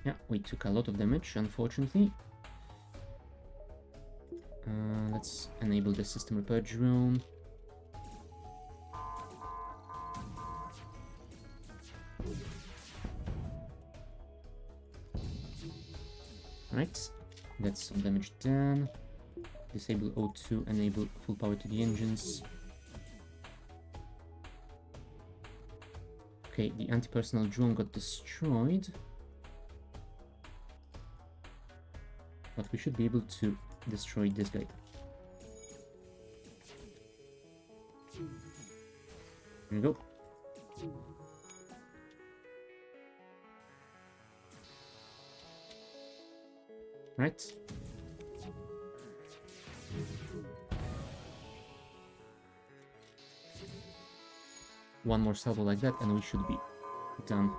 Yeah, we took a lot of damage, unfortunately. Let's enable the system repair drone. Right, that's some damage done. Disable O2, enable full power to the engines. Okay, the anti-personnel drone got destroyed. But we should be able to destroy this guy. There we go. Right. One more salvo like that and we should be done.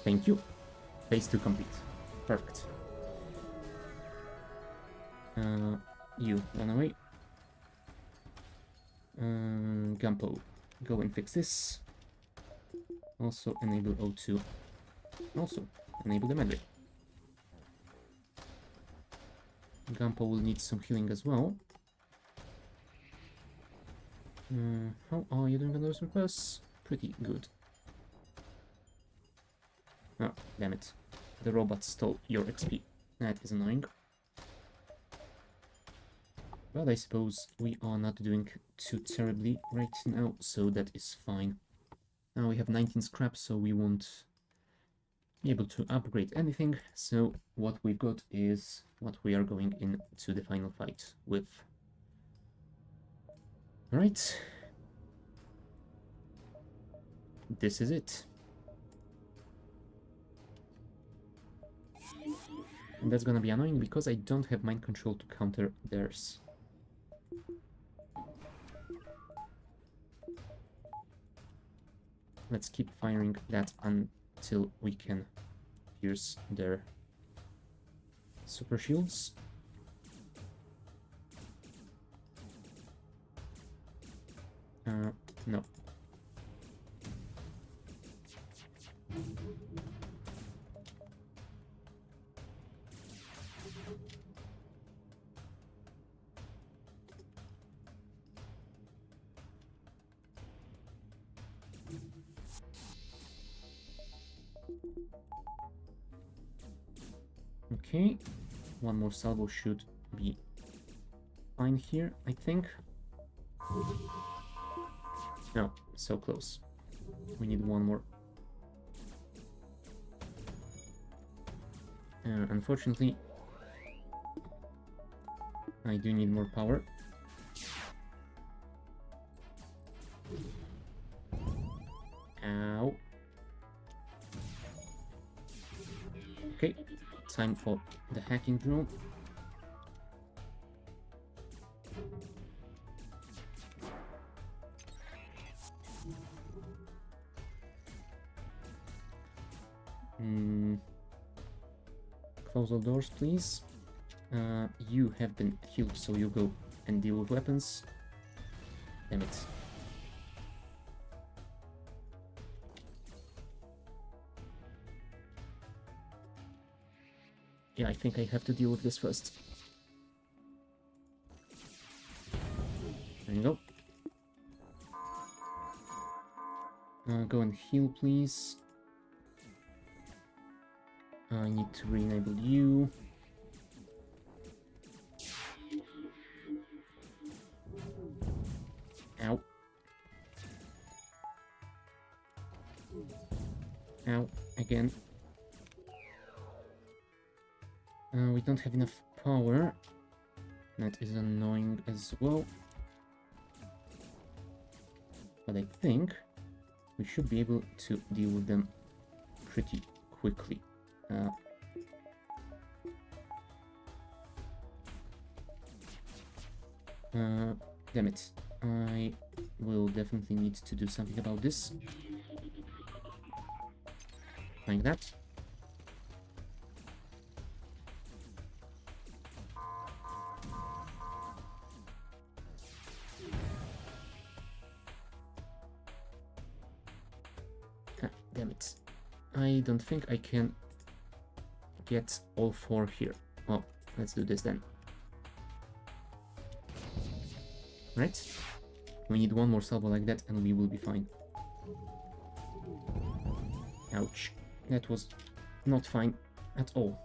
Thank you. Phase 2 complete. Perfect. You, run away. Gumpo, go and fix this. Also enable O2. Also enable the medley. Gumpo will need some healing as well. How are you doing on those requests? Pretty good. Oh, damn it. The robot stole your XP. That is annoying. But I suppose we are not doing too terribly right now, so that is fine. Now we have 19 scraps, so we won't be able to upgrade anything. So what we've got is what we are going into the final fight with. Alright. This is it. And that's gonna be annoying because I don't have mind control to counter theirs. Let's keep firing that until we can pierce their super shields. No. Okay, one more salvo should be fine here, I think. No, so close. We need one more. Unfortunately, I do need more power. Ow. Okay, time for the hacking drone. Close all doors, please. You have been healed, so you go and deal with weapons. Damn it. Yeah, I think I have to deal with this first. There you go. Go and heal, please. I need to re-enable you. Ow. Ow, again. We don't have enough power. That is annoying as well. But I think we should be able to deal with them pretty quickly. Damn it. I will definitely need to do something about this. Like that. Damn it. I don't think I can get all four here. Well, let's do this then. Right? We need one more salvo like that and we will be fine. Ouch. That was not fine at all.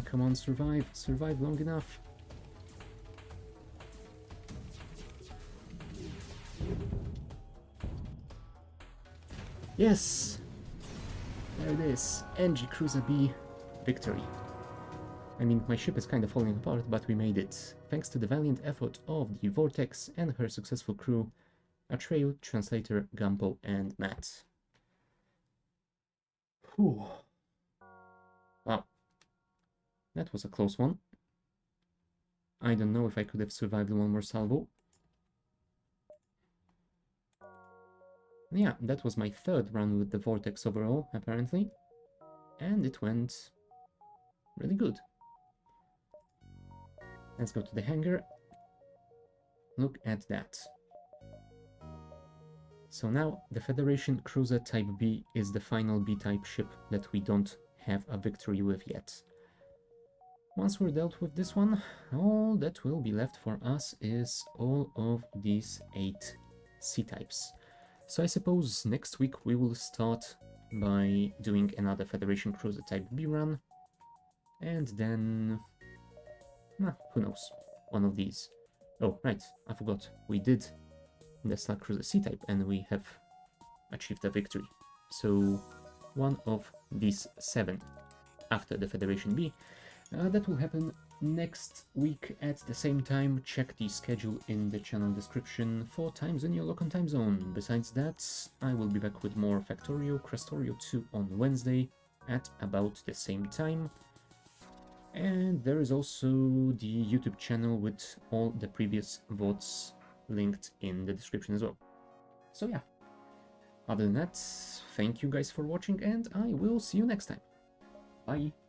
Come on, survive. Survive long enough. Yes! There it is. Engi Cruiser B victory. I mean, my ship is kind of falling apart, but we made it. Thanks to the valiant effort of the Vortex and her successful crew, Atreyu, Translator, Gumpo, and Matt. Whew. Wow. That was a close one. I don't know if I could have survived one more salvo. Yeah, that was my third run with the Vortex overall, apparently. And it went really good. Let's go to the hangar. Look at that. So now the Federation Cruiser Type B is the final B-type ship that we don't have a victory with yet. Once we're dealt with this one, all that will be left for us is all of these 8 C-types. So I suppose next week we will start by doing another Federation Cruiser Type B run, and then... who knows, one of these. Oh, right, I forgot, we did the Slug Cruiser C-type and we have achieved a victory. So one of these 7 after the Federation B. That will happen next week at the same time. Check the schedule in the channel description for times in your local time zone. Besides that, I will be back with more Factorio Crestorio 2 on Wednesday at about the same time. And there is also the YouTube channel with all the previous VODs linked in the description as well. So yeah, other than that, thank you guys for watching and I will see you next time. Bye!